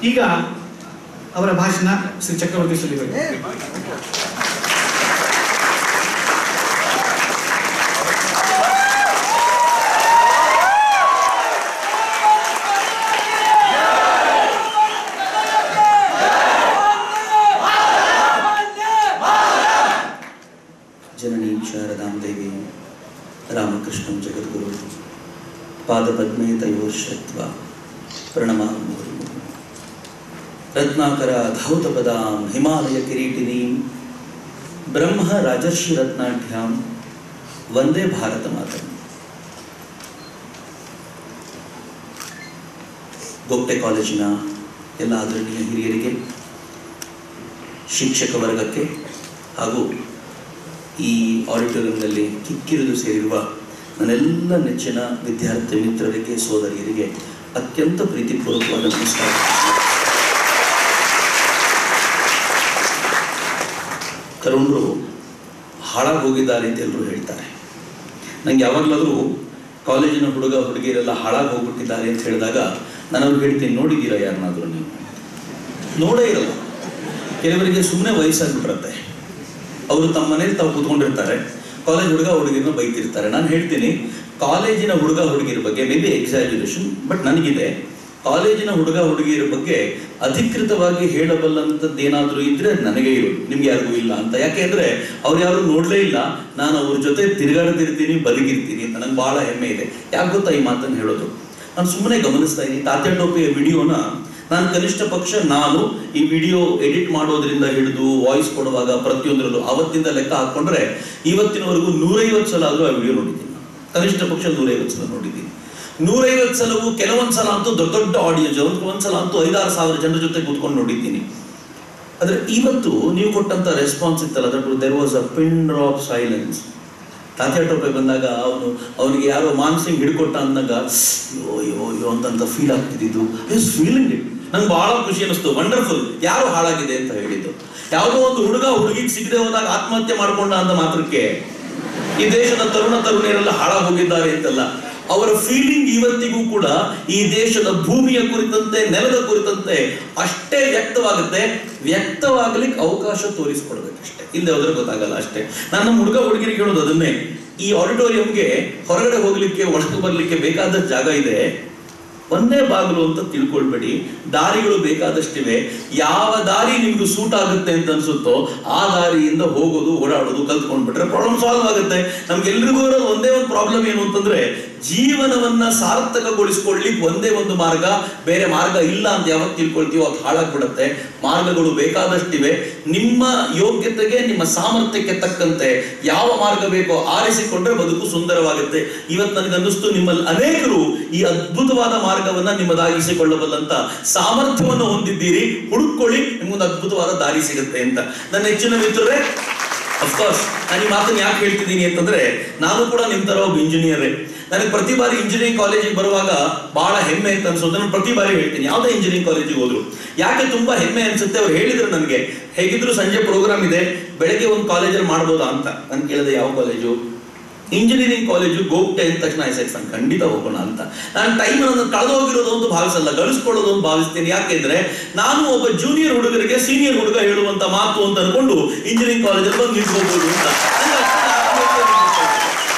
ಈಗ ಅವರ ಭಾಷಣ ಶ್ರೀ ಚಕ್ರವರ್ತಿ ಸುಲಿಗಳು. ಜನನೀ ಶಾರದಾಂ ದೇವಿ ರಾಮಕೃಷ್ಣಂ ಜಗದ್ಗುರು ಪಾದಪದ್ಮೇ ತಯೋಶ್ರತ್ವಾ ಪ್ರಣಮಾಮಿ ರತ್ನಾಕರ ಧೌತಪದಾಂ ಹಿಮಾಲಯ ಕಿರೀಟಿನೀಂ ಬ್ರಹ್ಮ ರಾಜರ್ಷಿ ರತ್ನಾಢ್ಯಾಂ ವಂದೇ ಭಾರತ ಮಾತರಂ. ಗೋಪ್ಟೆ ಕಾಲೇಜಿನ ಎಲ್ಲ ಆದರಣೀಯ ಹಿರಿಯರಿಗೆ, ಶಿಕ್ಷಕ ವರ್ಗಕ್ಕೆ ಹಾಗೂ ಈ ಆಡಿಟೋರಿಯಂನಲ್ಲಿ ಕಿಕ್ಕಿರಿದು ಸೇರಿರುವ ನನ್ನೆಲ್ಲ ನೆಚ್ಚಿನ ವಿದ್ಯಾರ್ಥಿ ಮಿತ್ರರಿಗೆ, ಸೋದರಿಯರಿಗೆ ಅತ್ಯಂತ ಪ್ರೀತಿಪೂರ್ವಕವಾದ ನಮಸ್ಕಾರ. ತರುಣರು ಹಾಳಾಗಿ ಹೋಗಿದ್ದಾರೆ ಅಂತ ಎಲ್ಲರೂ ಹೇಳ್ತಾರೆ. ನಂಗೆ ಯಾವಾಗಲಾದರೂ ಕಾಲೇಜಿನ ಹುಡುಗ ಹುಡುಗಿಯರೆಲ್ಲ ಹಾಳಾಗಿ ಹೋಗ್ಬಿಟ್ಟಿದ್ದಾರೆ ಅಂತ ಹೇಳಿದಾಗ ನಾನು ಅವ್ರಿಗೆ ಹೇಳ್ತೀನಿ, ನೋಡಿದ್ದೀರಾ ಯಾರನ್ನಾದರೂ ನೀವು? ನೋಡೇ ಇರಲ್ಲ. ಕೆಲವರಿಗೆ ಸುಮ್ಮನೆ ವಯಸ್ಸಾಗ್ಬಿಟ್ಟಿರುತ್ತೆ. ಅವರು ತಮ್ಮ ಮನೇಲಿ ತಾವು ಕೂತ್ಕೊಂಡಿರ್ತಾರೆ, ಕಾಲೇಜ್ ಹುಡುಗ ಹುಡುಗಿರನ್ನ ಬೈತಿರ್ತಾರೆ. ನಾನು ಹೇಳ್ತೀನಿ, ಕಾಲೇಜಿನ ಹುಡುಗ ಹುಡುಗಿರ ಬಗ್ಗೆ ಮೇ ಬಿ ಎಕ್ಸಾಜುರೇಷನ್, ಬಟ್ ನನಗಿದೆ ಕಾಲೇಜಿನ ಹುಡುಗ ಹುಡುಗಿಯರ ಬಗ್ಗೆ ಅಧಿಕೃತವಾಗಿ ಹೇಳಬಲ್ಲಂಥದ್ದು ಏನಾದರೂ ಇದ್ರೆ ನನಗೆ ಇರೋದು, ನಿಮ್ಗೆ ಯಾರಿಗೂ ಇಲ್ಲ ಅಂತ. ಯಾಕೆಂದ್ರೆ ಅವ್ರು ಯಾರು ನೋಡಲೇ ಇಲ್ಲ, ನಾನು ಅವ್ರ ಜೊತೆ ತಿರುಗಾಡ್ತಿರ್ತೀನಿ, ಬದುಕಿರ್ತೀನಿ ಅಂತ ನಂಗೆ ಬಹಳ ಹೆಮ್ಮೆ ಇದೆ. ಯಾಕೆ ಗೊತ್ತಾ ಈ ಮಾತನ್ನು ಹೇಳೋದು? ನಾನು ಸುಮ್ಮನೆ ಗಮನಿಸ್ತಾ ಇದ್ದೀನಿ, ತಾತ್ಯಾ ಟೋಪಿಯ ವಿಡಿಯೋನ ನಾನು ಕನಿಷ್ಠ ಪಕ್ಷ ನಾನು ಈ ವಿಡಿಯೋ ಎಡಿಟ್ ಮಾಡೋದ್ರಿಂದ ಹಿಡಿದು ವಾಯ್ಸ್ ಕೊಡುವಾಗ ಪ್ರತಿಯೊಂದರಲ್ಲೂ ಅವತ್ತಿಂದ ಲೆಕ್ಕ ಹಾಕೊಂಡ್ರೆ ಇವತ್ತಿನವರೆಗೂ 150 ಸಲ ಆದರೂ ಆ ವಿಡಿಯೋ ನೋಡಿದ್ದೀನಿ. ಕನಿಷ್ಠ ಪಕ್ಷ 150 ಸಲ ನೋಡಿದ್ದೀನಿ. 150 ಸಲವೂ ಕೆಲವೊಂದು ಸಲ ಅಂತೂ ದೊಡ್ಡ ದೊಡ್ಡ ಆಡಿಯನ್ಸ್, ಒಂದ್ಸಲ ಅಂತೂ 5-6 ಸಾವಿರ ಜನರ ಜೊತೆ ಕೂತ್ಕೊಂಡು ನೋಡಿದ್ದೀನಿ. ಆದರೆ ಇವತ್ತು ನೀವು ಕೊಟ್ಟಂತ ರೆಸ್ಪಾನ್ಸ್ ಇತ್ತಲ್ಲ, that there was a pin drop silence. Tatya Tope ಬಂದಾಗ ಅವನಿಗೆ ಯಾರೋ ಮಾನ್ಸಿಂಗ್ ಹಿಡ್ಕೊಟ್ಟ ಅಂದಾಗ ಯೋ ಯೋ ಯೋ ಅಂತ ಫೀಲ್ ಆಗ್ತಿದ್ದು, ಇಸ್ ಫೀಲಿಂಗ್ ಇಟ್. ನಂಗೆ ಬಹಳ ಖುಷಿ ಅನಿಸ್ತು. ವಂಡರ್ಫುಲ್. ಯಾರು ಹಾಳಾಗಿದೆ ಅಂತ ಹೇಳಿದ್ದು? ಯಾವುದೋ ಒಂದು ಹುಡುಗ ಹುಡುಗಿಗೆ ಸಿಗದೆ ಹೋದಾಗ ಆತ್ಮಹತ್ಯೆ ಮಾಡ್ಕೊಂಡ ಅಂತ ಮಾತ್ರಕ್ಕೆ ಈ ದೇಶದ ತರುಣ ತರುಣಿಯರೆಲ್ಲ ಹಾಳಾಗಿ ಹೋಗಿದ್ದಾರೆ ಅಂತಲ್ಲ. ಅವರ ಫೀಲಿಂಗ್ ಇವತ್ತಿಗೂ ಕೂಡ ಈ ದೇಶದ ಭೂಮಿಯ ಕುರಿತಂತೆ, ನೆಲದ ಕುರಿತಂತೆ ಅಷ್ಟೇ ವ್ಯಕ್ತವಾಗುತ್ತೆ. ವ್ಯಕ್ತವಾಗ್ಲಿಕ್ಕೆ ಅವಕಾಶ ತೋರಿಸ್ಕೊಡ್ಬೇಕಷ್ಟೇ, ಇಲ್ಲದೆ ಹೋದ್ರೆ ಗೊತ್ತಾಗಲ್ಲ ಅಷ್ಟೇ. ನಾನು ನಮ್ಮ ಹುಡುಗ ಹುಡುಗಿರಿಗೆ ಹೇಳೋದು ಅದನ್ನೇ. ಈ ಆಡಿಟೋರಿಯಂಗೆ ಹೊರಗಡೆ ಹೋಗ್ಲಿಕ್ಕೆ, ಒಳಗೆ ಬರ್ಲಿಕ್ಕೆ ಬೇಕಾದಷ್ಟು ಜಾಗ ಇದೆ. ಒಂದೇ ಬಾಗಿಲು ಅಂತ ತಿಳ್ಕೊಳ್ಬೇಡಿ, ದಾರಿಗಳು ಬೇಕಾದಷ್ಟಿವೆ. ಯಾವ ದಾರಿ ನಿಮ್ಗೆ ಸೂಟ್ ಆಗುತ್ತೆ ಅಂತ ಅನ್ಸುತ್ತೋ ಆ ದಾರಿಯಿಂದ ಹೋಗೋದು, ಓಡಾಡೋದು ಕಲ್ತ್ಕೊಂಡ್ಬಿಟ್ರೆ ಪ್ರಾಬ್ಲಮ್ ಸಾಲ್ವ್ ಆಗುತ್ತೆ. ನಮ್ಗೆಲ್ರಿಗೂ ಇರೋದು ಒಂದೇ ಒಂದು ಪ್ರಾಬ್ಲಮ್ ಏನು ಅಂತಂದ್ರೆ, ಜೀವನವನ್ನ ಸಾರ್ಥಕಗೊಳಿಸ್ಕೊಳ್ಳಿಕ್ಕೆ ಒಂದೇ ಒಂದು ಮಾರ್ಗ, ಬೇರೆ ಮಾರ್ಗ ಇಲ್ಲ ಅಂತ ಯಾವಾಗ ತಿಳ್ಕೊಳ್ತೀವೋ ಅದು ಹಾಳಾಗ್ಬಿಡುತ್ತೆ. ಮಾರ್ಗಗಳು ಬೇಕಾದಷ್ಟಿವೆ. ನಿಮ್ಮ ಯೋಗ್ಯತೆಗೆ, ನಿಮ್ಮ ಸಾಮರ್ಥ್ಯಕ್ಕೆ ತಕ್ಕಂತೆ ಯಾವ ಮಾರ್ಗ ಬೇಕೋ ಆರಿಸಿಕೊಂಡ್ರೆ ಬದುಕು ಸುಂದರವಾಗುತ್ತೆ. ಇವತ್ತು ನನಗನ್ನಿಸ್ತು, ನಿಮ್ಮಲ್ಲಿ ಅನೇಕರು ಈ ಅದ್ಭುತವಾದ ಮಾರ್ಗವನ್ನ ನಿಮ್ಮದಾಗಿಸಿಕೊಳ್ಳಬಲ್ಲಂತ ಸಾಮರ್ಥ್ಯವನ್ನು ಹೊಂದಿದ್ದೀರಿ. ಹುಡುಕೊಳ್ಳಿ, ನಿಮ್ಗೊಂದು ಅದ್ಭುತವಾದ ದಾರಿ ಸಿಗುತ್ತೆ ಅಂತ. ನನ್ನ ಹೆಚ್ಚಿನ ಮಿತ್ರರೇ, ಅಫ್ಕೋರ್ಸ್ ನಾನು ಈ ಮಾತನ್ನು ಯಾಕೆ ಹೇಳ್ತಿದ್ದೀನಿ ಅಂತಂದ್ರೆ, ನಾನು ಕೂಡ ನಿಮ್ ತರ ಒಬ್ಬ ಇಂಜಿನಿಯರೇ. ನನಗೆ ಪ್ರತಿ ಬಾರಿ ಇಂಜಿನಿಯರಿಂಗ್ ಕಾಲೇಜಿಗೆ ಬರುವಾಗ ಬಹಳ ಹೆಮ್ಮೆ ಅಂತ ಅನ್ಸುತ್ತೆ. ನಾನು ಪ್ರತಿ ಬಾರಿ ಹೇಳ್ತೀನಿ, ಯಾವುದೇ ಇಂಜಿನಿಯರಿಂಗ್ ಕಾಲೇಜಿಗೆ ಹೋದ್ರು ಯಾಕೆ ತುಂಬಾ ಹೆಮ್ಮೆ ಅನ್ಸುತ್ತೆ? ಅವ್ರು ಹೇಳಿದ್ರು ನನಗೆ, ಹೇಗಿದ್ರು ಸಂಜೆ ಪ್ರೋಗ್ರಾಮ್ ಇದೆ, ಬೆಳಗ್ಗೆ ಒಂದು ಕಾಲೇಜಲ್ಲಿ ಮಾಡ್ಬೋದಾ ಅಂತ. ನಾನು ಕೇಳಿದೆ, ಯಾವ ಕಾಲೇಜು? ಇಂಜಿನಿಯರಿಂಗ್ ಕಾಲೇಜು ಗೋಪ್ಟೆ ಅಂದ ತಕ್ಷಣ ನಾನು ಖಂಡಿತ ಹೋಗೋಣ ಅಂತ. ನಾನು ಟೈಮ್ ಅನ್ನು ಕಳೆದೋಗಿರೋದು ಅಂತ ಭಾವಿಸಲ್ಲ, ಗಳಿಸ್ಕೊಳ್ಳೋದು ಅಂತ ಭಾವಿಸ್ತೀನಿ. ಯಾಕೆಂದ್ರೆ ನಾನು ಒಬ್ಬ ಜೂನಿಯರ್ ಹುಡುಗರಿಗೆ ಸೀನಿಯರ್ ಹುಡುಗ ಹೇಳುವಂತ ಮಾತು ಅಂತ ಅನ್ಕೊಂಡು ಇಂಜಿನಿಯರಿಂಗ್ ಕಾಲೇಜಲ್ಲಿ ಬಂದು ನಿಂತ್ಕೋಬಹುದು ಅಂತ.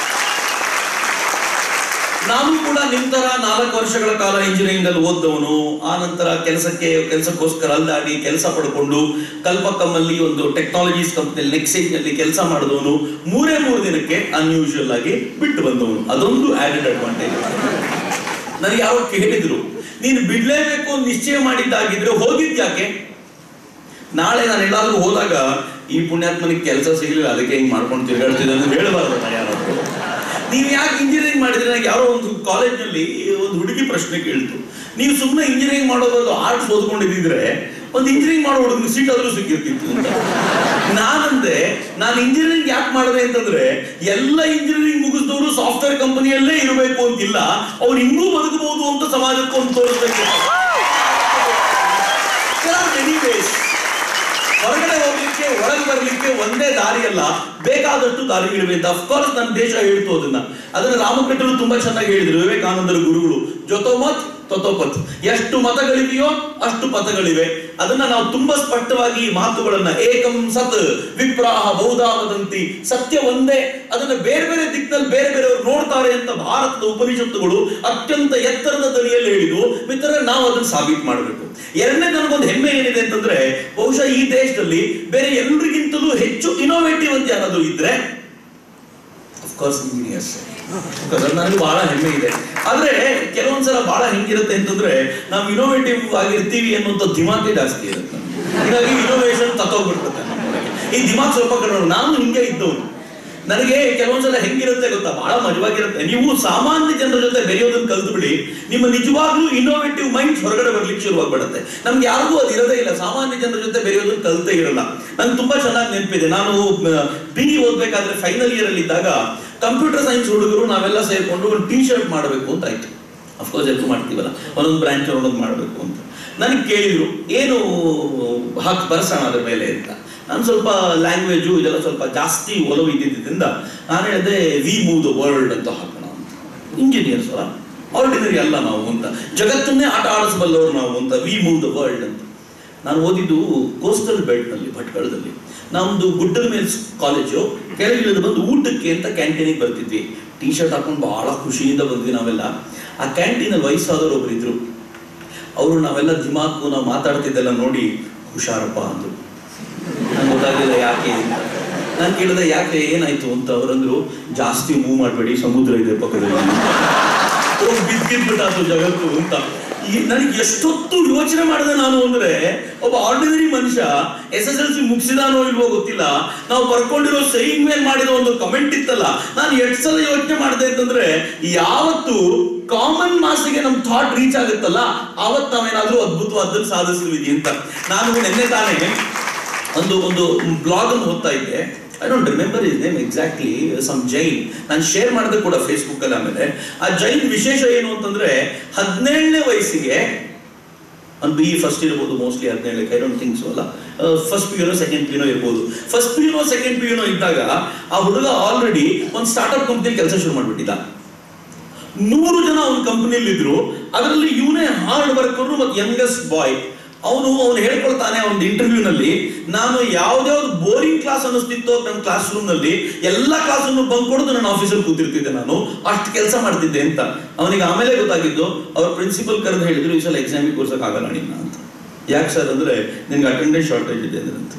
ನಾನು ಕೂಡ ನಿಮ್ ತರ 4 ವರ್ಷಗಳ ಕಾಲ ಇಂಜಿನಿಯರಿಂಗ್ ಅಲ್ಲಿ ಓದ್ದವನು. ಆ ನಂತರ ಕೆಲಸಕ್ಕೋಸ್ಕರ ಅಲ್ದಾಡಿ ಕೆಲಸ ಪಡ್ಕೊಂಡು ಕಲ್ಪಕಮ್ಮಲ್ಲಿ ಒಂದು ಟೆಕ್ನಾಲಜೀಸ್ ಕಂಪ್ನಿಯಲ್ಲಿ ನೆಕ್ಸೇಜ್ ನಲ್ಲಿ ಕೆಲಸ ಮಾಡಿದವನು. 3 ದಿನಕ್ಕೆ ಅನ್ಯೂಶುವಲ್ ಆಗಿ ಬಿಟ್ಟು ಬಂದವನು. ಅದೊಂದು ಆಡೆಡ್ ಅಡ್ವಾಂಟೇಜ್. ನನಗೆ ಯಾರೋ ಕೇಳಿದ್ರು, ನೀನು ಬಿಡ್ಲೇಬೇಕು ನಿಶ್ಚಯ ಮಾಡಿದ್ದಾಗಿದ್ರೆ ಹೋಗಿದ್ಯಾಕೆ? ನಾಳೆ ನಾನು ಎಲ್ಲಾದ್ರೂ ಹೋದಾಗ ಈ ಪುಣ್ಯಾತ್ಮನಿಗೆ ಕೆಲಸ ಸಿಗ್ಲಿಲ್ಲ, ಅದಕ್ಕೆ ಹಿಂಗ್ ಮಾಡ್ಕೊಂಡು ತಿರುಗಾಡ್ತಿದ್ದೆ ಅಂತ ಹೇಳಬಾರ್ದು ಯಾರಾದ್ರು. ನೀವು ಯಾಕೆ ಇಂಜಿನಿಯರಿಂಗ್ ಮಾಡಿದ್ರೆ? ನನಗೆ ಯಾರೋ ಒಂದು ಕಾಲೇಜ್ನಲ್ಲಿ ಒಂದು ಹುಡುಗಿ ಪ್ರಶ್ನೆ ಕೇಳ್ತು, ನೀವು ಸುಮ್ಮನೆ ಇಂಜಿನಿಯರಿಂಗ್ ಮಾಡೋ ಬದಲು ಆರ್ಟ್ಸ್ ಓದ್ಕೊಂಡಿದ್ರೆ ಒಂದು ಇಂಜಿನಿಯರಿಂಗ್ ಮಾಡೋ ಹುಡುಗ ಸೀಟ್ ಆದ್ರೂ ಸಿಕ್ಕಿರ್ತಿತ್ತು ಅಂತ. ನಾನಂದೆ, ನಾನು ಇಂಜಿನಿಯರಿಂಗ್ ಯಾಕೆ ಮಾಡಿದೆ ಅಂತಂದ್ರೆ, ಎಲ್ಲ ಇಂಜಿನಿಯರಿಂಗ್ ಮುಗಿಸಿದವರು ಸಾಫ್ಟ್ವೇರ್ ಕಂಪನಿಯಲ್ಲೇ ಇರಬೇಕು ಅಂತಿಲ್ಲ, ಅವ್ರು ಇನ್ನೂ ಬದುಕಬಹುದು ಅಂತ ಸಮಾಜಕ್ಕೆ ಒಂದು ತೋರಿಸ್ಬೇಕು. ಹೊರಗಡೆ ಹೋಗ್ಲಿಕ್ಕೆ, ಒಳಗೆ ಬರ್ಲಿಕ್ಕೆ ಒಂದೇ ದಾರಿಯಲ್ಲ, ಬೇಕಾದಷ್ಟು ದಾರಿಗಳಿವೆ ಅಂತ. ಅಫ್ಕೋರ್ಸ್ ನನ್ನ ದೇಶ ಹೇಳ್ತು ಅದನ್ನ ರಾಮಕೃಷ್ಣರು ತುಂಬಾ ಚೆನ್ನಾಗಿ ಹೇಳಿದ್ರು, ವಿವೇಕಾನಂದರ ಗುರುಗಳು. ಜೊತೋಮತ್ ತಥೋಪತ್. ಎಷ್ಟು ಮತಗಳಿವೆಯೋ ಅಷ್ಟು ಪಥಗಳಿವೆ. ಅದನ್ನ ನಾವು ತುಂಬಾ ಸ್ಪಷ್ಟವಾಗಿ ಮಾತುಗಳನ್ನ ಏಕಂ ಸತ್ ವಿಪ್ರಾಹ ಬಹುಧಾ ವದಂತಿ, ಸತ್ಯ ಒಂದೇ, ಅದನ್ನ ಬೇರೆ ಬೇರೆ ದಿಕ್ಕಿನಲ್ಲಿ ಬೇರೆ ಬೇರೆಯವರು ನೋಡ್ತಾರೆ ಅಂತ ಭಾರತದ ಉಪನಿಷತ್ತುಗಳು ಅತ್ಯಂತ ಎತ್ತರದ ದನಿಯಲ್ಲಿ ಹೇಳಿದ್ರು. ಮಿತ್ರರೇ, ನಾವು ಅದನ್ನ ಸಾಬೀತು ಮಾಡಬೇಕು. ಎರಡನೇ ನನಗೊಂದು ಹೆಮ್ಮೆ ಏನಿದೆ ಅಂತಂದ್ರೆ, ಬಹುಶಃ ಈ ದೇಶದಲ್ಲಿ ಬೇರೆ ಎಲ್ರಿಗಿಂತಲೂ ಹೆಚ್ಚು ಇನೋವೇಟಿವ್ ಅಂತ ಯಾರಾದ್ರೂ ಇದ್ರೆ ಅಫ್ಕೋರ್ಸ್ ಇಂಜಿನಿಯರ್ಸ್. ನನಗೆ ಬಹಳ ಹೆಮ್ಮೆ ಇದೆ. ಆದ್ರೆ ಕೆಲವೊಂದ್ಸಲ ಬಹಳ ಹೆಂಗಿರುತ್ತೆ ಅಂತಂದ್ರೆ, ನಾವು ಇನೋವೇಟಿವ್ ಆಗಿರ್ತೀವಿ ಅನ್ನುವಂಥ ದಿಮಾಗೆ ಜಾಸ್ತಿ ಇರುತ್ತೆ. ಹೀಗಾಗಿ ಇನೋವೇಷನ್ ತಗೋಗ್ಬಿಡ್ತದೆ. ಈ ದಿಮಾಗ್ ಸ್ವಲ್ಪ ಕಡೆ ನಾನು ಹಿಂಗೆ ಇದ್ದವನು. ನನಗೆ ಕೆಲವೊಂದ್ಸಲ ಹೆಂಗಿರುತ್ತೆ ಗೊತ್ತಾ, ಬಹಳ ಮಜವಾಗಿರುತ್ತೆ. ನೀವು ಸಾಮಾನ್ಯ ಜನರ ಜೊತೆ ಬೆರೆಯೋದನ್ನ ಕಲ್ತು ಬಿಡಿ, ನಿಮ್ಮ ನಿಜವಾಗ್ಲೂ ಇನೋವೇಟಿವ್ ಮೈಂಡ್ ಹೊರಗಡೆ ಬರ್ಲಿಕ್ಕೆ ಶುರುವಾಗ್ಬಿಡುತ್ತೆ. ನಮ್ಗೆ ಯಾರಿಗೂ ಅದು ಇರೋದೇ ಇಲ್ಲ, ಸಾಮಾನ್ಯ ಜನರ ಜೊತೆ ಬೆರೆಯೋದನ್ನ ಕಲ್ತೇ ಇರಲ್ಲ. ನಂಗೆ ತುಂಬಾ ಚೆನ್ನಾಗಿ ನೆನಪಿದೆ, ನಾನು BE ಓದ್ಬೇಕಾದ್ರೆ ಫೈನಲ್ ಇಯರ್ ಅಲ್ಲಿ ಇದ್ದಾಗ ಕಂಪ್ಯೂಟರ್ ಸೈನ್ಸ್ ಹುಡುಗರು ನಾವೆಲ್ಲ ಸೇರ್ಕೊಂಡು ಒಂದು T-ಶರ್ಟ್ ಮಾಡಬೇಕು ಅಂತ ಆಯ್ತು. ಅಫ್ಕೋರ್ಸ್ ಎಲ್ಲರೂ ಮಾಡ್ತೀವಲ್ಲ, ಒಂದೊಂದು ಬ್ರಾಂಚ್ ಒಂದೊಂದು ಮಾಡಬೇಕು ಅಂತ. ನನಗೆ ಕೇಳಿದ್ರು ಏನು ಹಾಕಿ ಬರ್ಸೋಣ ಅದ್ರ ಮೇಲೆ ಅಂತ. ನಾನು ಸ್ವಲ್ಪ ಲ್ಯಾಂಗ್ವೇಜು ಇದೆಲ್ಲ ಸ್ವಲ್ಪ ಜಾಸ್ತಿ ಒಲವು ಇದ್ದಿದ್ದರಿಂದ ನಾನು ಹೇಳಿದೆ ವಿ ಮೂವ್ ದ ವರ್ಲ್ಡ್ ಅಂತ ಹಾಕೋಣ ಅಂತ. ಇಂಜಿನಿಯರ್ಸ್ ಅಲ್ಲ, ಆರ್ಡಿನರಿ ಅಲ್ಲ ನಾವು ಅಂತ, ಜಗತ್ತನ್ನೇ ಆಟ ಆಡಿಸಬಲ್ಲವರು ನಾವು ಅಂತ, ವಿ ಮೂವ್ ದ ವರ್ಲ್ಡ್ ಅಂತ. ನಾನು ಓದಿದ್ದು ಕೋಸ್ಟಲ್ ಬೆಲ್ಟ್ನಲ್ಲಿ, ಭಟ್ಕಳದಲ್ಲಿ. ನಮ್ದು ಗುಡ್ಡದ ಮೇಲೆ ಕಾಲೇಜು, ಕೆಳಗಿಳಿದು ಬಂದು ಊಟಕ್ಕೆ ಅಂತ ಕ್ಯಾಂಟೀನಿಗೆ ಬರ್ತಿದ್ವಿ. T-ಶರ್ಟ್ ಹಾಕೊಂಡು ಬಹಳ ಖುಷಿಯಿಂದ ಬಂದ್ವಿ ನಾವೆಲ್ಲ. ಆ ಕ್ಯಾಂಟೀನಲ್ಲಿ ವಯಸ್ಸಾದವರು ಒಬ್ರು ಇದ್ರು. ಅವರು ನಾವೆಲ್ಲ ದಿಮಾಕು ನಾವು ಮಾತಾಡ್ತಿದ್ದೆಲ್ಲ ನೋಡಿ ಹುಷಾರಪ್ಪ ಅಂದ್ರು. ನಂಗೆ ಗೊತ್ತಾಗಲಿಲ್ಲ ಯಾಕೆ ಅಂತ. ನಾನು ಕೇಳಿದೆ ಯಾಕೆ ಏನಾಯ್ತು ಅಂತ. ಅವರಂದ್ರು ಜಾಸ್ತಿ ಮೂವ್ ಮಾಡಬೇಡಿ, ಸಮುದ್ರ ಇದೆ ಪಕ್ಕದಲ್ಲಿ, ಬಿದ್ದಿದ್ಬಿಟ್ಟಾತು ಜಗತ್ತು ಅಂತ. ನನಗೆ ಎಷ್ಟೊತ್ತು ಯೋಚನೆ ಮಾಡಿದೆ ನಾನು ಅಂದ್ರೆ, ಒಬ್ಬ ಆರ್ಡಿನರಿ ಮನುಷ್ಯ SSLC ಮುಗಿಸಿದಾನೋ ಇಲ್ವೋ ಗೊತ್ತಿಲ್ಲ, ನಾವು ಬರ್ಕೊಂಡಿರೋ ಸೈನ್ ಮೇಲೆ ಮಾಡಿರೋ ಒಂದು ಕಮೆಂಟ್ ಇತ್ತಲ್ಲ, ನಾನು ಎಷ್ಟು ಸಲ ಯೋಚನೆ ಮಾಡಿದೆ ಅಂತಂದ್ರೆ, ಯಾವತ್ತು ಕಾಮನ್ ಮಾಸಿಗೆ ನಮ್ ಥಾಟ್ ರೀಚ್ ಆಗುತ್ತಲ್ಲ ಆವತ್ತು ನಾವೇನಾದ್ರೂ ಅದ್ಭುತವಾದನ್ನು ಸಾಧಿಸ್ತೀವಿ ಅಂತ. ನಾನು ನಿನ್ನೆ ತಾನೇ ಒಂದು ಬ್ಲಾಗ್ ಅನ್ನು ಓದ್ತಾ ಇದ್ದೆ. I don't remember his name exactly, some Jain. ನಾನು ಶೇರ್ ಮಾಡಿದೆ ಕೂಡ ಫೇಸ್ಬುಕ್ ಅಲ್ಲಿ. ಆಮೇಲೆ ಆ ಜೈನ್ ವಿಶೇಷ ಏನು ಅಂತಂದ್ರೆ, 17ನೇ ವಯಸ್ಸಿಗೆ ಒಂದು BE ಫಸ್ಟ್ ಇರ್ಬೋದು, mostly 17, I don't think so ಅಲ್ಲ, ಫಸ್ಟ್ PU ಸೆಕೆಂಡ್ PU ಇರ್ಬೋದು. ಫಸ್ಟ್ PU ಸೆಕೆಂಡ್ PU ಇದ್ದಾಗ ಆ ಹುಡುಗ ಆಲ್ರೆಡಿ ಒಂದು ಸ್ಟಾರ್ಟ್ಅಪ್ ಕಂಪ್ನಿಯಲ್ಲಿ ಕೆಲಸ ಶುರು ಮಾಡ್ಬಿಟ್ಟಿದ್ದ. 100 ಜನ ಅವನ ಕಂಪನಿಯಲ್ಲಿ ಇದ್ರು. ಅದರಲ್ಲಿ ಇವನೇ ಹಾರ್ಡ್ ವರ್ಕರ್ ಮತ್ತು ಯಂಗೆಸ್ಟ್ ಬಾಯ್. ಅವನು ಹೇಳ್ಕೊಳ್ತಾನೆ ಒಂದು ಇಂಟರ್ವ್ಯೂನಲ್ಲಿ, ನಾನು ಯಾವ್ದಾವ್ದು ಬೋರಿಂಗ್ ಕ್ಲಾಸ್ ಅನ್ನಿಸ್ತಿತ್ತೋ ನನ್ನ ಕ್ಲಾಸ್ ರೂಮ್ ನಲ್ಲಿ ಎಲ್ಲ ಕ್ಲಾಸನ್ನು ಬಂಕ್ ಕೊಡೋದು ನನ್ನ ಆಫೀಸಲ್ಲಿ ಕೂತಿರ್ತಿದ್ದೆ, ನಾನು ಅಷ್ಟು ಕೆಲಸ ಮಾಡ್ತಿದ್ದೆ ಅಂತ. ಅವನಿಗೆ ಆಮೇಲೆ ಗೊತ್ತಾಗಿದ್ದು, ಅವ್ರ ಪ್ರಿನ್ಸಿಪಲ್ ಕರೆದು ಹೇಳಿದ್ರು, ಈ ಸಲ ಎಕ್ಸಾಮಿಗೆ ಕೂರ್ಸೋಕ್ಕಾಗಲ್ಲ ನಿನ್ನ ಅಂತ. ಯಾಕೆ ಸರ್ ಅಂದ್ರೆ, ನಿನ್ಗೆ ಅಟೆಂಡೆನ್ಸ್ ಶಾರ್ಟೇಜ್ ಇದೆ ಅಂತ.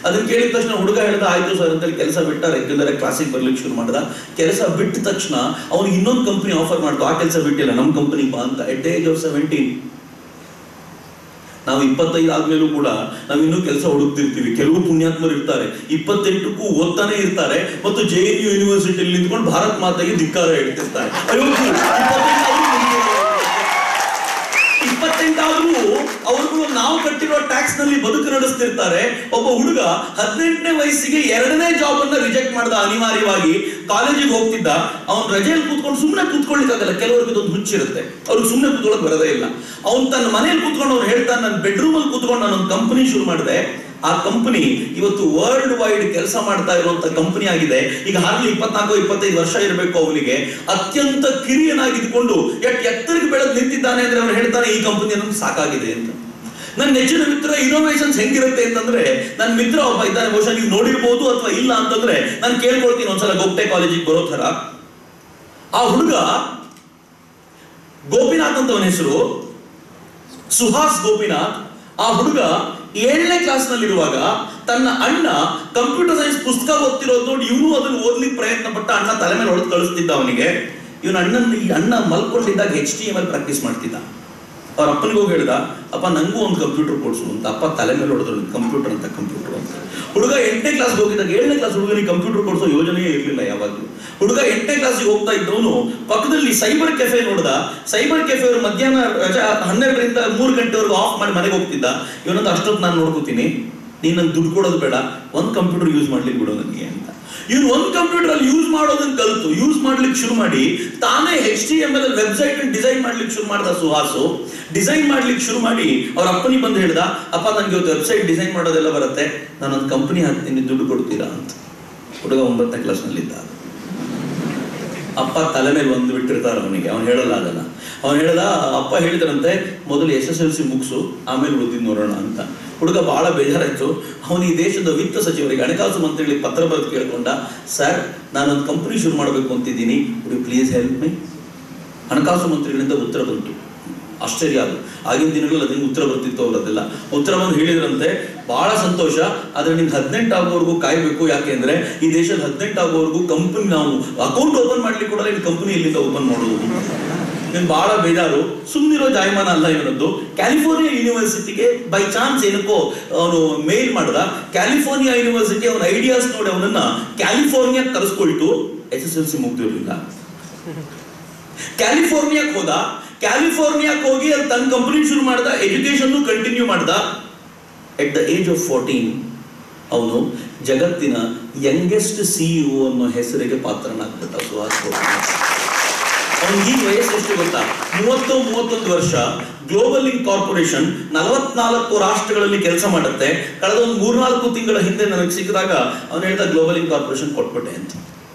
ಅದನ್ನ ಕೇಳಿದ ತಕ್ಷಣ ಹುಡುಗ ಹೇಳ್ದ ಆಯ್ತು ಸರ್ ಅಂತೇಳಿ ಕೆಲಸ ಬಿಟ್ಟ, ರೆಗ್ಯುಲರ್ ಕ್ಲಾಸಿಗೆ ಬರ್ಲಿಕ್ಕೆ ಶುರು ಮಾಡ್ದ. ಕೆಲಸ ಬಿಟ್ಟ ತಕ್ಷಣ ಅವ್ನಿಗೆ ಇನ್ನೊಂದು ಕಂಪನಿ ಆಫರ್ ಮಾಡ್ತು, ಆ ಕೆಲಸ ಬಿಟ್ಟಿಲ್ಲ, ನಮ್ಮ ಕಂಪನಿ ಬಾ ಅಂತ. ಎಟ್ ಏಜ್ ಆಫ್ 17. ನಾವು 25 ಆದ್ಮೇಲೂ ಕೂಡ ನಾವು ಇನ್ನೂ ಕೆಲಸ ಹುಡುಕ್ತಿರ್ತೀವಿ. ಕೆಲವು ಪುಣ್ಯಾತ್ಮರು ಇರ್ತಾರೆ 28ಕ್ಕೂ ಓದ್ತಾನೆ ಇರ್ತಾರೆ ಮತ್ತು JNU ಯೂನಿವರ್ಸಿಟಿಯಲ್ಲಿ ನಿಂತ್ಕೊಂಡು ಭಾರತ್ ಮಾತೆಗೆ ಧಿಕ್ಕಾರ ಹೇಳ್ತಿರ್ತಾರೆ. 28 ಆದ್ರೂ ಅವ್ರಿಗೂ ನಾವು ಕಟ್ಟಿರೋ ಟ್ಯಾಕ್ಸ್ ನಲ್ಲಿ ಬದುಕು ನಡೆಸ್ತಿರ್ತಾರೆ. ಒಬ್ಬ ಹುಡುಗ 18ನೇ ವಯಸ್ಸಿಗೆ 2ನೇ ಜಾಬ್ ಅನ್ನ ರಿಜೆಕ್ಟ್ ಮಾಡ್ದ ಅನಿವಾರ್ಯವಾಗಿ. ಕಾಲೇಜಿಗೆ ಹೋಗ್ತಿದ್ದ, ಅವ್ನು ರಜೆಯಲ್ಲಿ ಕೂತ್ಕೊಂಡು ಸುಮ್ಮನೆ ಕೂತ್ಕೊಳ್ಳಿಕ್ಕಾಗಲ್ಲ, ಕೆಲವರಿಗೆ ಇದೊಂದು ಹುಚ್ಚಿರುತ್ತೆ, ಅವ್ರಿಗೆ ಸುಮ್ಮನೆ ಕೂತ್ಕೊಳ್ಳೋಕೆ ಬರೋದೇ ಇಲ್ಲ. ಅವ್ನು ತನ್ನ ಮನೇಲಿ ಕೂತ್ಕೊಂಡು ಅವ್ನು ಹೇಳ್ತಾನೆ, ನನ್ನ ಬೆಡ್ರೂಮ್ ಅಲ್ಲಿ ಕೂತ್ಕೊಂಡು ನಾನೊಂದು ಕಂಪನಿ ಶುರು ಮಾಡಿದೆ. ಆ ಕಂಪನಿ ಇವತ್ತು ವರ್ಲ್ಡ್ ವೈಡ್ ಕೆಲಸ ಮಾಡ್ತಾ ಇರುವಂತ ಕಂಪನಿ ಆಗಿದೆ. ಈಗ ಹಾರ್ಡ್ಲಿ 24-25 ವರ್ಷ ಇರಬೇಕು ಅವನಿಗೆ. ಅತ್ಯಂತ ಕಿರಿಯನಾಗಿದ್ಕೊಂಡು ಎತ್ತರಕ್ಕೆ ಬೆಳೆದು ನಿಂತಿದ್ದಾನೆ ಅಂದ್ರೆ ಅವ್ನು ಹೇಳ್ತಾನೆ, ಈ ಕಂಪನಿ ನಮ್ಗೆ ಸಾಕಾಗಿದೆ ಅಂತ. ನನ್ನ ನೆಚ್ಚಿನ ಮಿತ್ರ ಇನೋವೇಷನ್ಸ್ ಹೆಂಗಿರುತ್ತೆ ಅಂತಂದ್ರೆ, ನನ್ನ ಮಿತ್ರ ಒಬ್ಬ ಇದ್ದಾನೆ, ಬಹುಶಃ ನೀವು ನೋಡಿರ್ಬೋದು ಅಥವಾ ಇಲ್ಲ ಅಂತಂದ್ರೆ ನಾನು ಕೇಳ್ಕೊಳ್ತೀನಿ ಒಂದ್ಸಲ ಗೋಪ್ಟೆ ಕಾಲೇಜಿಗೆ ಬರೋ ತರ. ಆ ಹುಡುಗ ಗೋಪಿನಾಥ್ ಅಂತ ಅವನ ಹೆಸರು, ಸುಹಾಸ್ ಗೋಪಿನಾಥ್. ಆ ಹುಡುಗ 7ನೇ ಕ್ಲಾಸ್ ನಲ್ಲಿರುವಾಗ ತನ್ನ ಅಣ್ಣ ಕಂಪ್ಯೂಟರ್ ಸೈನ್ಸ್ ಪುಸ್ತಕ ಓದ್ತಿರೋದು ನೋಡಿ ಇವನು ಅದನ್ನು ಓದ್ಲಿಕ್ಕೆ ಪ್ರಯತ್ನ ಪಟ್ಟ. ಅಣ್ಣ ತಲೆ ಮೇಲೆ ಹೊಡೆದು ಕಳಿಸ್ತಿದ್ದ ಅವನಿಗೆ. ಈ ಅಣ್ಣ ಮಲ್ಕೊಂಡಿದ್ದಾಗ HTML ಪ್ರಾಕ್ಟೀಸ್ ಮಾಡ್ತಿದ್ದ. ಅವ್ರ ಅಪ್ಪನಿಗೆ ಹೋಗಿ ಹೇಳ್ದ, ಅಪ್ಪ ನಂಗೂ ಒಂದು ಕಂಪ್ಯೂಟರ್ ಕೊಡ್ಸು ಅಂತ. ಅಪ್ಪ ತಲೆ ಮೇಲೆ ಹೊಡೆದ್ರು, ಕಂಪ್ಯೂಟರ್ ಅಂತ. ಹುಡುಗ 8ನೇ ಕ್ಲಾಸ್ ಹೋಗಿದ್ದಾಗ 7ನೇ ಕ್ಲಾಸ್ ಹುಡುಗನಿಗೆ ಕಂಪ್ಯೂಟರ್ ಕೊಡಿಸೋ ಯೋಜನೆಯೇ ಇರಲಿಲ್ಲ ಯಾವಾಗಲೂ. ಹುಡುಗ 8ನೇ ಕ್ಲಾಸಿಗೆ ಹೋಗ್ತಾ ಇದ್ದವನು ಪಕ್ಕದಲ್ಲಿ ಸೈಬರ್ ಕೆಫೆ ನೋಡ್ದ. ಸೈಬರ್ ಕೆಫೆ ಅವರು ಮಧ್ಯಾಹ್ನ 12ರಿಂದ 3 ಗಂಟೆವರೆಗೂ ಆಫ್ ಮಾಡಿ ಮನೆಗೆ ಹೋಗ್ತಿದ್ದ. ಇವನಂತ ಅಷ್ಟೊತ್ತು ನಾನು ನೋಡ್ಕೋತೀನಿ, ನೀನು ನಂಗೆ ದುಡ್ಡು ಕೊಡೋದು ಬೇಡ, ಒಂದು ಕಂಪ್ಯೂಟರ್ ಯೂಸ್ ಮಾಡ್ಲಿಕ್ಕೆ ಬಿಡೋ ನನಗೆ ಅಂತ. ಇವನು ಒಂದು ಕಂಪ್ಯೂಟರ್ ಅಲ್ಲಿ ಯೂಸ್ ಮಾಡೋದನ್ನ ಕಲಿತು ಯೂಸ್ ಮಾಡ್ಲಿಕ್ಕೆ ಶುರು ಮಾಡಿ ತಾನೇ HTML ವೆಬ್ಸೈಟ್ ಡಿಸೈನ್ ಮಾಡ್ಲಿಕ್ಕೆ ಶುರು ಮಾಡ್ದ. ಸುಹಾಸು ಡಿಸೈನ್ ಮಾಡ್ಲಿಕ್ಕೆ ಶುರು ಮಾಡಿ ಅವ್ರ ಅಪ್ಪನಿಗೆ ಬಂದು ಹೇಳ್ದ, ಅಪ್ಪ ನನಗೆ ಇವತ್ತು ವೆಬ್ಸೈಟ್ ಡಿಸೈನ್ ಮಾಡೋದೆಲ್ಲ ಬರುತ್ತೆ, ನಾನೊಂದು ಕಂಪನಿ ಹಾಕ್ತೀನಿ, ದುಡ್ಡು ಕೊಡ್ತೀರಾ ಅಂತ. ಹುಡುಗ 9ನೇ ಕ್ಲಾಸ್ ನಲ್ಲಿದ್ದ. ಅಪ್ಪ ತಲೆ ಮೇಲೆ ಒಂದು ಬಿಟ್ಟಿರ್ತಾರೆ ಅವನಿಗೆ, ಅವನು ಹೇಳಲ್ಲ ಅದನ್ನ. ಅವನು ಹೇಳ್ದ, ಅಪ್ಪ ಹೇಳಿದ್ರಂತೆ ಮೊದಲು SSLC ಮುಗಿಸು, ಆಮೇಲೆ ಉಳಿದಿದ್ದು ನೋಡೋಣ ಅಂತ. ಹುಡುಗ ಬಹಳ ಬೇಜಾರಾಯ್ತು. ಅವನು ಈ ದೇಶದ ವಿತ್ತ ಸಚಿವರಿಗೆ, ಹಣಕಾಸು ಮಂತ್ರಿಗಳಿಗೆ ಪತ್ರ ಬರೆದು ಕೇಳ್ಕೊಂಡ, ಸರ್ ನಾನೊಂದು ಕಂಪನಿ ಶುರು ಮಾಡಬೇಕು ಅಂತಿದ್ದೀನಿ, ವುಡ್ ಯು ಪ್ಲೀಸ್ ಹೆಲ್ಪ್ ಮೈ. ಹಣಕಾಸು ಮಂತ್ರಿಗಳಿಂದ ಉತ್ತರ ಬಂತು. ಆಶ್ಚರ್ಯ ಅದು, ಆಗಿನ ದಿನಗಳಲ್ಲಿ ಅದಕ್ಕೆ ಉತ್ತರ ಬರ್ತಿತ್ತು ಅವರದೆಲ್ಲ. ಉತ್ತರವನ್ನು ಹೇಳಿದ್ರಂತೆ, ಬಹಳ ಸಂತೋಷ, ಆದ್ರೆ ನಿಮ್ಗೆ 18 ಆಗೋವರೆಗೂ ಕಾಯ್ಬೇಕು. ಯಾಕೆಂದ್ರೆ ಈ ದೇಶದಲ್ಲಿ 18 ಆಗೋವರೆಗೂ ಕಂಪನಿ ನಾವು ಅಕೌಂಟ್ ಓಪನ್ ಮಾಡ್ಲಿಕ್ಕೆ ಕೂಡ ಈ ಕಂಪನಿ ಎಲ್ಲಿಂದ ಓಪನ್ ಮಾಡೋದು. ನೀನು ಬಹಳ ಬೇಜಾರು, ಸುಮ್ಮನಿರೋ ಜಾಯಮಾನ ಅಲ್ಲ ಇವನದ್ದು. ಕ್ಯಾಲಿಫೋರ್ನಿಯಾ ಯೂನಿವರ್ಸಿಟಿಗೆ ಬೈ ಚಾನ್ಸ್ ಏನಕ್ಕೋ ಅವನು ಮೇಲ್ ಮಾಡಿದ. ಕ್ಯಾಲಿಫೋರ್ನಿಯಾ ಯೂನಿವರ್ಸಿಟಿ ಅವನ ಐಡಿಯಾಸ್ ನೋಡಿ ಅವನನ್ನ ಕ್ಯಾಲಿಫೋರ್ನಿಯಾ ಕರೆಸ್ಕೊಳ್ತು. SSLC ಮುಗ್ದಿರಲಿಲ್ಲ. ಕ್ಯಾಲಿಫೋರ್ನಿಯಾಕ್ಕೆ ಹೋದ. ಕ್ಯಾಲಿಫೋರ್ನಿಯಾಕ್ಕೆ ಹೋಗಿ ಅಲ್ಲಿ ತನ್ನ ಕಂಪನಿ ಶುರು ಮಾಡ್ದ, ಎಜುಕೇಶನ್ ಕಂಟಿನ್ಯೂ ಮಾಡ್ದ. ಎಟ್ ದ ಏಜ್ ಆಫ್ 14 ಅವನು ಜಗತ್ತಿನ ಯಂಗೆಸ್ಟ್ CEO ಅನ್ನೋ ಹೆಸರಿಗೆ ಪಾತ್ರನಾಗ್ಬಿಟ್ಟ. ಸುಹಾಸ್ ಅವನಿಗೆ ಈ ವಯಸ್ಸು ಎಷ್ಟು ಗೊತ್ತಾ? 30-31 ವರ್ಷ. ಗ್ಲೋಬಲ್ ಲಿಂಕ್ ಕಾರ್ಪೊರೇಷನ್ 44 ರಾಷ್ಟ್ರಗಳಲ್ಲಿ ಕೆಲಸ ಮಾಡುತ್ತೆ. ಕಳೆದ ಒಂದು 3-4 ತಿಂಗಳ ಹಿಂದೆ ನನಗೆ ಸಿಕ್ಕಿದಾಗ ಅವನು ಹೇಳ್ದ, ಗ್ಲೋಬಲ್ ಲಿಂಕ್ ಕಾರ್ಪೊರೇಷನ್ ಕೊಟ್ಬಿಟ್ಟೆ ಅಂತ.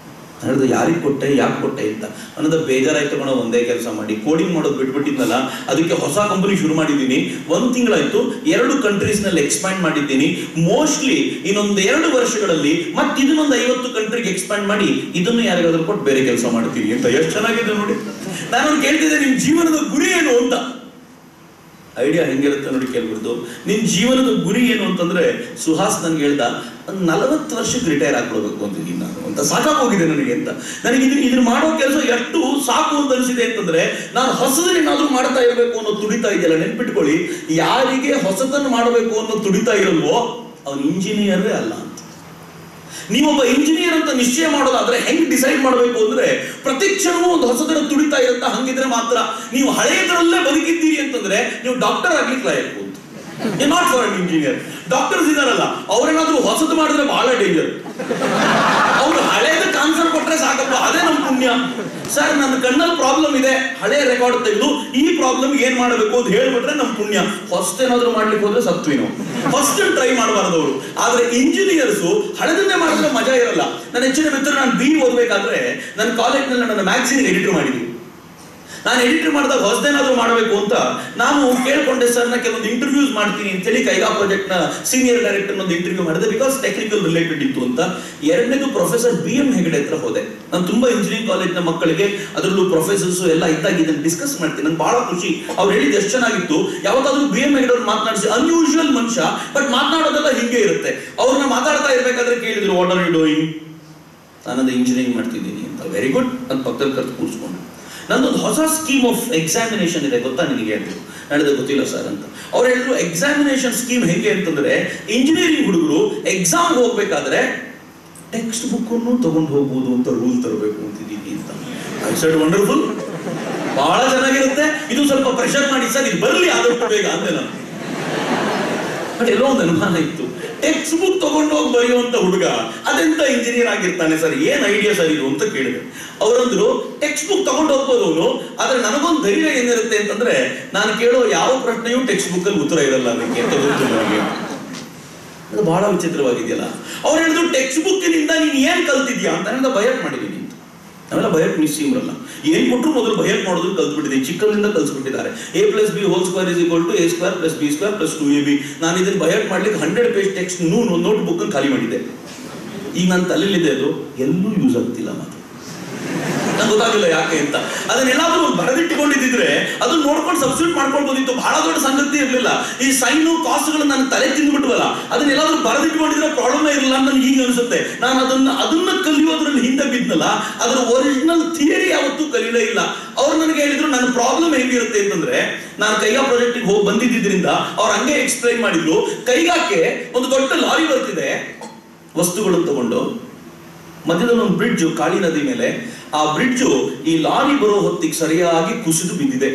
ಹೇಳಿದ, ಯಾರಿಗೆ ಕೊಟ್ಟೆ, ಯಾಕೆ ಕೊಟ್ಟೆ ಅಂತ. ಅನ್ನೋದು ಬೇಜಾರಾಯ್ತು ಕಣ, ಒಂದೇ ಕೆಲಸ ಮಾಡಿ ಕೋಡಿಂಗ್ ಮಾಡೋದು ಬಿಟ್ಬಿಟ್ಟಿದ್ನಲ್ಲ, ಅದಕ್ಕೆ ಹೊಸ ಕಂಪನಿ ಶುರು ಮಾಡಿದ್ದೀನಿ. 1 ತಿಂಗಳಾಯ್ತು, 2 ಕಂಟ್ರೀಸ್ನಲ್ಲಿ ಎಕ್ಸ್ಪ್ಯಾಂಡ್ ಮಾಡಿದ್ದೀನಿ. ಮೋಸ್ಟ್ಲಿ ಇನ್ನೊಂದು 2 ವರ್ಷಗಳಲ್ಲಿ ಮತ್ತೆ ಇದನ್ನೊಂದು 50 ಕಂಟ್ರಿಗೆ ಎಕ್ಸ್ಪ್ಯಾಂಡ್ ಮಾಡಿ ಇದನ್ನು ಯಾರಿಗಾದ್ರೂ ಕೊಟ್ಟು ಬೇರೆ ಕೆಲಸ ಮಾಡ್ತೀನಿ ಅಂತ. ಎಷ್ಟು ಚೆನ್ನಾಗಿದೆ ನೋಡಿ. ನಾನು ಕೇಳ್ತಿದ್ದೆ, ನಿಮ್ ಜೀವನದ ಗುರಿ ಏನು ಅಂತ. ಐಡಿಯಾ ಹೆಂಗಿರುತ್ತೆ ನೋಡಿ ಕೇಳ್ಬಿಡ್ದು. ನಿನ್ ಜೀವನದ ಗುರಿ ಏನು ಅಂತಂದ್ರೆ, ಸುಹಾಸ್ ನನ್ಗೆ ಹೇಳ್ದ, 40 ವರ್ಷಕ್ಕೆ ರಿಟೈರ್ ಆಗ್ಬಿಡ್ಬೇಕು ಅಂತಿದ್ದೀನಿ ನಾನು ಅಂತ. ಸಾಕಾಗೋಗಿದೆ ನನಗೆ ಅಂತ. ನನಗೆ ಇದನ್ನ ಮಾಡೋ ಕೆಲಸ ಎಷ್ಟು ಸಾಕು ಅಂತ ಅನಿಸಿದೆ ಅಂತಂದ್ರೆ, ನಾನು ಹೊಸದನ್ನೇನಾದ್ರೂ ಮಾಡ್ತಾ ಇರಬೇಕು ಅನ್ನೋ ತುಡಿತಾ ಇದೆಯಲ್ಲ. ನೆನ್ಪಿಟ್ಕೊಳ್ಳಿ, ಯಾರಿಗೆ ಹೊಸತನ್ನು ಮಾಡಬೇಕು ಅನ್ನೋ ತುಡಿತಾ ಇರಲ್ವೋ ಅವನು ಇಂಜಿನಿಯರೇ ಅಲ್ಲ ಅಂತ. ನೀವೊಬ್ಬ ಇಂಜಿನಿಯರ್ ಅಂತ ನಿಶ್ಚಯ ಮಾಡೋದಾದ್ರೆ ಹೆಂಗ್ ಡಿಸೈಡ್ ಮಾಡಬೇಕು ಅಂದ್ರೆ, ಪ್ರತಿ ಕ್ಷಣವೂ ಒಂದು ಹೊಸದರ ತುಡಿತಾ ಇರುತ್ತಾ. ಹಂಗಿದ್ರೆ ಮಾತ್ರ ನೀವು ಹಳೆಯದರಲ್ಲೇ ಬದುಕಿದ್ದೀರಿ ಅಂತಂದ್ರೆ ನೀವು ಡಾಕ್ಟರ್ ಆಗ್ಲಿಕ್ಕೆ ಲಾಯಕು ಅಂತ. Not for an engineer. Doctors ಇದಾರಲ್ಲ, ಅವ್ರೇನಾದ್ರೂ ಹೊಸದು ಮಾಡಿದ್ರೆ ಬಹಳ ಡೇಂಜರ್. ಅವ್ರು ಹಳೆಯದಕ್ಕೆ ಆನ್ಸರ್ ಕೊಟ್ರೆ ಸಾಕಪ್ಪ, ಅದೇ ನಮ್ ಪುಣ್ಯ. ಸರ್ ನನ್ನ ಕಣ್ಣಲ್ಲಿ ಪ್ರಾಬ್ಲಮ್ ಇದೆ, ಹಳೆಯ ರೆಕಾರ್ಡ್ ತೆಗೆದು ಈ ಪ್ರಾಬ್ಲಮ್ ಏನ್ ಮಾಡಬೇಕು ಅಂತ ಹೇಳ್ಬಿಟ್ರೆ ನಮ್ ಪುಣ್ಯ. ಫಸ್ಟ್ ಏನಾದ್ರು ಮಾಡ್ಲಿಕ್ಕೆ ಹೋದ್ರೆ ಸತ್ವಿ ನಾವು. ಫಸ್ಟ್ ಟ್ರೈ ಮಾಡಬಾರ್ದವ್ರು. ಆದ್ರೆ ಇಂಜಿನಿಯರ್ಸು ಹಳೆದನ್ನೇ ಮಾಡಿದ್ರೆ ಮಜಾ ಇರಲ್ಲ. ನನ್ನ ಹೆಚ್ಚಿನ ಮಿತ್ರ, ನಾನು BE ಓದ್ಬೇಕಾದ್ರೆ ನನ್ನ ಕಾಲೇಜ್ನಲ್ಲಿ ನನ್ನ ಮ್ಯಾಗ್ಝಿನ್ ಎಡಿಟರ್ ಮಾಡಿದ್ವಿ. ನಾನು ಎಡಿಟರ್ ಮಾಡಿದಾಗ ಹೊಸದೇನಾದ್ರೂ ಮಾಡಬೇಕು ಅಂತ ನಾನು ಕೇಳ್ಕೊಂಡೆ, ಸರ್ ನಾ ಕೆಲವೊಂದು ಇಂಟರ್ವ್ಯೂಸ್ ಮಾಡ್ತೀನಿ ಅಂತೇಳಿ ಕೈಗಾ ಪ್ರಾಜೆಕ್ಟ್ ನ ಸೀನಿಯರ್ ಡೈರೆಕ್ಟರ್ ಒಂದು ಇಂಟರ್ವ್ಯೂ ಮಾಡಿದೆ. ಬಿಕಾಸ್ ಟೆಕ್ನಿಕಲ್ ರಿಲೇಟೆಡ್ ಇತ್ತು ಅಂತ. 2ನೇದು ಪ್ರೊಫೆಸರ್ BM ಹೆಗಡೆ ಹತ್ರ ಹೋದೆ. ನಾನು ತುಂಬಾ ಇಂಜಿನಿಯರಿಂಗ್ ಕಾಲೇಜ್ನ ಮಕ್ಕಳಿಗೆ, ಅದರಲ್ಲೂ ಪ್ರೊಫೆಸರ್ಸ್ ಎಲ್ಲ ಇದ್ದಾಗ ಇದನ್ನು ಡಿಸ್ಕಸ್ ಮಾಡ್ತೀನಿ. ನನ್ಗೆ ಬಹಳ ಖುಷಿ. ಅವ್ರು ಹೇಳಿದ್ದು ಎಷ್ಟು ಚೆನ್ನಾಗಿತ್ತು. ಯಾವತ್ತಾದ್ರೂ BM ಹೆಗಡೆ ಅವ್ರು ಮಾತನಾಡಿಸಿ, ಅನ್ಯೂಶುವಲ್ ಮನುಷ್ಯ, ಬಟ್ ಮಾತನಾಡೋದೆಲ್ಲ ಹಿಂಗೆ ಇರುತ್ತೆ. ಅವ್ರನ್ನ ಮಾತಾಡ್ತಾ ಇರ್ಬೇಕಾದ್ರೆ ಕೇಳಿದ್ರು, ವಾಟ್ ಆರ್ ಯು ಡೂಯಿಂಗ್? ನಾನದು ಇಂಜಿನಿಯರಿಂಗ್ ಮಾಡ್ತಿದ್ದೀನಿ ಅಂತ. ವೆರಿ ಗುಡ್ ಅಂತ ಪಕ್ಕದಲ್ಲಿ ಕರೆದು ಕೂರಿಸ್ಕೊಂಡು, ನಂದೊಂದು ಹೊಸ ಸ್ಕೀಮ್ ಆಫ್ ಎಕ್ಸಾಮಿನೇಷನ್ ಇದೆ ಗೊತ್ತಾ ನಿನಗೆ ಅಂದ್ರು. ಹೇಳಿದ್ರೆ ಗೊತ್ತಿಲ್ಲ ಸರ್ ಅಂತ. ಅವ್ರು ಹೇಳಿದ್ರು, ಎಕ್ಸಾಮಿನೇಷನ್ ಸ್ಕೀಮ್ ಹೇಗೆ ಅಂತಂದ್ರೆ, ಇಂಜಿನಿಯರಿಂಗ್ ಹುಡುಗರು ಎಕ್ಸಾಮ್ ಹೋಗ್ಬೇಕಾದ್ರೆ ಟೆಕ್ಸ್ಟ್ ಬುಕ್ ಅನ್ನು ತಗೊಂಡು ಹೋಗ್ಬೋದು ಅಂತ ರೂಲ್ ತರಬೇಕು ಅಂತಿದ್ದೀನಿ ಅಂತ. ಐ ಸೆಡ್ ವಂಡರ್ಫುಲ್, ಬಹಳ ಚೆನ್ನಾಗಿರುತ್ತೆ. ಇದು ಸ್ವಲ್ಪ ಪ್ರೆಷರ್ ಮಾಡಿ ಸರ್, ಇದು ಬರಲಿ ಆದಷ್ಟು ಬೇಗ ಅಂದೆ ನಾನು. ಬಟ್ ಎಲ್ಲೋ ಒಂದು ಅನುಮಾನ ಇತ್ತು. ಟೆಕ್ಸ್ಟ್ ಬುಕ್ ತಗೊಂಡು ಹೋಗಿ ಬರೆಯುವಂತ ಹುಡುಗ ಅದೆಂತ ಇಂಜಿನಿಯರ್ ಆಗಿರ್ತಾನೆ ಸರ್, ಏನ್ ಐಡಿಯಾ ಸರ್ ಇದು ಅಂತ ಕೇಳಿದೆ. ಅವರಂದ್ರು, ಟೆಕ್ಸ್ಟ್ ಬುಕ್ ತಗೊಂಡು ಹೋಗ್ಬೋದು ಅವನು, ಆದ್ರೆ ನನಗೊಂದು ಧೈರ್ಯ ಏನಿರುತ್ತೆ ಅಂತಂದ್ರೆ, ನಾನು ಕೇಳೋ ಯಾವ ಪ್ರಶ್ನೆಯೂ ಟೆಕ್ಸ್ಟ್ ಬುಕ್ ಅಲ್ಲಿ ಉತ್ತರ ಇರಲ್ಲ ಅದಕ್ಕೆ ಅಂತ ಗೊತ್ತು ನನಗೆ. ಅದು ಬಹಳ ವಿಚಿತ್ರವಾಗಿದೆಯಲ್ಲ. ಅವ್ರು ಹೇಳಿದ್ರು, ಟೆಕ್ಸ್ಟ್ ಬುಕ್ಕಿನಿಂದ ನೀನ್ ಏನ್ ಕಲ್ತಿದ್ಯಾ ಅಂತ. ನಾನು ಬಯಟ್ ಮಾಡಿದ್ದೀನಿ ಅಂತ. ನಾವೆಲ್ಲ ಬಯಟ್ ಮಿಸ್ಸಿಮ್ರಲ್ಲ, ಏನ್ ಕೊಟ್ಟರು ಮೊದಲು ಬಯಟ್ ಮಾಡೋದನ್ನ ಕಲ್ತ್ಬಿಟ್ಟಿದ್ದೀನಿ. ಚಿಕ್ಕದಿಂದ ಕಲ್ಸ್ಬಿಟ್ಟಿದ್ದಾರೆ. A + B² = A² + B² + 2AB. ನಾನು ಇದನ್ನ ಬಯಟ್ ಮಾಡ್ಲಿಕ್ಕೆ 100 ಪೇಜ್ ಟೆಕ್ಸ್ಟ್ ನೋಟ್ ಬುಕ್ ಖಾಲಿ ಮಾಡಿದ್ದೆ. ಈಗ ನನ್ನ ತಲೆಯಲ್ಲಿದೆ, ಅದು ಎಲ್ಲೂ ಯೂಸ್ ಆಗ್ತಿಲ್ಲ ಮಾತ್ರ. ನಂಗೆ ಗೊತ್ತಾಗಿಲ್ಲ ಯಾಕೆ ಅಂತ. ಅದನ್ನೆಲ್ಲಾದ್ರೂ ಬರೆದಿಟ್ಟುಕೊಂಡಿದ್ರೆ ಅದನ್ನ ನೋಡ್ಕೊಂಡು ಸಬ್ಸ್ಟಿಟ್ಯೂಟ್ ಮಾಡ್ಕೊಳ್ಬೋದಿತ್ತು. ಬಹಳ ದೊಡ್ಡ ಸಂಗತಿ ಇರಲಿಲ್ಲ. ಈ ಸೈನು ಕಾಸ್ಟ್ಗಳು ನನ್ನ ತಲೆ ತಿಂದ್ಬಿಟ್ವಲ್ಲ, ಅದನ್ನೆಲ್ಲಾದ್ರೂ ಬರೆದಿಟ್ಕೊಂಡಿದ್ರೆ ಪ್ರಾಬ್ಲಮ್ ಇರಲಿಲ್ಲ ಅಂತ ನನಗೆ ಈಗ ಅನಿಸುತ್ತೆ. ನಾನು ಅದನ್ನ ಕಲಿಯೋದ್ರಲ್ಲಿ ಹಿಂದೆ ಬಿದ್ನಲ್ಲ, ಅದರ ಒರಿಜಿನಲ್ ಥಿಯರಿ ಯಾವತ್ತೂ ಕಲಿಯಲೇ ಇಲ್ಲ. ಅವ್ರು ನನಗೆ ಹೇಳಿದ್ರು, ನನ್ನ ಪ್ರಾಬ್ಲಮ್ ಹೇಗಿರುತ್ತೆ ಅಂತಂದ್ರೆ, ನಾನು ಕೈಗಾ ಪ್ರಾಜೆಕ್ಟ್ಗೆ ಹೋಗಿ ಬಂದಿದ್ದರಿಂದ ಅವ್ರು ಹಂಗೆ ಎಕ್ಸ್ಪ್ಲೈನ್ ಮಾಡಿದ್ರು. ಕೈಗಾಕ್ಕೆ ಒಂದು ದೊಡ್ಡ ಲಾರಿ ಬರ್ತಿದೆ ವಸ್ತುಗಳನ್ನು ತಗೊಂಡು, ಮಧ್ಯದಲ್ಲಿ ಒಂದು ಬ್ರಿಡ್ಜ್ ಕಾಳಿ ನದಿ ಮೇಲೆ. ಆ ಬ್ರಿಡ್ಜು ಈ ಲಾರಿ ಬರೋ ಹೊತ್ತಿಗೆ ಸರಿಯಾಗಿ ಕುಸಿದು ಬಿದ್ದಿದೆ.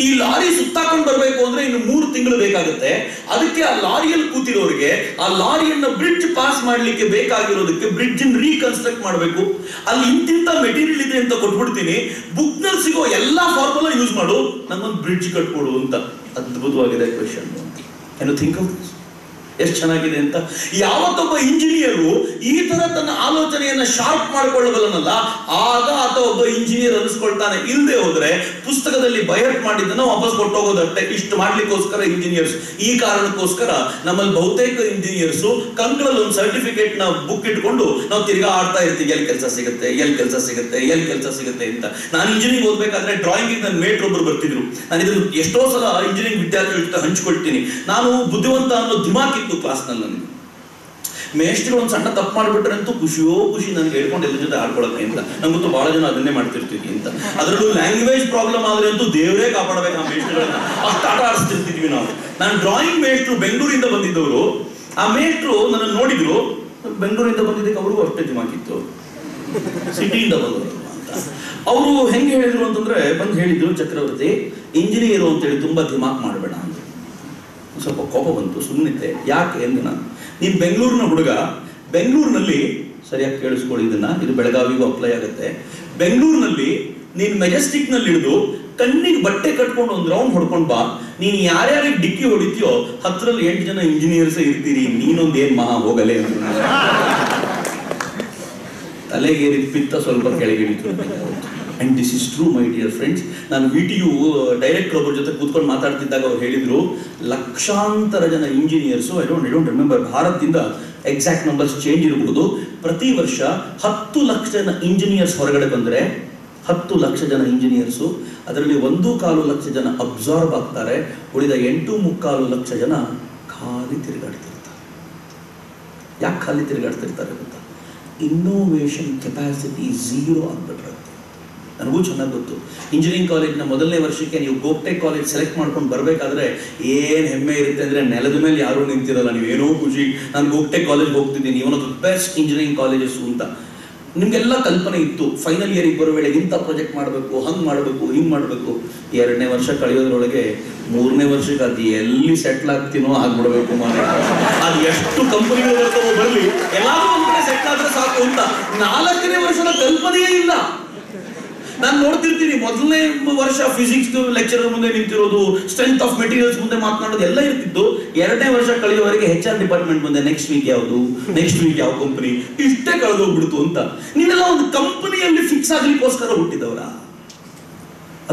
ಈ ಲಾರಿ ಸುತ್ತಾಕೊಂಡು ಬರ್ಬೇಕು ಅಂದ್ರೆ ಇನ್ನು 3 ತಿಂಗಳು ಬೇಕಾಗುತ್ತೆ. ಅದಕ್ಕೆ ಆ ಲಾರಿಯಲ್ಲಿ ಕೂತಿರೋರಿಗೆ ಆ ಲಾರಿಯನ್ನ ಬ್ರಿಡ್ಜ್ ಪಾಸ್ ಮಾಡ್ಲಿಕ್ಕೆ ಬೇಕಾಗಿರೋದಕ್ಕೆ ಬ್ರಿಡ್ಜ್ ರೀಕನ್ಸ್ಟ್ರಕ್ಟ್ ಮಾಡಬೇಕು. ಅಲ್ಲಿ ಇಂತಿಂತ ಮೆಟೀರಿಯಲ್ ಇದೆ ಅಂತ ಕೊಟ್ಬಿಡ್ತೀನಿ, ಬುಕ್ ನಲ್ಲಿ ಸಿಗೋ ಎಲ್ಲಾ ಫಾರ್ಮುಲಾ ಯೂಸ್ ಮಾಡು, ನಂಗೊಂದು ಬ್ರಿಡ್ಜ್ ಕಟ್ಕೊಡು ಅಂತ. ಅದ್ಭುತವಾಗಿದೆ ಕ್ವೆಶ್ಚನ್. Think of this. ಎಷ್ಟು ಚೆನ್ನಾಗಿದೆ ಅಂತ. ಯಾವತ್ತೊಬ್ಬ ಇಂಜಿನಿಯರು ಈ ತರ ತನ್ನ ಆಲೋಚನೆಯನ್ನ ಶಾರ್ಪ್ ಮಾಡಿಕೊಳ್ಳಬಲ್ಲನಲ್ಲ, ಆಗ ಆತ ಒಬ್ಬ ಇಂಜಿನಿಯರ್ ಅನಿಸ್ಕೊಳ್ತಾನೆ. ಇಲ್ಲದೆ ಹೋದ್ರೆ ಪುಸ್ತಕದಲ್ಲಿ ಬಯಟ್ ಮಾಡಿದ್ದನ್ನ ವಾಪಸ್ ಕೊಟ್ಟೋಗೋದಷ್ಟೇ. ಇಷ್ಟು ಮಾಡ್ಲಿಕ್ಕೋಸ್ಕರ ಇಂಜಿನಿಯರ್ಸ್, ಈ ಕಾರಣಕ್ಕೋಸ್ಕರ ನಮ್ಮಲ್ಲಿ ಬಹುತೇಕ ಇಂಜಿನಿಯರ್ಸ್ ಕಂಕಳಲ್ಲಿ ಒಂದು ಸರ್ಟಿಫಿಕೇಟ್ ನ ಬುಕ್ ಇಟ್ಕೊಂಡು ನಾವು ತಿರ್ಗಾ ಆಡ್ತಾ ಇರ್ತೀವಿ, ಎಲ್ಲಿ ಕೆಲಸ ಸಿಗುತ್ತೆ, ಎಲ್ಲಿ ಕೆಲಸ ಸಿಗುತ್ತೆ, ಎಲ್ಲಿ ಕೆಲಸ ಸಿಗುತ್ತೆ ಅಂತ. ನಾನು ಇಂಜಿನಿಯರಿಂಗ್ ಓದ್ಬೇಕಾದ್ರೆ ಡ್ರಾಯಿಂಗ್ ನನ್ನ ಮೇಟ್ರ್ ಒಬ್ರು ಬರ್ತಿದ್ರು. ನಾನು ಇದನ್ನು ಎಷ್ಟೋ ಸಲ ಇಂಜಿನಿಯರಿಂಗ್ ವಿದ್ಯಾರ್ಥಿಗಳ ಜೊತೆ ಹಂಚ್ಕೊಳ್ತೀನಿ. ನಾನು ಬುದ್ಧಿವಂತ ಅನ್ನೋ ದಿಮಾಕ್ ಇತ್ತು ಕ್ಲಾಸ್ನಲ್ಲಿ ನನಗೆ. ಮೇಷ್ಟ್ರು ಒಂದು ಸಣ್ಣ ತಪ್ಪು ಮಾಡಿಬಿಟ್ರೆ ಅಂತೂ ಖುಷಿಯೋ ಖುಷಿ ನನಗೆ ಹೇಳ್ಕೊಂಡು ಎಲ್ಲರ ಜೊತೆ ಆಡ್ಕೊಳಕ್ಕೆ ಅಂತ. ನಂಗೊತ್ತು ಬಹಳ ಜನ ಅದನ್ನೇ ಮಾಡ್ತಿರ್ತೀವಿ ಅಂತ. ಅದರಲ್ಲೂ ಲ್ಯಾಂಗ್ವೇಜ್ ಪ್ರಾಬ್ಲಮ್ ಆದ್ರೆ ಅಂತೂ ದೇವರೇ ಕಾಪಾಡಬೇಕು ಆ ಮೇಷ್ಟ್ರುಗಳನ್ನ. ಅಷ್ಟು ಆಟ ಆಡಿಸ್ತಿರ್ತಿದ್ವಿ ನಾವು. ನಾನು ಡ್ರಾಯಿಂಗ್ ಮೇಷ್ಟ್ರು ಬೆಂಗಳೂರಿಂದ ಬಂದಿದ್ದವರು. ಆ ಮೇಷ್ಟ್ರು ನನ್ನನ್ನು ನೋಡಿದ್ರು. ಬೆಂಗಳೂರಿಂದ ಬಂದಿದ್ದಕ್ಕೆ ಅವ್ರಿಗೂ ಅಷ್ಟೇ ದಿಮಾಕಿತ್ತು, ಸಿಟಿಯಿಂದ ಬಂದವರು ಅಂತ. ಅವರು ಹೆಂಗೆ ಹೇಳಿದ್ರು ಅಂತಂದ್ರೆ, ಬಂದು ಹೇಳಿದ್ರು, ಚಕ್ರವರ್ತಿ ಇಂಜಿನಿಯರು ಅಂತೇಳಿ ತುಂಬಾ ದಿಮಾಕ್ ಮಾಡಬೇಡ ಅಂತ. ಸ್ವಲ್ಪ ಕೋಪ ಬಂತು, ಸುಮ್ಮನಿದ್ದೆ. ಯಾಕೆ ಅಂದ್ರೆ, ನೀನ್ ಬೆಂಗಳೂರಿನ ಹುಡುಗ, ಬೆಂಗಳೂರಿನಲ್ಲಿ ಸರಿಯಾಗಿ ಕೇಳಿಸ್ಕೊಳ್ಳಿ ಇದನ್ನ, ಇದು ಬೆಳಗಾವಿಗೂ ಅಪ್ಲೈ ಆಗುತ್ತೆ. ಬೆಂಗಳೂರಿನಲ್ಲಿ ನೀನ್ ಮೆಜೆಸ್ಟಿಕ್ ನಲ್ಲಿ ಇಳಿದು ಕಣ್ಣಿಗೆ ಬಟ್ಟೆ ಕಟ್ಕೊಂಡು ಒಂದು ರೌಂಡ್ ಹೊಡ್ಕೊಂಡ್ ಬಾ. ನೀನ್ ಯಾರ್ಯಾರಿಗೆ ಡಿಕ್ಕಿ ಹೊಡಿತೀಯೋ 10ರಲ್ಲಿ 8 ಜನ ಇಂಜಿನಿಯರ್ಸ್ ಇರ್ತೀರಿ, ನೀನೊಂದು ಏನ್ ಮಹಾ ಹೋಗಲೇ ಅಂತ. ತಲೆಗೇರಿದ ಪಿತ್ತ ಸ್ವಲ್ಪ ಕೆಳಗಿಳಿತು. And this is true my dear friends. ನಾನು VTU ಡೈರೆಕ್ಟರ್ ಒಬ್ಬರ ಜೊತೆ ಕೂತ್ಕೊಂಡು ಮಾತಾಡ್ತಿದ್ದಾಗ ಅವ್ರು ಹೇಳಿದ್ರು, ಲಕ್ಷಾಂತರ ಜನ ಇಂಜಿನಿಯರ್ಸು, ಐ ಡೋಂಟ್ ರಿಮೆಂಬರ್, ಭಾರತದಿಂದ ಎಕ್ಸಾಕ್ಟ್ ನಂಬರ್ಸ್ ಚೇಂಜ್ ಇರಬಹುದು, ಪ್ರತಿ ವರ್ಷ 10 ಲಕ್ಷ ಜನ ಇಂಜಿನಿಯರ್ಸ್ ಹೊರಗಡೆ ಬಂದರೆ 10 ಲಕ್ಷ ಜನ ಇಂಜಿನಿಯರ್ಸು, ಅದರಲ್ಲಿ 1.25 ಲಕ್ಷ ಜನ ಅಬ್ಸಾರ್ಬ್ ಆಗ್ತಾರೆ. ಉಳಿದ 8.25 ಲಕ್ಷ ಜನ ಖಾಲಿ ತಿರುಗಾಡ್ತಿರ್ತಾರೆ. ಯಾಕೆ ಖಾಲಿ ತಿರುಗಾಡ್ತಿರ್ತಾರೆ ಗೊತ್ತಾ? ಇನ್ನೋವೇಷನ್ ಕೆಪಾಸಿಟಿ 0 ಆಗ್ಬಿಟ್ರೆ. ನನಗೂ ಚೆನ್ನಾಗಿ ಗೊತ್ತು. ಇಂಜಿನಿಯರಿಂಗ್ ಕಾಲೇಜ್ನ ಮೊದಲನೇ ವರ್ಷಕ್ಕೆ ನೀವು ಗೋಪ್ಟೆಕ್ ಕಾಲೇಜ್ ಸೆಲೆಕ್ಟ್ ಮಾಡ್ಕೊಂಡು ಬರಬೇಕಾದ್ರೆ ಏನು ಹೆಮ್ಮೆ ಇರುತ್ತೆ ಅಂದರೆ, ನೆಲದ ಮೇಲೆ ಯಾರೂ ನಿಂತಿರಲ್ಲ, ನೀವೇನೋ ಖುಷಿ, ನಾನು ಗೋಪ್ಟೆಕ್ ಕಾಲೇಜ್ ಹೋಗ್ತಿದ್ದೀನಿ, one of the best engineering colleges ಅಂತ ನಿಮಗೆಲ್ಲ ಕಲ್ಪನೆ ಇತ್ತು. ಫೈನಲ್ ಇಯರಿಗೆ ಬರೋ ವೇಳೆಗೆ ಇಂಥ ಪ್ರಾಜೆಕ್ಟ್ ಮಾಡಬೇಕು, ಹಂಗೆ ಮಾಡಬೇಕು, ಹಿಂಗೆ ಮಾಡಬೇಕು. 2ನೇ ವರ್ಷ ಕಳೆಯೋದ್ರೊಳಗೆ 3ನೇ ವರ್ಷಕ್ಕೆ ಅದು ಎಲ್ಲಿ ಸೆಟ್ಲ್ ಆಗ್ತೀನೋ ಆಗ್ಬಿಡ್ಬೇಕು ಮಾತ್ರ. ಅದು ಎಷ್ಟು ಕಂಪನಿಗಳು ಬರ್ತಾವೋ ಬರಲಿ, ಎಲ್ಲಾದ್ರೂ ಒಂದು ಕಡೆ ಸೆಟ್ಲ್ ಆದ್ರೆ ಸಾಕು ಅಂತ. 4ನೇ ವರ್ಷದ ಕಲ್ಪನೆಯೇ ಇಲ್ಲ. ನಾನು ನೋಡ್ತಿರ್ತೀನಿ, ಮೊದಲನೇ ವರ್ಷ ಫಿಸಿಕ್ಸ್ ಲೆಕ್ಚರರ್ ಮುಂದೆ ನಿಂತಿರೋದು, ಸ್ಟ್ರೆಂತ್ ಆಫ್ ಮೆಟೀರಿಯಲ್ಸ್ ಮುಂದೆ ಮಾತನಾಡೋದು ಎಲ್ಲ ಇರ್ತಿದ್ದು. 2ನೇ ವರ್ಷ ಕಳೆಯುವವರೆಗೆ HR ಡಿಪಾರ್ಟ್ಮೆಂಟ್ ಮುಂದೆ ನೆಕ್ಸ್ಟ್ ವೀಕ್ ಯಾವುದು, ನೆಕ್ಸ್ಟ್ ವೀಕ್ ಯಾವ ಕಂಪನಿ, ಇಷ್ಟೇ ಕಳೆದೋಗ್ಬಿಡ್ತು ಅಂತ. ನೀವೆಲ್ಲ ಒಂದು ಕಂಪನಿಯಲ್ಲಿ ಫಿಕ್ಸ್ ಆಗ್ಲಿಕ್ಕೋಸ್ಕರ ಹುಟ್ಟಿದವರ,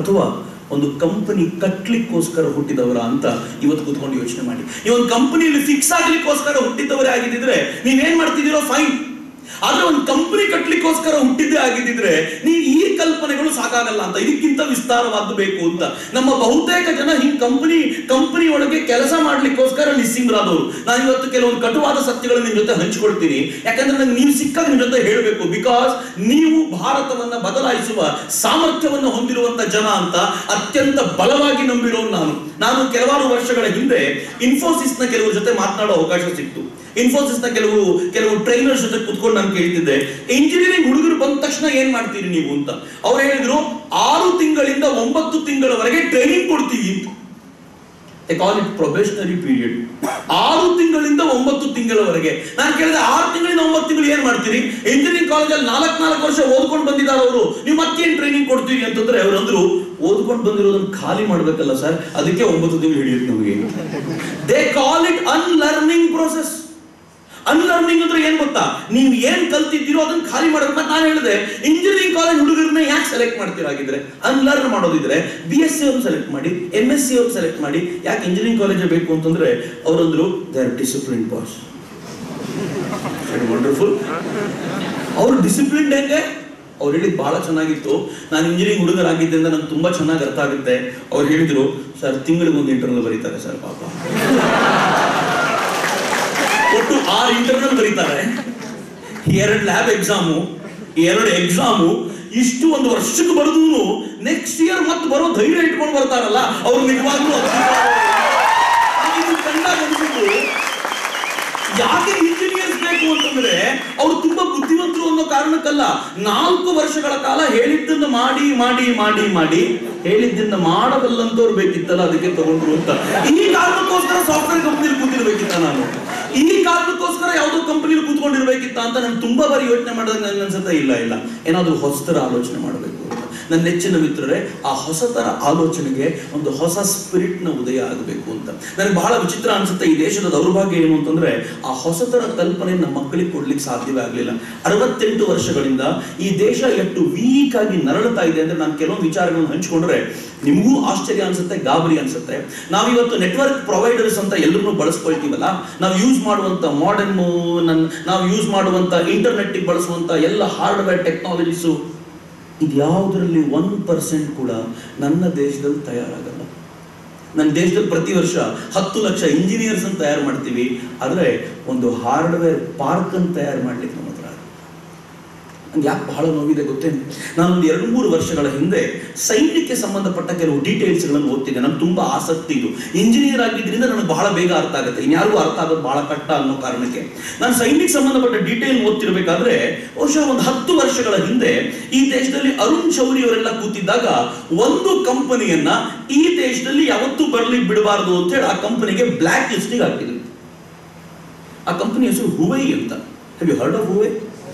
ಅಥವಾ ಒಂದು ಕಂಪನಿ ಕಟ್ಲಿಕ್ಕೋಸ್ಕರ ಹುಟ್ಟಿದವರ ಅಂತ ಇವತ್ತು ಕೂತ್ಕೊಂಡು ಯೋಚನೆ ಮಾಡಿ. ಈ ಒಂದು ಕಂಪನಿಯಲ್ಲಿ ಫಿಕ್ಸ್ ಆಗ್ಲಿಕ್ಕೋಸ್ಕರ ಹುಟ್ಟಿದವರೇ ಆಗಿದ್ದಿದ್ರೆ ನೀವೇನ್ ಮಾಡ್ತಿದ್ದೀರೋ ಫೈನ್. ಆದ್ರೆ ಒಂದು ಕಂಪನಿ ಕಟ್ಲಿಕ್ಕೋಸ್ಕರ ಹುಟ್ಟಿದ್ದೇ ಆಗಿದ್ದಿದ್ರೆ ನೀವು ಈ ಕಲ್ಪನೆಗಳು ಸಾಕಾಗಲ್ಲ ಅಂತ, ಇದಕ್ಕಿಂತ ವಿಸ್ತಾರವಾದ್ದು ಬೇಕು ಅಂತ. ನಮ್ಮ ಬಹುತೇಕ ಜನ ಹಿಂಗ್ ಕಂಪನಿ ಒಳಗೆ ಕೆಲಸ ಮಾಡ್ಲಿಕ್ಕೋಸ್ಕರ ನಿಸ್ಸಿಂಗರಾದವರು. ನಾನು ಇವತ್ತು ಕೆಲವೊಂದು ಕಟುವಾದ ಸತ್ಯಗಳನ್ನು ನಿಮ್ ಜೊತೆ ಹಂಚಿಕೊಳ್ತೀನಿ, ಯಾಕಂದ್ರೆ ನಂಗೆ ನೀವು ಸಿಕ್ಕಾಗ ನಿಮ್ ಜೊತೆ ಹೇಳಬೇಕು. ಬಿಕಾಸ್ ನೀವು ಭಾರತವನ್ನ ಬದಲಾಯಿಸುವ ಸಾಮರ್ಥ್ಯವನ್ನು ಹೊಂದಿರುವಂತ ಜನ ಅಂತ ಅತ್ಯಂತ ಬಲವಾಗಿ ನಂಬಿರೋ ನಾನು ಕೆಲವಾರು ವರ್ಷಗಳ ಹಿಂದೆ ಇನ್ಫೋಸಿಸ್ನ ಕೆಲವರ ಜೊತೆ ಮಾತನಾಡೋ ಅವಕಾಶ ಸಿಕ್ತು. ಇನ್ಫೋಸಿಸ್ನ ಕೆಲವು ಟ್ರೈನರ್ಸ್ ಜೊತೆ ಕುತ್ಕೊಂಡು ನಾನು ಕೇಳ್ತಿದ್ದೆ, ಇಂಜಿನಿಯರಿಂಗ್ ಹುಡುಗರು ಬಂದ ತಕ್ಷಣ ಏನ್ ಮಾಡ್ತೀರಿ ನೀವು ಅಂತ. ಅವ್ರು ಹೇಳಿದ್ರು, 6 ತಿಂಗಳಿಂದ 9 ತಿಂಗಳವರೆಗೆ ಟ್ರೈನಿಂಗ್ ಕೊಡ್ತೀವಿ ಅಂತ. They call it probationary period. 6 ತಿಂಗಳಿಂದ 9 ತಿಂಗಳವರೆಗೆ. ನಾನು ಕೇಳಿದೆ, 6 ತಿಂಗಳಿಂದ 9 ತಿಂಗಳು ಏನ್ ಮಾಡ್ತೀರಿ? ಇಂಜಿನಿಯರಿಂಗ್ ಕಾಲೇಜಲ್ಲಿ 4 ವರ್ಷ ಓದ್ಕೊಂಡು ಬಂದಿದ್ದಾರೆ ಅವರು, ನೀವು ಮತ್ತೇನ್ ಟ್ರೈನಿಂಗ್ ಕೊಡ್ತೀವಿ ಅಂತಂದ್ರೆ ಅವ್ರು ಅಂದ್ರು, ಓದ್ಕೊಂಡು ಬಂದಿರೋದನ್ನ ಖಾಲಿ ಮಾಡ್ಬೇಕಲ್ಲ ಸರ್, ಅದಕ್ಕೆ 9 ತಿಂಗಳು ಹಿಡಿಯುತ್ತೆ ನಮಗೆ. They call it unlearning process. Unlearning ಅಂದ್ರೆ ಏನ್ ಗೊತ್ತಾ? ನೀವು ಏನ್ ಕಲ್ತಿದ್ದೀರೋ ಅದನ್ನ ಖಾಲಿ ಮಾಡೋದು. ಮತ್ತೆ ನಾನು ಹೇಳಿದೆ, ಇಂಜಿನಿಯರಿಂಗ್ ಕಾಲೇಜ್ ಹುಡುಗರನ್ನ ಯಾಕೆ ಸೆಲೆಕ್ಟ್ ಮಾಡ್ತೀರಾಗಿದ್ರೆ, ಅನ್ಲರ್ನ್ ಮಾಡೋದಿದ್ರೆ BSc ಅವ್ರು ಸೆಲೆಕ್ಟ್ ಮಾಡಿ, MSc ಅವ್ರು ಸೆಲೆಕ್ಟ್ ಮಾಡಿ. ಯಾಕೆ ಇಂಜಿನಿಯರಿಂಗ್ ಕಾಲೇಜ್ ಬೇಕು ಅಂತಂದ್ರೆ ಅವರಂದ್ರು, they are discipline boss. Wonderful. ಅವ್ರು ಡಿಸಿಪ್ಲಿನ್ ಹೆಂಗೆ? ಅವ್ರು ಹೇಳಿದ್ ಬಹಳ ಚೆನ್ನಾಗಿತ್ತು. ನಾನು ಇಂಜಿನಿಯರಿಂಗ್ ಹುಡುಗರಾಗಿದ್ದರಿಂದ ನಂಗೆ ತುಂಬಾ ಚೆನ್ನಾಗಿ ಅರ್ಥ ಆಗುತ್ತೆ. ಅವ್ರು ಹೇಳಿದ್ರು, ಸರ್ ತಿಂಗಳಿಗೊಂದು ಇಂಟರ್ನಲ್ ಬರೀತಾರೆ ಸರ್, ಪಾಪ ಒಟ್ಟು 6 ಇಂಟರ್ನಲ್ ಬರೀತಾರೆ, 2 ಲ್ಯಾಬ್ ಎಕ್ಸಾಮು, 2 ಎಕ್ಸಾಮು, ಇಷ್ಟು ಒಂದು ವರ್ಷಕ್ಕೆ ಬರೆದು ನೆಕ್ಸ್ಟ್ ಇಯರ್ ಮತ್ತೆ ಬರೋ ಧೈರ್ಯ ಇಟ್ಕೊಂಡು ಬರ್ತಾರಲ್ಲ, ಅವ್ರು ನಿಜವಾಗ್ಲೂ ಕಂಡಾಗ ಅನ್ಸಿದ್ದು, ಯಾಕೆ ಇಂಜಿನಿಯರ್ಸ್ ಬೇಕು ಅಂತಂದ್ರೆ ಅವ್ರು ತುಂಬಾ ಬುದ್ಧಿವಂತರು ಅನ್ನೋ ಕಾರಣಕ್ಕಲ್ಲ. 4 ವರ್ಷಗಳ ಕಾಲ ಹೇಳಿದ್ದನ್ನ ಮಾಡಿ ಮಾಡಿ ಮಾಡಿ ಮಾಡಿ ಹೇಳಿದ್ದನ್ನ ಮಾಡಬಲ್ಲಂತವ್ರು ಬೇಕಿತ್ತಲ್ಲ, ಅದಕ್ಕೆ ತಗೊಂಡ್ರು ಅಂತ. ಈ ಕಾರಣಕ್ಕೋಸ್ಕರ ಸಾಫ್ಟ್ವೇರ್ ಕಂಪನಿಲಿ ಕೂತಿರ್ಬೇಕಿತ್ತ ನಾನು, ಈ ಕಾರಣಕ್ಕೋಸ್ಕರ ಯಾವುದೋ ಕಂಪನಿಲಿ ಕೂತ್ಕೊಂಡಿರ್ಬೇಕಿತ್ತ ಅಂತ ನಾನು ತುಂಬಾ ಬಾರಿ ಯೋಚನೆ ಮಾಡಿದಾಗ ನನ್ಗೆ ಅನ್ಸುತ್ತೆ, ಇಲ್ಲ ಏನಾದ್ರೂ ಹೊಸತರ ಆಲೋಚನೆ ಮಾಡಬೇಕು. ನನ್ನ ನೆಚ್ಚಿನ ಮಿತ್ರರೇ, ಆ ಹೊಸತರ ಆಲೋಚನೆಗೆ ಒಂದು ಹೊಸ ಸ್ಪಿರಿಟ್ನ ಉದಯ ಆಗಬೇಕು ಅಂತ. ನನಗೆ ಬಹಳ ವಿಚಿತ್ರ ಅನ್ಸುತ್ತೆ, ಈ ದೇಶದ ದೌರ್ಭಾಗ್ಯ ಏನು ಅಂತಂದ್ರೆ ಆ ಹೊಸತರ ಕಲ್ಪನೆ ನಮ್ಮ ಮಕ್ಕಳಿಗೆ ಕೊಡ್ಲಿಕ್ಕೆ ಸಾಧ್ಯವೇ ಆಗಲಿಲ್ಲ. 68 ವರ್ಷಗಳಿಂದ ಈ ದೇಶ ಎಷ್ಟು ವೀಕ್ ಆಗಿ ನರಳುತ್ತಾ ಇದೆ ಅಂದ್ರೆ ನಾನು ಕೆಲವೊಂದು ವಿಚಾರಗಳನ್ನು ಹಂಚಿಕೊಂಡ್ರೆ ನಿಮಗೂ ಆಶ್ಚರ್ಯ ಅನ್ಸುತ್ತೆ, ಗಾಬರಿ ಅನ್ಸುತ್ತೆ. ನಾವಿವತ್ತು ನೆಟ್ವರ್ಕ್ ಪ್ರೊವೈಡರ್ಸ್ ಅಂತ ಎಲ್ಲರೂ ಬಳಸ್ಕೊಳ್ತೀವಲ್ಲ, ನಾವು ಯೂಸ್ ಮಾಡುವಂತ ಮಾಡರ್ನ್, ನಾವು ಯೂಸ್ ಮಾಡುವಂತ ಇಂಟರ್ನೆಟ್ ಬಳಸುವಂತ ಎಲ್ಲ ಹಾರ್ಡ್ವೇರ್ ಟೆಕ್ನಾಲಜೀಸು ಇದ್ಯಾವುದರಲ್ಲಿ 1% ಕೂಡ ನನ್ನ ದೇಶದಲ್ಲಿ ತಯಾರಾಗಲ್ಲ. ನನ್ನ ದೇಶದಲ್ಲಿ ಪ್ರತಿ ವರ್ಷ 10 ಲಕ್ಷ ಇಂಜಿನಿಯರ್ಸ್ ಅನ್ನು ತಯಾರು ಮಾಡ್ತೀವಿ, ಆದರೆ ಒಂದು ಹಾರ್ಡ್ವೇರ್ ಪಾರ್ಕ್ ಅನ್ನು ತಯಾರು ಮಾಡ್ಲಿಕ್ಕೆ ನಮ್ಮ ಹತ್ರ ನಂಗೆ ಯಾಕೆ ಬಹಳ ನೋವಿದೆ ಗೊತ್ತೇನು? ನಾನೊಂದು 2-3 ವರ್ಷಗಳ ಹಿಂದೆ ಸೈನ್ಯಕ್ಕೆ ಸಂಬಂಧಪಟ್ಟ ಕೆಲವು ಡೀಟೇಲ್ಸ್ಗಳನ್ನು ಓದ್ತಿದ್ದೆ. ನನಗೆ ತುಂಬಾ ಆಸಕ್ತಿ ಇದು. ಇಂಜಿನಿಯರ್ ಆಗಿದ್ದರಿಂದ ನನಗೆ ಬಹಳ ಬೇಗ ಅರ್ಥ ಆಗುತ್ತೆ, ಇನ್ಯಾರಿಗೂ ಅರ್ಥ ಆಗೋದು ಬಹಳ ಕಷ್ಟ ಅನ್ನೋ ಕಾರಣಕ್ಕೆ ನಾನು ಸೈನ್ಯಕ್ಕೆ ಸಂಬಂಧಪಟ್ಟ ಡೀಟೇಲ್ ಓದ್ತಿರ್ಬೇಕಾದ್ರೆ ಬಹುಶಃ ಒಂದು 10 ವರ್ಷಗಳ ಹಿಂದೆ ಈ ದೇಶದಲ್ಲಿ ಅರುಣ್ ಶೌರಿ ಅವರೆಲ್ಲ ಕೂತಿದ್ದಾಗ ಒಂದು ಕಂಪನಿಯನ್ನ ಈ ದೇಶದಲ್ಲಿ ಯಾವತ್ತೂ ಬರ್ಲಿಕ್ಕೆ ಬಿಡಬಾರದು ಅಂತ ಹೇಳಿ ಆ ಕಂಪನಿಗೆ ಬ್ಲಾಕ್ ಲಿಸ್ಟಿಗೆ ಹಾಕಿದ್ರು. ಆ ಕಂಪನಿ ಹೆಸರು ಹುವೈ ಅಂತ. Have you heard of Huawei?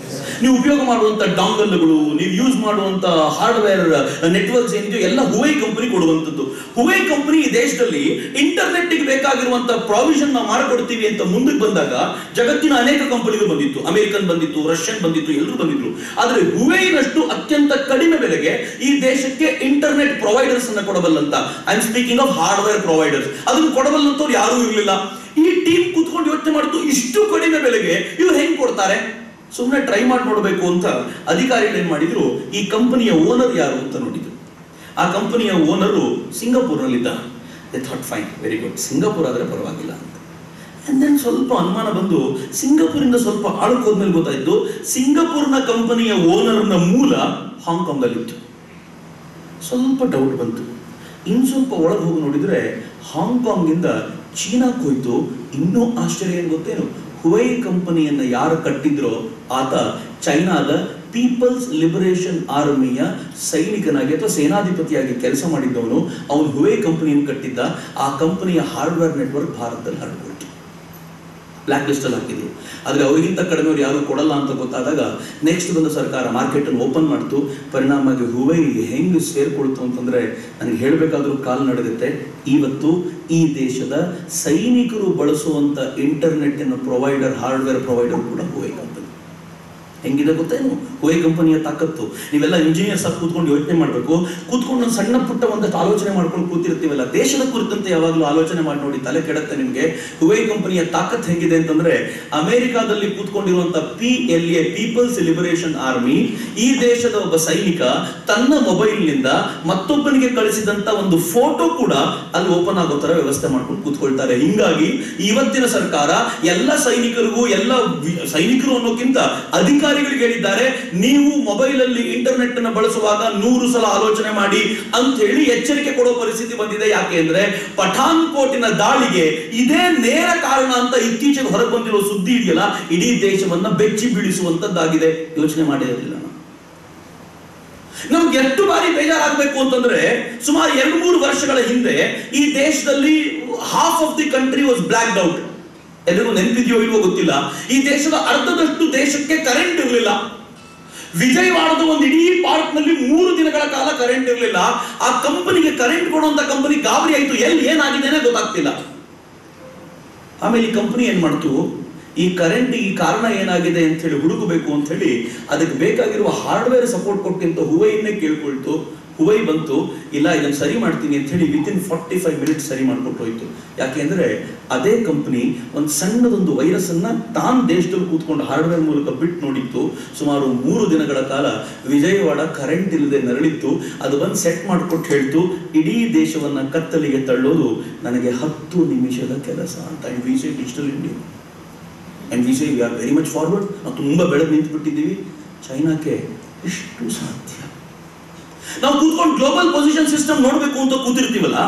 ನೀವು ಉಪಯೋಗ ಮಾಡುವಂತ ಡಾಂಗಲ್ಗಳು, ನೀವು ಯೂಸ್ ಮಾಡುವಂತ ಹಾರ್ಡ್ವೇರ್ ನೆಟ್ವರ್ಕ್ಸ್ ಏನಿದೆಯೋ ಎಲ್ಲ ಹುವೈ ಕಂಪನಿ ಕೊಡುವಂಥದ್ದು. ಹುವೈ ಕಂಪನಿ ಈ ದೇಶದಲ್ಲಿ ಇಂಟರ್ನೆಟ್ ಬೇಕಾಗಿರುವಂತ ಪ್ರಾವಿಷನ್ ನಾವು ಮಾಡಿಕೊಡ್ತೀವಿ ಅಂತ ಮುಂದಕ್ಕೆ ಬಂದಾಗ ಜಗತ್ತಿನ ಅನೇಕ ಕಂಪನಿಗಳು ಬಂದಿತ್ತು, ಅಮೆರಿಕನ್ ಬಂದಿತ್ತು, ರಷ್ಯನ್ ಬಂದಿತ್ತು, ಎಲ್ಲರೂ ಬಂದಿದ್ರು. ಆದ್ರೆ ಹುವೈನಷ್ಟು ಅತ್ಯಂತ ಕಡಿಮೆ ಬೆಲೆಗೆ ಈ ದೇಶಕ್ಕೆ ಇಂಟರ್ನೆಟ್ ಪ್ರೊವೈಡರ್ಸ್ ಅನ್ನ ಕೊಡಬಲ್ಲಂತ, I am speaking of hardware providers, ಅದನ್ನು ಕೊಡಬಲ್ಲಂತವ್ರು ಯಾರೂ ಇರಲಿಲ್ಲ. ಈ ಟೀಮ್ ಕೂತ್ಕೊಂಡು ಯೋಚನೆ ಮಾಡಿತು, ಇಷ್ಟು ಕಡಿಮೆ ಬೆಲೆಗೆ ಇವ್ರು ಹೆಂಗ್ ಕೊಡ್ತಾರೆ, ಸುಮ್ಮನೆ ಟ್ರೈ ಮಾಡಿ ನೋಡಬೇಕು ಅಂತ ಅಧಿಕಾರಿಗಳು ಏನ್ ಮಾಡಿದ್ರು, ಈ ಕಂಪನಿಯ ಓನರ್ ಯಾರು ಅಂತ ನೋಡಿದ್ರು. ಆ ಕಂಪನಿಯ ಓನರು ಸಿಂಗಾಪುರ್ನಲ್ಲಿದ್ದ. They thought fine, very good, Singapore ಆದ್ರೆ ಪರವಾಗಿಲ್ಲ ಅಂತ. ಅಂಡ್ ದೆನ್ ಸ್ವಲ್ಪ ಅನುಮಾನ ಬಂದು ಸಿಂಗಾಪುರಿಂದ ಸ್ವಲ್ಪ ಆಳಕ್ಕೆ ಹೋದ್ಮೇಲೆ ಗೊತ್ತಾಯ್ತು, ಸಿಂಗಾಪುರ್ನ ಕಂಪನಿಯ ಓನರ್ನ ಮೂಲ ಹಾಂಗ್ಕಾಂಗ್ ಅಲ್ಲಿತ್ತು. ಸ್ವಲ್ಪ ಡೌಟ್ ಬಂತು. ಇನ್ನು ಸ್ವಲ್ಪ ಒಳಗೆ ಹೋಗಿ ನೋಡಿದ್ರೆ ಹಾಂಗ್ಕಾಂಗ್ ಇಂದ ಚೀನಾಕ್ಕೆ ಹೋಯ್ತು. ಇನ್ನೂ ಆಶ್ಚರ್ಯ ಏನ್ ಗೊತ್ತೇನು, ಹುವೈ ಕಂಪನಿಯನ್ನ ಯಾರು ಕಟ್ಟಿದ್ರೋ ಆತ ಚೈನಾದ ಪೀಪಲ್ಸ್ ಲಿಬರೇಷನ್ ಆರ್ಮಿಯ ಸೈನಿಕನಾಗಿ ಅಥವಾ ಸೇನಾಧಿಪತಿಯಾಗಿ ಕೆಲಸ ಮಾಡಿದ್ದವನು. ಅವನು ಹುವೈ ಕಂಪನಿಯನ್ನು ಕಟ್ಟಿದ್ದ. ಆ ಕಂಪನಿಯ ಹಾರ್ಡ್ವೇರ್ ನೆಟ್ವರ್ಕ್ ಭಾರತದಲ್ಲಿ ಹರಡ್ಕೊಳ್ತು, ಬ್ಲಾಕ್ ಲಿಸ್ಟ್ ಅಲ್ಲಿ ಹಾಕಿದ್ರು. ಆದ್ರೆ ಅವರಿಗಿಂತ ಕಡಿಮೆಯವ್ರು ಯಾರು ಕೊಡಲ್ಲ ಅಂತ ಗೊತ್ತಾದಾಗ ನೆಕ್ಸ್ಟ್ ಬಂದ ಸರ್ಕಾರ ಮಾರ್ಕೆಟ್ ಅನ್ನು ಓಪನ್ ಮಾಡ್ತು. ಪರಿಣಾಮವಾಗಿ ಹುವೈ ಹೆಂಗ್ ಸೇರ್ಕೊಳ್ತು ಅಂತಂದ್ರೆ ನನಗೆ ಹೇಳ್ಬೇಕಾದ್ರೂ ಕಾಲು ನಡೆಯುತ್ತೆ. ಇವತ್ತು ಈ ದೇಶದ ಸೈನಿಕರು ಬಳಸುವಂತ ಇಂಟರ್ನೆಟ್ ಪ್ರೊವೈಡರ್, ಹಾರ್ಡ್ವೇರ್ ಪ್ರೊವೈಡರ್ ಕೂಡ ಹುವೈ ಕಂಪನಿ. ಹೆಂಗಿದೆ ಗೊತ್ತೇನು ಹುವೈ ಕಂಪನಿಯ ತಾಕತ್ತು? ನೀವೆಲ್ಲ ಇಂಜಿನಿಯರ್ಸ್ ಆಗಿ ಕೂತ್ಕೊಂಡು ಯೋಚನೆ ಮಾಡಬೇಕು. ಕೂತ್ಕೊಂಡು ಒಂದು ಸಣ್ಣ ಪುಟ್ಟ ಒಂದಷ್ಟು ಆಲೋಚನೆ ಮಾಡ್ಕೊಂಡು ಕೂತಿರ್ತೀವಲ್ಲ, ದೇಶದ ಕುರಿತಂತೆ ಯಾವಾಗಲೂ ಆಲೋಚನೆ ಮಾಡಿ ನೋಡಿ, ತಲೆ ಕೆಡುತ್ತೆ ನಿಮ್ಗೆ. ಹುವೈ ಕಂಪನಿಯ ತಾಕತ್ ಹೇಗಿದೆ ಅಂತಂದ್ರೆ, ಅಮೆರಿಕಾದಲ್ಲಿ ಕೂತ್ಕೊಂಡಿರುವಂತ PLA ಪೀಪಲ್ಸ್ ಲಿಬರೇಷನ್ ಆರ್ಮಿ, ಈ ದೇಶದ ಒಬ್ಬ ಸೈನಿಕ ತನ್ನ ಮೊಬೈಲ್ ನಿಂದ ಮತ್ತೊಬ್ಬನಿಗೆ ಕಳಿಸಿದಂತ ಒಂದು ಫೋಟೋ ಕೂಡ ಅಲ್ಲಿ ಓಪನ್ ಆಗೋ ತರ ವ್ಯವಸ್ಥೆ ಮಾಡ್ಕೊಂಡು ಕೂತ್ಕೊಳ್ತಾರೆ. ಹಿಂಗಾಗಿ ಇವತ್ತಿನ ಸರ್ಕಾರ ಎಲ್ಲ ಸೈನಿಕರಿಗೂ, ಎಲ್ಲ ಸೈನಿಕರು ಅನ್ನೋಕ್ಕಿಂತ ಅಧಿಕಾರಿಗಳಿಗೆ ಹೇಳಿದ್ದಾರೆ, ನೀವು ಮೊಬೈಲ್ ಅಲ್ಲಿ ಇಂಟರ್ನೆಟ್ ಅನ್ನು ಬಳಸುವಾಗ 100 ಸಲ ಆಲೋಚನೆ ಮಾಡಿ ಅಂತ ಹೇಳಿ ಎಚ್ಚರಿಕೆ ಕೊಡೋ ಪರಿಸ್ಥಿತಿ ಬಂದಿದೆ. ಯಾಕೆ ಅಂದ್ರೆ ಪಠಾನ್ ಕೋಟಿನ ದಾಳಿಗೆ ಇದೇ ನೇರ ಕಾರಣ ಅಂತ ಇತ್ತೀಚೆಗೆ ಹೊರಗೆ ಬಂದಿರೋ ಸುದ್ದಿ ಇದೆಯಲ್ಲ, ಇಡೀ ದೇಶವನ್ನ ಬೆಚ್ಚಿ ಬೀಳಿಸುವಂತದ್ದಾಗಿದೆ. ಯೋಚನೆ ಮಾಡಿರಲಿಲ್ಲ. ನಮ್ಗೆ ಎಷ್ಟು ಬಾರಿ ಬೇಜಾರಾಗಬೇಕು ಅಂತಂದ್ರೆ, ಸುಮಾರು 2-3 ವರ್ಷಗಳ ಹಿಂದೆ ಈ ದೇಶದಲ್ಲಿ half of the country was blocked out. ಎಲ್ಲರಿಗೂ ನೆನಪಿದೆಯೋ ಇಲ್ವೋ ಗೊತ್ತಿಲ್ಲ. ಈ ದೇಶದ ಅರ್ಧದಷ್ಟು ದೇಶಕ್ಕೆ ಕರೆಂಟ್ ಇರಲಿಲ್ಲ. ವಿಜಯವಾಡದ ಒಂದು ಇಡೀ ಪಾರ್ಕ್ ನಲ್ಲಿ 3 ದಿನಗಳ ಕಾಲ ಕರೆಂಟ್ ಇರಲಿಲ್ಲ. ಆ ಕಂಪನಿಗೆ ಕರೆಂಟ್ ಕೊಡುವಂತ ಕಂಪನಿ ಗಾಬರಿ ಆಯ್ತು, ಎಲ್ಲಿ ಏನಾಗಿದ್ದೇನೆ ಗೊತ್ತಾಗ್ತಿಲ್ಲ. ಆಮೇಲೆ ಈ ಕಂಪನಿ ಏನ್ ಮಾಡ್ತು, ಈ ಕರೆಂಟ್ ಈ ಕಾರಣ ಏನಾಗಿದೆ ಅಂತ ಹೇಳಿ ಹುಡುಕಬೇಕು ಅಂತ ಹೇಳಿ ಅದಕ್ಕೆ ಬೇಕಾಗಿರುವ ಹಾರ್ಡ್ವೇರ್ ಸಪೋರ್ಟ್ ಕೊಟ್ಟಿಂತ ಹುವೈನೇ ಕೇಳ್ಕೊಳ್ತು. ಹುವೈ ಬಂತು, ಇಲ್ಲ ಇದನ್ನು ಸರಿ ಮಾಡ್ತೀನಿ ಅಂತ ಹೇಳಿ ವಿತಿನ್ 45 ಮಿನಿಟ್ಸ್ ಸರಿ ಮಾಡ್ಕೊಟ್ಟು ಹೋಯ್ತು. ಯಾಕೆಂದ್ರೆ ಅದೇ ಕಂಪನಿ ಒಂದು ಸಣ್ಣದೊಂದು ವೈರಸ್ ಅನ್ನ ತಾನು ದೇಶದಲ್ಲಿ ಕೂತ್ಕೊಂಡು ಹಾರ್ಡ್ವೇರ್ ಮೂಲಕ ಬಿಟ್ಟು ನೋಡಿತ್ತು. ಸುಮಾರು 3 ದಿನಗಳ ಕಾಲ ವಿಜಯವಾಡ ಕರೆಂಟ್ ಇಲ್ಲದೆ ನರಳಿತ್ತು. ಅದು ಬಂದು ಸೆಟ್ ಮಾಡಿಕೊಟ್ಟು ಹೇಳ್ತು, ಇಡೀ ದೇಶವನ್ನ ಕತ್ತಲಿಗೆ ತಳ್ಳೋದು ನನಗೆ 10 ನಿಮಿಷದ ಕೆಲಸ ಅಂತ. And we say digital India, and we say we are very much forward. ನಾವು ತುಂಬಾ ಬೆಳೆದು ನಿಂತು ಬಿಟ್ಟಿದ್ದೀವಿ. ಚೈನಾಕ್ಕೆ ಇಷ್ಟು ಸಾಧ್ಯ. ನಾವು ಕೂತ್ಕೊಂಡು ಗ್ಲೋಬಲ್ ಪೊಸಿಷನ್ ಸಿಸ್ಟಮ್ ನೋಡ್ಬೇಕು ಅಂತ ಕೂತಿರ್ತೀವಲ್ಲ,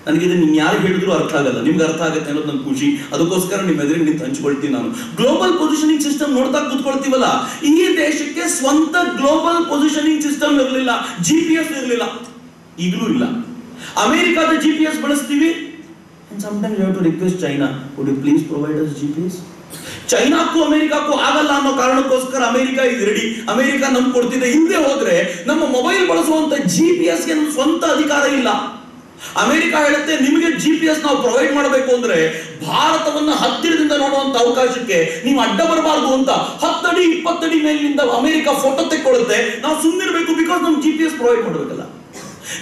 ನನಗೆ ಇದನ್ನ ಯಾರು ಹೇಳಿದ್ರು ಅರ್ಥ ಆಗಲ್ಲ, ನಿಮ್ಗೆ ಅರ್ಥ ಆಗುತ್ತೆ ಅನ್ನೋದು ನನ್ನ ಖುಷಿ. ಅದಕ್ಕೋಸ್ಕರ ನಿಮ್ಮ ಎದುರಿಗೆ ನಿಂತು ಹಂಚ್ಕೊಳ್ತೀನಿ ನಾನು. ಗ್ಲೋಬಲ್ ಪೊಸಿಷನಿಂಗ್ ಸಿಸ್ಟಮ್ ನೋಡ್ತಾ ಕೂತ್ಕೊಳ್ತೀವಲ್ಲ, ಈ ದೇಶಕ್ಕೆ ಸ್ವಂತ ಗ್ಲೋಬಲ್ ಪೊಸಿಷನಿಂಗ್ ಸಿಸ್ಟಮ್ ಇರಲಿಲ್ಲ, GPS ಇರಲಿಲ್ಲ, ಈಗಲೂ ಇಲ್ಲ. ಅಮೆರಿಕಾದ GPS ಬಳಸ್ತೀವಿ. And sometimes you have to request China, would you please provide us GPS? ಚೈನಾಕ್ಕೂ ಅಮೆರಿಕಕ್ಕೂ ಆಗಲ್ಲ ಅನ್ನೋ ಕಾರಣಕ್ಕೋಸ್ಕರ ಅಮೆರಿಕ ಇದು ರೆಡಿ, ಅಮೆರಿಕ ನಮ್ಗೆ ಕೊಡ್ತಿದೆ. ಹಿಂದೆ ಹೋದ್ರೆ ನಮ್ಮ ಮೊಬೈಲ್ ಬಳಸುವಂತ GPS ಗೆ ನಮ್ಮ ಸ್ವಂತ ಅಧಿಕಾರ ಇಲ್ಲ. ಅಮೆರಿಕ ಹೇಳುತ್ತೆ ನಿಮಗೆ GPS ನಾವು ಪ್ರೊವೈಡ್ ಮಾಡಬೇಕು ಅಂದ್ರೆ ಭಾರತವನ್ನ ಹತ್ತಿರದಿಂದ ನೋಡುವಂತ ಅವಕಾಶಕ್ಕೆ ನೀವು ಅಡ್ಡ ಬರಬಾರದು ಅಂತ 10 ಅಡಿ 20 ಅಡಿ ಮೇಲಿನಿಂದ ಅಮೆರಿಕ ಫೋಟೋ ತೆಕ್ಕೊಳ್ಳುತ್ತೆ. ನಾವು ಸುಮ್ಮನಿರ್ಬೇಕು, ಬಿಕಾಸ್ ನಮ್ಗೆ GPS ಪ್ರೊವೈಡ್ ಮಾಡಬೇಕಲ್ಲ.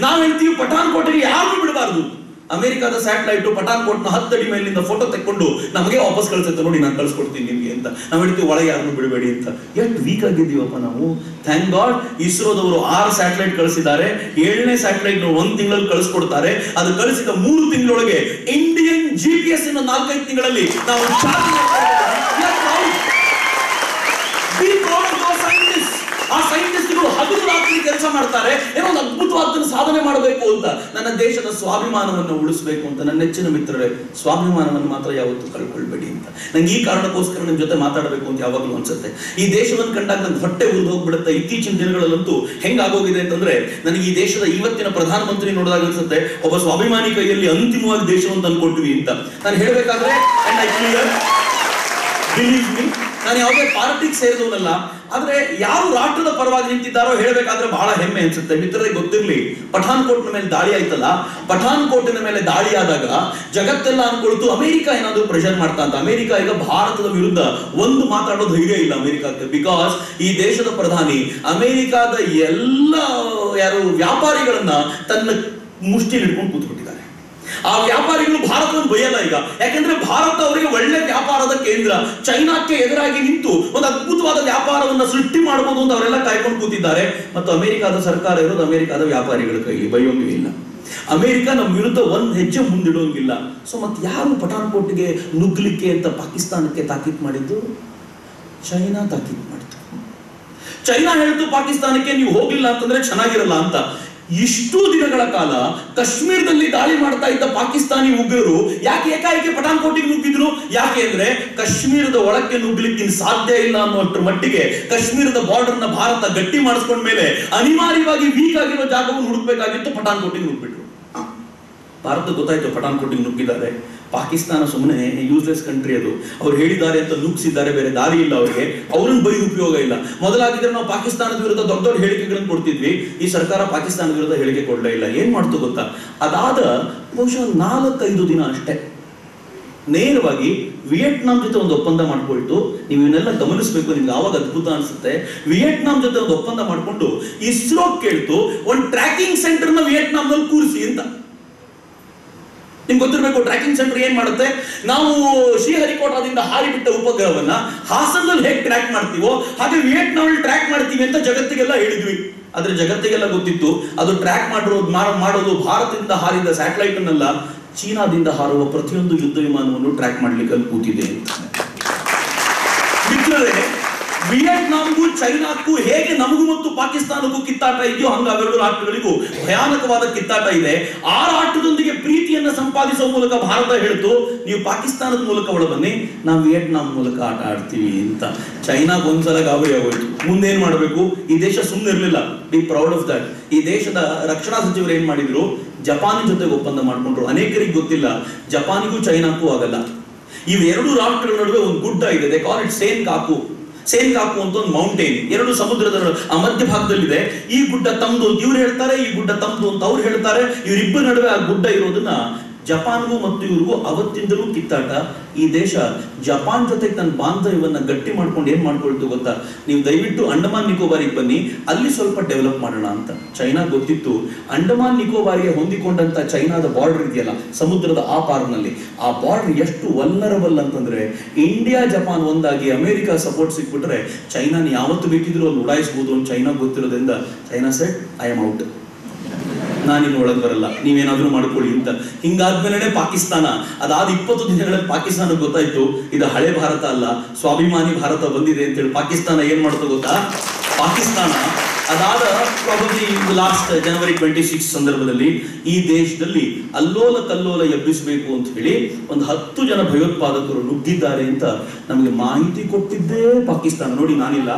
ನಾವು ಹೇಳ್ತೀವಿ ಪಠಾನ್ಕೋಟೆಗೆ ಯಾರು ಬಿಡಬಾರದು. ಅಮೆರಿಕದ ಸ್ಯಾಟಲೈಟ್ ಪಠಾನ್ಕೋಟ್ನ 10 ಅಡಿ ಮೇಲಿನಿಂದ ಫೋಟೋ ತೆಕ್ಕೊಂಡು ನಮಗೆ ವಾಪಸ್ ಕಳಿಸುತ್ತೆ, ನೋಡಿ ನಾನು ಕಳ್ಸಿಕೊಡ್ತೀನಿ ನಿಮ್ಗೆ ಅಂತ. ನಾವು ಹೇಳ್ತೀವಿ ಒಳಗೆ ಯಾರನ್ನು ಬಿಡಬೇಡಿ ಅಂತ. ಎಷ್ಟು ವೀಕ್ ಆಗಿದ್ದೀವಪ್ಪ ನಾವು. ಥ್ಯಾಂಕ್ ಗಾಡ್ ಇಸ್ರೋದವರು 6 ಸ್ಯಾಟಲೈಟ್ ಕಳಿಸಿದ್ದಾರೆ. 7ನೇ ಸ್ಯಾಟಲೈಟ್ 1 ತಿಂಗಳಲ್ಲಿ ಕಳಿಸ್ಕೊಡ್ತಾರೆ. ಅದು ಕಳಿಸಿದ 3 ತಿಂಗಳೊಳಗೆ ಇಂಡಿಯನ್ GPS 4-5 ತಿಂಗಳಲ್ಲಿ ನಾವು ಆ ಸೈಂಟಿಸ್ಟ್ಗಳು ಹಗಲು ರಾತ್ರಿ ಕೆಲಸ ಮಾಡ್ತಾರೆ, ಏನೋ ಒಂದು ಅದ್ಭುತವಾದ ಸಾಧನೆ ಮಾಡಬೇಕು ಅಂತ. ನನ್ನ ದೇಶದ ಸ್ವಾಭಿಮಾನವನ್ನು ಉಳಿಸಬೇಕು ಅಂತ. ನನ್ನ ನೆಚ್ಚಿನ ಮಿತ್ರರೇ, ಸ್ವಾಭಿಮಾನವನ್ನು ಮಾತ್ರ ಯಾವತ್ತೂ ಕಳ್ಕೊಳ್ಬೇಡಿ ಅಂತ. ನಂಗೆ ಈ ಕಾರಣಕ್ಕೋಸ್ಕರ ನಿಮ್ ಜೊತೆ ಮಾತಾಡಬೇಕು ಅಂತ ಯಾವಾಗಲೂ ಅನ್ಸುತ್ತೆ. ಈ ದೇಶವನ್ನು ಕಂಡಾಗ ನಂಗೆ ಹೊಟ್ಟೆ ಉರಿದು ಹೋಗ್ಬಿಡುತ್ತೆ. ಇತ್ತೀಚಿನ ದಿನಗಳಲ್ಲಂತೂ ಹೆಂಗಾಗೋಗಿದೆ ಅಂತಂದ್ರೆ, ನನಗೆ ಈ ದೇಶದ ಇವತ್ತಿನ ಪ್ರಧಾನಮಂತ್ರಿ ನೋಡಿದಾಗ ಅನ್ಸುತ್ತೆ ಒಬ್ಬ ಸ್ವಾಭಿಮಾನಿ ಕೈಯಲ್ಲಿ ಅಂತಿಮವಾಗಿ ದೇಶವನ್ನು ತಂದ್ಕೊಟ್ವಿ ಅಂತ. ನಾನು ಹೇಳ್ಬೇಕಾದ್ರೆ ನಾನು ಯಾವುದೇ ಪಾರ್ಟಿಗೆ ಸೇರಿದವನಲ್ಲ, ಆದ್ರೆ ಯಾರು ರಾಷ್ಟ್ರದ ಪರವಾಗಿ ನಿಂತಿದ್ದಾರೋ ಹೇಳಬೇಕಾದ್ರೆ ಬಹಳ ಹೆಮ್ಮೆ ಅನ್ಸುತ್ತೆ. ಮಿತ್ರರಿಗೆ ಗೊತ್ತಿರ್ಲಿ, ಪಠಾನ್ಕೋಟ್ನ ಮೇಲೆ ದಾಳಿ ಆಯ್ತಲ್ಲ, ಪಠಾನ್ಕೋಟಿನ ಮೇಲೆ ದಾಳಿ ಆದಾಗ ಜಗತ್ತೆಲ್ಲ ಅನ್ಕೊಳ್ತು ಅಮೆರಿಕ ಏನಾದ್ರು ಪ್ರೆಷರ್ ಮಾಡ್ತಾ ಅಂತ. ಅಮೆರಿಕ ಈಗ ಭಾರತದ ವಿರುದ್ಧ ಒಂದು ಮಾತಾಡೋ ಧೈರ್ಯ ಇಲ್ಲ ಅಮೆರಿಕಕ್ಕೆ. ಬಿಕಾಸ್ ಈ ದೇಶದ ಪ್ರಧಾನಿ ಅಮೆರಿಕದ ಎಲ್ಲ ವ್ಯಾಪಾರಿಗಳನ್ನ ತನ್ನ ಮುಷ್ಟಿಲಿ ಹಿಡ್ಕೊಂಡು ಕೂತ್ಬಿಟ್ಟಿದ್ದಾರೆ. ಆ ವ್ಯಾಪಾರಿಗಳು ಭಾರತವನ್ನು ಬೈಯಲ್ಲ ಈಗ, ಯಾಕೆಂದ್ರೆ ಭಾರತ ಅವರಿಗೆ ಒಳ್ಳೆ ವ್ಯಾಪಾರದ ಕೇಂದ್ರ. ಚೈನಾಕ್ಕೆ ಎದುರಾಗಿ ನಿಂತು ಒಂದು ಅದ್ಭುತವಾದ ವ್ಯಾಪಾರವನ್ನ ಸೃಷ್ಟಿ ಮಾಡಬಹುದು ಅಂತ ಅವರೆಲ್ಲ ಕಾಯ್ಕೊಂಡು ಕೂತಿದ್ದಾರೆ. ಮತ್ತು ಅಮೆರಿಕದ ಸರ್ಕಾರ ಇರೋದು ಅಮೆರಿಕದ ವ್ಯಾಪಾರಿಗಳ ಕೈಲಿ, ಬೈಯೋಂಗೂ ಇಲ್ಲ. ಅಮೆರಿಕ ನಮ್ಮ ವಿರುದ್ಧ ಒಂದ್ ಹೆಜ್ಜೆ ಮುಂದಿಡೋಂಗಿಲ್ಲ. ಸೊ ಮತ್ತೆ ಯಾರು ಪಠಾನ್ಕೋಟ್ಗೆ ನುಗ್ಗಲಿಕ್ಕೆ ಅಂತ ಪಾಕಿಸ್ತಾನಕ್ಕೆ ತಾಕೀತು ಮಾಡಿದ್ದು? ಚೈನಾ ತಾಕೀತು ಮಾಡಿತು. ಚೈನಾ ಹೇಳ್ತು ಪಾಕಿಸ್ತಾನಕ್ಕೆ ನೀವು ಹೋಗ್ಲಿಲ್ಲ ಅಂತಂದ್ರೆ ಚೆನ್ನಾಗಿರಲ್ಲ ಅಂತ. ಇಷ್ಟು ದಿನಗಳ ಕಾಲ ಕಾಶ್ಮೀರದಲ್ಲಿ ದಾಳಿ ಮಾಡ್ತಾ ಇದ್ದ ಪಾಕಿಸ್ತಾನಿ ಉಗ್ರರು ಯಾಕೆ ಏಕಾಏಕಿ ಪಠಾನ್ಕೋಟಿಗೆ ನುಗ್ಗಿದ್ರು? ಯಾಕೆ ಅಂದ್ರೆ ಕಾಶ್ಮೀರದ ಒಳಕ್ಕೆ ನುಗ್ಗಲಿಕ್ಕೆ ಸಾಧ್ಯ ಇಲ್ಲ ಅನ್ನುವಷ್ಟರ ಮಟ್ಟಿಗೆ ಕಾಶ್ಮೀರದ ಬಾರ್ಡರ್ ನ ಭಾರತ ಗಟ್ಟಿ ಮಾಡಿಸ್ಕೊಂಡ ಮೇಲೆ ಅನಿವಾರ್ಯವಾಗಿ ವೀಕ್ ಆಗಿರೋ ಜಾಗವನ್ನು ಹುಡುಕ್ಬೇಕಾಗಿತ್ತು, ಪಠಾನ್ಕೋಟಿಗೆ ನುಗ್ಗಿಬಿಟ್ರು. ಭಾರತ ಗೊತ್ತಾಯ್ತು ಪಠಾನ್ಕೋಟಿಗೆ ನುಗ್ಗಿದ್ದಾರೆ. ಪಾಕಿಸ್ತಾನ ಸುಮ್ಮನೆ ಯೂಸ್ಲೆಸ್ ಕಂಟ್ರಿ, ಅದು ಅವ್ರು ಹೇಳಿದ್ದಾರೆ ಅಂತ ನುಗ್ಗಿಸಿದ್ದಾರೆ, ಬೇರೆ ದಾರಿ ಇಲ್ಲ ಅವರಿಗೆ. ಅವ್ರನ್ನ ಬೈದು ಉಪಯೋಗ ಇಲ್ಲ. ಮೊದಲಾಗಿದ್ರೆ ನಾವು ಪಾಕಿಸ್ತಾನದ ವಿರುದ್ಧ ದೊಡ್ಡ ದೊಡ್ಡ ಹೇಳಿಕೆಗಳನ್ನು ಕೊಡ್ತಿದ್ವಿ. ಈ ಸರ್ಕಾರ ಪಾಕಿಸ್ತಾನದ ವಿರುದ್ಧ ಹೇಳಿಕೆ ಕೊಡಲೇ ಇಲ್ಲ. ಏನ್ ಮಾಡ್ತು ಗೊತ್ತಾ? ಅದಾದ ಬಹುಶಃ 4-5 ದಿನ ಅಷ್ಟೇ ನೇರವಾಗಿ ವಿಯೆಟ್ನಾಂ ಜೊತೆ ಒಂದು ಒಪ್ಪಂದ ಮಾಡ್ಕೊಳ್ತು. ನೀವು ಇವನ್ನೆಲ್ಲ ಗಮನಿಸಬೇಕು, ನಿಮ್ಗೆ ಆವಾಗ ಅದ್ಭುತ ಅನ್ಸುತ್ತೆ. ವಿಯೆಟ್ನಾಂ ಜೊತೆ ಒಂದು ಒಪ್ಪಂದ ಮಾಡ್ಕೊಂಡು ಇಸ್ರೋ ಕೇಳ್ತು ಒಂದು ಟ್ರ್ಯಾಕಿಂಗ್ ಸೆಂಟರ್ ನ ವಿಯೆಟ್ನಾಂನಲ್ಲಿ ಕೂರಿಸಿ ಅಂತ. ನಿಮ್ಗೆ ಗೊತ್ತಿರಬೇಕು ಟ್ರ್ಯಾಕಿಂಗ್ ಸೆಂಟರ್ ಏನ್ ಮಾಡುತ್ತೆ. ನಾವು ಶ್ರೀಹರಿಕೋಟಾದಿಂದ ಹಾರಿಬಿಟ್ಟ ಉಪಗ್ರಹವನ್ನ ಹಾಸನಲ್ಲಿ ಹೇಗೆ ಟ್ರ್ಯಾಕ್ ಮಾಡ್ತೀವೋ ಹಾಗೆ ವಿಯೆಟ್ನಾಂ ಟ್ರ್ಯಾಕ್ ಮಾಡ್ತೀವಿ ಅಂತ ಜಗತ್ತಿಗೆಲ್ಲ ಹೇಳಿದ್ವಿ. ಆದ್ರೆ ಜಗತ್ತಿಗೆಲ್ಲ ಗೊತ್ತಿತ್ತು ಅದು ಟ್ರ್ಯಾಕ್ ಮಾಡೋದು ಭಾರತದಿಂದ ಹಾರಿದ ಸ್ಯಾಟಲೈಟ್ ಅನ್ನಲ್ಲ, ಚೀನಾದಿಂದ ಹಾರುವ ಪ್ರತಿಯೊಂದು ಯುದ್ಧ ವಿಮಾನವನ್ನು ಟ್ರ್ಯಾಕ್ ಮಾಡ್ಲಿಕ್ಕೆ ಕೂತಿದೆ ಅಂತ. ಮಿತ್ರರೇ, ವಿಯೆಟ್ನಾಂಗೂ ಚೈನಾಕ್ಕೂ ಹೇಗೆ ನಮಗೂ ಮತ್ತು ಪಾಕಿಸ್ತಾನಕ್ಕೂ ಕಿತ್ತಾಟ ಇದೆಯೋ ಹಂಗ ಅವೆರಡು ರಾಷ್ಟ್ರಗಳಿಗೂ ಭಯಾನಕವಾದ ಕಿತ್ತಾಟ ಇದೆ. ಆ ರಾಷ್ಟ್ರದೊಂದಿಗೆ ಪ್ರೀತಿಯನ್ನ ಸಂಪಾದಿಸುವ ಮೂಲಕ ಭಾರತ ಹೇಳ್ತು ನೀವು ಪಾಕಿಸ್ತಾನದ ಮೂಲಕ ಒಳ ಬನ್ನಿ, ನಾವು ವಿಯೆಟ್ನಾಂ ಮೂಲಕ ಆಟ ಆಡ್ತೀವಿ ಅಂತ. ಚೈನಾಗ್ ಒಂದ್ಸಲ ಗಾಬರಿ ಆಗೋಯ್ತು. ಮುಂದೇನ್ ಮಾಡಬೇಕು? ಈ ದೇಶ ಸುಮ್ಮನೆ ಇರ್ಲಿಲ್ಲ. Be proud of that. ಈ ದೇಶದ ರಕ್ಷಣಾ ಸಚಿವರು ಏನ್ ಮಾಡಿದ್ರು, ಜಪಾನಿನ ಜೊತೆಗೆ ಒಪ್ಪಂದ ಮಾಡ್ಕೊಂಡ್ರು. ಅನೇಕರಿಗೆ ಗೊತ್ತಿಲ್ಲ, ಜಪಾನಿಗೂ ಚೈನಾಕ್ಕೂ ಆಗಲ್ಲ. ಇವೆರಡು ರಾಷ್ಟ್ರಗಳ ನಡುವೆ ಒಂದು ಗುಡ್ಡ ಇದೆ, ದೇ ಕಾಲ್ ಇಟ್ ಸೇನ್ಕಾಕು. ಸೇನ್ಕಾಕು ಅಂತ ಒಂದು ಮೌಂಟೇನ್, 2 ಸಮುದ್ರದ ಆ ಮಧ್ಯ ಭಾಗದಲ್ಲಿದೆ. ಈ ಗುಡ್ಡ ತಮ್ದು ಅಂತ ಇವ್ರು ಹೇಳ್ತಾರೆ, ಈ ಗುಡ್ಡ ತಮ್ದು ಅಂತ ಅವ್ರು ಹೇಳ್ತಾರೆ. ಇವರಿಬ್ಬರ ನಡುವೆ ಆ ಗುಡ್ಡ ಇರೋದನ್ನ ಜಪಾನ್ಗೂ ಮತ್ತು ಇವ್ರಿಗೂ ಅವತ್ತಿಂದಲೂ ಕಿತ್ತಾಟ. ಈ ದೇಶ ಜಪಾನ್ ಜೊತೆಗೆ ತನ್ನ ಬಾಂಧವ್ಯವನ್ನ ಗಟ್ಟಿ ಮಾಡ್ಕೊಂಡು ಏನ್ ಮಾಡ್ಕೊಳ್ತು ಗೊತ್ತಾ? ನೀವು ದಯವಿಟ್ಟು ಅಂಡಮಾನ್ ನಿಕೋಬಾರಿಗೆ ಬನ್ನಿ, ಅಲ್ಲಿ ಸ್ವಲ್ಪ ಡೆವಲಪ್ ಮಾಡೋಣ ಅಂತ. ಚೈನಾ ಗೊತ್ತಿತ್ತು ಅಂಡಮಾನ್ ನಿಕೋಬಾರಿಗೆ ಹೊಂದಿಕೊಂಡಂತ ಚೈನಾದ ಬಾರ್ಡರ್ ಇದೆಯಲ್ಲ ಸಮುದ್ರದ ಆ ಪಾರ್ನಲ್ಲಿ, ಆ ಬಾರ್ಡರ್ ಎಷ್ಟು ವಲ್ನರಬಲ್ ಅಂತಂದ್ರೆ ಇಂಡಿಯಾ ಜಪಾನ್ ಒಂದಾಗಿ ಅಮೆರಿಕ ಸಪೋರ್ಟ್ ಸಿಕ್ಬಿಟ್ರೆ ಚೈನಾನ ಯಾವತ್ತು ಬೇಕಿದ್ರು ಅಲ್ಲಿ ಉಡಾಯಿಸಬಹುದು ಅಂತ ಚೈನಾ ಗೊತ್ತಿರೋದ್ರಿಂದ China said I am out, ನಾನಿನ್ನು ಒಳಗೆ ಬರಲ್ಲ, ನೀವೇನಾದ್ರೂ ಮಾಡ್ಕೊಳ್ಳಿ ಅಂತ. ಹಿಂಗಾದ್ಮೇಲೆ ಪಾಕಿಸ್ತಾನ, ಅದಾದ 20 ದಿನಗಳಲ್ಲಿ ಪಾಕಿಸ್ತಾನಕ್ಕೆ ಗೊತ್ತಾಯ್ತು ಇದು ಹಳೆ ಭಾರತ ಅಲ್ಲ, ಸ್ವಾಭಿಮಾನಿ ಭಾರತ ಬಂದಿದೆ ಅಂತೇಳಿ ಪಾಕಿಸ್ತಾನ ಏನ್ ಮಾಡ್ತೋ ಗೊತ್ತಾ? ಪಾಕಿಸ್ತಾನ ಅದಾದ ಪ್ರಾಬಬ್ಲಿ ಲಾಸ್ಟ್ ಜನವರಿ 26 ಸಂದರ್ಭದಲ್ಲಿ ಈ ದೇಶದಲ್ಲಿ ಅಲ್ಲೋಲ ಕಲ್ಲೋಲ ಎಬ್ಬಿಸಬೇಕು ಅಂತ ಹೇಳಿ ಒಂದು 10 ಜನ ಭಯೋತ್ಪಾದಕರು ನುಗ್ಗಿದ್ದಾರೆ ಅಂತ ನಮಗೆ ಮಾಹಿತಿ ಕೊಟ್ಟಿದ್ದೇ ಪಾಕಿಸ್ತಾನ. ನೋಡಿ, ನಾನಿಲ್ಲ,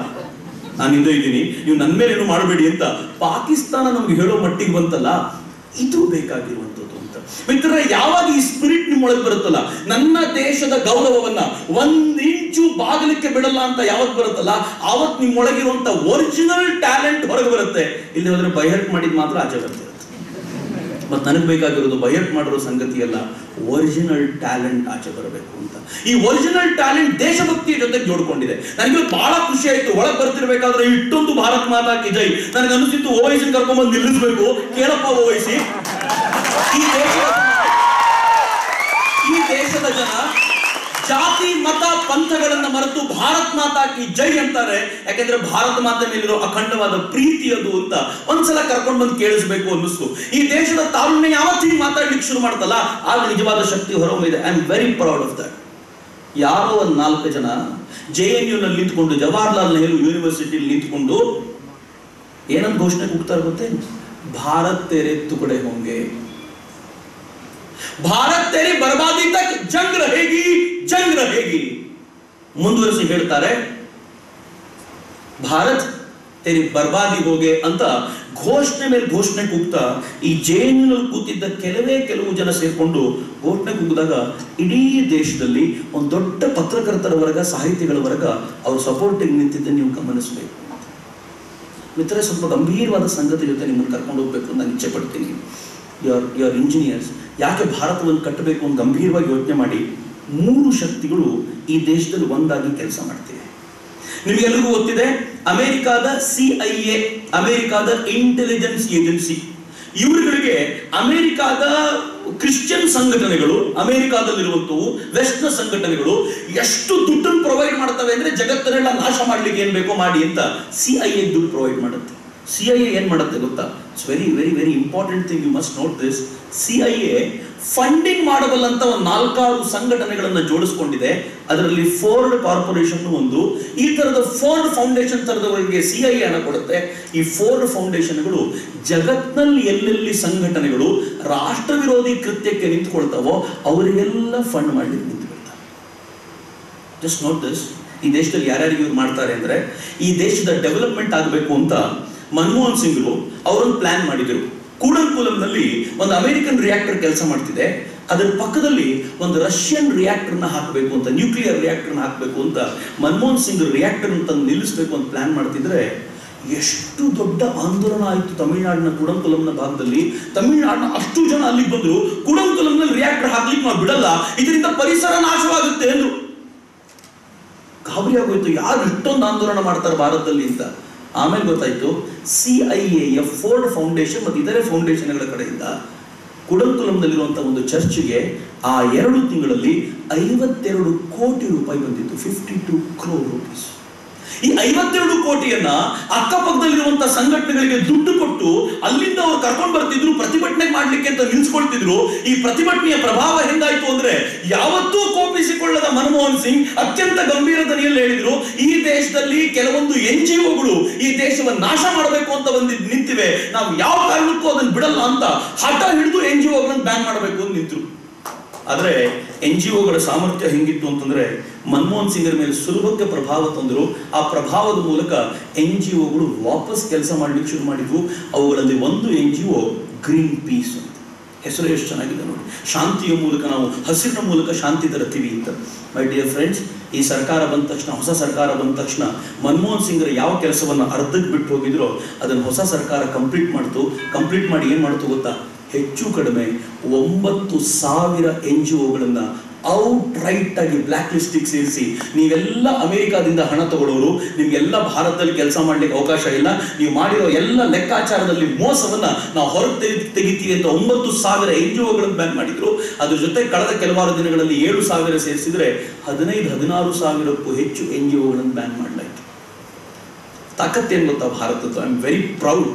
ನಾನಿಂದ ಇದ್ದೀನಿ, ನೀವು ನನ್ನ ಮೇಲೆ ಏನು ಮಾಡಬೇಡಿ ಅಂತ ಪಾಕಿಸ್ತಾನ ನಮ್ಗೆ ಹೇಳೋ ಮಟ್ಟಿಗೆ ಬಂತಲ್ಲ. ಇದು ಬೇಕಾಗಿರುವಂಥದ್ದು ಅಂತ. ಮಿತ್ರರೇ, ಯಾವಾಗ ಈ ಸ್ಪಿರಿಟ್ ನಿಮ್ಮೊಳಗೆ ಬರುತ್ತಲ್ಲ, ನನ್ನ ದೇಶದ ಗೌರವವನ್ನ 1 ಇಂಚು ಬಾಗಲಿಕ್ಕೆ ಬಿಡಲ್ಲ ಅಂತ ಯಾವತ್ತು ಬರುತ್ತಲ್ಲ, ಆವತ್ತು ನಿಮ್ಮೊಳಗಿರುವಂತ ಒರಿಜಿನಲ್ ಟ್ಯಾಲೆಂಟ್ ಹೊರಗೆ ಬರುತ್ತೆ. ಇಲ್ಲಿ ಹೋದ್ರೆ ಬೈಹರ್ಟ್ ಮಾಡಿದ್ ಮಾತ್ರ ಆಚೆ ಬರುತ್ತೆ. ಮತ್ತೆ ನನಗೆ ಬೇಕಾಗಿರೋದು ಬೈಹರ್ಟ್ ಮಾಡಿರೋ ಸಂಗತಿ ಅಲ್ಲ, ಒರಿಜಿನಲ್ ಟ್ಯಾಲೆಂಟ್ ಆಚೆ ಬರಬೇಕು ಅಂತ. ಈ ಒರಿಜಿನಲ್ ಟ್ಯಾಲೆಂಟ್ ದೇಶಭಕ್ತಿಯ ಜೊತೆಗೆ ಜೋಡ್ಕೊಂಡಿದೆ. ನನಗೆ ಬಹಳ ಖುಷಿ ಆಯ್ತು ಒಳಗೆ ಬರ್ತಿರ್ಬೇಕಾದ್ರೆ ಇಷ್ಟೊಂದು ಭಾರತ್ ಮಾತಾ ಕಿ ಜೈ. ನನಗೆ ಅನಿಸಿತ್ತು ಓವೈಸಿ ಕರ್ಕೊಂಡ್ಬಂದು ನಿಲ್ಲಿಸ್ಬೇಕು. ಕೇಳಪ್ಪ ಓವೈಸಿ, ಈ ದೇಶದ ಜನ ಜಾತಿ ಮತ ಪಂಥಗಳನ್ನ ಮರೆತು ಭಾರತ್ ಮಾತಾ ಕಿ ಜೈ ಅಂತಾರೆ. ಯಾಕೆಂದ್ರೆ ಭಾರತ ಮಾತೆ ಮೇಲಿರೋ ಅಖಂಡವಾದ ಪ್ರೀತಿ ಅದು ಅಂತ ಒಂದ್ಸಲ ಕರ್ಕೊಂಡು ಬಂದು ಕೇಳಿಸ್ಬೇಕು ಅನ್ನಿಸ್ತು. ಈ ದೇಶದ ತಾರುಣ್ಯ ಯಾವತ್ತಿಗೆ ಮಾತಾಡ್ಲಿಕ್ಕೆ ಶುರು ಮಾಡ್ತಲ್ಲ, ಆಗ ನಿಜವಾದ ಶಕ್ತಿ ಹೊರಹೊಮ್ಮಿದೆ. I am very proud of that. ಯಾರೋ ಒಂದು 4 ಜನ JNU ನಲ್ಲಿ ನಿಂತ್ಕೊಂಡು, ಜವಾಹರ್ಲಾಲ್ ನೆಹರು ಯೂನಿವರ್ಸಿಟಿಯಲ್ಲಿ ನಿಂತ್ಕೊಂಡು ಏನಂತ ಘೋಷಣೆ ಕೂಗ್ತಾರೆ ಗೊತ್ತೇ? ಭಾರತ್ ತೆರೆ ತುಕಡೆ ಹೋಂಗೆ, ಭಾರತ್ ತೆರಿ ಬರ್ಬಾದಿ ತಕ್ ಜಂಗ್ रहेगी, ಜಂಗ್ रहेगी. ಮುಂದುವರಿಸಿ ಹೇಳ್ತಾರೆ, ಭಾರತ್ ತೆರಿ ಬರ್ಬಾದಿ ಹೋಗೆ ಅಂತ ಘೋಷಣೆ ಮೇಲೆ ಘೋಷಣೆ ಕೂಗ್ತಾ ಈ JNU ಕೂತಿದ್ದ ಕೆಲವು ಜನ ಸೇರ್ಕೊಂಡು ಘೋಷಣೆ ಕೂಗಿದಾಗ ಇಡೀ ದೇಶದಲ್ಲಿ ಒಂದು ದೊಡ್ಡ ಪತ್ರಕರ್ತರ ವರ್ಗ, ಸಾಹಿತಿಗಳ ವರ್ಗ ಅವ್ರ ಸಪೋರ್ಟಿಗೆ ನಿಂತಿದ್ದ ನೀವು ಗಮನಿಸಬೇಕು. ಮಿತ್ರ, ಸ್ವಲ್ಪ ಗಂಭೀರವಾದ ಸಂಗತಿ ಜೊತೆ ನಿಮ್ಮನ್ನು ಕರ್ಕೊಂಡು ಹೋಗ್ಬೇಕು ಅಂತ ನಾನು ಇಚ್ಛೆ ಪಡ್ತೀನಿ. ಯುವರ್ ಇಂಜಿನಿಯರ್ಸ್ ಯಾಕೆ ಭಾರತವನ್ನು ಕಟ್ಟಬೇಕು ಅಂತ ಗಂಭೀರವಾಗಿ ಯೋಚನೆ ಮಾಡಿ. 3 ಶಕ್ತಿಗಳು ಈ ದೇಶದಲ್ಲಿ ಒಂದಾಗಿ ಕೆಲಸ ಮಾಡ್ತಿವೆ. ನಿಮಗೆಲ್ಲರಿಗೂ ಗೊತ್ತಿದೆ, ಅಮೆರಿಕಾದ CIA, ಅಮೆರಿಕಾದ ಇಂಟೆಲಿಜೆನ್ಸ್ ಏಜೆನ್ಸಿ, ಇವರುಗಳಿಗೆ ಅಮೆರಿಕಾದ ಕ್ರಿಶ್ಚಿಯನ್ ಸಂಘಟನೆಗಳು, ಅಮೆರಿಕಾದಲ್ಲಿರುವಂತವು ವೆಸ್ಟ್ನ ಸಂಘಟನೆಗಳು ಎಷ್ಟು ದುಡ್ಡನ್ನು ಪ್ರೊವೈಡ್ ಮಾಡ್ತವೆ ಅಂದ್ರೆ ಜಗತ್ತನ್ನೆಲ್ಲ ನಾಶ ಮಾಡ್ಲಿಕ್ಕೆ ಏನ್ ಬೇಕೋ ಮಾಡಿ ಅಂತ CIA ದುಡ್ಡು ಪ್ರೊವೈಡ್ ಮಾಡುತ್ತೆ. CIA ಏನ್ ಮಾಡುತ್ತೆ ಗೊತ್ತಾ? It's very very very important thing, you must note this. CIA funding ಮಾಡಬಲ್ಲಂತ ಒಂದು 4-6 ಸಂಘಟನೆಗಳನ್ನ ಜೋಡಿಸ್ಕೊಂಡಿದೆ. ಅದರಲ್ಲಿ ಫೋರ್ಡ್ ಕಾರ್ಪೊರೇಷನ್ ಒಂದು. ಈ ತರದ ಫೋರ್ಡ್ ಫೌಂಡೇಶನ್ ತರದವರಿಗೆ CIA ಹಣ ಕೊಡುತ್ತೆ. ಈ ಫೋರ್ಡ್ ಫೌಂಡೇಶನ್ಗಳು ಜಗತ್ನಲ್ಲಿ ಎಲ್ಲೆಲ್ಲಿ ಸಂಘಟನೆಗಳು ರಾಷ್ಟ್ರ ವಿರೋಧಿ ಕೃತ್ಯಕ್ಕೆ ನಿಂತುಕೊಳ್ತಾವೋ ಅವರಿಗೆಲ್ಲ ಫಂಡ್ ಮಾಡ್ಲಿಕ್ಕೆ ನಿಂತುಕೊಳ್ತಾರೆ. Just note this. ಈ ದೇಶದಲ್ಲಿ ಯಾರ್ಯಾರಿಗೆ ಇವ್ರು ಮಾಡ್ತಾರೆ ಅಂದ್ರೆ, ಈ ದೇಶದ ಡೆವಲಪ್ಮೆಂಟ್ ಆಗಬೇಕು ಅಂತ ಮನಮೋಹನ್ ಸಿಂಗ್ರು ಅವರೊಂದು ಪ್ಲಾನ್ ಮಾಡಿದ್ರು. ಕೂಡಂಕುಲಂನಲ್ಲಿ ಒಂದು ಅಮೆರಿಕನ್ ರಿಯಾಕ್ಟರ್ ಕೆಲಸ ಮಾಡ್ತಿದೆ, ಅದರ ಪಕ್ಕದಲ್ಲಿ ಒಂದು ರಷ್ಯನ್ ರಿಯಾಕ್ಟರ್ನ ಹಾಕಬೇಕು ಅಂತ, ನ್ಯೂಕ್ಲಿಯರ್ ರಿಯಾಕ್ಟರ್ನ ಹಾಕಬೇಕು ಅಂತ ಮನಮೋಹನ್ ಸಿಂಗ್ ರಿಯಾಕ್ಟರ್ ಅಂತ ನಿಲ್ಲಿಸಬೇಕು ಅಂತ ಪ್ಲಾನ್ ಮಾಡ್ತಿದ್ರೆ ಎಷ್ಟು ದೊಡ್ಡ ಆಂದೋಲನ ಆಯಿತು ತಮಿಳುನಾಡಿನ ಕೂಡಂಕುಲಂನ ಭಾಗದಲ್ಲಿ. ತಮಿಳುನಾಡಿನ ಅಷ್ಟು ಜನ ಅಲ್ಲಿಗೆ ಬಂದ್ರು, ಕೂಡಂಕುಲಂನಲ್ಲಿ ರಿಯಾಕ್ಟರ್ ಹಾಕ್ಲಿಕ್ಕೆ ನಾವು ಬಿಡಲ್ಲ, ಇದರಿಂದ ಪರಿಸರ ನಾಶವಾಗುತ್ತೆ ಅಂದ್ರು. ಗಾಬರಿ ಆಗೋಯ್ತು, ಯಾರು ಇಷ್ಟೊಂದು ಆಂದೋಲನ ಮಾಡ್ತಾರೆ ಭಾರತದಲ್ಲಿ ಅಂತ. ಆಮೇಲೆ ಗೊತ್ತಾಯ್ತು, CIA ಫೋರ್ಡ್ ಫೌಂಡೇಶನ್ ಮತ್ತು ಇತರೆ ಫೌಂಡೇಶನ್ಗಳ ಕಡೆಯಿಂದ ಕುಡಂಕುಲಂನಲ್ಲಿರುವಂತಹ ಒಂದು ಚರ್ಚ್ಗೆ ಆ 2 ತಿಂಗಳಲ್ಲಿ 52 ಕೋಟಿ ರೂಪಾಯಿ ಬಂದಿತ್ತು. 52 crore rupees. ಈ 52 ಕೋಟಿಯನ್ನ ಅಕ್ಕಪಕ್ಕದಲ್ಲಿರುವಂತಹ ಸಂಘಟನೆಗಳಿಗೆ ದುಡ್ಡು ಕೊಟ್ಟು ಅಲ್ಲಿಂದ ಅವ್ರು ಕರ್ಕೊಂಡು ಬರ್ತಿದ್ರು, ಪ್ರತಿಭಟನೆ ಮಾಡ್ಲಿಕ್ಕೆ ಅಂತ ನಿಲ್ಸ್ಕೊಳ್ತಿದ್ರು. ಈ ಪ್ರತಿಭಟನೆಯ ಪ್ರಭಾವ ಹೆಂಗಾಯ್ತು ಅಂದ್ರೆ, ಯಾವತ್ತೂ ಕೋಪಿಸಿಕೊಳ್ಳದ ಮನಮೋಹನ್ ಸಿಂಗ್ ಅತ್ಯಂತ ಗಂಭೀರ ಧ್ವನಿಯಲ್ಲಿ ಹೇಳಿದ್ರು, ಈ ದೇಶದಲ್ಲಿ ಕೆಲವೊಂದು NGOಗಳು ಈ ದೇಶವನ್ನು ನಾಶ ಮಾಡಬೇಕು ಅಂತ ನಿಂತಿವೆ, ನಾವು ಯಾವ ಕಾರಣಕ್ಕೂ ಅದನ್ನು ಬಿಡಲ್ಲ ಅಂತ ಹಠ ಹಿಡಿದು NGOಗಳನ್ನು ಬ್ಯಾನ್ ಮಾಡಬೇಕು ಅಂತ ನಿಂತರು. ಆದ್ರೆ NGOಗಳ ಸಾಮರ್ಥ್ಯ ಹೆಂಗಿತ್ತು ಅಂತಂದ್ರೆ, ಮನಮೋಹನ್ ಸಿಂಗರ ಮೇಲೆ ಸುಲಭಕ್ಕೆ ಪ್ರಭಾವ ತಂದರು. ಆ ಪ್ರಭಾವದ ಮೂಲಕ NGOಗಳು ವಾಪಸ್ ಕೆಲಸ ಮಾಡ್ಲಿಕ್ಕೆ ಶುರು ಮಾಡಿದ್ವು. ಅವುಗಳಲ್ಲಿ ಒಂದು NGO ಗ್ರೀನ್ ಪೀಸ್ ಅಂತ. ಹೆಸರು ಎಷ್ಟು ಚೆನ್ನಾಗಿದೆ ನೋಡಿ. ಶಾಂತಿಯ ಮೂಲಕ ನಾವು, ಹಸಿರಿನ ಮೂಲಕ ಶಾಂತಿ ತರ್ತೀವಿ ಅಂತ. ಮೈ ಡಿಯರ್ ಫ್ರೆಂಡ್ಸ್, ಈ ಸರ್ಕಾರ ಬಂದ ತಕ್ಷಣ, ಹೊಸ ಸರ್ಕಾರ ಬಂದ ತಕ್ಷಣ ಮನಮೋಹನ್ ಸಿಂಗರ ಯಾವ ಕೆಲಸವನ್ನು ಅರ್ಧಕ್ಕೆ ಬಿಟ್ಟು ಹೋಗಿದ್ರೋ ಅದನ್ನು ಹೊಸ ಸರ್ಕಾರ ಕಂಪ್ಲೀಟ್ ಮಾಡಿ ಏನ್ ಮಾಡ್ತು ಗೊತ್ತಾ? ಹೆಚ್ಚು ಕಡಿಮೆ 9,000 NGOಗಳನ್ನ ಔಟ್ ರೈಟ್ ಆಗಿ ಬ್ಲಾಕ್ ಲಿಸ್ಟಿಗೆ ಸೇರಿಸಿ, ನೀವೆಲ್ಲ ಅಮೆರಿಕಾದಿಂದ ಹಣ ತಗೊಳ್ಳೋರು, ನಿಮ್ಗೆಲ್ಲ ಭಾರತದಲ್ಲಿ ಕೆಲಸ ಮಾಡ್ಲಿಕ್ಕೆ ಅವಕಾಶ ಇಲ್ಲ, ನೀವು ಮಾಡಿರೋ ಎಲ್ಲ ಲೆಕ್ಕಾಚಾರದಲ್ಲಿ ಮೋಸವನ್ನ ನಾವು ಹೊರಗೆ ತೆಗಿತೀವಿ ಅಂತ 9,000 NGOಗಳನ್ನು ಬ್ಯಾನ್ ಮಾಡಿದ್ರು. ಅದ್ರ ಜೊತೆ ಕಳೆದ ಕೆಲವಾರು ದಿನಗಳಲ್ಲಿ 7,000 ಸೇರಿಸಿದ್ರೆ 15,000-16,000ಕ್ಕೂ ಹೆಚ್ಚು NGOಗಳನ್ನು ಬ್ಯಾನ್ ಮಾಡಲಾಯಿತು. ತಾಕತ್ತೇನು ಗೊತ್ತಾ ಭಾರತದ್ದು? I am very proud.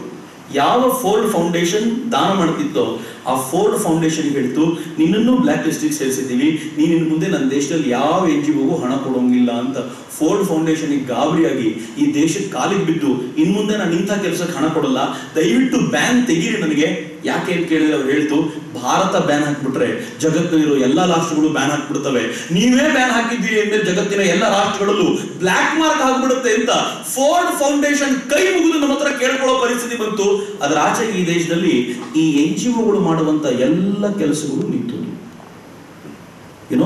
ಯಾವ ಫೋರ್ಡ್ ಫೌಂಡೇಶನ್ ದಾನ ಮಾಡ್ತಿತ್ತೋ ಆ ಫೋರ್ಡ್ ಫೌಂಡೇಶನ್ ಹೇಳ್ತು, ನಿನ್ನನ್ನು ಬ್ಲಾಕ್ ಲಿಸ್ಟಿಗೆ ಸೇರಿಸಿದ್ದೀವಿ, ನೀನು ಇನ್ನು ಮುಂದೆ ನನ್ನ ದೇಶದಲ್ಲಿ ಯಾವ NGOಗೂ ಹಣ ಕೊಡೋಂಗಿಲ್ಲ ಅಂತ. ಫೋರ್ಡ್ ಫೌಂಡೇಶನ್ಗೆ ಗಾಬರಿಯಾಗಿ ಈ ದೇಶಕ್ಕೆ ಕಾಲಿಗೆ ಬಿದ್ದು, ಇನ್ನು ಮುಂದೆ ನಾನು ಇಂಥ ಕೆಲಸಕ್ಕೆ ಹಣ ಕೊಡಲ್ಲ, ದಯವಿಟ್ಟು ಬ್ಯಾನ್ ತೆಗೀರಿ ನನಗೆ. ಯಾಕೆ ಅಂತ ಕೇಳಿದ್ರೆ ಅವ್ರು ಹೇಳ್ತು, ಭಾರತ ಬ್ಯಾನ್ ಹಾಕ್ಬಿಟ್ರೆ ಜಗತ್ತಿನಲ್ಲಿರೋ ಎಲ್ಲಾ ರಾಷ್ಟ್ರಗಳು ಬ್ಯಾನ್ ಹಾಕ್ಬಿಡ್ತವೆ, ನೀವೇ ಬ್ಯಾನ್ ಹಾಕಿದ್ದೀರಿ ಅಂದ್ರೆ ಜಗತ್ತಿನ ಎಲ್ಲ ರಾಷ್ಟ್ರಗಳಲ್ಲೂ ಬ್ಲಾಕ್ ಮಾರ್ಕ್ ಆಗ್ಬಿಡುತ್ತೆ ಅಂತ ಫೋರ್ಡ್ ಫೌಂಡೇಶನ್ ಕೈ ಮುಗಿದು ನಮ್ಮ ಹತ್ರ ಕೇಳ್ಕೊಳ್ಳೋ ಪರಿಸ್ಥಿತಿ ಬಂತು. ಅದರ ಆಚೆ ಈ ದೇಶದಲ್ಲಿ ಈ NGOಗಳು ಮಾಡುವಂತ ಎಲ್ಲ ಕೆಲಸಗಳು ನಿಂತು.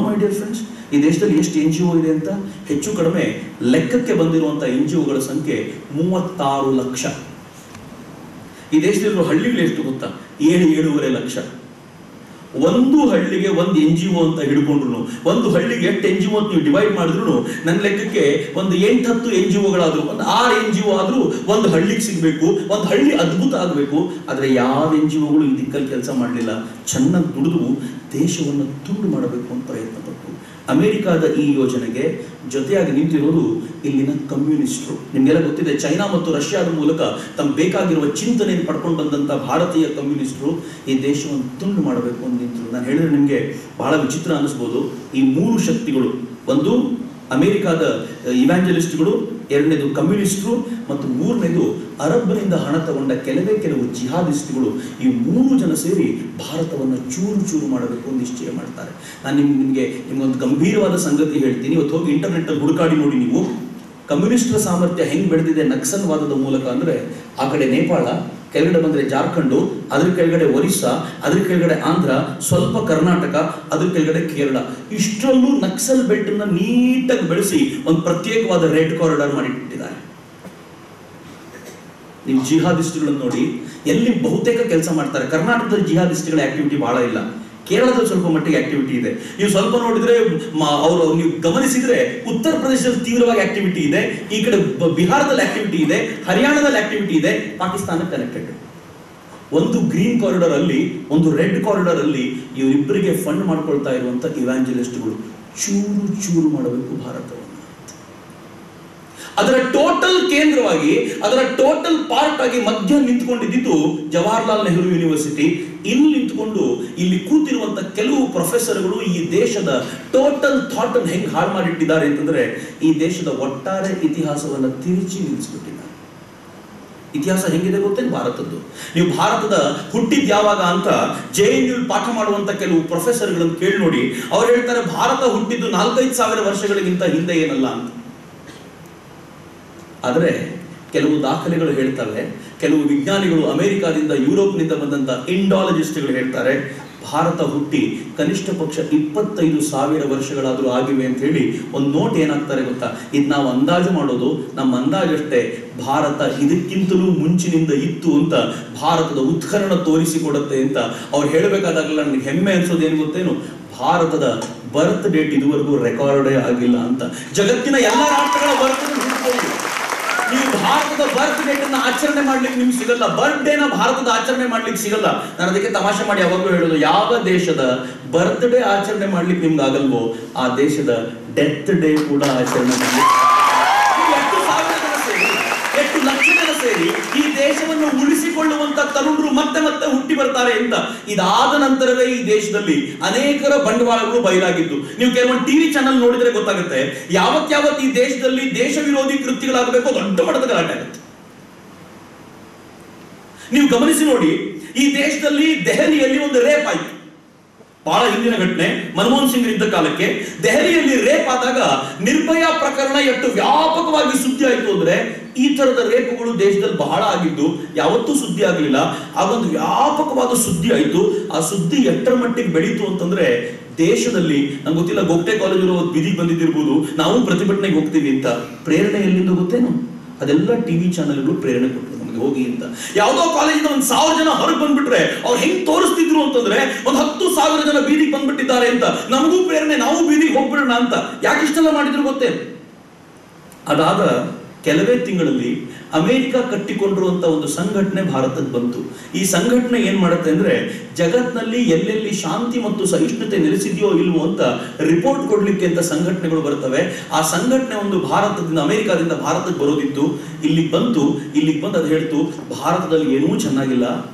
ಮೈ ಡಿಯರ್ ಫ್ರೆಂಡ್ಸ್, ಈ ದೇಶದಲ್ಲಿ ಎಷ್ಟು NGO ಇದೆ ಅಂತ ಹೆಚ್ಚು ಕಡಿಮೆ ಲೆಕ್ಕಕ್ಕೆ ಬಂದಿರುವಂತಹ NGOಗಳ ಸಂಖ್ಯೆ 36 ಲಕ್ಷ. ಈ ದೇಶದಲ್ಲಿರುವ ಹಳ್ಳಿಗಳು ಎಷ್ಟು ಗೊತ್ತಾ? 7-7.5 ಲಕ್ಷ. ಒಂದು ಹಳ್ಳಿಗೆ ಒಂದು NGO ಅಂತ ಹಿಡ್ಕೊಂಡ್ರು, ಒಂದು ಹಳ್ಳಿಗೆ 8 NGO ಅಂತ ನೀವು ಡಿವೈಡ್ ಮಾಡಿದ್ರು ನನ್ನ ಲೆಕ್ಕಕ್ಕೆ ಒಂದು 8-10 NGOಗಳಾದ್ರು, ಒಂದು 6 NGO ಆದ್ರೂ ಒಂದು ಹಳ್ಳಿಗೆ ಸಿಗ್ಬೇಕು, ಒಂದು ಹಳ್ಳಿ ಅದ್ಭುತ ಆಗ್ಬೇಕು. ಆದ್ರೆ ಯಾವ NGOಗಳು ಈ ದಿಕ್ಕಲ್ಲಿ ಕೆಲಸ ಮಾಡಲಿಲ್ಲ. ಚೆನ್ನಾಗಿ ದುಡಿದು ದೇಶವನ್ನು ತುಂಡು ಮಾಡಬೇಕು ಅಂತ ಪ್ರಯತ್ನ ಪಟ್ಟು ಅಮೆರಿಕಾದ ಈ ಯೋಜನೆಗೆ ಜೊತೆಯಾಗಿ ನಿಂತಿರೋದು ಇಲ್ಲಿನ ಕಮ್ಯುನಿಸ್ಟರು. ನಿಮ್ಗೆಲ್ಲ ಗೊತ್ತಿದೆ, ಚೈನಾ ಮತ್ತು ರಷ್ಯಾದ ಮೂಲಕ ತಮ್ಗೆ ಬೇಕಾಗಿರುವ ಚಿಂತನೆಯನ್ನು ಪಡ್ಕೊಂಡು ಬಂದಂತ ಭಾರತೀಯ ಕಮ್ಯುನಿಸ್ಟರು ಈ ದೇಶವನ್ನು ತುಂಡು ಮಾಡಬೇಕು ಅಂತ ನಿಂತರು. ನಾನು ಹೇಳಿದ್ರೆ ನಿಮ್ಗೆ ಬಹಳ ವಿಚಿತ್ರ ಅನಿಸ್ಬೋದು. ಈ 3 ಶಕ್ತಿಗಳು, ಒಂದು ಅಮೆರಿಕಾದ ಇವ್ಯಾಂಜಲಿಸ್ಟ್ಗಳು, ಎರಡನೇದು ಕಮ್ಯುನಿಸ್ಟರು ಮತ್ತು ಮೂರನೇದು ಅರಬ್ಬನಿಂದ ಹಣ ತಗೊಂಡ ಕೆಲವು ಜಿಹಾದಿಸ್ಟ್ಗಳು. ಈ 3 ಜನ ಸೇರಿ ಭಾರತವನ್ನು ಚೂರು ಚೂರು ಮಾಡಬೇಕು ಅಂತ ನಿಶ್ಚಯ ಮಾಡ್ತಾರೆ. ನಾನು ನಿಮ್ಗೊಂದು ಗಂಭೀರವಾದ ಸಂಗತಿ ಹೇಳ್ತೀನಿ. ಇವತ್ತು ಹೋಗಿ ಇಂಟರ್ನೆಟ್ ಅಲ್ಲಿ ಹುಡುಕಾಡಿ ನೋಡಿ ನೀವು, ಕಮ್ಯುನಿಸ್ಟರ ಸಾಮರ್ಥ್ಯ ಹೆಂಗ್ ಬೆಳೆದಿದೆ ನಕ್ಸಲ್ವಾದದ ಮೂಲಕ ಅಂದ್ರೆ, ಆ ಕಡೆ ನೇಪಾಳ, ಕೆಳಗಡೆ ಬಂದ್ರೆ ಜಾರ್ಖಂಡು, ಅದ್ರ ಕೆಳಗಡೆ ಒರಿಸ್ಸಾ, ಅದ್ರ ಕೆಳಗಡೆ ಆಂಧ್ರ, ಸ್ವಲ್ಪ ಕರ್ನಾಟಕ, ಅದ್ರ ಕೆಳಗಡೆ ಕೇರಳ, ಇಷ್ಟರಲ್ಲೂ ನಕ್ಸಲ್ ಬೆಲ್ಟ್ ಅನ್ನ ನೀಟಾಗಿ ಬೆಳೆಸಿ ಒಂದು ಪ್ರತ್ಯೇಕವಾದ ರೆಡ್ ಕಾರಿಡಾರ್ ಮಾಡಿಟ್ಟಿದ್ದಾರೆ. ನೀವು ಜಿಹಾದಿಸ್ಟ್ಗಳನ್ನು ನೋಡಿ, ಎಲ್ಲಿ ಬಹುತೇಕ ಕೆಲಸ ಮಾಡ್ತಾರೆ. ಕರ್ನಾಟಕದಲ್ಲಿ ಜಿಹಾದಿಸ್ಟ್ಗಳ ಆಕ್ಟಿವಿಟಿ ಬಹಳ ಇಲ್ಲ, ಕೇರಳದಲ್ಲಿ ಸ್ವಲ್ಪ ಮಟ್ಟಿಗೆ ಆಕ್ಟಿವಿಟಿ ಇದೆ. ನೀವು ಸ್ವಲ್ಪ ನೋಡಿದ್ರೆ ನೀವು ಗಮನಿಸಿದ್ರೆ ಉತ್ತರ ಪ್ರದೇಶದಲ್ಲಿ ತೀವ್ರವಾಗಿ ಆಕ್ಟಿವಿಟಿ ಇದೆ, ಈ ಕಡೆ ಬಿಹಾರದಲ್ಲಿ ಆಕ್ಟಿವಿಟಿ ಇದೆ, ಹರಿಯಾಣದಲ್ಲಿ ಆಕ್ಟಿವಿಟಿ ಇದೆ, ಪಾಕಿಸ್ತಾನ ಕನೆಕ್ಟೆಡ್. ಒಂದು ಗ್ರೀನ್ ಕಾರಿಡಾರ್ ಅಲ್ಲಿ, ಒಂದು ರೆಡ್ ಕಾರಿಡಾರ್ ಅಲ್ಲಿ ಇವರಿಬ್ಬರಿಗೆ ಫಂಡ್ ಮಾಡ್ಕೊಳ್ತಾ ಇರುವಂತ ಇವ್ಯಾಂಜಲಿಸ್ಟ್ಗಳು ಚೂರು ಚೂರು ಮಾಡಬೇಕು ಭಾರತವನ್ನು. ಅದರ ಟೋಟಲ್ ಕೇಂದ್ರವಾಗಿ, ಅದರ ಟೋಟಲ್ ಪಾರ್ಟ್ ಆಗಿ ಮಧ್ಯ ನಿಂತ್ಕೊಂಡಿದ್ದು ಜವಾಹರ್ಲಾಲ್ ನೆಹರು ಯೂನಿವರ್ಸಿಟಿ. ಇಲ್ಲಿ ನಿಂತ್ಕೊಂಡು ಇಲ್ಲಿ ಕೂತಿರುವಂತ ಕೆಲವು ಪ್ರೊಫೆಸರ್ಗಳು ಈ ದೇಶದ ಟೋಟಲ್ ಥಾಟ್ ಅನ್ನು ಹೆಂಗ್ ಹಾಳು ಮಾಡಿಟ್ಟಿದ್ದಾರೆ ಅಂತಂದ್ರೆ, ಈ ದೇಶದ ಒಟ್ಟಾರೆ ಇತಿಹಾಸವನ್ನ ತಿರುಚಿ ನಿಲ್ಲಿಸ್ಬಿಟ್ಟಿದ್ದಾರೆ. ಇತಿಹಾಸ ಹೆಂಗಿದೆ ಗೊತ್ತೇನು ಭಾರತದ್ದು? ನೀವು ಭಾರತದ ಹುಟ್ಟಿದ್ ಯಾವಾಗ ಅಂತ JNU ಪಾಠ ಮಾಡುವಂತ ಕೆಲವು ಪ್ರೊಫೆಸರ್ಗಳನ್ನು ಕೇಳಿ ನೋಡಿ. ಅವ್ರು ಹೇಳ್ತಾರೆ ಭಾರತ ಹುಟ್ಟಿದ್ದು 4-5 ಸಾವಿರ ವರ್ಷಗಳಿಗಿಂತ ಹಿಂದೆ ಏನಲ್ಲ ಅಂತ. ಆದರೆ ಕೆಲವು ದಾಖಲೆಗಳು ಹೇಳ್ತವೆ, ಕೆಲವು ವಿಜ್ಞಾನಿಗಳು ಅಮೆರಿಕಾದಿಂದ ಯುರೋಪ್ನಿಂದ ಬಂದಂತ ಇಂಡಾಲಜಿಸ್ಟ್ಗಳು ಹೇಳ್ತಾರೆ ಭಾರತ ಹುಟ್ಟಿ ಕನಿಷ್ಠ ಪಕ್ಷ 25,000 ವರ್ಷಗಳಾದ್ರೂ ಆಗಿವೆ ಅಂತ ಹೇಳಿ ಒಂದು ನೋಟ್ ಏನಾಗ್ತಾರೆ ಗೊತ್ತಾ? ಇದು ನಾವು ಅಂದಾಜು ಮಾಡೋದು, ನಮ್ಮ ಅಂದಾಜಷ್ಟೇ. ಭಾರತ ಇದಕ್ಕಿಂತಲೂ ಮುಂಚಿನಿಂದ ಇತ್ತು ಅಂತ ಭಾರತದ ಉತ್ಖನನ ತೋರಿಸಿಕೊಡುತ್ತೆ ಅಂತ ಅವ್ರು ಹೇಳಬೇಕಾದಾಗಲ್ಲ ನನಗೆ ಹೆಮ್ಮೆ ಅನ್ಸೋದೇನು ಗೊತ್ತೇನು? ಭಾರತದ ಬರ್ತ್ ಡೇಟ್ ಇದುವರೆಗೂ ರೆಕಾರ್ಡೇ ಆಗಿಲ್ಲ ಅಂತ. ಜಗತ್ತಿನ ಎಲ್ಲ ರಾಷ್ಟ್ರಗಳ ಬರ್ತ್ ನೀವು ಭಾರತದ ಬರ್ತ್ ಡೇಟ್ ಅನ್ನ ಆಚರಣೆ ಮಾಡ್ಲಿಕ್ಕೆ ನಿಮ್ಗೆ ಸಿಗಲ್ಲ, ಬರ್ತ್ ಡೇನ ಭಾರತದ ಆಚರಣೆ ಮಾಡ್ಲಿಕ್ಕೆ ಸಿಗಲ್ಲ. ನಾನು ಅದಕ್ಕೆ ತಮಾಷೆ ಮಾಡಿ ಯಾವಾಗಲೂ ಹೇಳೋದು, ಯಾವ ದೇಶದ ಬರ್ತ್ ಡೇ ಆಚರಣೆ ಮಾಡ್ಲಿಕ್ಕೆ ನಿಮ್ಗೆ ಆಗಲ್ವೋ ಆ ದೇಶದ ಡೆತ್ ಡೇ ಕೂಡ ಆಚರಣೆ ಮಾಡ್ಲಿಕ್ಕೆ. ಎಷ್ಟು ಲಕ್ಷ ಜನ ಸೇರಿ ಈ ದೇಶವನ್ನು ಉಳಿಸಿಕೊಳ್ಳುವಂತ ತರುಣರು ಮತ್ತೆ ಮತ್ತೆ ಹುಟ್ಟಿ ಬರ್ತಾರೆ ಅಂತ. ಇದಾದ ನಂತರವೇ ಈ ದೇಶದಲ್ಲಿ ಅನೇಕರ ಬಂಡವಾಳಗಳು ಬಯಲಾಗಿದ್ದು. ನೀವು ಕೆಲವೊಂದು ಟಿವಿ ಚಾನಲ್ ನೋಡಿದ್ರೆ ಗೊತ್ತಾಗುತ್ತೆ, ಯಾವತ್ ಈ ದೇಶದಲ್ಲಿ ದೇಶ ವಿರೋಧಿ ಕೃತ್ಯಗಳಾಗಬೇಕು ದೊಡ್ಡ ಮಟ್ಟದ ಗಲಾಟೆ ಆಗುತ್ತೆ. ನೀವು ಗಮನಿಸಿ ನೋಡಿ, ಈ ದೇಶದಲ್ಲಿ ದೆಹಲಿಯಲ್ಲಿ ಒಂದು ರೇಪ್ ಆಯ್ತು, ಬಹಳ ಹಿಂದಿನ ಘಟನೆ. ಮನಮೋಹನ್ ಸಿಂಗ್ ಇದ್ದ ಕಾಲಕ್ಕೆ ದೆಹಲಿಯಲ್ಲಿ ರೇಪ್ ಆದಾಗ ನಿರ್ಭಯ ಪ್ರಕರಣ ಎಷ್ಟು ವ್ಯಾಪಕವಾಗಿ ಸುದ್ದಿ ಆಯ್ತು ಅಂದ್ರೆ, ಈ ತರದ ರೇಪುಗಳು ದೇಶದಲ್ಲಿ ಬಹಳ ಆಗಿದ್ದು ಯಾವತ್ತೂ ಸುದ್ದಿ ಆಗಲಿಲ್ಲ. ಆಗೊಂದು ವ್ಯಾಪಕವಾದ ಸುದ್ದಿ ಆಯ್ತು. ಆ ಸುದ್ದಿ ಎಷ್ಟರ ಮಟ್ಟಿಗೆ ಬೆಳೀತು ಅಂತಂದ್ರೆ, ದೇಶದಲ್ಲಿ ನಂಗೆ ಗೊತ್ತಿಲ್ಲ, ಗೋಗ್ಟೆ ಕಾಲೇಜರು ಬೀದಿಗೆ ಬಂದಿದ್ದಿರ್ಬೋದು, ನಾವು ಪ್ರತಿಭಟನೆಗೆ ಹೋಗ್ತೀವಿ ಅಂತ. ಪ್ರೇರಣೆ ಎಲ್ಲಿಂದ ಗೊತ್ತೇನು? ಅದೆಲ್ಲ ಟಿವಿ ಚಾನೆಲ್ಗಳು ಪ್ರೇರಣೆ ಕೊಟ್ಟರು ನಮಗೆ ಹೋಗಿ ಅಂತ. ಯಾವುದೋ ಕಾಲೇಜಿಂದ 1,000 ಜನ ಹೊರಗೆ ಬಂದ್ಬಿಟ್ರೆ ಅವ್ರು ಹೆಂಗ್ ತೋರಿಸ್ತಿದ್ರು ಅಂತಂದ್ರೆ, 10,000 ಜನ ಬೀದಿಗೆ ಬಂದ್ಬಿಟ್ಟಿದ್ದಾರೆ ಅಂತ, ನಮಗೂ ಪ್ರೇರಣೆ, ನಾವು ಬೀದಿಗೆ ಹೋಗ್ಬಿಡೋಣ ಅಂತ. ಯಾಕೆ ಇಷ್ಟೆಲ್ಲ ಮಾಡಿದ್ರು ಗೊತ್ತೇ? ಅದಾದ ಕೆಲವೇ ತಿಂಗಳಲ್ಲಿ ಅಮೆರಿಕ ಕಟ್ಟಿಕೊಂಡಿರುವಂತ ಒಂದು ಸಂಘಟನೆ ಭಾರತಕ್ಕೆ ಬಂತು. ಈ ಸಂಘಟನೆ ಏನ್ ಮಾಡುತ್ತೆ ಅಂದ್ರೆ, ಜಗತ್ನಲ್ಲಿ ಎಲ್ಲೆಲ್ಲಿ ಶಾಂತಿ ಮತ್ತು ಸಹಿಷ್ಣುತೆ ನೆಲೆಸಿದೆಯೋ ಇಲ್ವೋ ಅಂತ ರಿಪೋರ್ಟ್ ಕೊಡ್ಲಿಕ್ಕೆ ಅಂತ ಸಂಘಟನೆಗಳು ಬರ್ತವೆ. ಆ ಸಂಘಟನೆ ಒಂದು ಭಾರತದಿಂದ, ಅಮೆರಿಕಾದಿಂದ ಭಾರತಕ್ಕೆ ಬರೋದಿತ್ತು. ಇಲ್ಲಿಗೆ ಬಂದು ಅದು ಹೇಳ್ತು, ಭಾರತದಲ್ಲಿ ಏನೂ ಚೆನ್ನಾಗಿಲ್ಲ,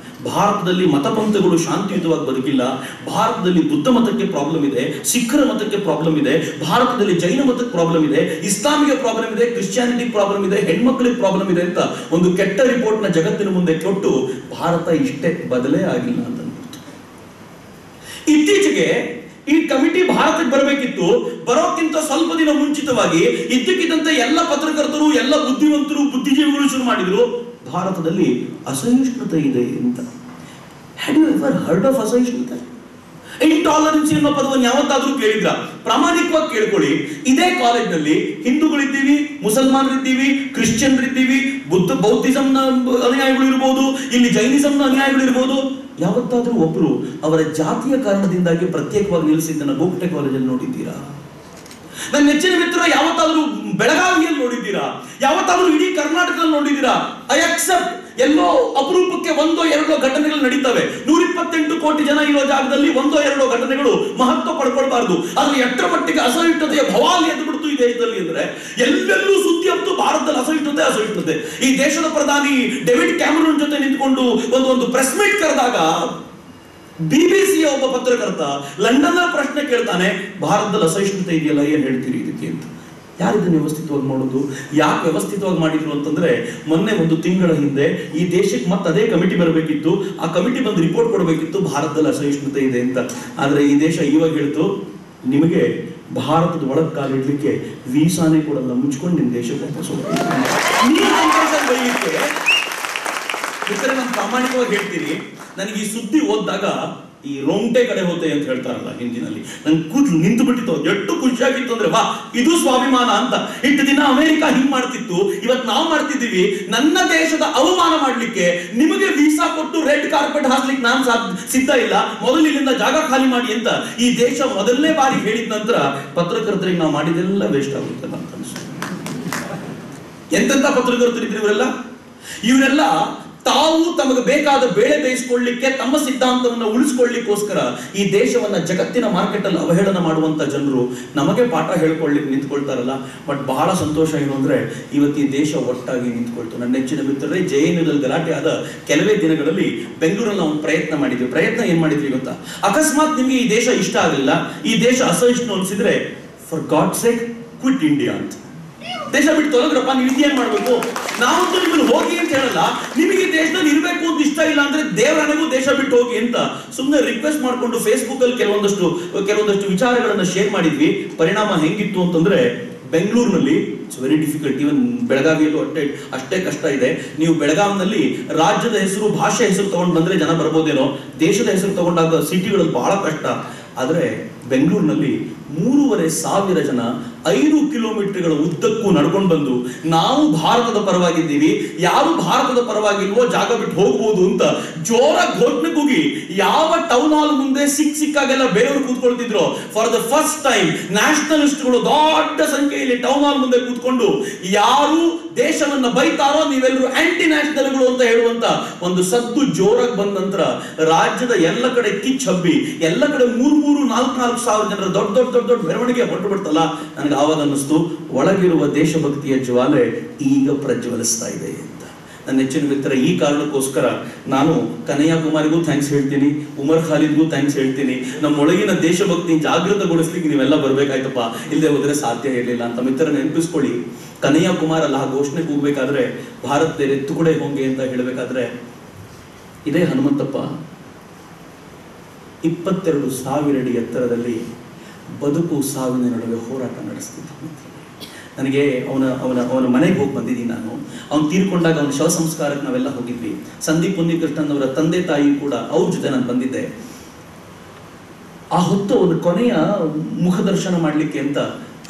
ಭಾರತದಲ್ಲಿ ಮತಪಂಥಗಳು ಶಾಂತಿಯುತವಾಗಿ ಬದುಕಿಲ್ಲ, ಭಾರತದಲ್ಲಿ ಬುದ್ಧ ಮತಕ್ಕೆ ಪ್ರಾಬ್ಲಮ್ ಇದೆ, ಸಿಖ್ಖರ ಮತಕ್ಕೆ ಪ್ರಾಬ್ಲಮ್ ಇದೆ, ಭಾರತದಲ್ಲಿ ಜೈನ ಮತಕ್ಕೆ ಪ್ರಾಬ್ಲಮ್ ಇದೆ, ಇಸ್ಲಾಮಿಗೆ ಪ್ರಾಬ್ಲಮ್ ಇದೆ, ಕ್ರಿಶ್ಚಿಯಾನಿಟಿ ಪ್ರಾಬ್ಲಮ್ ಇದೆ, ಹೆಣ್ಮಕ್ಳಿಗೆ ಪ್ರಾಬ್ಲಮ್ ಇದೆ ಅಂತ ಒಂದು ಕೆಟ್ಟ ರಿಪೋರ್ಟ್ ನ ಜಗತ್ತಿನ ಮುಂದೆ ಕೊಟ್ಟು ಭಾರತ ಇಷ್ಟೇ ಬದಲೇ ಆಗಿಲ್ಲ ಅಂತ ಅನ್ಬಿಡ್ತು. ಇತ್ತೀಚೆಗೆ ಈ ಕಮಿಟಿ ಭಾರತಕ್ಕೆ ಬರಬೇಕಿತ್ತು. ಬರೋಕ್ಕಿಂತ ಸ್ವಲ್ಪ ದಿನ ಮುಂಚಿತವಾಗಿ ಇದ್ದಕ್ಕಿದ್ದಂತೆ ಎಲ್ಲ ಪತ್ರಕರ್ತರು, ಎಲ್ಲ ಬುದ್ಧಿವಂತರು, ಬುದ್ಧಿಜೀವಿಗಳು ಶುರು ಮಾಡಿದ್ರು ಭಾರತದಲ್ಲಿ ಅಸಹಿಷ್ಣುತೆ ಇದೆ ಅಂತ. Have you ever heard of ಅಸಹಿಷ್ಣುತೆ? ಇಂಟಾಲರೆನ್ಸ್ ಅನ್ನೋ ಪದವನ್ನು ಯಾವತ್ತಾದ್ರೂ ಕೇಳಿದ್ರ? ಪ್ರಾಮಾಣಿಕವಾಗಿ ಕೇಳ್ಕೊಳ್ಳಿ. ಇದೇ ಕಾಲೇಜ್ನಲ್ಲಿ ಹಿಂದೂಗಳಿದ್ದೀವಿ, ಮುಸಲ್ಮಾನರಿದ್ದೀವಿ, ಕ್ರಿಶ್ಚಿಯನ್ರಿದ್ದೀವಿ, ಬೌದ್ಧಿಸಂನ ಅನುಯಾಯಿಗಳು ಇರ್ಬೋದು, ಇಲ್ಲಿ ಜೈನಿಸಂನ ಅನುಯಾಯಿಗಳು ಇರ್ಬೋದು. ಯಾವತ್ತಾದ್ರೂ ಒಬ್ರು ಅವರ ಜಾತಿಯ ಕಾರಣದಿಂದಾಗಿ ಪ್ರತ್ಯೇಕವಾಗಿ ನಿಲ್ಲಿಸಿದ್ದನ್ನ ಗೋಕಟೆ ಕಾಲೇಜಲ್ಲಿ ನೋಡಿದ್ದೀರಾ? ನನ್ನ ನೆಚ್ಚಿನ ಮಿತ್ರ ಯಾವತ್ತಾದ್ರೂ ಬೆಳಗಾವಿಯಲ್ಲಿ ನೋಡಿದ್ದೀರಾ? ಯಾವತ್ತಾದ್ರೂ ಇಡೀ ಕರ್ನಾಟಕದಲ್ಲಿ ನೋಡಿದ್ದೀರಾ? ಐ ಅಕ್ಸೆಪ್ಟ್, ಎಲ್ಲೋ ಅಪರೂಪಕ್ಕೆ ಒಂದೋ ಎರಡೋ ಘಟನೆಗಳು ನಡೀತವೆ. 128 ಕೋಟಿ ಜನ ಇರೋ ಜಾಗದಲ್ಲಿ ಒಂದೋ ಎರಡೋ ಘಟನೆಗಳು ಮಹತ್ವ ಪಡ್ಕೊಳ್ಬಾರ್ದು. ಆದ್ರೆ ಎಷ್ಟರ ಮಟ್ಟಿಗೆ ಅಸಹಿಷ್ಣುತೆಯ ಭವಾಲಿ ಎದ್ದು ಬಿಡ್ತು ಈ ದೇಶದಲ್ಲಿ ಅಂದ್ರೆ, ಎಲ್ಲೆಲ್ಲೂ ಸುದ್ದಿ ಹತ್ತು ಭಾರತದಲ್ಲಿ ಅಸಹಿಷ್ಣುತೆ. ಈ ದೇಶದ ಪ್ರಧಾನಿ ಡೇವಿಡ್ ಕ್ಯಾಮರೂನ್ ಜೊತೆ ನಿಂತ್ಕೊಂಡು ಒಂದು ಪ್ರೆಸ್ ಮೀಟ್ ಕರೆದಾಗ ಬಿಬಿಸಿಯ ಒಬ್ಬ ಪತ್ರಕರ್ತ ಲಂಡನ್ ಪ್ರಶ್ನೆ ಕೇಳ್ತಾನೆ, ಭಾರತದಲ್ಲಿ ಅಸಹಿಷ್ಣುತೆ ಇದೆಯಲ್ಲ, ಏನ್ ಹೇಳ್ತೀರಿ ಇದಕ್ಕೆ ಅಂತ. ಯಾರಿದನ್ನು ವ್ಯವಸ್ಥಿತವಾಗಿ ಮಾಡೋದು? ಯಾಕೆ ವ್ಯವಸ್ಥಿತವಾಗಿ ಮಾಡಿದ್ರು ಅಂತಂದ್ರೆ, ಮೊನ್ನೆ 1 ತಿಂಗಳ ಹಿಂದೆ ಈ ದೇಶಕ್ಕೆ ಮತ್ತೆ ಅದೇ ಕಮಿಟಿ ಬರಬೇಕಿತ್ತು. ಆ ಕಮಿಟಿ ಬಂದು ರಿಪೋರ್ಟ್ ಕೊಡಬೇಕಿತ್ತು, ಭಾರತದಲ್ಲಿ ಅಸಹಿಷ್ಣುತೆ ಇದೆ ಅಂತ. ಆದ್ರೆ ಈ ದೇಶ ಇವಾಗ ಹೇಳ್ತು, ನಿಮಗೆ ಭಾರತದ ಒಳಗೆ ಕಾಲಿಡ್ಲಿಕ್ಕೆ ವೀಸಾನೇ ಕೊಡಲ್ಲ, ಮುಚ್ಕೊಂಡು ನಿಮ್ ದೇಶಕ್ಕೆ ವಾಪಸ್ ಹೋಗ್ತೀವಿ. ನಾನು ಪ್ರಾಮಾಣಿಕವಾಗಿ ಹೇಳ್ತೀನಿ, ನನಗೆ ಈ ಸುದ್ದಿ ಓದಿದಾಗ ಈ ರೋಂಟೆ ಕಡೆ ಹೋತೆ ಅಂತ ಹೇಳ್ತಾರಲ್ಲ ಹಿಂದಿನಲ್ಲಿ, ನನ್ ಕೂದಲು ನಿಂತು ಬಿಟ್ಟಿತ್ತು. ಎಷ್ಟು ಖುಷಿಯಾಗಿತ್ತು ಅಂದ್ರೆ, ವಾ ಇದು ಸ್ವಾಭಿಮಾನ ಅಂತ. ಇಷ್ಟು ದಿನ ಅಮೆರಿಕ ಹಿಂಗ್ ಮಾಡ್ತಿತ್ತು, ಇವತ್ತು ನಾವು ಮಾಡ್ತಿದ್ದೀವಿ. ನನ್ನ ದೇಶದ ಅವಮಾನ ಮಾಡ್ಲಿಕ್ಕೆ ನಿಮಗೆ ವೀಸಾ ಕೊಟ್ಟು ರೆಡ್ ಕಾರ್ಪೆಟ್ ಹಾಸ್ಲಿಕ್ಕೆ ನಾನು ಸಿದ್ಧ ಇಲ್ಲ, ಮೊದಲು ಇಲ್ಲಿಂದ ಜಾಗ ಖಾಲಿ ಮಾಡಿ ಅಂತ ಈ ದೇಶ ಮೊದಲನೇ ಬಾರಿ ಹೇಳಿದ ನಂತರ ಪತ್ರಕರ್ತರಿಗೆ ನಾವು ಮಾಡಿದೆಲ್ಲ ವೇಸ್ಟ್ ಆಗುತ್ತೆ ಅಂತ ಅನ್ಸುತ್ತೆ. ಎಂತೆಂತ ಪತ್ರಕರ್ತರಿದ್ರು ಇವರೆಲ್ಲ ತಾವು ತಮಗೆ ಬೇಕಾದ ಬೇಳೆ ಬೇಯಿಸಿಕೊಳ್ಳಿಕ್ಕೆ, ತಮ್ಮ ಸಿದ್ಧಾಂತವನ್ನು ಉಳಿಸಿಕೊಳ್ಳಿಕ್ಕೋಸ್ಕರ ಈ ದೇಶವನ್ನ ಜಗತ್ತಿನ ಮಾರ್ಕೆಟ್ ಅಲ್ಲಿ ಅವಹೇಳನ ಮಾಡುವಂತ ಜನರು ನಮಗೆ ಪಾಠ ಹೇಳ್ಕೊಳ್ಳಿಕ್ಕೆ ನಿಂತ್ಕೊಳ್ತಾರಲ್ಲ. ಬಟ್ ಬಹಳ ಸಂತೋಷ ಏನು ಅಂದ್ರೆ, ಇವತ್ತು ಈ ದೇಶ ಒಟ್ಟಾಗಿ ನಿಂತ್ಕೊಳ್ತು. ನನ್ನ ನೆಚ್ಚಿನ ಮಿತ್ರರೇ, ಜೆಎನ್ಯುದಲ್ಲಿ ಗಲಾಟೆ ಆದ ಕೆಲವೇ ದಿನಗಳಲ್ಲಿ ಬೆಂಗಳೂರಲ್ಲಿ ನಾವು ಪ್ರಯತ್ನ ಮಾಡಿದ್ವಿ. ಪ್ರಯತ್ನ ಏನ್ ಮಾಡಿದ್ವಿ ಗೊತ್ತಾ? ಅಕಸ್ಮಾತ್ ನಿಮ್ಗೆ ಈ ದೇಶ ಇಷ್ಟ ಆಗಲಿಲ್ಲ, ಈ ದೇಶ ಅಸಹಿಷ್ಣು ಅನಿಸಿದ್ರೆ, for God sake quit India ಅಂತ, ದೇಶ ಬಿಟ್ಟು ತೊಲಗ್ರಪ್ಪ, ನೀವು ಇದೇನ್ ಮಾಡ್ಬೇಕು, ನಾವಂತೂ ನಿಮ್ಮನ್ನು ಹೋಗಿ ಅಂತ ಹೇಳಲ್ಲ. ನಿಮಗೆ ದೇಶದಲ್ಲಿ ಇರಬೇಕು ಅಂತ ಇಷ್ಟ ಇಲ್ಲ ಅಂದ್ರೆ ದೇವರನಿಗೂ ದೇಶ ಬಿಟ್ಟು ಹೋಗಿ ಅಂತ ಸುಮ್ಮನೆ ರಿಕ್ವೆಸ್ಟ್ ಮಾಡ್ಕೊಂಡು ಫೇಸ್ಬುಕ್ ಅಲ್ಲಿ ಕೆಲವೊಂದಷ್ಟು ವಿಚಾರಗಳನ್ನ ಶೇರ್ ಮಾಡಿದ್ವಿ. ಪರಿಣಾಮ ಹೆಂಗಿತ್ತು ಅಂತಂದ್ರೆ, ಬೆಂಗಳೂರಿನಲ್ಲಿ ಇಟ್ಸ್ ವೆರಿ ಡಿಫಿಕಲ್ಟ್. ಇವನ್ ಬೆಳಗಾವಿಯಲ್ಲೂ ಅಷ್ಟೇ ಕಷ್ಟ ಇದೆ. ನೀವು ಬೆಳಗಾವಿನಲ್ಲಿ ರಾಜ್ಯದ ಹೆಸರು, ಭಾಷೆ ಹೆಸರು ತಗೊಂಡು ಬಂದ್ರೆ ಜನ ಬರ್ಬೋದೇನೋ, ದೇಶದ ಹೆಸರು ತಗೊಂಡಾಗ ಸಿಟಿಗಳಲ್ಲಿ ಬಹಳ ಕಷ್ಟ. ಆದ್ರೆ ಬೆಂಗಳೂರಿನಲ್ಲಿ 3,500 ಜನ 5 ಕಿಲೋಮೀಟರ್ಗಳ ಉದ್ದಕ್ಕೂ ನಡ್ಕೊಂಡು ಬಂದು, ನಾವು ಭಾರತದ ಪರವಾಗಿದ್ದೀವಿ, ಯಾರು ಭಾರತದ ಪರವಾಗಿಲ್ವೋ ಜಾಗ ಬಿಟ್ಟು ಹೋಗ್ಬೋದು ಅಂತ ಜೋರಾಗಿ ಘೋಷಣೆ ಕೂಗಿ ಯಾವ ಟೌನ್ ಹಾಲ್ ಮುಂದೆ ಸಿಕ್ಕಾಗೆಲ್ಲ ಬೇರೆಯವರು ಕೂತ್ಕೊಳ್ತಿದ್ರು. ಫಾರ್ ದ ಫಸ್ಟ್ ಟೈಮ್ ನ್ಯಾಷನಲಿಸ್ಟ್ಗಳು ದೊಡ್ಡ ಸಂಖ್ಯೆಯಲ್ಲಿ ಟೌನ್ ಹಾಲ್ ಮುಂದೆ ಕೂತ್ಕೊಂಡು, ಯಾರು ದೇಶವನ್ನ ಬೈತಾರೋ ನೀವೆಲ್ಲರೂ ಆಂಟಿ ನ್ಯಾಷನಲ್ಗಳು ಅಂತ ಹೇಳುವಂತ ಒಂದು ಸದ್ದು ಜೋರಾಗಿ ಬಂದ ನಂತರ ರಾಜ್ಯದ ಎಲ್ಲ ಕಡೆ ಕಿಚ್ ಹಬ್ಬಿ, ಎಲ್ಲ ಕಡೆ 3,000-4,000 ಸಾವಿರ ಜನರ ದೊಡ್ಡ ಮೆರವಣಿಗೆ ಹೊರಟು ಬಿಡ್ತಲ್ಲ. ನನಗೆ ಆವಾಗ ಅನ್ನಿಸ್ತು, ಒಳಗಿರುವ ದೇಶಭಕ್ತಿಯ ಜ್ವಾಲೆ ಈಗ ಪ್ರಜ್ವಲಿಸ್ತಾ ಇದೆ ಅಂತ. ನನ್ನ ನೆಚ್ಚಿನ ಮಿತ್ರ, ಈ ಕಾರಣಕ್ಕೋಸ್ಕರ ನಾನು ಕನ್ಯಾಕುಮಾರಿಗೂ ಥ್ಯಾಂಕ್ಸ್ ಹೇಳ್ತೀನಿ, ಉಮರ್ ಖಾಲಿದ್ಗೂ ಥ್ಯಾಂಕ್ಸ್ ಹೇಳ್ತೀನಿ. ನಮ್ಮೊಳಗಿನ ದೇಶಭಕ್ತಿ ಜಾಗೃತಗೊಳಿಸ್ಲಿಕ್ಕೆ ನೀವೆಲ್ಲ ಬರ್ಬೇಕಾಯ್ತಪ್ಪ, ಇಲ್ಲದೆ ಹೋದ್ರೆ ಸಾಧ್ಯ ಇರಲಿಲ್ಲ ಅಂತ. ಮಿತ್ರ ನೆನಪಿಸ್ಕೊಳ್ಳಿ, ಕನ್ಯಾಕುಮಾರ್ ಅಲ್ಲ ಘೋಷಣೆ ಕೂಗಬೇಕಾದ್ರೆ, ಭಾರತ ಎತ್ತುಕಡೆ ಹೋಂಗೆ ಅಂತ ಹೇಳಬೇಕಾದ್ರೆ, ಇದೇ ಹನುಮಂತಪ್ಪ 22,000 ಅಡಿ ಎತ್ತರದಲ್ಲಿ ಬದುಕು ಸಾವಿನ ನಡುವೆ ಹೋರಾಟ ನಡೆಸ್ತಿದ್ದ. ನನಗೆ ಅವನ ಮನೆಗೆ ಹೋಗಿ ಬಂದಿದ್ದೀನಿ ನಾನು. ಅವ್ನು ತೀರ್ಕೊಂಡಾಗ ಅವನ ಶವ ಸಂಸ್ಕಾರಕ್ಕೆ ನಾವೆಲ್ಲ ಹೋಗಿದ್ವಿ. ಸಂದೀಪ್ ಉನ್ನಿಕೃಷ್ಣನ್ ಅವರ ತಂದೆ ತಾಯಿ ಕೂಡ ಅವ್ರ ಜೊತೆ ನಾನು ಬಂದಿದ್ದೆ. ಆ ಹೊತ್ತು ಒಂದು ಕೊನೆಯ ಮುಖದರ್ಶನ ಮಾಡಲಿಕ್ಕೆ ಅಂತ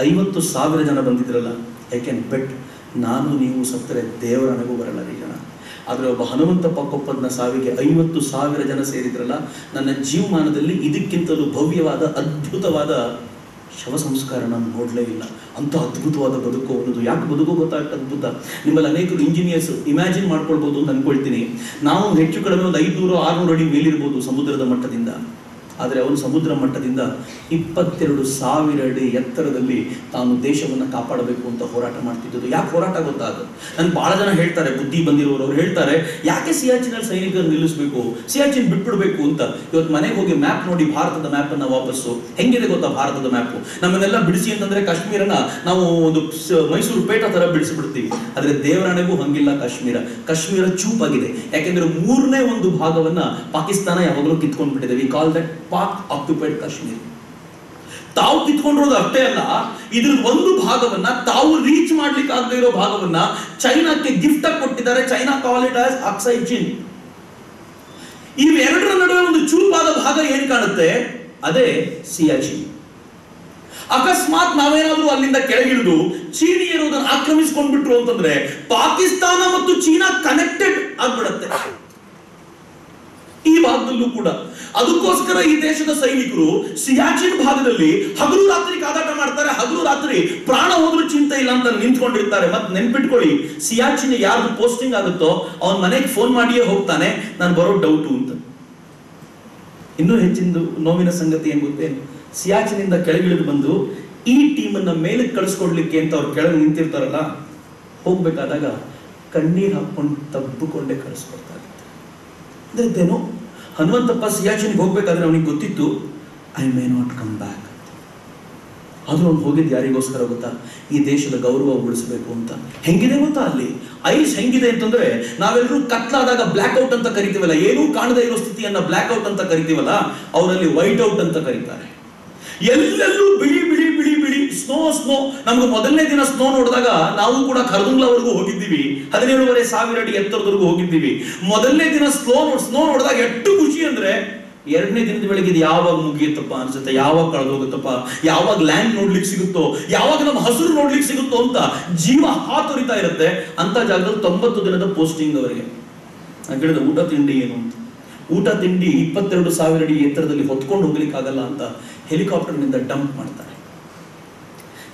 50,000 ಜನ ಬಂದಿದ್ರಲ್ಲ. ಐ ಕ್ಯಾನ್ ಬೆಟ್, ನಾನು ನೀವು ಸತ್ತರೆ ದೇವರ ನನಗೂ ಬರಲ್ಲ ರೀ ಜನ. ಆದರೆ ಒಬ್ಬ ಹನುಮಂತಪ್ಪ ಕೊಪ್ಪದ್ನ ಸಾವಿಗೆ 50,000 ಜನ ಸೇರಿದ್ರಲ್ಲ. ನನ್ನ ಜೀವಮಾನದಲ್ಲಿ ಇದಕ್ಕಿಂತಲೂ ಭವ್ಯವಾದ, ಅದ್ಭುತವಾದ ಶವ ಸಂಸ್ಕಾರ ನಾನು ನೋಡಲೇ ಇಲ್ಲ. ಅಂತ ಅದ್ಭುತವಾದ ಬದುಕು ಅನ್ನೋದು. ಯಾಕೆ ಬದುಕು ಗೊತ್ತಾಗ್ತದೆ ಅದ್ಭುತ. ನಿಮ್ಮಲ್ಲಿ ಅನೇಕರು ಇಂಜಿನಿಯರ್ಸ್ ಇಮ್ಯಾಜಿನ್ ಮಾಡ್ಕೊಳ್ಬೋದು ಅಂತ ಅನ್ಕೊಳ್ತೀನಿ. ನಾವು ಹೆಚ್ಚು ಕಡಿಮೆ ಒಂದು 500-600 ಅಡಿ ಮೇಲಿರ್ಬೋದು ಸಮುದ್ರದ ಮಟ್ಟದಿಂದ. ಆದರೆ ಅವನು ಸಮುದ್ರ ಮಟ್ಟದಿಂದ 22,000 ಅಡಿ ಎತ್ತರದಲ್ಲಿ ತಾನು ದೇಶವನ್ನು ಕಾಪಾಡಬೇಕು ಅಂತ ಹೋರಾಟ ಮಾಡ್ತಿದ್ದು. ಯಾಕೆ ಹೋರಾಟ ಗೊತ್ತಾಗೋದು? ನನ್ಗೆ ಬಹಳ ಜನ ಹೇಳ್ತಾರೆ, ಬುದ್ಧಿ ಬಂದಿರೋರು, ಅವ್ರು ಹೇಳ್ತಾರೆ, ಯಾಕೆ ಸಿಯಾಚಿನಲ್ಲಿ ಸೈನಿಕರು ನಿಲ್ಲಿಸಬೇಕು, ಸಿಯಾಚಿನ್ ಬಿಟ್ಬಿಡ್ಬೇಕು ಅಂತ. ಇವತ್ತು ಮನೆಗೆ ಹೋಗಿ ಮ್ಯಾಪ್ ನೋಡಿ, ಭಾರತದ ಮ್ಯಾಪ್ ಅನ್ನ ವಾಪಸ್ಸು ಹೆಂಗಿದೆ ಗೊತ್ತಾ? ಭಾರತದ ಮ್ಯಾಪ್ ನಮ್ಮನ್ನೆಲ್ಲ ಬಿಡಿಸಿ ಅಂತಂದ್ರೆ ಕಾಶ್ಮೀರನ ನಾವು ಒಂದು ಮೈಸೂರು ಪೇಟ ತರ ಬಿಡಿಸಿಬಿಡ್ತೀವಿ. ಆದ್ರೆ ದೇವರಾಣೆಗೂ ಹಂಗಿಲ್ಲ. ಕಾಶ್ಮೀರ ಚೂಪಾಗಿದೆ. ಯಾಕೆಂದ್ರೆ 3ನೇ ಒಂದು ಭಾಗವನ್ನ ಪಾಕಿಸ್ತಾನ ಯಾವಾಗಲೂ ಕಿತ್ಕೊಂಡ್ಬಿಟ್ಟಿದೆ. We call that Pak occupied Kashmir. ತಾವು ಕಿತ್ಕೊಂಡಿರೋದು ಅಷ್ಟೇ ಅಲ್ಲ, ಇದ್ರ ಒಂದು ಭಾಗವನ್ನ ತಾವು ರೀಚ್ ಮಾಡ್ಲಿಕ್ಕೆ ಆಗದೆ ಇರೋ ಭಾಗವನ್ನ ಚೈನಾಕ್ಕೆ ಗಿಫ್ಟ್ ಆಗಿ ಕೊಟ್ಟಿದ್ದಾರೆ. China call it as Aksai Chin. ಇವೆರಡರ ನಡುವೆ ಒಂದು ಚೂಪಾದ ಭಾಗ ಏನ್ ಕಾಣುತ್ತೆ, ಅದೇ ಸಿಯಾಚಿನ್. ಅಕಸ್ಮಾತ್ ನಾವೇನಾದ್ರೂ ಅಲ್ಲಿಂದ ಕೆಳಗಿಳಿದು ಚೀನಿಯರು ಅದನ್ನು ಆಕ್ರಮಿಸಿಕೊಂಡ್ಬಿಟ್ರು ಅಂತಂದ್ರೆ ಪಾಕಿಸ್ತಾನ ಮತ್ತು ಚೀನಾ ಕನೆಕ್ಟೆಡ್ ಆಗ್ಬಿಡತ್ತೆ ಈ ಭಾಗದಲ್ಲೂ ಕೂಡ. ಅದಕ್ಕೋಸ್ಕರ ಈ ದೇಶದ ಸೈನಿಕರು ಸಿಯಾಚಿನ್ ಭಾಗದಲ್ಲಿ ಹಗಲು ರಾತ್ರಿ ಕಾದಾಟ ಮಾಡ್ತಾರೆ. ಹಗಲು ರಾತ್ರಿ ಪ್ರಾಣ ಹೋದ್ರೂ ಚಿಂತೆ ಇಲ್ಲ ಅಂತ ನಿಂತ್ಕೊಂಡಿರ್ತಾರೆ. ಮತ್ತೆ ನೆನ್ಪಿಟ್ಕೊಳ್ಳಿ, ಸಿಯಾಚಿನ್ ಯಾರ್ದು ಪೋಸ್ಟಿಂಗ್ ಆಗುತ್ತೋ ಅವನ ಮನೆಗೆ ಫೋನ್ ಮಾಡಿಯೇ ಹೋಗ್ತಾನೆ, ನಾನು ಬರೋ ಡೌಟು ಅಂತ. ಇನ್ನೂ ಹೆಚ್ಚಿನ ನೋವಿನ ಸಂಗತಿ ಏನ್ ಗೊತ್ತೇನು, ಸಿಯಾಚಿನಿಂದ ಕೆಳಗಿಳಿದು ಬಂದು ಈ ಟೀಮನ್ನ ಮೇಲೆ ಕಳಿಸ್ಕೊಡ್ಲಿಕ್ಕೆ ಅಂತ ಅವ್ರು ಕೆಳಗೆ ನಿಂತಿರ್ತಾರಲ್ಲ, ಹೋಗ್ಬೇಕಾದಾಗ ಕಣ್ಣೀರ್ ಹಾಕೊಂಡು ತಬ್ಬಿಕೊಂಡೇ ಕಳಿಸ್ಕೊಡ್ತಾರೆ. ಅದೇನೋ ಹನುಮಂತಪ್ಪ ಸಿಯಾಚಿನ್ಗೆ ಹೋಗ್ಬೇಕಾದ್ರೆ ಅವನಿಗೆ ಗೊತ್ತಿತ್ತು, I may not come back. ಆದ್ರೂ ಅವ್ನು ಹೋಗಿದ್ದು ಯಾರಿಗೋಸ್ಕರ ಗೊತ್ತಾ, ಈ ದೇಶದ ಗೌರವ ಉಳಿಸಬೇಕು ಅಂತ. ಹೆಂಗಿದೆ ಗೊತ್ತಾ ಅಲ್ಲಿ ಐಸ್ ಹೆಂಗಿದೆ ಅಂತಂದ್ರೆ, ನಾವೆಲ್ಲರೂ ಕತ್ಲಾದಾಗ ಬ್ಲ್ಯಾಕ್ ಔಟ್ ಅಂತ ಕರಿತೀವಲ್ಲ, ಏನೂ ಕಾಣದೇ ಇರೋ ಸ್ಥಿತಿಯನ್ನ ಬ್ಲ್ಯಾಕ್ ಔಟ್ ಅಂತ ಕರಿತೀವಲ್ಲ, ಅವರಲ್ಲಿ ವೈಟ್ ಔಟ್ ಅಂತ ಕರೀತಾರೆ. ಎಲ್ಲೆಲ್ಲೂ ಬಿಳಿ ಬಿಳಿ ಬಿಳಿ ಬಿಳಿ ಸ್ನೋ ಸ್ನೋ. ನಮ್ಗೆ ಮೊದಲನೇ ದಿನ ಸ್ನೋ ನೋಡಿದಾಗ ನಾವು ಕೂಡ ಖರದುಂಗ್ಲವರೆಗೂ ಹೋಗಿದ್ದೀವಿ, 17,500 ಅಡಿ ಎತ್ತರದವರೆಗೂ ಹೋಗಿದ್ದೀವಿ. ಮೊದಲನೇ ದಿನ ಸ್ನೋ ನೋಡಿದಾಗ ಎಷ್ಟು ಖುಷಿ ಅಂದ್ರೆ, ಎರಡನೇ ದಿನದ ಬೆಳಗ್ಗೆ ಇದು ಯಾವಾಗ ಮುಗಿಯುತ್ತಪ್ಪ ಅನ್ಸುತ್ತೆ, ಯಾವಾಗ ಕಳೆದೋಗುತ್ತಪ್ಪ, ಯಾವಾಗ ಲ್ಯಾಂಡ್ ನೋಡ್ಲಿಕ್ಕೆ ಸಿಗುತ್ತೋ, ಯಾವಾಗ ನಮ್ಮ ಹಸಿರು ನೋಡ್ಲಿಕ್ಕೆ ಸಿಗುತ್ತೋ ಅಂತ ಜೀವ ಹಾತೊರಿತಾ ಇರುತ್ತೆ. ಅಂತ ಜಾಗದಲ್ಲಿ 90 ದಿನದ ಪೋಸ್ಟಿಂಗ್ ಅವರಿಗೆ. ನಾನು ಕೇಳಿದ ಊಟ ತಿಂಡಿ ಏನು ಅಂತ. ಊಟ ತಿಂಡಿ 22,000 ಅಡಿ ಎತ್ತರದಲ್ಲಿ ಹೊತ್ಕೊಂಡು ಹೋಗ್ಲಿಕ್ಕೆ ಆಗಲ್ಲ ಅಂತ ಹೆಲಿಕಾಪ್ಟರ್ನಿಂದ ಡಂಪ್ ಮಾಡ್ತಾರೆ.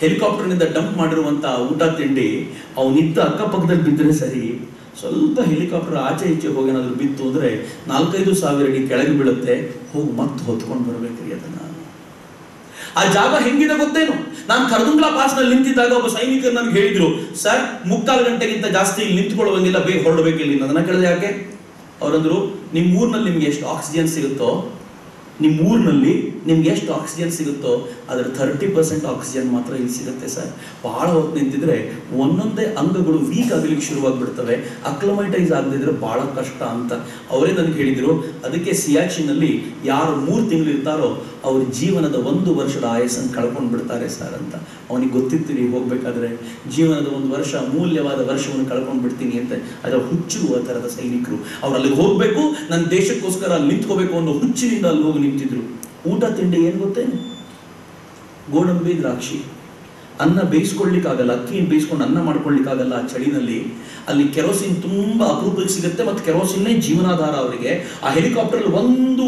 ಹೆಲಿಕಾಪ್ಟರ್ನಿಂದ ಡಂಪ್ ಮಾಡಿರುವಂತ ಊಟ ತಿಂಡಿ ಅವನಿದ್ದ ಅಕ್ಕಪಕ್ಕದಲ್ಲಿ ಬಿದ್ದರೆ ಸರಿ, ಸ್ವಲ್ಪ ಹೆಲಿಕಾಪ್ಟರ್ ಆಚೆ ಈಚೆ ಹೋಗಿ ಏನಾದ್ರು ಬಿತ್ತು ಅಂದ್ರೆ 4,500 ಅಡಿ ಕೆಳಗೆ ಬೀಳುತ್ತೆ. ಹೋಗಿ ಮತ್ತೆ ಹೊತ್ಕೊಂಡು ಬರ್ಬೇಕ್ರಿ ಅದನ್ನ. ಆ ಜಾಗ ಹೆಂಗಿದೆ ಗೊತ್ತೇನು, ನಾನು ಖರದುಂಗ್ಲಾ ಪಾಸ್ ನಲ್ಲಿ ನಿಂತಿದ್ದಾಗ ಒಬ್ಬ ಸೈನಿಕರು ನನಗೆ ಹೇಳಿದ್ರು, ಸರ್ 3/4 ಗಂಟೆಗಿಂತ ಜಾಸ್ತಿ ಇಲ್ಲಿ ನಿಂತ್ಕೊಳ್ಳುವಂಗಿಲ್ಲ, ಬೇಗ ಹೊರಡಬೇಕು ಇಲ್ಲಿ. ಅದನ್ನ ಕೇಳಿದೆ ಯಾಕೆ, ಅವರಂದ್ರು, ನಿಮ್ಮ ಊರಿನಲ್ಲಿ ನಿಮ್ಗೆ ಎಷ್ಟು ಆಕ್ಸಿಜನ್ ಸಿಗುತ್ತೋ, ನಿಮ್ಮ ಊರಿನಲ್ಲಿ ನಿಮ್ಗೆ ಎಷ್ಟು ಆಕ್ಸಿಜನ್ ಸಿಗುತ್ತೋ ಅದರ 30% ಆಕ್ಸಿಜನ್ ಮಾತ್ರ ಇಲ್ಲಿ ಸಿಗುತ್ತೆ ಸರ್. ಬಹಳ ಹೊತ್ತು ನಿಂತಿದ್ರೆ ಒಂದೊಂದೇ ಅಂಗಗಳು ವೀಕ್ ಆಗಲಿಕ್ಕೆ ಶುರುವಾಗ್ಬಿಡ್ತವೆ, ಅಕ್ಲಮೈಟೈಸ್ ಆಗದಿದ್ರೆ ಬಹಳ ಕಷ್ಟ ಅಂತ ಅವರೇ ನನಗೆ ಹೇಳಿದ್ರು. ಅದಕ್ಕೆ ಸಿಯಾಚಿನ್ನಲ್ಲಿ ಯಾರು 3 ತಿಂಗಳು ಇರ್ತಾರೋ ಅವ್ರ ಜೀವನದ 1 ವರ್ಷದ ಆಯಸ್ಸನ್ನು ಕಳ್ಕೊಂಡು ಬಿಡ್ತಾರೆ ಸರ್ ಅಂತ. ಅವನಿಗೆ ಗೊತ್ತಿತ್ತು ನೀವು ಹೋಗ್ಬೇಕಾದ್ರೆ ಜೀವನದ 1 ವರ್ಷ, ಮೂಲ್ಯವಾದ ವರ್ಷವನ್ನು ಕಳ್ಕೊಂಡು ಬಿಡ್ತೀನಿ ಅಂತ. ಅದರ ಹುಚ್ಚಿರುವ ತರದ ಸೈನಿಕರು ಅವ್ರು ಅಲ್ಲಿಗೆ ಹೋಗ್ಬೇಕು, ನನ್ನ ದೇಶಕ್ಕೋಸ್ಕರ ಅಲ್ಲಿ ನಿಂತ್ಕೋಬೇಕು ಅನ್ನೋ ಹುಚ್ಚಿನಿಂದ ಅಲ್ಲಿ ಹೋಗಿ ನಿಂತಿದ್ರು. ಊಟ ತಿಂಡಿ ಏನ್ ಗೊತ್ತೇನು, ಗೋಡಂಬಿ ದ್ರಾಕ್ಷಿ. ಅನ್ನ ಬೇಯಿಸ್ಕೊಳ್ಲಿಕ್ಕಾಗಲ್ಲ, ಅಕ್ಕಿ ಬೇಯಿಸ್ಕೊಂಡು ಅನ್ನ ಮಾಡ್ಕೊಳ್ಲಿಕ್ಕಾಗಲ್ಲ ಆ ಚಳಿನಲ್ಲಿ. ಅಲ್ಲಿ ಕೆರೋಸಿನ್ ತುಂಬಾ ಅಪರೂಪಕ್ಕೆ ಸಿಗುತ್ತೆ, ಮತ್ತೆ ಕೆರೋಸಿನ್ನೇ ಜೀವನಾಧಾರ ಅವರಿಗೆ. ಆ ಹೆಲಿಕಾಪ್ಟರ್ 1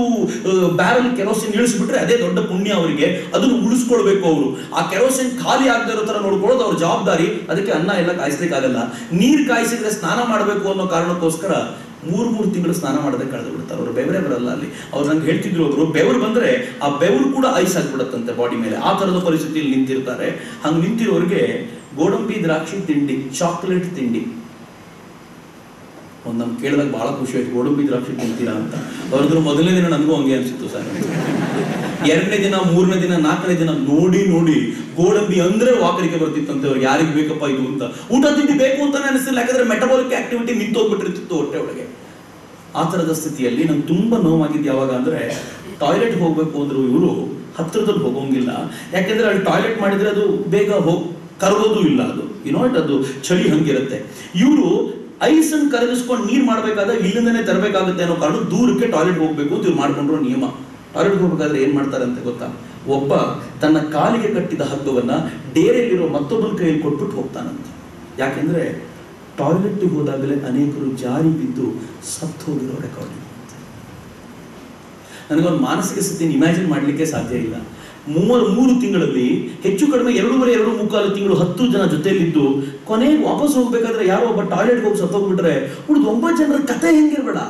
ಬ್ಯಾರಲ್ ಕೆರೋಸಿನ್ ಇಳಿಸ್ಬಿಟ್ರೆ ಅದೇ ದೊಡ್ಡ ಪುಣ್ಯ ಅವರಿಗೆ. ಅದನ್ನು ಉಳಿಸ್ಕೊಳ್ಬೇಕು ಅವರು. ಆ ಕೆರೋಸಿನ್ ಖಾಲಿ ಆಗದೆ ಇರೋ ತರ ನೋಡ್ಕೊಳ್ಳೋದು ಅವ್ರ ಜವಾಬ್ದಾರಿ. ಅದಕ್ಕೆ ಅನ್ನ ಎಲ್ಲ ಕಾಯಿಸ್ಲಿಕ್ಕಾಗಲ್ಲ. ನೀರು ಕಾಯಿಸಿದ್ರೆ ಸ್ನಾನ ಮಾಡಬೇಕು ಅನ್ನೋ ಕಾರಣಕ್ಕೋಸ್ಕರ 3 ತಿಂಗಳು ಸ್ನಾನ ಮಾಡದೆ ಕಳೆದು ಬಿಡ್ತಾರೆ. ಅವರು ಬೆವರೇ ಬರಲ್ಲ ಅಲ್ಲಿ. ಅವ್ರು ನಂಗೆ ಹೇಳ್ತಿದ್ರು, ಅವರು ಬೆವರು ಬಂದ್ರೆ ಆ ಬೆವರು ಕೂಡ ಐಸ್ ಆಗ್ಬಿಡತ್ತಂತೆ ಬಾಡಿ ಮೇಲೆ. ಆ ತರದ ಪರಿಸ್ಥಿತಿಯಲ್ಲಿ ನಿಂತಿರ್ತಾರೆ. ಹಂಗೆ ನಿಂತಿರೋರಿಗೆ ಗೋಡಂಬಿ ದ್ರಾಕ್ಷಿ ತಿಂಡಿ, ಚಾಕ್ಲೇಟ್ ತಿಂಡಿ. ಒಂದು ನಮ್ಗೆ ಕೇಳಿದಾಗ ಬಹಳ ಖುಷಿ ಆಯ್ತು, ಗೋಡಂಬಿ ದ್ರಾಕ್ಷಿ ತಿಂತೀರಾ ಅಂತ. ಅವ್ರದ್ರ ಮೊದಲನೇ ದಿನ ನನಗೂ ಹಂಗೆ ಅನ್ಸಿತ್ತು ಸರ್. 2ನೇ ದಿನ, 3ನೇ ದಿನ, 4ನೇ ದಿನ ನೋಡಿ ಗೋಡಂಬಿ ಅಂದ್ರೆ ವಾಕರಿಕೆ ಬರ್ತಿತ್ತಂತೆ ಅವ್ರಿಗೆ. ಯಾರಿಗೆ ಬೇಕಪ್ಪ ಇದು ಅಂತ. ಊಟ ತಿಂಡಿ ಬೇಕು ಅಂತಾನೆ ಅನಿಸ್ತಿಲ್ಲ, ಯಾಕಂದ್ರೆ ಮೆಟಬಾಲಿಕ್ ಆಕ್ಟಿವಿಟಿ ನಿಂತೋಗ್ಬಿಟ್ಟಿರ್ತಿತ್ತು ಹೊಟ್ಟೆ ಒಳಗೆ. ಆ ತರದ ಸ್ಥಿತಿಯಲ್ಲಿ ನಂಗೆ ತುಂಬಾ ನೋವಾಗಿದ್ದು ಯಾವಾಗ ಅಂದ್ರೆ, ಟಾಯ್ಲೆಟ್ ಹೋಗ್ಬೇಕು ಅಂದ್ರು ಇವರು ಹತ್ರದಲ್ಲಿ ಹೋಗೋಂಗಿಲ್ಲ. ಯಾಕಂದ್ರೆ ಅಲ್ಲಿ ಟಾಯ್ಲೆಟ್ ಮಾಡಿದ್ರೆ ಅದು ಬೇಗ ಕರಗೋದು ಇಲ್ಲ, ಅದು ಅದು ಚಳಿ ಹಂಗಿರುತ್ತೆ. ಇವರು ಐಸನ್ನು ಕರಗಿಸ್ಕೊಂಡು ನೀರು ಮಾಡ್ಬೇಕಾದ್ರೆ ಇಲ್ಲಿಂದನೇ ತರಬೇಕಾಗುತ್ತೆ ಅನ್ನೋ ಕಾರಣ ದೂರಕ್ಕೆ ಟಾಯ್ಲೆಟ್ ಹೋಗ್ಬೇಕು ಅಂತ ಇವ್ರು ಮಾಡ್ಕೊಂಡ್ರು ನಿಯಮ. ಟಾಯ್ಲೆಟ್ ಹೋಗ್ಬೇಕಾದ್ರೆ ಏನ್ ಮಾಡ್ತಾರೆ ಅಂತ ಗೊತ್ತಾ, ಒಬ್ಬ ತನ್ನ ಕಾಲಿಗೆ ಕಟ್ಟಿದ ಹಗ್ಗವನ್ನ ಡೇರೆಯಲ್ಲಿರೋ ಮತ್ತೊಬ್ಬನ ಕೈಯಲ್ಲಿ ಕೊಟ್ಬಿಟ್ಟು ಹೋಗ್ತಾನಂತೆ. ಯಾಕೆಂದ್ರೆ ಟಾಯ್ಲೆಟ್ ಹೋದಾಗಲೇ ಅನೇಕರು ಜಾರಿ ಬಿದ್ದು ಸತ್ತು ಹೋಗಿರೋ ರೆಕಾರ್ಡ್. ನನಗೊಂದು ಮಾನಸಿಕ ಸ್ಥಿತಿಯನ್ನು ಇಮ್ಯಾಜಿನ್ ಮಾಡ್ಲಿಕ್ಕೆ ಸಾಧ್ಯ ಇಲ್ಲ. 3 ತಿಂಗಳಲ್ಲಿ ಹೆಚ್ಚು ಕಡಿಮೆ 2.5-3 ತಿಂಗಳು 10 ಜನ ಜೊತೆಯಲ್ಲಿದ್ದು ಕೊನೆಗೆ ವಾಪಸ್ ಹೋಗ್ಬೇಕಾದ್ರೆ ಯಾರೋ ಒಬ್ಬ ಟಾಯ್ಲೆಟ್ಗೆ ಹೋಗಿ ಸತ್ತೋಗ್ಬಿಟ್ರೆ ಉಳಿದು 9 ಜನರ ಕತೆ ಹೆಂಗಿರ್ಬೇಡ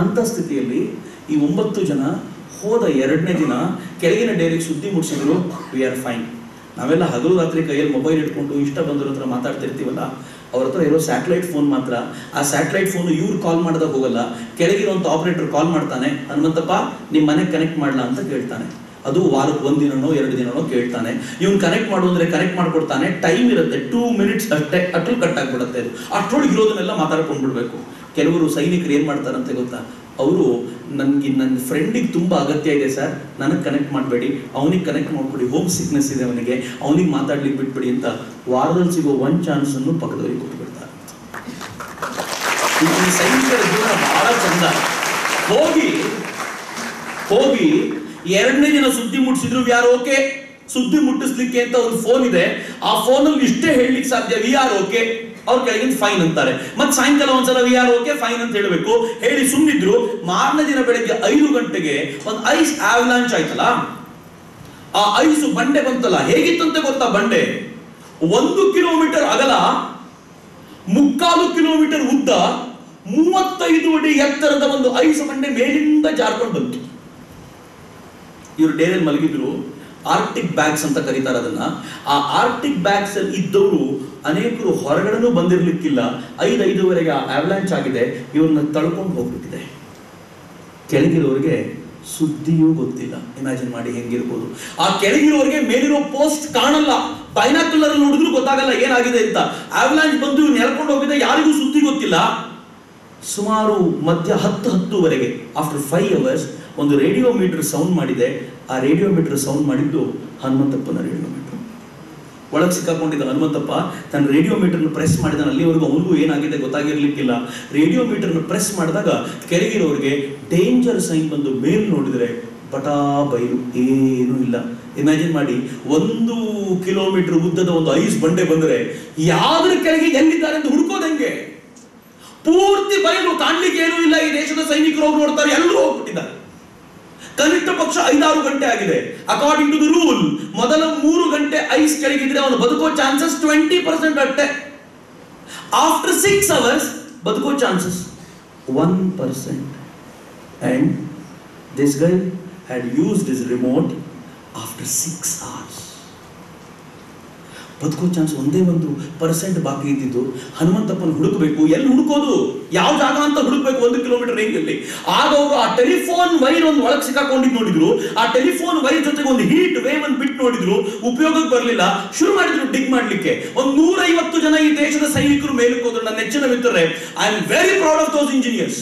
ಅಂತ ಸ್ಥಿತಿಯಲ್ಲಿ ಈ 9 ಜನ ಹೋದ 2ನೇ ದಿನ ಕೆಳಗಿನ ಡೈರೆಕ್ಟ್ ಸುದ್ದಿ ಮುಟ್ಟಿಸಿದ್ರು, ವಿ ಆರ್ ಫೈನ್. ನಾವೆಲ್ಲ ಹಗಲು ರಾತ್ರಿ ಕೈಯಲ್ಲಿ ಮೊಬೈಲ್ ಇಟ್ಕೊಂಡು ಇಷ್ಟ ಬಂದವ್ರ ಹತ್ರ ಮಾತಾಡ್ತಿರ್ತೀವಲ್ಲ, ಅವ್ರ ಹತ್ರ ಇರೋ ಸ್ಯಾಟಲೈಟ್ ಫೋನ್ ಮಾತ್ರ. ಆ ಸ್ಯಾಟಲೈಟ್ ಫೋನ್ ಇವ್ರು ಕಾಲ್ ಮಾಡಿದಾಗ ಹೋಗಲ್ಲ, ಕೆಳಗಿರುವಂತ ಆಪರೇಟರ್ ಕಾಲ್ ಮಾಡ್ತಾನೆ, ಹನುಮಂತಪ್ಪ ನಿಮ್ಮ ಮನೆಗೆ ಕನೆಕ್ಟ್ ಮಾಡ್ಲಾ ಅಂತ ಕೇಳ್ತಾನೆ. ಅದು ವಾರಕ್ಕೆ 1 ದಿನನೋ 2 ದಿನನೋ ಕೇಳ್ತಾನೆ. ಇವ್ನು ಕನೆಕ್ಟ್ ಮಾಡು ಅಂದ್ರೆ ಕನೆಕ್ಟ್ ಮಾಡ್ಕೊಡ್ತಾನೆ. ಟೈಮ್ ಇರುತ್ತೆ 2 ಮಿನಿಟ್ಸ್ ಅಷ್ಟೇ, ಅಟ್ರಲ್ಲಿ ಕಟ್ ಆಗ್ಬಿಡುತ್ತೆ ಅದು. ಅಷ್ಟರೊಳಗೆ ಇರೋದನ್ನೆಲ್ಲ ಮಾತಾಡ್ಕೊಂಡ್ಬಿಡ್ಬೇಕು. ಕೆಲವರು ಸೈನಿಕರು ಏನ್ ಮಾಡ್ತಾರಂತೆ ಗೊತ್ತಾ, ಅವರು ನನಗೆ ನನ್ನ ಫ್ರೆಂಡಿಗೆ ತುಂಬ ಅಗತ್ಯ ಇದೆ ಸರ್, ನನಗೆ ಕನೆಕ್ಟ್ ಮಾಡಬೇಡಿ, ಅವನಿಗೆ ಕನೆಕ್ಟ್ ಮಾಡ್ಕೊಡಿ, ಹೋಮ್ ಸಿಕ್ನೆಸ್ ಇದೆ ಅವನಿಗೆ, ಅವನಿಗೆ ಮಾತಾಡ್ಲಿಕ್ಕೆ ಬಿಟ್ಬಿಡಿ ಅಂತ ವಾರದಲ್ಲಿ ಸಿಗೋ ಒಂದು ಚಾನ್ಸನ್ನು ಪಕ್ಕದವರಿಗೆ ಕೊಟ್ಬಿಡ್ತಾರೆ. ಈ ಸೈನಿಕರ ಜೀವನ ಬಹಳ ಚಂದ. ಹೋಗಿ 2ನೇ ದಿನ ಸುದ್ದಿ ಮುಟ್ಟಿಸಿದ್ರು, ವಿ ಆರ್ ಓಕೆ. ಸುದ್ದಿ ಮುಟ್ಟಿಸ್ಲಿಕ್ಕೆ ಅಂತ ಒಂದು ಫೋನ್ ಇದೆ, ಆ ಫೋನಲ್ಲಿ ಇಷ್ಟೇ ಹೇಳಲಿಕ್ಕೆ ಸಾಧ್ಯ, ವಿ ಆರ್ ಓಕೆ. ಅವ್ರ ಕೆಳಗಿಂದ ಫೈನ್ ಅಂತಾರೆ. ಮತ್ತೆ ಸಾಯಂಕಾಲ ಒಂದ್ಸಲ ವಿ ಆರ್ ಓಕೆ ಫೈನ್ ಅಂತ ಹೇಳಬೇಕು, ಹೇಳಿ ಸುಮ್ಮನಿದ್ರು. ಮಾರನೇ ದಿನ ಬೆಳಗ್ಗೆ 5 ಗಂಟೆಗೆ ಒಂದು ಐಸ್ ಆವಲಾಂಚ್ ಆಯ್ತಲ್ಲ, ಆ ಐಸ್ ಬಂಡೆ ಬಂತಲ್ಲ, ಹೇಗಿತ್ತಂತೆ ಗೊತ್ತಾ ಬಂಡೆ? 1 ಕಿಲೋಮೀಟರ್ ಅಗಲ, 3/4 ಕಿಲೋಮೀಟರ್ ಉದ್ದ, 35 ಅಡಿ ಎತ್ತರದ ಒಂದು ಐಸ್ ಬಂಡೆ ಮೇಲಿಂದ ಜಾರ್ಕೊಂಡು ಬಂತು. ಇವರು ಡೇರಲ್ಲಿ ಮಲಗಿದ್ರು. ಆರ್ಟಿಕ್ ಬ್ಯಾಗ್ಸ್ ಅಂತ ಕರೀತಾರೆ ಅದನ್ನ. ಆ ಆರ್ಟಿಕ್ ಬ್ಯಾಗ್ಸ್ ಅಲ್ಲಿ ಇದ್ದವರು ಅನೇಕರು ಹೊರಗಡೆನೂ ಬಂದಿರ್ಲಿಕ್ಕಿಲ್ಲ. 5:05 ಆ ಅವಲಾಂಚ್ ಆಗಿದೆ, ಇವ್ರನ್ನ ತಳ್ಕೊಂಡು ಹೋಗ್ಬಿಟ್ಟಿದೆ. ಕೆಳಗಿರೋರಿಗೆ ಸುದ್ದಿಯೂ ಗೊತ್ತಿಲ್ಲ. ಇಮ್ಯಾಜಿನ್ ಮಾಡಿ ಹೆಂಗಿರ್ಬೋದು. ಆ ಕೆಳಗಿರೋರಿಗೆ ಮೇಲಿರೋ ಪೋಸ್ಟ್ ಕಾಣಲ್ಲ, ಬೈನಾಕ್ಯುಲರ್ ನೋಡಿದ್ರು ಗೊತ್ತಾಗಲ್ಲ ಏನಾಗಿದೆ ಅಂತ. ಅವಲಾಂಚ್ ಬಂದು ಇವ್ರು ನೆಲ್ಕೊಂಡು ಹೋಗಿದೆ, ಯಾರಿಗೂ ಸುದ್ದಿ ಗೊತ್ತಿಲ್ಲ. ಸುಮಾರು ಮಧ್ಯ 10:10ವರೆಗೆ ಆಫ್ಟರ್ 5 ಅವರ್ಸ್ ಒಂದು ರೇಡಿಯೋ ಮೀಟರ್ ಸೌಂಡ್ ಮಾಡಿದೆ. ಆ ರೇಡಿಯೋ ಮೀಟರ್ ಸೌಂಡ್ ಮಾಡಿದ್ದು ಹನುಮಂತಪ್ಪನ ರೇಡಿಯೋ ಮೀಟರ್. ಒಳಗೆ ಸಿಕ್ಕಾಕೊಂಡಿದ್ದ ಹನುಮಂತಪ್ಪ ತನ್ನ ರೇಡಿಯೋ ಮೀಟರ್ನ ಪ್ರೆಸ್ ಮಾಡಿದಾನೆ. ಅಲ್ಲಿವರೆಗೂ ಅವನಿಗೂ ಏನಾಗಿದೆ ಗೊತ್ತಾಗಿರ್ಲಿಕ್ಕಿಲ್ಲ. ರೇಡಿಯೋ ಮೀಟರ್ನ ಪ್ರೆಸ್ ಮಾಡಿದಾಗ ಕೆಳಗಿರೋರಿಗೆ ಡೇಂಜರ್ ಸೈನ್ ಬಂದು ಮೇಲ್ ನೋಡಿದ್ರೆ ಬಟಾ ಬೈಲು, ಏನೂ ಇಲ್ಲ. ಇಮ್ಯಾಜಿನ್ ಮಾಡಿ, 1 ಕಿಲೋಮೀಟರ್ ಉದ್ದದ ಒಂದು ಐಸ್ ಬಂಡೆ ಬಂದರೆ ಯಾವ್ದ್ರ ಕೆಳಗೆ ಎಲ್ಲಿದ್ದಾರೆ ಅಂತ ಹುಡುಕೋದು ಹೆಂಗೆ? ಪೂರ್ತಿ ಬಯಲು, ಕಾಣ್ಲಿಕ್ಕೆ ಏನೂ ಇಲ್ಲ. ಈ ದೇಶದ ಸೈನಿಕರು ಹೋಗಿ ನೋಡ್ತಾರೆ, ಎಲ್ಲರೂ ಹೋಗ್ಬಿಟ್ಟಿದ್ದಾರೆ. ಕನಿಷ್ಠ ಪಕ್ಷ 5-6 ಗಂಟೆ ಆಗಿದೆ. ಅಕಾರ್ಡಿಂಗ್ ಟು ದ ರೂಲ್ ಮೊದಲ 3 ಗಂಟೆ ಐಸ್ ಕೆಳಗಿದ್ರೆ ಅವನು ಬದುಕೋ ಚಾನ್ಸಸ್ 20% ಅಷ್ಟೇ. ಆಫ್ಟರ್ 6 ಅವರ್ಸ್ ಬದುಕೋ chances 1%. And this guy had used his remote after 6 hours. ಬದುಕೋ ಚಾನ್ಸ್ 1% ಬಾಕಿ ಇದ್ದಿದ್ದು. ಹನುಮಂತಪ್ಪನ ಹುಡುಕಬೇಕು. ಎಲ್ಲಿ ಹುಡುಕೋದು? ಯಾವ ಜಾಗ ಅಂತ ಹುಡುಕ್ಬೇಕು? 1 ಕಿಲೋಮೀಟರ್ ರೇಂಜಲ್ಲಿ. ಆಗ ಅವರು ಆ ಟೆಲಿಫೋನ್ ವೈರ್ ಒಂದು ಒಳಗೆ ಸಿಕ್ಕಾಕೊಂಡಿದ್ದು ನೋಡಿದ್ರು. ಆ ಟೆಲಿಫೋನ್ ವೈರ್ ಜೊತೆಗೆ ಒಂದು ಹೀಟ್ ವೇವ್ ಅನ್ನು ಬಿಟ್ಟು ನೋಡಿದ್ರು, ಉಪಯೋಗಕ್ಕೆ ಬರಲಿಲ್ಲ. ಶುರು ಮಾಡಿದ್ರು ಡಿಗ್ ಮಾಡ್ಲಿಕ್ಕೆ. ಒಂದು 150 ಜನ ಈ ದೇಶದ ಸೈನಿಕರು ಮೇಲಕ್ಕೆ ಹೋದ್ರು. ನನ್ನ ನೆಚ್ಚಿನ ಮಿತ್ರರೇ, I am very proud of those engineers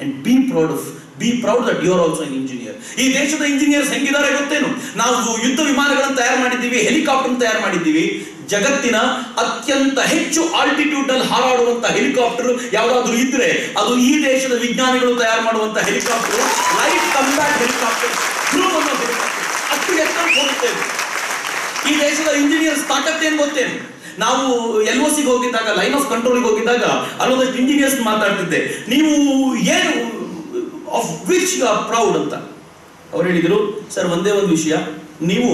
and be proud that you are also an engineer. ಈ ದೇಶದ ಇಂಜಿನಿಯರ್ಸ್ ಹೆಂಗಿದ್ದಾರೆ ಗೊತ್ತೇನು? ನಾವು ಯುದ್ಧ ವಿಮಾನಗಳನ್ನು ತಯಾರು ಮಾಡಿದ್ದೀವಿ, ಹೆಲಿಕಾಪ್ಟರ್ ತಯಾರು ಮಾಡಿದ್ದೀವಿ. ಜಗತ್ತಿನ ಅತ್ಯಂತ ಹೆಚ್ಚು ಆಲ್ಟಿಟ್ಯೂಡ್ ಅಲ್ಲಿ ಹಾರಾಡುವಂತ ಹೆಲಿಕಾಪ್ಟರ್ ಯಾವ್ದಾದ್ರು ಇದ್ರೆ ಅದು ಈ ದೇಶದ ವಿಜ್ಞಾನಿಗಳು ತಯಾರು ಮಾಡುವಂತ ಹೆಲಿಕಾಪ್ಟರ್, ಲೈಟ್ ಕಂಬ್ಯಾಟ್ ಹೆಲಿಕಾಪ್ಟರ್. ಅಷ್ಟು ಎತ್ತರಕ್ಕೆ ಹೋಗುತ್ತೇವೆ. ಈ ದೇಶದ ಇಂಜಿನಿಯರ್ಸ್ ತಾಕತ್ತೇನು ಗೊತ್ತೇನು? ನಾವು LOCಗೆ ಹೋಗಿದ್ದಾಗ, ಲೈನ್ ಆಫ್ ಕಂಟ್ರೋಲ್ಗೆ ಹೋಗಿದ್ದಾಗ ಅಲ್ಲೊಂದಷ್ಟು ಇಂಜಿನಿಯರ್ಸ್ ಮಾತಾಡ್ತಿದ್ದೆ, ನೀವು ಏನು of which you are proud ಅಂತ. ಅವ್ರು ಹೇಳಿದ್ರು, ಸರ್ ಒಂದೇ ಒಂದು ವಿಷಯ, ನೀವು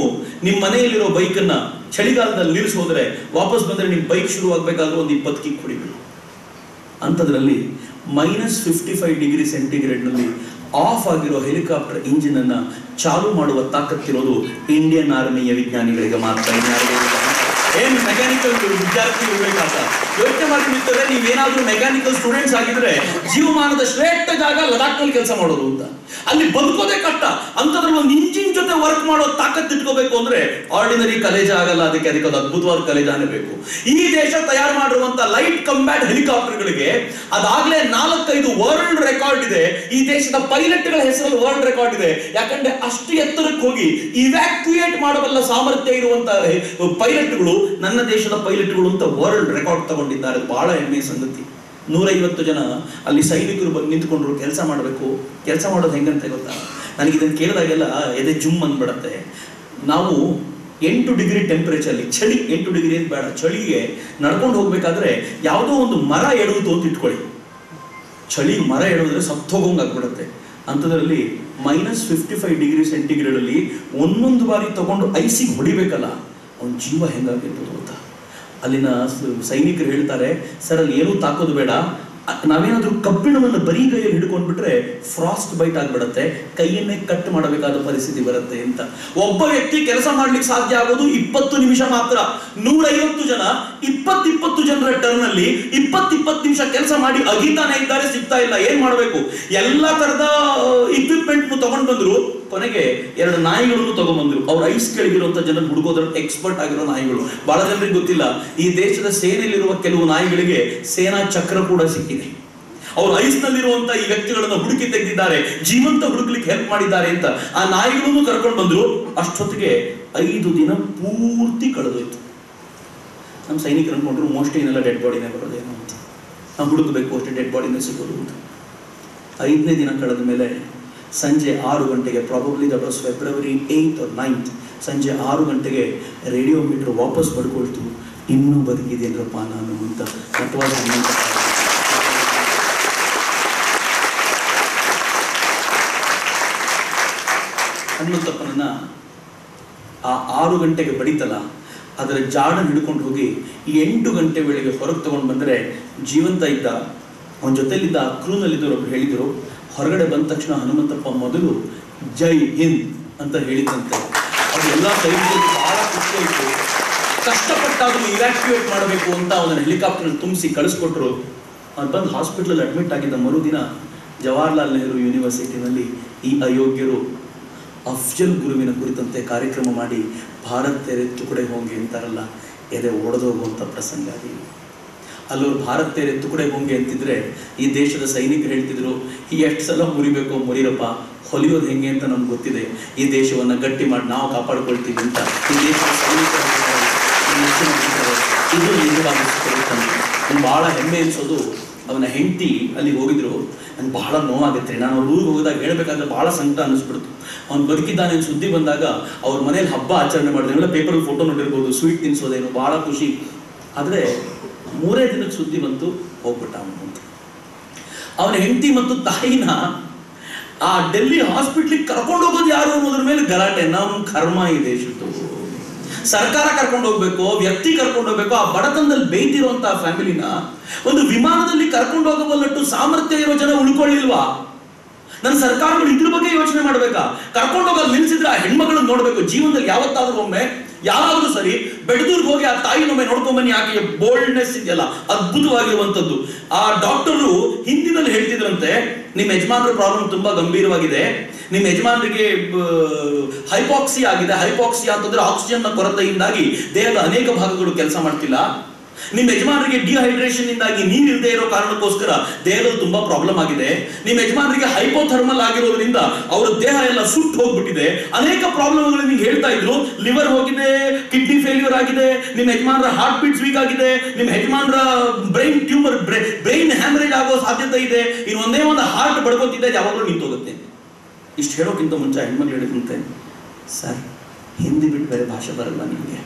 ನಿಮ್ಮ ಮನೆಯಲ್ಲಿರೋ ಬೈಕನ್ನ ಚಳಿಗಾಲದಲ್ಲಿ ನಿಲ್ಲಿಸಿ ಹೋದ್ರೆ ವಾಪಸ್ ಬಂದರೆ ನಿಮ್ಮ ಬೈಕ್ ಶುರು ಆಗ್ಬೇಕಾದ್ರೂ ಒಂದು 20 ಕಿಕ್ ಹೊಡಿಬೇಕು. ಅಂಥದ್ರಲ್ಲಿ -55 ಡಿಗ್ರಿ ಸೆಂಟಿಗ್ರೇಡ್ನಲ್ಲಿ ಆಫ್ ಆಗಿರೋ ಹೆಲಿಕಾಪ್ಟರ್ ಇಂಜಿನ್ ಅನ್ನ ಚಾಲು ಮಾಡುವ ತಾಕತ್ತಿರೋದು ಇಂಡಿಯನ್ ಆರ್ಮಿಯ ವಿಜ್ಞಾನಿಗಳಿಗೆ ಮಾತ್ರ. ಏನು ಮೆಕ್ಯಾನಿಕಲ್ ವಿದ್ಯಾರ್ಥಿ ಇರಬೇಕಾದ ಯೋಚನೆ ಮಾಡ್ತಿರ್ತಾರೆ. ನೀವೇನಾದ್ರೂ ಮೆಕ್ಯಾನಿಕಲ್ ಸ್ಟೂಡೆಂಟ್ಸ್ ಆಗಿದ್ರೆ ಜೀವಮಾನದ ಶ್ರೇಷ್ಠ ಜಾಗ ಲಡಾಖ್ನಲ್ಲಿ ಕೆಲಸ ಮಾಡೋದು ಅಂತ. ಅಲ್ಲಿ ಬದುಕೋದೇ ಕಷ್ಟ. ಅಂತಂದ್ರೆ ಒಂದು ಇಂಜಿನ್ ಜೊತೆ ವರ್ಕ್ ಮಾಡೋ ತಾಕತ್ತು ಇಟ್ಕೋಬೇಕು ಅಂದ್ರೆ ಆರ್ಡಿನರಿ ಕಲೇಜ ಆಗಲ್ಲ. ಅದಕ್ಕೆ ಒಂದು ಅದ್ಭುತವಾದ ಕಲೇಜಾನೇ ಬೇಕು. ಈ ದೇಶ ತಯಾರು ಮಾಡಿರುವಂತ ಲೈಟ್ ಕಂಬ್ಯಾಟ್ ಹೆಲಿಕಾಪ್ಟರ್ಗಳಿಗೆ ಅದಾಗ್ಲೇ 4-5 ವರ್ಲ್ಡ್ ರೆಕಾರ್ಡ್ ಇದೆ. ಈ ದೇಶದ ಪೈಲಟ್ಗಳ ಹೆಸರಲ್ಲಿ ವರ್ಲ್ಡ್ ರೆಕಾರ್ಡ್ ಇದೆ. ಯಾಕಂದ್ರೆ ಅಷ್ಟು ಎತ್ತರಕ್ಕೆ ಹೋಗಿ ಇವ್ಯಾಕ್ಯುಯೇಟ್ ಮಾಡಬಲ್ಲ ಸಾಮರ್ಥ್ಯ ಇರುವಂತ ಪೈಲಟ್ಗಳು ನನ್ನ ದೇಶದ ಪೈಲಟ್ಗಳು ಅಂತ ವರ್ಲ್ಡ್ ರೆಕಾರ್ಡ್ ತಗೊಂಡಿದ್ದಾರೆ. ಬಹಳ ಹೆಮ್ಮೆಯ ಸಂಗತಿ. 150 ಜನ ಅಲ್ಲಿ ಸೈನಿಕರು ಬಂದು ನಿಂತ್ಕೊಂಡ್ರು ಕೆಲಸ ಮಾಡಬೇಕು. ಕೆಲಸ ಮಾಡೋದು ಹೆಂಗಂತ ಗೊತ್ತಾ? ನನಗೆ ಇದನ್ನು ಕೇಳಿದಾಗೆಲ್ಲ ಎದೆ ಜುಮ್ ಅಂದ್ಬಿಡತ್ತೆ. ನಾವು 8 ಡಿಗ್ರಿ ಟೆಂಪರೇಚರ್ಲಿ, ಚಳಿ 8 ಡಿಗ್ರಿ ಅಂತ ಬೇಡ, ಚಳಿಗೆ ನಡ್ಕೊಂಡು ಹೋಗ್ಬೇಕಾದ್ರೆ ಯಾವುದೋ ಒಂದು ಮರ ಎಡುವುದು ಅಂತ ಇಟ್ಕೊಳ್ಳಿ. ಚಳಿ ಮರ ಎಡುವುದ್ರೆ ಸತ್ತೋಗಂಗೆ ಆಗ್ಬಿಡುತ್ತೆ. ಅಂಥದ್ರಲ್ಲಿ -55 ಡಿಗ್ರಿ ಸೆಂಟಿಗ್ರೇಡ್ ಅಲ್ಲಿ ಒಂದೊಂದು ಬಾರಿ ತಗೊಂಡು ಐಸಿಗೆ ಹೊಡಿಬೇಕಲ್ಲ, ಅವನ ಜೀವ ಹೆಂಗಾಗಿರ್ಬೋದು ಗೊತ್ತಾ? ಅಲ್ಲಿನ ಸೈನಿಕರು ಹೇಳ್ತಾರೆ, ಸರ್ ಅಲ್ಲಿ ಏನೂ ತಾಕೋದು ಬೇಡ, ನಾವೇನಾದ್ರೂ ಕಬ್ಬಿಣವನ್ನು ಬರೀ ಕೈಯಲ್ಲಿ ಹಿಡ್ಕೊಂಡ್ಬಿಟ್ರೆ ಫ್ರಾಸ್ಟ್ ಬೈಟ್ ಆಗ್ಬಿಡತ್ತೆ, ಕೈಯನ್ನೇ ಕಟ್ ಮಾಡಬೇಕಾದ ಪರಿಸ್ಥಿತಿ ಬರುತ್ತೆ ಅಂತ. ಒಬ್ಬ ವ್ಯಕ್ತಿ ಕೆಲಸ ಮಾಡ್ಲಿಕ್ಕೆ ಸಾಧ್ಯ ಆಗೋದು 20 ನಿಮಿಷ ಮಾತ್ರ. 150 ಜನ 20 ಜನರ ಟರ್ನ್ ಅಲ್ಲಿ 20 ನಿಮಿಷ ಕೆಲಸ ಮಾಡಿ ಅಗಿತಾನೆ ಇದ್ದಾರೆ, ಸಿಗ್ತಾ ಇಲ್ಲ. ಏನ್ ಮಾಡ್ಬೇಕು? ಎಲ್ಲಾ ತರದ ಇಕ್ವಿಪ್ಮೆಂಟ್ ತಗೊಂಡ್ ಬಂದ್ರು. ಕೊನೆಗೆ 2 ನಾಯಿಗಳನ್ನು ತಗೊಂಡ್ಬಂದ್ರು. ಅವ್ರ ಐಸ್ ಕೆಳಗಿರುವಂತ ಜನ ಹುಡುಕೋದ್ರ ಎಕ್ಸ್ಪರ್ಟ್ ಆಗಿರೋ ನಾಯಿಗಳು. ಬಹಳ ಜನರಿಗೆ ಗೊತ್ತಿಲ್ಲ, ಈ ದೇಶದ ಸೇನೆಯಲ್ಲಿರುವ ಕೆಲವು ನಾಯಿಗಳಿಗೆ ಸೇನಾ ಚಕ್ರ ಕೂಡ ಸಿಕ್ಕಿದೆ. ಅವರು ಐಸ್ನಲ್ಲಿರುವಂತ ಈ ವ್ಯಕ್ತಿಗಳನ್ನು ಹುಡುಕಿ ತೆಗೆದಿದ್ದಾರೆ, ಜೀವಂತ ಹುಡುಕ್ಲಿಕ್ಕೆ ಹೆಲ್ಪ್ ಮಾಡಿದ್ದಾರೆ ಅಂತ ಆ ನಾಯಿಗಳನ್ನು ಕರ್ಕೊಂಡು ಬಂದ್ರು. ಅಷ್ಟೊತ್ತಿಗೆ 5 ದಿನ ಪೂರ್ತಿ ಕಳೆದೋಯ್ತು. ನಮ್ಮ ಸೈನಿಕರು ಅನ್ಕೊಂಡ್ರು ಮೋಸ್ಟ್ಲಿ ಇನ್ನೆಲ್ಲ ಡೆಡ್ ಬಾಡಿನೇ ಬರೋದೇನೋ ಅಂತ, ನಾವು ಹುಡುಕಬೇಕು ಅಷ್ಟೇ ಡೆಡ್ ಬಾಡಿನೇ ಸಿಗೋದು ಅಂತ. 5ನೇ ದಿನ ಕಳೆದ ಮೇಲೆ ಸಂಜೆ 6 ಗಂಟೆಗೆ, probably that was February 8th or 9th, ಸಂಜೆ 6 ಗಂಟೆಗೆ ರೇಡಿಯೋ ಮೀಟರ್ ವಾಪಸ್ ಬರ್ಕೊಳ್ತು, ಇನ್ನೂ ಬದುಕಿದೇನಪ್ಪ ನಾನು ಅಂತ. ಹನುಮಂತಪ್ಪನನ್ನ ಆ 6 ಗಂಟೆಗೆ ಬಡಿತಲ್ಲ, ಅದರ ಜಾಡನ್ನು ಹಿಡ್ಕೊಂಡು ಹೋಗಿ 8 ಗಂಟೆ ವೇಳೆಗೆ ಹೊರಗೆ ತಗೊಂಡು ಬಂದರೆ ಜೀವಂತ ಇದ್ದ. ಅವನ ಜೊತೆಲಿದ್ದ ಕ್ರೂನಲ್ಲಿದ್ದವರು ಒಬ್ರು ಹೇಳಿದರು, ಹೊರಗಡೆ ಬಂದ ತಕ್ಷಣ ಹನುಮಂತಪ್ಪ ಮೊದಲು ಜೈ ಹಿಂದ್ ಅಂತ ಹೇಳಿದಂತೆ. ಅದು ಎಲ್ಲ ಸೈನಿಕರಿಗೆ ಬಹಳ ಖುಷಿ ಆಯಿತು. ಕಷ್ಟಪಟ್ಟಾದರೂ ಇವ್ಯಾಕ್ಯುವೇಟ್ ಮಾಡಬೇಕು ಅಂತ ಅವನನ್ನು ಹೆಲಿಕಾಪ್ಟರ್ ತುಂಬಿಸಿ ಕಳಿಸ್ಕೊಟ್ರು. ಅವ್ನು ಬಂದು ಹಾಸ್ಪಿಟ್ಲಲ್ಲಿ ಅಡ್ಮಿಟ್ ಆಗಿದ್ದ ಮರುದಿನ ಜವಾಹರ್ಲಾಲ್ ನೆಹರು ಯೂನಿವರ್ಸಿಟಿನಲ್ಲಿ ಈ ಅಯೋಗ್ಯರು ಅಫ್ಜಲ್ ಗುರುವಿನ ಕುರಿತಂತೆ ಕಾರ್ಯಕ್ರಮ ಮಾಡಿ ಭಾರತ್ ತೆರೆ ತುಕಡೆ ಹೋಂಗೆ ಅಂತಾರಲ್ಲ, ಎದೆ ಒಡೆದೋಗುವಂಥ ಪ್ರಸಂಗ ಆಗಿ ಅಲ್ಲವರು ಭಾರತ್ ತೆರೆ ತುಕಡೆ ಹೋಂಗೆ ಅಂತಿದ್ರೆ ಈ ದೇಶದ ಸೈನಿಕರು ಹೇಳ್ತಿದ್ರು, ಎಷ್ಟು ಸಲ ಮುರಿಬೇಕೋ ಮುರಿರಪ್ಪ, ಹೊಲಿಯೋದು ಹೆಂಗೆ ಅಂತ ನಮ್ಗೆ ಗೊತ್ತಿದೆ, ಈ ದೇಶವನ್ನು ಗಟ್ಟಿ ಮಾಡಿ ನಾವು ಕಾಪಾಡ್ಕೊಳ್ತೀವಿ ಅಂತ ಈ ದೇಶದ ಸೈನಿಕರು ಇದು ನಿಜವಾಗಿಸ್ಕೊಳ್ತಾನೆ. ನಂಗೆ ಭಾಳ ಹೆಮ್ಮೆ ಅನಿಸೋದು, ಅವನ ಹೆಂಡತಿ ಅಲ್ಲಿ ಹೋಗಿದ್ರು. ನಂಗೆ ಬಹಳ ನೋವಾಗುತ್ತೆ. ನಾನು ಅವ್ರ ಊರಿಗೆ ಹೋಗಿದಾಗ ಹೇಳಬೇಕಾದ್ರೆ ಭಾಳ ಸಂಕಟ ಅನ್ನಿಸ್ಬಿಡ್ತು. ಅವ್ನು ಬದುಕಿದ್ದಾನೆ ಸುದ್ದಿ ಬಂದಾಗ ಅವ್ರ ಮನೇಲಿ ಹಬ್ಬ ಆಚರಣೆ ಮಾಡಿದೆ, ಎಲ್ಲ ಪೇಪರಲ್ಲಿ ಫೋಟೋ ನೋಡಿರ್ಬೋದು, ಸ್ವೀಟ್ ತಿನ್ನಿಸೋದೇನು ಭಾಳ ಖುಷಿ. ಆದರೆ 3ನೇ ದಿನಕ್ಕೆ ಸುದ್ದಿ ಬಂತು, ಹೋಗ್ಬಿಟ್ಟ ಅವನು ಅಂತ. ಅವನ ಹೆಂಡತಿ ಮತ್ತು ತಾಯಿನ ಆ ಡೆಲ್ಲಿ ಹಾಸ್ಪಿಟ್ಲಿಗೆ ಕರ್ಕೊಂಡು ಹೋಗೋದು ಯಾರು ಅನ್ನೋದ್ರ ಮೇಲೆ ಗಲಾಟೆ. ನಮ್ಮ ಕರ್ಮ ಈ ದೇಶದ್ದು. ಸರ್ಕಾರ ಕರ್ಕೊಂಡು ಹೋಗ್ಬೇಕು, ವ್ಯಕ್ತಿ ಕರ್ಕೊಂಡು ಹೋಗ್ಬೇಕು. ಆ ಬಡತನದಲ್ಲಿ ಬೇಯ್ತಿರುವಂತಹ ಫ್ಯಾಮಿಲಿನ ಒಂದು ವಿಮಾನದಲ್ಲಿ ಕರ್ಕೊಂಡು ಹೋಗಬಲ್ಲಟ್ಟು ಸಾಮರ್ಥ್ಯ ಇರೋ ಜನ ಉಳ್ಕೊಳ್ಳಿಲ್ವಾ? ನನ್ನ ಸರ್ಕಾರಗಳು ಇದ್ರ ಬಗ್ಗೆ ಯೋಚನೆ ಮಾಡ್ಬೇಕಾ? ಕರ್ಕೊಂಡು ಹೋಗೋದು ನಿಲ್ಸಿದ್ರೆ ಆ ಹೆಣ್ಮಗಳನ್ನ ನೋಡ್ಬೇಕು. ಜೀವನದಲ್ಲಿ ಯಾವತ್ತಾದ್ರೂ ಒಮ್ಮೆ ಯಾರಾದ್ರೂ ಸರಿ ಬೆಡದೂರ್ಗೆ ಹೋಗಿ ಆ ತಾಯಿನೊಮ್ಮೆ ನೋಡ್ಕೊಂಬನ್ನಿ. ಆಕೆಯ ಬೋಲ್ಡ್ನೆಸ್ ಇದೆಯಲ್ಲ, ಅದ್ಭುತವಾಗಿರುವಂಥದ್ದು. ಆ ಡಾಕ್ಟರು ಹಿಂದಿನಲ್ಲಿ ಹೇಳ್ತಿದ್ರಂತೆ, ನಿಮ್ಮ ಯಜಮಾನ್ರ ಪ್ರಾಬ್ಲಮ್ ತುಂಬಾ ಗಂಭೀರವಾಗಿದೆ, ನಿಮ್ಮ ಯಜಮಾನರಿಗೆ ಹೈಪಾಕ್ಸಿಯಾ ಆಗಿದೆ. ಹೈಪಾಕ್ಸಿಯಾ ಅಂತಂದ್ರೆ ಆಕ್ಸಿಜನ್ ನ ಕೊರತೆಯಿಂದಾಗಿ ದೇಹದ ಅನೇಕ ಭಾಗಗಳು ಕೆಲಸ ಮಾಡ್ತಿಲ್ಲ. ನಿಮ್ಮ ಯಜಮಾನರಿಗೆ ಡಿಹೈಡ್ರೇಷನ್ ಇಂದಾಗಿ ನೀರಿಲ್ಲದೆ ಇರೋ ಕಾರಣಕ್ಕೋಸ್ಕರ ದೇಹದಲ್ಲಿ ತುಂಬಾ ಪ್ರಾಬ್ಲಮ್ ಆಗಿದೆ. ನಿಮ್ಮ ಯಜಮಾನರಿಗೆ ಹೈಪೋಥರ್ಮಲ್ ಆಗಿರೋದ್ರಿಂದ ಅವರ ದೇಹ ಎಲ್ಲ ಸುಟ್ಟು ಹೋಗ್ಬಿಟ್ಟಿದೆ. ಅನೇಕ ಪ್ರಾಬ್ಲಮ್ಗಳು ನಿಮ್ಗೆ ಹೇಳ್ತಾ ಇದ್ರು. ಲಿವರ್ ಹೋಗಿದೆ, ಕಿಡ್ನಿ ಫೇಲ್ಯೂರ್ ಆಗಿದೆ, ನಿಮ್ಮ ಯಜಮಾನರ ಹಾರ್ಟ್ ಬೀಟ್ಸ್ ವೀಕ್ ಆಗಿದೆ, ನಿಮ್ಮ ಯಜಮಾನರ ಬ್ರೈನ್ ಟ್ಯೂಮರ್, ಬ್ರೈನ್ ಹ್ಯಾಮರೇಜ್ ಆಗೋ ಸಾಧ್ಯತೆ ಇದೆ, ಇನ್ನು ಒಂದೇ ಒಂದು ಹಾರ್ಟ್ ಬಡ್ಕೋತಿದ್ದೆ, ಯಾವಾಗಲೂ ನಿಂತೋಗುತ್ತೆ. ಇಷ್ಟು ಹೇಳೋಕ್ಕಿಂತ ಮುಂಚೆ ಹೆಣ್ಮಕ್ಳು ಹೇಳಿದಂತೆ, ಸರ್ ಹಿಂದಿ ಬಿಟ್ಟು ಬೇರೆ ಭಾಷೆ ಬರಲ್ಲ ನಿಮಗೆ?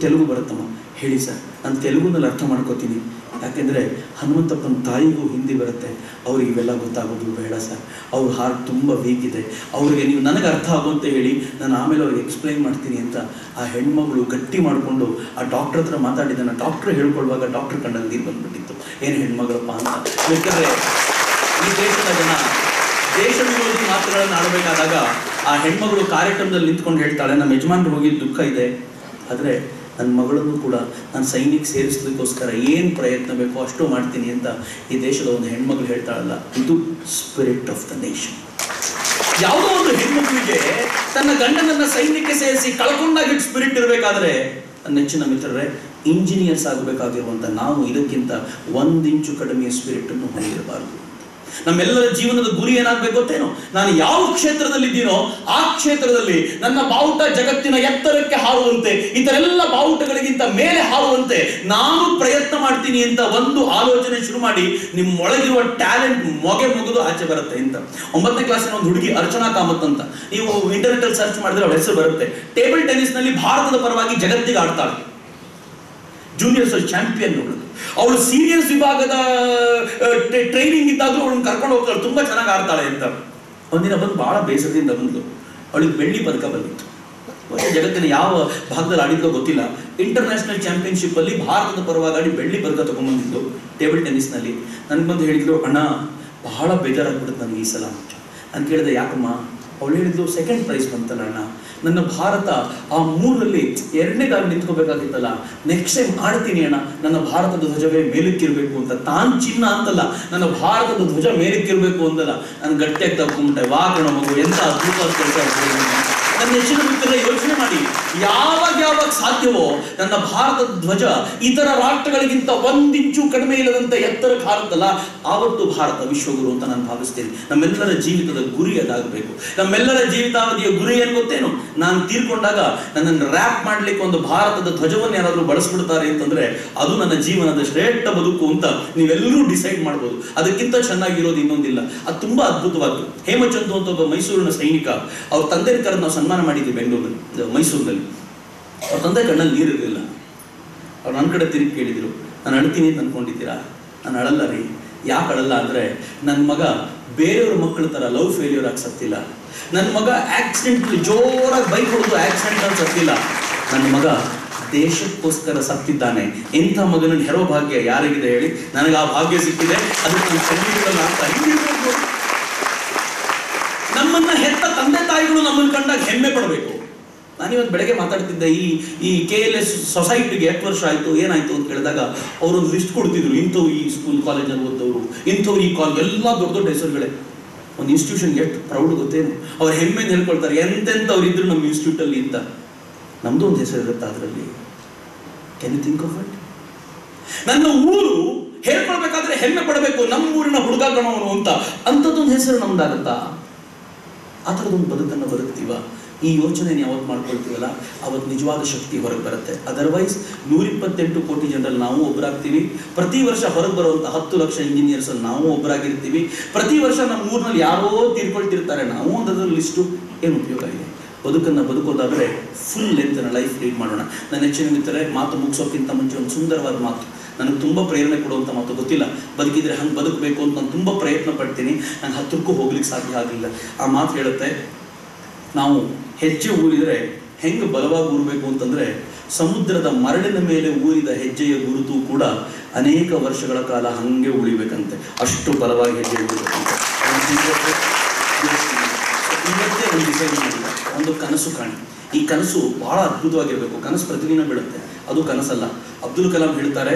ತೆಲುಗು ಬರುತ್ತಮ್ಮ, ಹೇಳಿ ಸರ್, ನಾನು ತೆಲುಗುನಲ್ಲಿ ಅರ್ಥ ಮಾಡ್ಕೋತೀನಿ. ಯಾಕೆಂದರೆ ಹನುಮಂತಪ್ಪನ ತಾಯಿಗೂ ಹಿಂದಿ ಬರುತ್ತೆ, ಅವ್ರಿಗೆ ಇವೆಲ್ಲ ಗೊತ್ತಾಗೋದು ಬೇಡ ಸರ್, ಅವ್ರ ಹಾರ್ಟ್ ತುಂಬ ವೀಕ್ ಇದೆ, ಅವ್ರಿಗೆ ನೀವು ನನಗೆ ಅರ್ಥ ಆಗುವಂತ ಹೇಳಿ, ನಾನು ಆಮೇಲೆ ಅವ್ರಿಗೆ ಎಕ್ಸ್ಪ್ಲೈನ್ ಮಾಡ್ತೀನಿ ಅಂತ ಆ ಹೆಣ್ಮಗಳು ಗಟ್ಟಿ ಮಾಡಿಕೊಂಡು ಆ ಡಾಕ್ಟರ್ ಹತ್ರ ಮಾತಾಡಿದ್ದಾನೆ. ಡಾಕ್ಟ್ರ್ ಹೇಳ್ಕೊಳ್ವಾಗ ಡಾಕ್ಟ್ರ್ ಕಣ್ಣಲ್ಲಿ ನೀರು ಬಂದ್ಬಿಟ್ಟಿತ್ತು, ಏನು ಹೆಣ್ಮಗಳಪ್ಪ ಅಂತ. ಬೇಕಾದ್ರೆ ಈ ದೇಶದ ಜನ ದೇಶ ವಿರೋಧಿ ಮಾತುಗಳನ್ನು ಆಡಬೇಕಾದಾಗ ಆ ಹೆಣ್ಮಗಳು ಕಾರ್ಯಕ್ರಮದಲ್ಲಿ ನಿಂತ್ಕೊಂಡು ಹೇಳ್ತಾಳೆ, ನಮ್ಮ ಯಜಮಾನ್ರು ಹೋಗಿದ್ದು ದುಃಖ ಇದೆ, ಆದರೆ ನನ್ನ ಮಗಳನ್ನು ಕೂಡ ನಾನು ಸೈನಿಕ ಸೇರಿಸೋದಕ್ಕೋಸ್ಕರ ಏನು ಪ್ರಯತ್ನ ಬೇಕೋ ಅಷ್ಟು ಮಾಡ್ತೀನಿ ಅಂತ ಈ ದೇಶದ ಒಂದು ಹೆಣ್ಮಗಳು ಹೇಳ್ತಾಳಲ್ಲ, ಇದು ಸ್ಪಿರಿಟ್ ಆಫ್ ದ ನೇಷನ್. ಯಾವುದೋ ಒಂದು ಹೆಣ್ಮಕ್ಳಿಗೆ ತನ್ನ ಗಂಡನನ್ನ ಸೈನ್ಯಕ್ಕೆ ಸೇರಿಸಿ ಕಳ್ಕೊಂಡಾಗ ಸ್ಪಿರಿಟ್ ಇರಬೇಕಾದ್ರೆ, ನನ್ನ ನೆಚ್ಚಿನ ಮಿತ್ರರೇ, ಇಂಜಿನಿಯರ್ಸ್ ಆಗಬೇಕಾಗಿರುವಂಥ ನಾವು ಇದಕ್ಕಿಂತ 1 ಇಂಚು ಕಡಿಮೆಯ ಸ್ಪಿರಿಟ್ ಅನ್ನು ಹೊಂದಿರಬಾರದು. ನಮ್ಮೆಲ್ಲರ ಜೀವನದ ಗುರಿ ಏನಾಗಬೇಕು ಗೊತ್ತೇನೋ? ನಾನು ಯಾವ ಕ್ಷೇತ್ರದಲ್ಲಿದ್ದೀನೋ ಆ ಕ್ಷೇತ್ರದಲ್ಲಿ ನನ್ನ ಬಾವುಟ ಜಗತ್ತಿನ ಎತ್ತರಕ್ಕೆ ಹಾರುವಂತೆ, ಇತರೆಲ್ಲ ಬಾವುಟಗಳಿಗಿಂತ ಮೇಲೆ ಹಾರುವಂತೆ ನಾನು ಪ್ರಯತ್ನ ಮಾಡ್ತೀನಿ ಅಂತ ಒಂದು ಆಲೋಚನೆ ಶುರು ಮಾಡಿ ನಿಮ್ಮೊಳಗಿರುವ ಟ್ಯಾಲೆಂಟ್ ಮುಗಿದು ಆಚೆ ಬರುತ್ತೆ ಅಂತ. 9ನೇ ಕ್ಲಾಸಿನ ಒಂದು ಹುಡುಗಿ ಅರ್ಚನಾ ಕಾಮತ್ ಅಂತ, ನೀವು ಇಂಟರ್ನೆಟ್ ಅಲ್ಲಿ ಸರ್ಚ್ ಮಾಡಿದ್ರೆ ಅವಳ ಹೆಸರು ಬರುತ್ತೆ. ಟೇಬಲ್ ಟೆನಿಸ್ ನಲ್ಲಿ ಭಾರತದ ಪರವಾಗಿ ಜಗತ್ತಿಗೆ ಆಡ್ತಾಳೆ. ಜೂನಿಯರ್ಸ್ ಚಾಂಪಿಯನ್ ಅವಳು ಸೀನಿಯರ್ಸ್ ವಿಭಾಗದ ಟ್ರೈನಿಂಗ್ ಇದ್ದಾದ್ರೂ ಅವಳನ್ನ ಕರ್ಕೊಂಡು ಹೋಗ್ತಾಳೆ, ತುಂಬಾ ಚೆನ್ನಾಗಿ ಆಡ್ತಾಳೆ ಅಂತ. ಒಂದಿನ ಬಂದು ಬಹಳ ಬೇಸರದಿಂದ ಬಂದ್ಲು. ಅವಳಿಗೆ ಬೆಳ್ಳಿ ಪದಕ ಬಂದಿತ್ತು. ಜಗತ್ತಿನ ಯಾವ ಭಾಗದಲ್ಲಿ ಆಡಿದ್ಲೋ ಗೊತ್ತಿಲ್ಲ. ಇಂಟರ್ನ್ಯಾಷನಲ್ ಚಾಂಪಿಯನ್ಶಿಪ್ ಅಲ್ಲಿ ಭಾರತದ ಪರವಾಗಿ ಆಡಿ ಬೆಳ್ಳಿ ಪದಕ ತಗೊಂಡ್ಬಂದಿದ್ದು ಟೇಬಲ್ ಟೆನ್ನಿಸ್ ನಲ್ಲಿ. ನನ್ಗೆ ಬಂದು ಹೇಳಿದ್ರು, ಅಣ್ಣ ಬಹಳ ಬೇಜಾರಾಗ್ಬಿಡುತ್ತೆ ನನಗೆ ಈ ಸಲ ಅಂತ. ನಾನು ಕೇಳಿದೆ, ಯಾಕಮ್ಮ? ಅವಳು ಹೇಳಿದ್ಲು, 2nd ಪ್ರೈಸ್ ಬಂತಲ್ಲ ಅಣ್ಣ, ನನ್ನ ಭಾರತ ಆ 3ರಲ್ಲಿ 2ನೇದಾಗಿ ನಿಂತ್ಕೋಬೇಕಾಗಿತ್ತಲ್ಲ, ನೆಕ್ಸ್ಟ್ ಟೈಮ್ ಆಡ್ತೀನಿ ಅಣ್ಣ, ನನ್ನ ಭಾರತದ ಧ್ವಜವೇ ಮೇಲಕ್ಕಿರ್ಬೇಕು ಅಂತ. ತಾನ್ ಚಿನ್ನ ಅಂತಲ್ಲ, ನನ್ನ ಭಾರತದ ಧ್ವಜ ಮೇಲಕ್ಕಿರ್ಬೇಕು ಅಂತಲ್ಲ. ನಾನು ಗಟ್ಟಿಯಾಗಿ ತಗೊಂಡ್ಬಿಟ್ಟೆ. ವಾ ಕಣ ಮಗು, ಎಂತ ಅದ್ಭುತ ಕೆಲಸ. ನನ್ನ ಹೆಚ್ಚಿನ ಮಿತ್ರರೇ, ಯೋಚನೆ ಮಾಡಿ, ಯಾವಾಗ ಸಾಧ್ಯವೋ ನನ್ನ ಭಾರತದ ಧ್ವಜ ಇತರ ರಾಷ್ಟ್ರಗಳಿಗಿಂತ 1 ಇಂಚು ಕಡಿಮೆ ಇಲ್ಲದಂತೆ ಎತ್ತರಕ್ಕೆ ಹಾರುತ್ತಲ್ಲ, ಆವತ್ತು ಭಾರತ ವಿಶ್ವಗುರು ಅಂತ ನಾನು ಭಾವಿಸ್ತೇನೆ. ನಮ್ಮೆಲ್ಲರ ಜೀವಿತದ ಗುರಿ ಅದಾಗಬೇಕು. ನಮ್ಮೆಲ್ಲರ ಜೀವಿತಾವಧಿಯ ಗುರಿ ಏನು ಗೊತ್ತೇನು? ನಾನು ತೀರ್ಕೊಂಡಾಗ ನನ್ನನ್ನು ರ್ಯಾಪ್ ಮಾಡ್ಲಿಕ್ಕೆ ಒಂದು ಭಾರತದ ಧ್ವಜವನ್ನು ಯಾರಾದ್ರೂ ಬಳಸ್ಬಿಡ್ತಾರೆ ಅಂತಂದ್ರೆ ಅದು ನನ್ನ ಜೀವನದ ಶ್ರೇಷ್ಠ ಬದುಕು ಅಂತ ನೀವೆಲ್ಲರೂ ಡಿಸೈಡ್ ಮಾಡ್ಬೋದು. ಅದಕ್ಕಿಂತ ಚೆನ್ನಾಗಿರೋದು ಇನ್ನೊಂದಿಲ್ಲ. ಅದು ತುಂಬಾ ಅದ್ಭುತವಾದ್ದು. ಹೇಮಚಂದ್ರ ಅಂತ ಒಬ್ಬ ಮೈಸೂರಿನ ಸೈನಿಕ, ಅವ್ರ ತಂದೆ ಕರೆದು ನಾವು ಸನ್ಮಾನ ಮಾಡಿದ್ವಿ ಬೆಂಗಳೂರಿನಲ್ಲಿ, ಮೈಸೂರಿನಲ್ಲಿ. ಅವ್ರ ತಂದೆ ಕಣ್ಣಲ್ಲಿ ನೀರಿರಲಿಲ್ಲ. ಅವ್ರು ನನ್ನ ಕಡೆ ತಿರುಗಿ ಕೇಳಿದ್ರು, ನಾನು ಅಳ್ತೀನಿ ಅಂತ ಅನ್ಕೊಂಡಿದ್ದೀರಾ? ನಾನು ಅಳಲ್ಲ ರೀ. ಯಾಕೆ ಅಳಲ್ಲ ಅಂದ್ರೆ ನನ್ನ ಮಗ ಬೇರೆಯವ್ರ ಮಕ್ಕಳ ತರ ಲವ್ ಫೇಲ್ಯೂರ್ ಆಗಿ ಸತ್ತಿಲ್ಲ. ನನ್ನ ಮಗ ಆಕ್ಸಿಡೆಂಟ್ ಜೋರಾಗಿ ಬೈಕ್ ಹೊಡೆದು ಆಕ್ಸಿಡೆಂಟ್ ಆಗಿ ಸತ್ತಿಲ್ಲ. ನನ್ನ ಮಗ ದೇಶಕ್ಕೋಸ್ಕರ ಸತ್ತಿದ್ದಾನೆ. ಇಂಥ ಮಗನ ಹೆರೋ ಭಾಗ್ಯ ಯಾರಿಗಿದೆ ಹೇಳಿ? ನನಗೆ ಆ ಭಾಗ್ಯ ಸಿಕ್ಕಿದೆ. ಅದಕ್ಕೆ ನಾನು ಖಂಡಿತಲ್ಲ ಅಂತ ಹಿಂದಿರ್ಬೋದು. ನಮ್ಮನ್ನ ಹೆತ್ತ ತಂದೆ ತಾಯಿಗಳು ನಮ್ಮನ್ನು ಕಂಡಾಗ ಹೆಮ್ಮೆ ಪಡಬೇಕು. ನಾನಿವತ್ತು ಬೆಳಗ್ಗೆ ಮಾತಾಡ್ತಿದ್ದೆ, ಈ KLS ಸೊಸೈಟಿಗೆ 8 ವರ್ಷ ಆಯ್ತು, ಏನಾಯ್ತು ಅಂತ ಕೇಳಿದಾಗ ಅವರೊಂದು ಲಿಸ್ಟ್ ಕೊಡ್ತಿದ್ರು. ಇಂಥವು ಈ ಸ್ಕೂಲ್ ಕಾಲೇಜಲ್ಲಿ ಓದೋರು, ಇಂಥವ್ರು ಈ ಎಲ್ಲ ದೊಡ್ಡ ದೊಡ್ಡ ಹೆಸರುಗಳೇ. ಒಂದು ಇನ್ಸ್ಟಿಟ್ಯೂಷನ್ ಎಷ್ಟು ಪ್ರೌಡ್ ಗೊತ್ತೇನು? ಅವ್ರ ಹೆಮ್ಮೆನ ಹೇಳ್ಕೊಳ್ತಾರೆ, ಎಂತೆಂಥವ್ರು ಇದ್ರು ನಮ್ಮ ಇನ್ಸ್ಟಿಟ್ಯೂಟ್ ಅಲ್ಲಿ ಅಂತ. ನಮ್ದು ಒಂದು ಹೆಸರು ಇರುತ್ತೆ ಅದರಲ್ಲಿ. Can you think of it? ನನ್ನ ಊರು ಹೇಳ್ಕೊಳ್ಬೇಕಾದ್ರೆ ಹೆಮ್ಮೆ ಪಡಬೇಕು, ನಮ್ಮ ಊರಿನ ಹುಡುಗ ಗಣವನು ಅಂತ. ಅಂಥದ್ದೊಂದು ಹೆಸರು ನಮ್ದಾಗತ್ತಾ? ಆ ಥರದೊಂದು ಬದುಕನ್ನು ಬದುಕ್ತೀವ? ಈ ಯೋಚನೆ ಯಾವತ್ತು ಮಾಡ್ಕೊಳ್ತೀವಲ್ಲ, ಅವತ್ತು ನಿಜವಾದ ಶಕ್ತಿ ಹೊರಗೆ ಬರುತ್ತೆ. ಅದರ್ವೈಸ್ 128 ಕೋಟಿ ಜನರಲ್ಲಿ ನಾವು ಒಬ್ಬರಾಗ್ತೀವಿ. ಪ್ರತಿ ವರ್ಷ ಹೊರಗೆ ಬರುವಂಥ 10 ಲಕ್ಷ ಇಂಜಿನಿಯರ್ಸ್ ಅಲ್ಲಿ ನಾವು ಒಬ್ಬರಾಗಿರ್ತೀವಿ. ಪ್ರತಿ ವರ್ಷ ನಮ್ಮ ಊರಿನಲ್ಲಿ ಯಾರೋ ತೀರ್ಕೊಳ್ತಿರ್ತಾರೆ, ನಾವು ಒಂದರ ಲಿಸ್ಟು. ಏನು ಉಪಯೋಗ ಇದೆ? ಬದುಕನ್ನು ಬದುಕೋದಾದರೆ ಫುಲ್ ಲೆಂತ್ನ ಲೈಫ್ ಲೀಡ್ ಮಾಡೋಣ. ನನ್ನ ಹೆಚ್ಚಿನ ಮಿತ್ರರೇ, ಮಾತು ಮುಗಿಸೋಕ್ಕಿಂತ ಮುಂಚೆ ಒಂದು ಸುಂದರವಾದ ಮಾತು, ನನಗೆ ತುಂಬ ಪ್ರೇರಣೆ ಕೊಡುವಂಥ ಮಾತು. ಗೊತ್ತಿಲ್ಲ, ಬದುಕಿದ್ರೆ ಹಂಗೆ ಬದುಕಬೇಕು ಅಂತ ನಾನು ತುಂಬ ಪ್ರಯತ್ನ ಪಡ್ತೀನಿ. ನಂಗೆ ಹತ್ತಿರಕ್ಕೂ ಹೋಗ್ಲಿಕ್ಕೆ ಸಾಧ್ಯ ಆಗಲಿಲ್ಲ. ಆ ಮಾತು ಹೇಳುತ್ತೆ, ನಾವು ಹೆಜ್ಜೆ ಊರಿದರೆ ಹೆಂಗೆ ಬಲವಾಗಿ ಊರಬೇಕು ಅಂತಂದರೆ, ಸಮುದ್ರದ ಮರಳಿನ ಮೇಲೆ ಊರಿದ ಹೆಜ್ಜೆಯ ಗುರುತು ಕೂಡ ಅನೇಕ ವರ್ಷಗಳ ಕಾಲ ಹಂಗೆ ಉಳಿಬೇಕಂತೆ. ಅಷ್ಟು ಬಲವಾಗಿ ಹೆಜ್ಜೆ ಊರಬೇಕಂತೆ. ಇವತ್ತೇ ಒಂದು ಡಿಸೈಡ್ ಮಾಡಿಲ್ಲ, ಒಂದು ಕನಸು ಕಾಣಿ. ಈ ಕನಸು ಬಹಳ ಅದ್ಭುತವಾಗಿರಬೇಕು. ಕನಸು ಪ್ರತಿದಿನ ಬೀಳುತ್ತೆ, ಅದು ಕನಸಲ್ಲ. ಅಬ್ದುಲ್ ಕಲಾಂ ಹೇಳ್ತಾರೆ,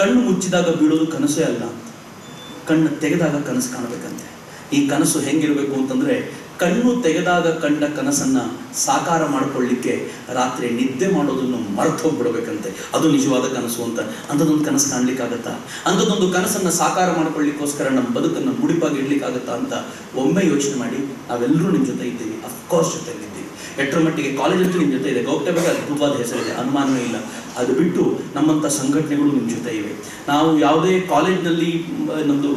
ಕಣ್ಣು ಮುಚ್ಚಿದಾಗ ಬೀಳೋದು ಕನಸೇ ಅಲ್ಲ, ಕಣ್ಣು ತೆಗೆದಾಗ ಕನಸು ಕಾಣಬೇಕಂತೆ. ಈ ಕನಸು ಹೆಂಗಿರಬೇಕು ಅಂತಂದ್ರೆ, ಕಣ್ಣು ತೆಗೆದಾಗ ಕಂಡ ಕನಸನ್ನ ಸಾಕಾರ ಮಾಡಿಕೊಳ್ಳಿಕ್ಕೆ ರಾತ್ರಿ ನಿದ್ದೆ ಮಾಡೋದನ್ನು ಮರೆತು ಹೋಗ್ಬಿಡ್ಬೇಕಂತೆ. ಅದು ನಿಜವಾದ ಕನಸು ಅಂತ. ಅಂಥದ್ದೊಂದು ಕನಸು ಕಾಣ್ಲಿಕ್ಕಾಗತ್ತಾ? ಅಂಥದ್ದೊಂದು ಕನಸನ್ನ ಸಾಕಾರ ಮಾಡ್ಕೊಳ್ಳಿಕ್ಕೋಸ್ಕರ ನಮ್ಮ ಬದುಕನ್ನು ಮುಡಿಪಾಗಿ ಇಡ್ಲಿಕ್ಕಾಗತ್ತಾ ಅಂತ ಒಮ್ಮೆ ಯೋಚನೆ ಮಾಡಿ. ನಾವೆಲ್ಲರೂ ನಿಮ್ಮ ಜೊತೆ ಇದ್ದೀವಿ, ಅಫ್ಕೋರ್ಸ್ ಜೊತೆಲಿದ್ದೀವಿ. ಎಷ್ಟರ ಮಟ್ಟಿಗೆ ಕಾಲೇಜಂತೂ ನಿಮ್ಮ ಜೊತೆ ಇದೆ. ಗೌಪ್ಯ ಬಗ್ಗೆ ಅದ್ಭುತವಾದ ಹೆಸರಿದೆ, ಅನುಮಾನವೇ ಇಲ್ಲ. ಅದು ಬಿಟ್ಟು ನಮ್ಮಂಥ ಸಂಘಟನೆಗಳು ನಿಮ್ಮ ಜೊತೆ ಇವೆ. ನಾವು ಯಾವುದೇ ಕಾಲೇಜ್ನಲ್ಲಿ ನಮ್ಮದು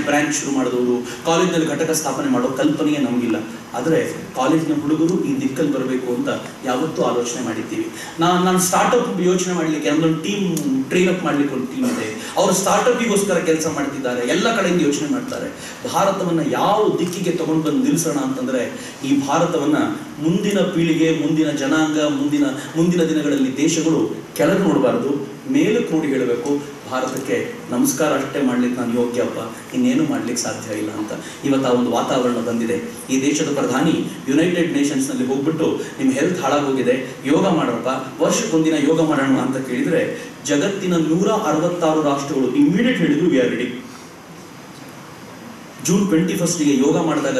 ಬ್ರಾಂಚ್ ಶುರು ಮಾಡಿದವರು, ಕಾಲೇಜ್ನಲ್ಲಿ ಘಟಕ ಸ್ಥಾಪನೆ ಮಾಡೋ ಕಲ್ಪನೆಯೇ ನಮಗಿಲ್ಲ. ಆದರೆ ಕಾಲೇಜಿನ ಹುಡುಗರು ಈ ದಿಕ್ಕಲ್ಲಿ ಬರಬೇಕು ಅಂತ ಯಾವತ್ತೂ ಆಲೋಚನೆ ಮಾಡಿದ್ದೀವಿ. ನಾನು ಸ್ಟಾರ್ಟಪ್ ಯೋಚನೆ ಮಾಡಲಿಕ್ಕೆ ನಮ್ಮದೊಂದು ಟೀಮ್ ಟ್ರೈನ್ ಅಪ್ ಮಾಡಲಿಕ್ಕೆ ಒಂದು ಟೀಮ್ ಇದೆ. ಅವರು ಸ್ಟಾರ್ಟಪ್ಗೋಸ್ಕರ ಕೆಲಸ ಮಾಡ್ತಿದ್ದಾರೆ, ಎಲ್ಲ ಕಡೆಯಿಂದ ಯೋಚನೆ ಮಾಡ್ತಾರೆ. ಭಾರತವನ್ನು ಯಾವ ದಿಕ್ಕಿಗೆ ತಗೊಂಡು ಬಂದು ನಿಲ್ಲಿಸೋಣ ಅಂತಂದರೆ, ಈ ಭಾರತವನ್ನು ಮುಂದಿನ ಪೀಳಿಗೆ, ಮುಂದಿನ ಜನಾಂಗ, ಮುಂದಿನ ದಿನಗಳಲ್ಲಿ ದೇಶಗಳು ಕೆಳಗೆ ನೋಡಬಾರ್ದು, ಮೇಲಕ್ಕೆ ನೋಡಿ ಹೇಳಬೇಕು, ಭಾರತಕ್ಕೆ ನಮಸ್ಕಾರ ಅಷ್ಟೇ ಮಾಡ್ಲಿಕ್ಕೆ ನಾನು ಯೋಗ್ಯಪ್ಪ, ಇನ್ನೇನು ಮಾಡ್ಲಿಕ್ಕೆ ಸಾಧ್ಯ ಇಲ್ಲ ಅಂತ. ಇವತ್ತು ಆ ಒಂದು ವಾತಾವರಣ ಬಂದಿದೆ. ಈ ದೇಶದ ಪ್ರಧಾನಿ ಯುನೈಟೆಡ್ ನೇಷನ್ಸ್ನಲ್ಲಿ ಹೋಗ್ಬಿಟ್ಟು, ನಿಮ್ಮ ಹೆಲ್ತ್ ಹಾಳಾಗೋಗಿದೆ, ಯೋಗ ಮಾಡಪ್ಪ, ವರ್ಷಕ್ಕೊಂದಿನ ಯೋಗ ಮಾಡೋಣ ಅಂತ ಕೇಳಿದರೆ, ಜಗತ್ತಿನ 166 ರಾಷ್ಟ್ರಗಳು ಇಮಿಡಿಯೇಟ್ ಹೇಳಿದ್ರು ವಿ ಆರ್ ರೆಡಿ. ಜೂನ್ 21ಗೆ ಯೋಗ ಮಾಡಿದಾಗ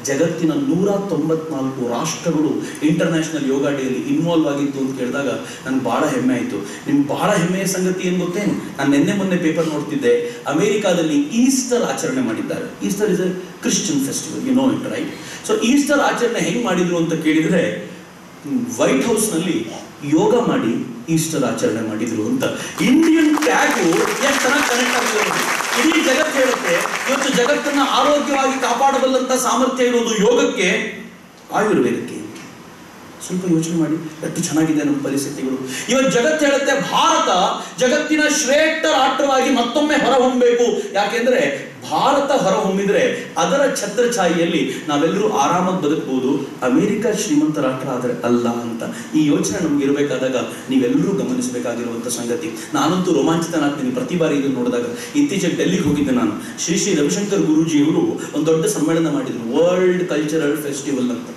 ಜಗತ್ತಿನ 194 ರಾಷ್ಟ್ರಗಳು ಇಂಟರ್ನ್ಯಾಷನಲ್ ಯೋಗ ಡೇಯಲ್ಲಿ ಇನ್ವಾಲ್ವ್ ಆಗಿತ್ತು ಅಂತ ಕೇಳಿದಾಗ ನನಗೆ ಬಹಳ ಹೆಮ್ಮೆ ಆಯಿತು. ನಿಮ್ಗೆ ಬಹಳ ಹೆಮ್ಮೆಯ ಸಂಗತಿ ಏನು ಗೊತ್ತೇನು? ನಾನು ಮೊನ್ನೆ ಪೇಪರ್ ನೋಡ್ತಿದ್ದೆ, ಅಮೆರಿಕಾದಲ್ಲಿ ಈಸ್ಟರ್ ಆಚರಣೆ ಮಾಡಿದ್ದಾರೆ. Easter is a Christian festival, you know it right? So Easter ಆಚರಣೆ ಹೆಂಗೆ ಮಾಡಿದ್ರು ಅಂತ ಕೇಳಿದರೆ, ವೈಟ್ ಹೌಸ್ನಲ್ಲಿ ಯೋಗ ಮಾಡಿ ಈಸ್ಟರ್ ಆಚರಣೆ ಮಾಡಿದ್ರು ಅಂತ. ಇಂಡಿಯನ್ ಟ್ಯಾಗು ಎಷ್ಟು ಚೆನ್ನಾಗಿ ಕನೆಕ್ಟ್ ಆಗ್ತದೆ. ಇಡೀ ಜಗತ್ತು ಹೇಳುತ್ತೆ, ಇವತ್ತು ಜಗತ್ತನ್ನ ಆರೋಗ್ಯವಾಗಿ ಕಾಪಾಡಬಲ್ಲಂತ ಸಾಮರ್ಥ್ಯ ಇರೋದು ಯೋಗಕ್ಕೆ, ಆಯುರ್ವೇದಕ್ಕೆ. ಸ್ವಲ್ಪ ಯೋಚನೆ ಮಾಡಿ, ಎಷ್ಟು ಚೆನ್ನಾಗಿದೆ ನಮ್ಮ ಪರಿಸ್ಥಿತಿಗಳು. ಇವತ್ತು ಜಗತ್ತು ಹೇಳುತ್ತೆ, ಭಾರತ ಜಗತ್ತಿನ ಶ್ರೇಷ್ಠ ರಾಷ್ಟ್ರವಾಗಿ ಮತ್ತೊಮ್ಮೆ ಹೊರಹೊಮ್ಮಬೇಕು. ಯಾಕೆಂದ್ರೆ ಭಾರತ ಹೊರಹೊಮ್ಮಿದ್ರೆ ಅದರ ಛತ್ರಛಾಯಿಯಲ್ಲಿ ನಾವೆಲ್ಲರೂ ಆರಾಮಾಗಿ ಬದುಕಬಹುದು. ಅಮೆರಿಕ ಶ್ರೀಮಂತ ರಾಷ್ಟ್ರ ಆದರೆ ಅಲ್ಲ ಅಂತ ಈ ಯೋಚನೆ ನಮ್ಗೆ ಇರಬೇಕಾದಾಗ ನೀವೆಲ್ಲರೂ ಗಮನಿಸಬೇಕಾಗಿರುವಂಥ ಸಂಗತಿ. ನಾನಂತೂ ರೋಮಾಂಚಿತನಾಗ್ತೀನಿ ಪ್ರತಿ ಬಾರಿ ಇದನ್ನು ನೋಡಿದಾಗ. ಇತ್ತೀಚೆಗೆ ಡೆಲ್ಲಿಗೆ ಹೋಗಿದ್ದೆ ನಾನು. ಶ್ರೀ ರವಿಶಂಕರ್ ಗುರೂಜಿಯವರು ಒಂದು ದೊಡ್ಡ ಸಮ್ಮೇಳನ ಮಾಡಿದ್ರು, ವರ್ಲ್ಡ್ ಕಲ್ಚರಲ್ ಫೆಸ್ಟಿವಲ್ ಅಂತ.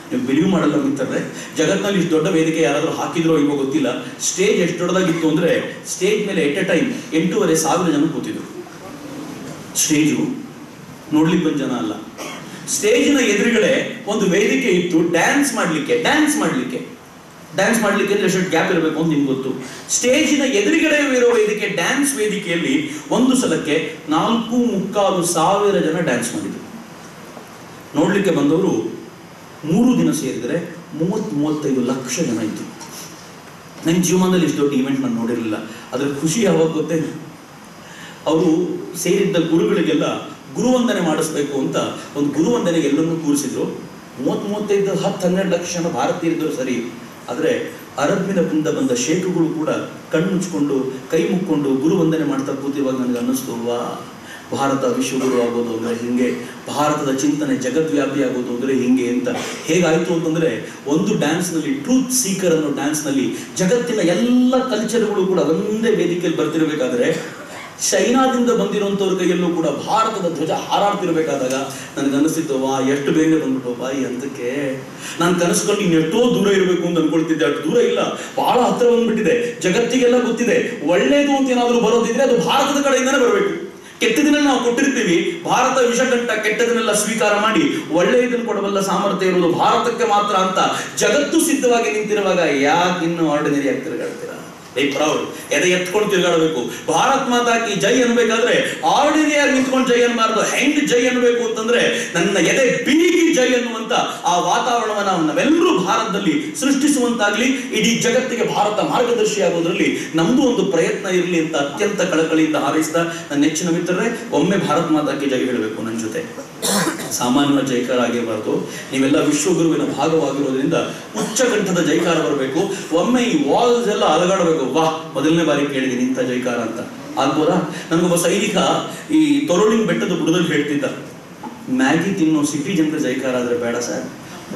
ನೀವು ಬಿಲೀವ್ ಮಾಡಲ್ಲ ಮಿತ್ರರೇ, ಜಗತ್ತಿನಲ್ಲಿ ಇಷ್ಟು ದೊಡ್ಡ ವೇದಿಕೆ ಯಾರಾದರೂ ಹಾಕಿದ್ರೋ ಇಲ್ವೋ ಗೊತ್ತಿಲ್ಲ. ಸ್ಟೇಜ್ ಎಷ್ಟು ದೊಡ್ಡದಾಗಿತ್ತು ಅಂದರೆ, ಸ್ಟೇಜ್ ಮೇಲೆ ಎಟ್ ಎ ಟೈಮ್ 8,500 ಜನ ಕೂತಿದ್ರು. ಸ್ಟೇಜು ನೋಡ್ಲಿಕ್ಕೆ ಬಂದ ಜನ ಅಲ್ಲ. ಸ್ಟೇಜಿನ ಎದುರುಗಡೆ ಒಂದು ವೇದಿಕೆ ಇತ್ತು ಡ್ಯಾನ್ಸ್ ಮಾಡ್ಲಿಕ್ಕೆ ಅಂದ್ರೆ ಎಷ್ಟು ಗ್ಯಾಪ್ ಇರಬೇಕು ಅಂತ ನಿಮ್ಗೆ ಗೊತ್ತು. ಸ್ಟೇಜಿನ ಎದುರುಗಡೆ ಇರೋ ವೇದಿಕೆ, ಡ್ಯಾನ್ಸ್ ವೇದಿಕೆಯಲ್ಲಿ ಒಂದು ಸಲಕ್ಕೆ 4,3,400 ಜನ ಡ್ಯಾನ್ಸ್ ಮಾಡಿದ್ರು. ನೋಡ್ಲಿಕ್ಕೆ ಬಂದವರು 3 ದಿನ ಸೇರಿದ್ರೆ 30-35 ಲಕ್ಷ ಜನ ಇತ್ತು. ನನ್ನ ಜೀವನದಲ್ಲಿ ಇಷ್ಟು ದೊಡ್ಡ ಈವೆಂಟ್ ನಾನು ನೋಡಿರಲಿಲ್ಲ. ಅದ್ರ ಖುಷಿ ಯಾವಾಗ ಗೊತ್ತೇ, ಅವರು ಸೇರಿದ್ದ ಗುರುಗಳಿಗೆಲ್ಲ ಗುರುವಂದನೆ ಮಾಡಿಸ್ಬೇಕು ಅಂತ ಒಂದು ಗುರುವಂದನೆಗೆ ಎಲ್ಲರನ್ನೂ ಕೂರಿಸಿದ್ರು. 30-35 10-12 ಲಕ್ಷ ಜನ ಭಾರತೀಯರಿದ್ದರು ಸರಿ, ಆದರೆ ಅರಬ್ಬಿನಿಂದ ಬಂದ ಶೇಖುಗಳು ಕೂಡ ಕಣ್ಣು ಮುಚ್ಕೊಂಡು ಕೈ ಮುಕ್ಕೊಂಡು ಗುರುವಂದನೆ ಮಾಡ್ತಾ ಕೂತಿರುವಾಗ ನನಗೆ ಅನ್ನಿಸ್ತು, ವಾ, ಭಾರತ ವಿಶ್ವಗುರು ಆಗೋದು ಅಂದರೆ ಹಿಂಗೆ, ಭಾರತದ ಚಿಂತನೆ ಜಗದ್ವ್ಯಾಪಿ ಆಗೋದು ಅಂದರೆ ಹಿಂಗೆ ಅಂತ. ಹೇಗಾಯಿತು ಅಂತಂದರೆ, ಒಂದು ಡ್ಯಾನ್ಸ್ನಲ್ಲಿ, ಟ್ರೂತ್ ಸೀಕರ್ ಅನ್ನೋ ಡ್ಯಾನ್ಸ್ನಲ್ಲಿ ಜಗತ್ತಿನ ಎಲ್ಲ ಕಲ್ಚರ್ಗಳು ಕೂಡ ಒಂದೇ ವೇದಿಕೆಯಲ್ಲಿ ಬರ್ತಿರಬೇಕಾದ್ರೆ, ಚೈನಾದಿಂದ ಬಂದಿರುವಂಥವ್ರ ಕೈಯಲ್ಲೂ ಕೂಡ ಭಾರತದ ಧ್ವಜ ಹಾರಾಡ್ತಿರ್ಬೇಕಾದಾಗ ನನಗೆ ಅನಿಸ್ತಿತ್ತು, ವಾ, ಎಷ್ಟು ಬೇಗ ಬಂದ್ಬಿಟ್ಟು ಈ ಹಂತಕ್ಕೆ. ನಾನು ಕನಸ್ಕೊಂಡು ಇನ್ನೆಷ್ಟೋ ದೂರ ಇರಬೇಕು ಅಂತ ಅನ್ಕೊಳ್ತಿದ್ದೆ. ಅಷ್ಟು ದೂರ ಇಲ್ಲ, ಬಹಳ ಹತ್ರ ಬಂದ್ಬಿಟ್ಟಿದೆ. ಜಗತ್ತಿಗೆಲ್ಲ ಗೊತ್ತಿದೆ, ಒಳ್ಳೇದು ಅಂತ ಏನಾದರೂ ಬರೋದಿದ್ರೆ ಅದು ಭಾರತದ ಕಡೆಯಿಂದನೇ ಬರಬೇಕು. ಕೆಟ್ಟದನ್ನೆಲ್ಲ ನಾವು ಕೊಟ್ಟಿರ್ತೀವಿ, ಭಾರತ ವಿಷಕಂಠ, ಕೆಟ್ಟದನ್ನೆಲ್ಲ ಸ್ವೀಕಾರ ಮಾಡಿ ಒಳ್ಳೆಯದನ್ನು ಕೊಡಬಲ್ಲ ಸಾಮರ್ಥ್ಯ ಇರುವುದು ಭಾರತಕ್ಕೆ ಮಾತ್ರ ಅಂತ ಜಗತ್ತು ಸಿದ್ಧವಾಗಿ ನಿಂತಿರುವಾಗ ಯಾಕೆ ಇನ್ನು ಆರ್ಡಿನರಿ ಆಗಿ ತಿರುಗಾಡ್ತೀರಾ? ಪ್ರೌಡ್, ಎದೆ ಎತ್ಕೊಂಡು ತಿರುಗಾಡಬೇಕು. ಭಾರತ್ ಮಾತಾ ಕಿ ಜೈ ಅನ್ಬೇಕಾದ್ರೆ ಆರ್ಡಿನರಿಯಾಗಿ ನಿಂತ್ಕೊಂಡು ಜೈ ಅನ್ಬಾರ್ದು. ಹೆಂಗ್ ಜೈ ಅನ್ಬೇಕು ಅಂತಂದ್ರೆ, ನನ್ನ ಎದೆ ಬೀಗಿ ಜೈ ಅನ್ನುವಂತ ಆ ವಾತಾವರಣವನ್ನ ನಾವೆಲ್ಲರೂ ಭಾರತದಲ್ಲಿ ಸೃಷ್ಟಿಸುವಂತಾಗ್ಲಿ, ಇಡೀ ಜಗತ್ತಿಗೆ ಭಾರತ ಮಾರ್ಗದರ್ಶಿ ಆಗೋದ್ರಲ್ಲಿ ನಮ್ದು ಒಂದು ಪ್ರಯತ್ನ ಇರಲಿ ಅಂತ ಅತ್ಯಂತ ಕಳಕಳಿಯಿಂದ ಹಾರೈಸಿದ ನನ್ನ ನೆಚ್ಚಿನ ಮಿತ್ರರೇ, ಒಮ್ಮೆ ಭಾರತ್ ಮಾತಾ ಕಿ ಜೈ ಹೇಳಬೇಕು ನನ್ನ ಜೊತೆ. ಸಾಮಾನ್ಯ ಜೈಕಾರ ಆಗಿರಬಾರ್ದು, ನೀವೆಲ್ಲ ವಿಶ್ವಗುರುವಿನ ಭಾಗವಾಗಿರೋದ್ರಿಂದ ಉಚ್ಚಕಂಠದ ಜೈಕಾರ ಬರಬೇಕು. ಒಮ್ಮೆ ಈ ವಾಲ್ಸ್ ಎಲ್ಲ ಅಲಗಾಡಬೇಕು. ವಾ, ಮೊದಲನೇ ಬಾರಿ ಕೇಳಿದೀನಿ ಇಂಥ ಜೈಕಾರ ಅಂತ. ಆಗ್ಬೋದಾ? ನನಗೊಬ್ಬ ಸೈನಿಕ ಈ ತೊರಳಿಂಗ್ ಬೆಟ್ಟದ ಬುಡದಲ್ಲಿ ಹೇಳ್ತಿದ್ದ, ಮ್ಯಾಗಿ ತಿನ್ನೋ ಸಿಟಿ ಜನರ ಜೈಕಾರ ಆದ್ರೆ ಬೇಡ ಸರ್,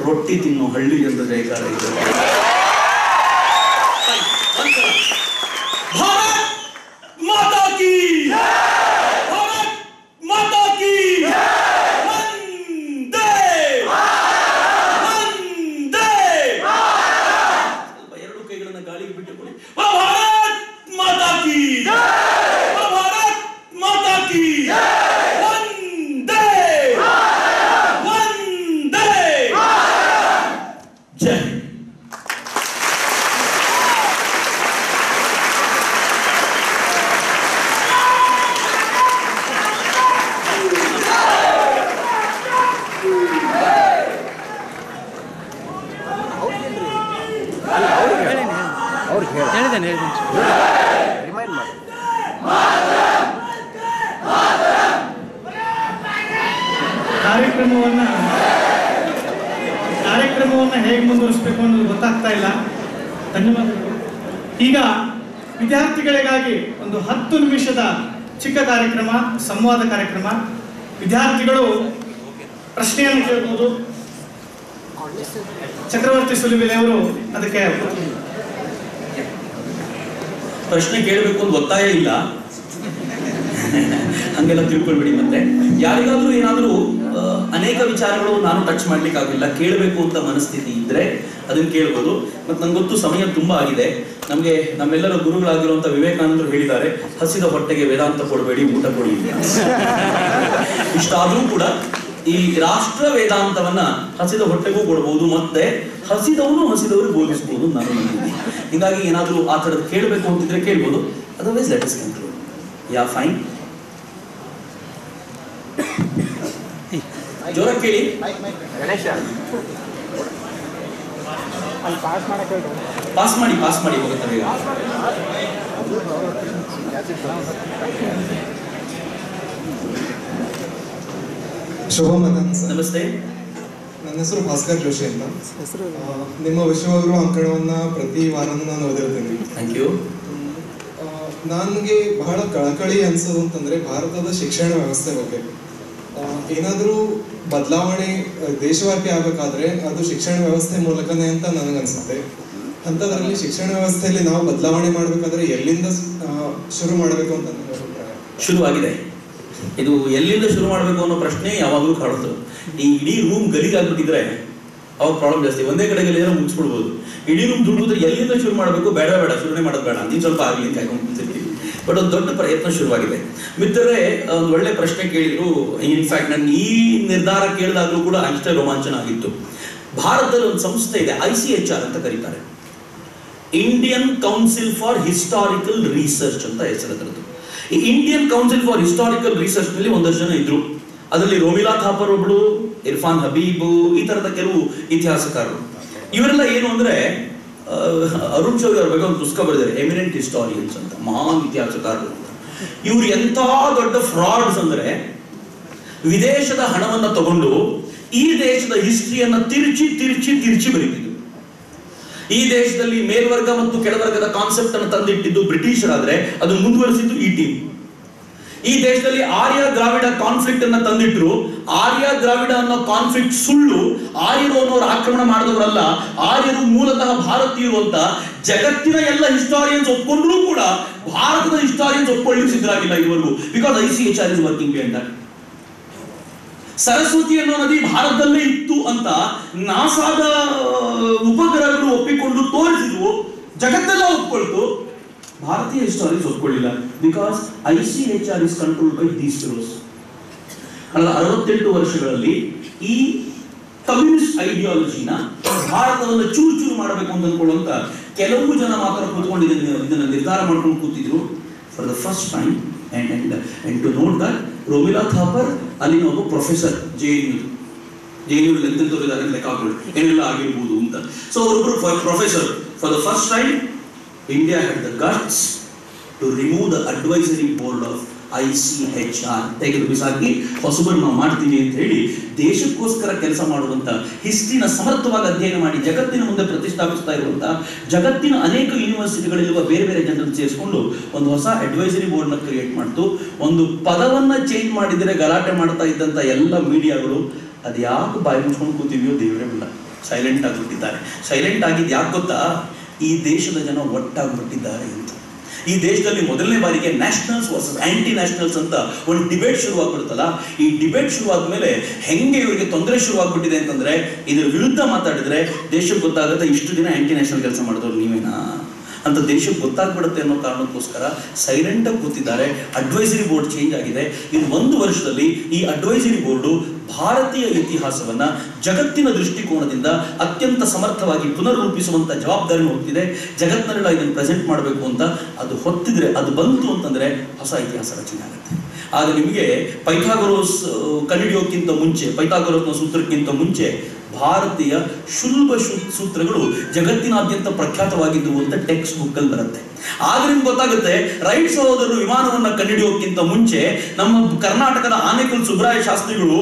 ರೊಟ್ಟಿ ತಿನ್ನೋ ಹಳ್ಳಿ ಜನರ ಜೈಕಾರ ಇದೆ. ಭಾರತ್ ಮಾತಾ ಕಿ, ಭಾರತ್ ಮಾತಾ ಕಿ, ವಂದೇ ವಂದೇ. ಸ್ವಲ್ಪ ಎರಡು ಕೈಗಳನ್ನ ಗಾಳಿಗೆ ಬಿಟ್ಟುಕೊಳ್ಳಿ. ಭಾರತ್ ಮಾತಾ ಕಿ, ಭಾರತ್ ಮಾತಾ ಕಿ, ವಂದೇ ವಂದೇ. ಜೈ. ಹೇಳಿದ್ದೇನೆ ರಿಮೈಂಡ್ ಮಾಡಿ. ಕಾರ್ಯಕ್ರಮವನ್ನ ಹೇಗೆ ಮುಂದುವರಿಸಬೇಕು ಅನ್ನೋದು ಗೊತ್ತಾಗ್ತಾ ಇಲ್ಲ. ಧನ್ಯವಾದಗಳು. ಈಗ ವಿದ್ಯಾರ್ಥಿಗಳಿಗಾಗಿ ಒಂದು 10 ನಿಮಿಷದ ಚಿಕ್ಕ ಕಾರ್ಯಕ್ರಮ, ಸಂವಾದ ಕಾರ್ಯಕ್ರಮ. ವಿದ್ಯಾರ್ಥಿಗಳು ಪ್ರಶ್ನೆಯನ್ನು ಕೇಳಬಹುದು. ಚಕ್ರವರ್ತಿ ಸುಲಿಬೆಲೆ ಅವರು ಅದಕ್ಕೆ ಪ್ರಶ್ನೆ ಕೇಳಬೇಕು ಅಂತ ಒತ್ತಾಯ ಇಲ್ಲ, ಹಂಗೆಲ್ಲ ತಿಳ್ಕೊಳ್ಬೇಡಿ. ಮತ್ತೆ ಯಾರಿಗಾದ್ರೂ ಏನಾದ್ರೂ ಅನೇಕ ವಿಚಾರಗಳು ನಾನು ಟಚ್ ಮಾಡ್ಲಿಕ್ಕೆ ಆಗಿಲ್ಲ, ಕೇಳಬೇಕು ಅಂತ ಮನಸ್ಥಿತಿ ಇದ್ರೆ ಅದನ್ನ ಕೇಳ್ಬೋದು. ಮತ್ತೆ ನಂಗೆ ಗೊತ್ತು ಸಮಯ ತುಂಬಾ ಆಗಿದೆ. ನಮ್ಗೆ ನಮ್ಮೆಲ್ಲರ ಗುರುಗಳಾಗಿರುವಂತ ವಿವೇಕಾನಂದರು ಹೇಳಿದ್ದಾರೆ, ಹಸಿದ ಹೊಟ್ಟೆಗೆ ವೇದಾಂತ ಕೊಡಬೇಡಿ, ಊಟ ಕೊಡಿ. ಇಷ್ಟಾದ್ರೂ ಕೂಡ ಈ ರಾಷ್ಟ್ರ ವೇದಾಂತವನ್ನ ಹಸಿದ ಹೊಟ್ಟೆಗೂ ಕೊಡಬಹುದು, ಮತ್ತೆ ಹಸಿದವರು ಬೋಧಿಸಬಹುದು ನಾನು ನಂಬಿದ್ದೀನಿ. ಹೀಗಾಗಿ ಏನಾದ್ರೂ ಆ ಥರದ್ದು ಕೇಳಬೇಕು ಅಂತಿದ್ರೆ ಕೇಳ್ಬೋದು, ಅದರ್ವೈಸ್ ಲೆಟ್ ಅಸ್ ಕನ್ಕ್ಲೂಡ್. ಯಾ ಫೈನ್, ಜೋರ ಕೇಳಿ. ಪಾಸ್ ಮಾಡಿ ಹೋಗುತ್ತಾರೆ ಈಗ. ಶುಭ ಮಧ್ಯಾಹ್ನ ಸರ್. ನಮಸ್ತೆ. ನನ್ನ ಹೆಸರು ಭಾಸ್ಕರ್ ಜೋಶಿ ಅಂತ. ನಿಮ್ಮ ವಿಶ್ವಗುರು ಅಂಕಣವನ್ನ ಪ್ರತಿ ವಾರನೂ ನಾನು ಓದಿರ್ತೀನಿ. Thank you. ನನಗೆ ಬಹಳ ಕಳಕಳಿ ಅನ್ಸೋದು ಅಂತಂದ್ರೆ ಭಾರತದ ಶಿಕ್ಷಣ ವ್ಯವಸ್ಥೆ ಬಗ್ಗೆ. ಏನಾದರೂ ಬದಲಾವಣೆ ದೇಶವ್ಯಾಪಿ ಆಗಬೇಕಾದ್ರೆ ಅದು ಶಿಕ್ಷಣ ವ್ಯವಸ್ಥೆ ಮೂಲಕನೇ ಅಂತ ನನಗನ್ಸುತ್ತೆ. ಅಂಥದ್ರಲ್ಲಿ ಶಿಕ್ಷಣ ವ್ಯವಸ್ಥೆಯಲ್ಲಿ ನಾವು ಬದಲಾವಣೆ ಮಾಡಬೇಕಾದ್ರೆ ಎಲ್ಲಿಂದ ಶುರು ಮಾಡಬೇಕು ಅಂತ ನನ್ನ ಅಭಿಪ್ರಾಯ. ಶುರುವಾಗಿದೆ. ಇದು ಎಲ್ಲಿಂದ ಶುರು ಮಾಡಬೇಕು ಅನ್ನೋ ಪ್ರಶ್ನೆ ಯಾವಾಗಲೂ ಕಾಡುತ್ತೆ. ಈ ಇಡೀ ರೂಮ್ ಗಲೀಜಾಗ್ಬಿಟ್ಟಿದ್ರೆ ಅವಾಗ ಪ್ರಾಬ್ಲಮ್ ಜಾಸ್ತಿ. ಒಂದೇ ಕಡೆಗೆ ಮುಗಿಸ್ಬಿಡ್ಬೋದು. ಇಡೀ ರೂಮ್ ದುಡ್ಡಿದ್ರೆ ಎಲ್ಲಿಂದ ಶುರು ಮಾಡಬೇಕು, ಬೇಡ ಶುರುನೇ ಮಾಡೋದು ಬೇಡ, ನೀನು ಸ್ವಲ್ಪ ಆಗಲಿ ಅಂತ ಕಾಯ್ಕೊಂಡು ಕೂತಿರ್ತೀವಿ. ಬಟ್ ಒಂದು ದೊಡ್ಡ ಪ್ರಯತ್ನ ಶುರುವಾಗಿದೆ. ಮಿತ್ರರೇ, ಒಂದು ಒಳ್ಳೆ ಪ್ರಶ್ನೆ ಕೇಳಿದ್ರು. ಇನ್ಫ್ಯಾಕ್ಟ್ ನಾನು ಈ ನಿರ್ಧಾರ ಕೇಳಿದಾಗಲೂ ಕೂಡ ಅಷ್ಟೇ ರೋಮಾಂಚನ ಆಗಿತ್ತು. ಭಾರತದಲ್ಲಿ ಒಂದು ಸಂಸ್ಥೆ ಇದೆ, ICHR ಅಂತ ಕರೀತಾರೆ, Indian Council for Historical Research ಅಂತ ಹೆಸರದ್ರದ್ದು. ಈ Indian Council for Historical Research ನಲ್ಲಿ ಒಂದಷ್ಟು ಜನ ಇದ್ರು. ಅದರಲ್ಲಿ ರೋಮಿಲಾ ಥಾಪರ್ ಒಬ್ಳು, ಇರ್ಫಾನ್ ಹಬೀಬ್, ಈ ತರದ ಕೆಲವು ಇತಿಹಾಸಕಾರರು. ಇವರೆಲ್ಲ ಏನು ಅಂದ್ರೆ, ಅರುಣ್ ಶೌರಿ ಅವ್ರ ಬಗ್ಗೆ ಒಂದು ಪುಸ್ತಕ ಬರೆದಿದ್ದಾರೆ, ಎಮಿನೆಂಟ್ ಹಿಸ್ಟಾರಿಯನ್ಸ್ ಅಂತ, ಮಹಾನ್ ಇತಿಹಾಸಕಾರರು. ಇವ್ರು ಎಂಥ ದೊಡ್ಡ ಫ್ರಾಡ್ಸ್ ಅಂದ್ರೆ, ವಿದೇಶದ ಹಣವನ್ನ ತಗೊಂಡು ಈ ದೇಶದ ಹಿಸ್ಟ್ರಿಯನ್ನ ತಿರುಚಿ ಬರೀತಿದ್ರು. ಈ ದೇಶದಲ್ಲಿ ಮೇಲ್ವರ್ಗ ಮತ್ತು ಕೆಳವರ್ಗದ ಕಾನ್ಸೆಪ್ಟ್ ಅನ್ನು ತಂದಿಟ್ಟಿದ್ದು ಬ್ರಿಟಿಷರಾದ್ರೆ ಅದು ಮುಂದುವರಿಸಿದ್ದು ಈ ಟೀಮ್. ಈ ದೇಶದಲ್ಲಿ ಆರ್ಯ ದ್ರಾವಿಡ ಕಾನ್ಫ್ಲಿಕ್ಟ್ ಅನ್ನ ತಂದಿಟ್ರು. ಆರ್ಯ ದ್ರಾವಿಡ ಅನ್ನೋ ಕಾನ್ಫ್ಲಿಕ್ಟ್ ಸುಳ್ಳು, ಆರ್ಯರು ಅನ್ನೋರು ಆಕ್ರಮಣ ಮಾಡಿದವರಲ್ಲ, ಆರ್ಯರು ಮೂಲತಃ ಭಾರತೀಯರು ಅಂತ ಜಗತ್ತಿನ ಎಲ್ಲ ಹಿಸ್ಟಾರಿಯನ್ಸ್ ಒಪ್ಕೊಂಡ್ರೂ ಕೂಡ ಭಾರತದ ಹಿಸ್ಟಾರಿಯನ್ಸ್ ಒಪ್ಕೊಳ್ಳಿಕ್ಕೆ ಸಿದ್ಧರಾಗಿಲ್ಲ ಇದುವರೆಗೂ. Because ICHR is working behind that. Saraswati ಅನ್ನೋ ನದಿ ಭಾರತದಲ್ಲೇ ಇತ್ತು ಅಂತ ನಾಸಾದ ಉಪಗ್ರಹಗಳು ಒಪ್ಪಿಕೊಂಡು ತೋರಿಸಿದ್ವು, ಜಗತ್ತೆಲ್ಲ ಒಪ್ಕೊಳ್ತು. ಭಾರತೀಯ ಹಿಸ್ಟಾರಿಯನ್ಸ್ ಒಪ್ಕೊಳ್ಳಿಲ್ಲ. Because ICHR is controlled by these fellows. ಕಳೆದ 68 ವರ್ಷಗಳಲ್ಲಿ ಈ ಕಮ್ಯುನಿಸ್ಟ್ ಐಡಿಯಾಲಜಿನ ಭಾರತವನ್ನು ಚೂರು ಮಾಡಬೇಕು ಅಂತ ಅಂದ್ಕೊಳ್ಳುವಂತ ಕೆಲವು ಜನ ಮಾತ್ರ ಕೂತ್ಕೊಂಡು ಇದನ್ನ ನಿರ್ಧಾರ ಮಾಡ್ಕೊಂಡು ಕೂತಿದ್ರು. For the first time and to note that Romila Thapar ಅಲ್ಲಿನ ಒಬ್ಬ ಪ್ರೊಫೆಸರ್, JNU ಎಂತೆಂತವರಿದ್ದಾರೆ ಲೆಕ್ಕಾಗಳು ಏನೆಲ್ಲ ಆಗಿರ್ಬೋದು ಅಂತ. ಸೊ ಅವರೊಬ್ಬರು professor. For the first time India had the guts to remove the advisory board of ICHR. ತೆಗೆದು ಬಿಸಾಕಿ ಹೊಸಬರು ನಾವು ಮಾಡ್ತೀವಿ ಅಂತ ಹೇಳಿ ದೇಶಕ್ಕೋಸ್ಕರ ಕೆಲಸ ಮಾಡುವಂತ, ಹಿಸ್ಟ್ರಿನ ಸಮರ್ಥವಾಗಿ ಅಧ್ಯಯನ ಮಾಡಿ ಜಗತ್ತಿನ ಮುಂದೆ ಪ್ರತಿಷ್ಠಾಪಿಸ್ತಾ ಇರುವಂತ, ಜಗತ್ತಿನ ಅನೇಕ ಯೂನಿವರ್ಸಿಟಿಗಳಿರುವ ಬೇರೆ ಬೇರೆ ಜನರನ್ನು ಸೇರಿಸಿಕೊಂಡು ಒಂದು ಹೊಸ ಅಡ್ವೈಸರಿ ಬೋರ್ಡ್ ನ ಕ್ರಿಯೇಟ್ ಮಾಡ್ತು. ಒಂದು ಪದವನ್ನ ಚೇಂಜ್ ಮಾಡಿದ್ರೆ ಗಲಾಟೆ ಮಾಡ್ತಾ ಇದ್ದಂತ ಎಲ್ಲ ಮೀಡಿಯಾಗಳು ಅದು ಯಾಕೆ ಬಾಯಿ ಮುಚ್ಕೊಂಡು ಕೂತಿದ್ಯೋ ದೇವರೇ ಇಲ್ಲ, ಸೈಲೆಂಟ್ ಆಗಿಬಿಟ್ಟಿದ್ದಾರೆ. ಸೈಲೆಂಟ್ ಆಗಿದ್ದು ಯಾಕೆ ಗೊತ್ತಾ? ಈ ದೇಶದ ಜನ ಒಟ್ಟಾಗ್ಬಿಟ್ಟಿದ್ದಾರೆ ಅಂತ. ಈ ದೇಶದಲ್ಲಿ ಮೊದಲನೇ ಬಾರಿಗೆ ನ್ಯಾಷನಲ್ಸ್ ವರ್ಸಸ್ ಆಂಟಿ ನ್ಯಾಷನಲ್ಸ್ ಅಂತ ಒಂದು ಡಿಬೇಟ್ ಶುರುವಾಗ್ಬಿಡ್ತಲ್ಲ. ಈ ಡಿಬೇಟ್ ಶುರುವಾದ್ಮೇಲೆ ಹೆಂಗೆ ಇವರಿಗೆ ತೊಂದರೆ ಶುರುವಾಗ್ಬಿಟ್ಟಿದೆ ಅಂತಂದ್ರೆ, ಇದ್ರ ವಿರುದ್ಧ ಮಾತಾಡಿದ್ರೆ ದೇಶಕ್ಕೆ ಗೊತ್ತಾಗುತ್ತೆ ಇಷ್ಟು ದಿನ ಆಂಟಿ ನ್ಯಾಷನಲ್ ಕೆಲಸ ಮಾಡಿದವ್ರು ನೀವೇನಾ ಅಂತ ದೇಶಕ್ಕೆ ಗೊತ್ತಾಗ್ಬಿಡುತ್ತೆ ಅನ್ನೋ ಕಾರಣಕ್ಕೋಸ್ಕರ ಸೈಲೆಂಟ್ ಆಗಿ ಕೂತಿದ್ದಾರೆ. ಅಡ್ವೈಸರಿ ಬೋರ್ಡ್ ಚೇಂಜ್ ಆಗಿದೆ. ಇದು 1 ವರ್ಷದಲ್ಲಿ ಈ ಅಡ್ವೈಸರಿ ಬೋರ್ಡು ಭಾರತೀಯ ಇತಿಹಾಸವನ್ನ ಜಗತ್ತಿನ ದೃಷ್ಟಿಕೋನದಿಂದ ಅತ್ಯಂತ ಸಮರ್ಥವಾಗಿ ಪುನರ್ರೂಪಿಸುವಂತ ಜವಾಬ್ದಾರಿ ಹೊತ್ತಿದೆ. ಜಗತ್ತಿನೆಲ್ಲ ಇದನ್ನು ಪ್ರೆಸೆಂಟ್ ಮಾಡಬೇಕು ಅಂತ ಅದು ಹೊತ್ತಿದ್ರೆ, ಅದು ಬಂತು ಅಂತಂದ್ರೆ ಹೊಸ ಇತಿಹಾಸ ರಚನೆ ಆಗುತ್ತೆ. ಆಗ ನಿಮಗೆ ಪೈಥಾಗೊರಸ್ ಕಂಡುಹಿಡಿಯೋಕ್ಕಿಂತ ಮುಂಚೆ, ಪೈಥಾಗೊರಸ್ನ ಸೂತ್ರಕ್ಕಿಂತ ಮುಂಚೆ ಭಾರತೀಯ ಶುಲ್ಬ ಸೂತ್ರಗಳು ಜಗತ್ತಿನಾದ್ಯಂತ ಪ್ರಖ್ಯಾತವಾಗಿದ್ದವು ಅಂತ ಟೆಕ್ಸ್ಟ್ ಬುಕ್ ಅಲ್ಲಿ ಬರುತ್ತೆ. ಆಗ ನಿಮ್ಗೆ ಗೊತ್ತಾಗುತ್ತೆ ರೈಟ್ ಸಹೋದರರು ವಿಮಾನವನ್ನ ಕಂಡುಹಿಡಿಯೋಕ್ಕಿಂತ ಮುಂಚೆ ನಮ್ಮ ಕರ್ನಾಟಕದ ಆನೇಕಲ್ ಸುಬ್ರಾಯ ಶಾಸ್ತ್ರಿಗಳು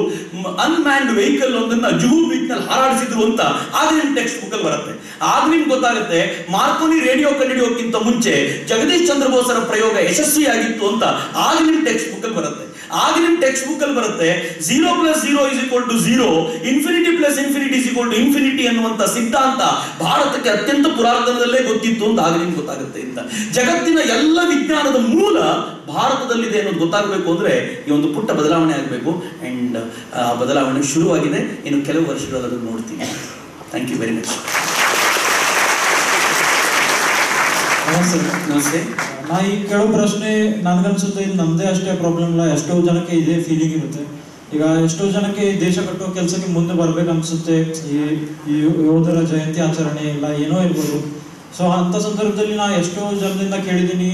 ಅನ್ಮ್ಯಾನ್ಡ್ ವೆಹಿಕಲ್ ಒಂದನ್ನ ಜುಹು ಬೀಚ್ ನಲ್ಲಿ ಹಾರಾಡಿಸಿದ್ರು ಅಂತ ಆಗ ನಿಮ್ ಟೆಕ್ಸ್ಟ್ ಬುಕ್ ಅಲ್ಲಿ ಬರುತ್ತೆ. ಆಗ ನಿಮ್ಗೆ ಗೊತ್ತಾಗುತ್ತೆ ಮಾರ್ಕೋನಿ ರೇಡಿಯೋ ಕಂಡುಹಿಡಿಯೋಕ್ಕಿಂತ ಮುಂಚೆ ಜಗದೀಶ್ ಚಂದ್ರ ಬೋಸರ ಪ್ರಯೋಗ ಯಶಸ್ವಿಯಾಗಿತ್ತು ಅಂತ ಆಗ ನಿಮ್ ಟೆಕ್ಸ್ಟ್ ಬುಕ್ ಅಲ್ಲಿ ಬರುತ್ತೆ. ಆಗ ನಿಮ್ ಟೆಕ್ಸ್ಟ್ ಬುಕ್ ಅಲ್ಲಿ ಬರುತ್ತೆ 0 + 0 = 0, ಇನ್ಫಿನಿಟಿ + ಇನ್ಫಿನಿಟಿ = ಇನ್ಫಿನಿಟಿ ಅನ್ನುವಂತ ಸಿದ್ಧಾಂತ ಭಾರತಕ್ಕೆ ಅತ್ಯಂತ ಪುರಾತನದಲ್ಲೇ ಗೊತ್ತಿತ್ತು ಅಂತ ಆಗ ನಿಮ್ಗೆ ಗೊತ್ತಾಗುತ್ತೆ ಅಂತ. ಜಗತ್ತಿನ ಎಲ್ಲ ವಿಜ್ಞಾನದ ಮೂಲ ಭಾರತದಲ್ಲಿದೆ ಅನ್ನೋದು ಗೊತ್ತಾಗಬೇಕು ಅಂದ್ರೆ ಈ ಒಂದು ಪುಟ್ಟ ಬದಲಾವಣೆ ಆಗಬೇಕು. ಅಂಡ್ ಆ ಬದಲಾವಣೆ ಶುರುವಾಗಿದೆ. ಇನ್ನು ಕೆಲವು ವರ್ಷಗಳಲ್ಲಿ ಅದನ್ನು ನೋಡ್ತೀವಿ. Thank you very much. ನಮಸ್ತೆ. ನಾ ಈಗ ಕೇಳೋ ಪ್ರಶ್ನೆ ನನ್ಗನ್ಸುತ್ತೆ ಇದು ನಮ್ದೇ ಅಷ್ಟೇ ಪ್ರಾಬ್ಲಮ್ ಇಲ್ಲ, ಎಷ್ಟೋ ಜನಕ್ಕೆ ಇದೇ ಫೀಲಿಂಗ್ ಇರುತ್ತೆ. ಈಗ ಎಷ್ಟೋ ಜನಕ್ಕೆ ದೇಶ ಕಟ್ಟೋ ಕೆಲಸಕ್ಕೆ ಮುಂದೆ ಬರ್ಬೇಕು ಅನ್ಸುತ್ತೆ. ಈ ಯೋಧರ ಜಯಂತಿ ಆಚರಣೆ ಇಲ್ಲ ಏನೋ ಇರ್ಬೋದು. ಸೊ ಅಂತ ಸಂದರ್ಭದಲ್ಲಿ ನಾ ಎಷ್ಟೋ ಜನದಿಂದ ಕೇಳಿದ್ದೀನಿ,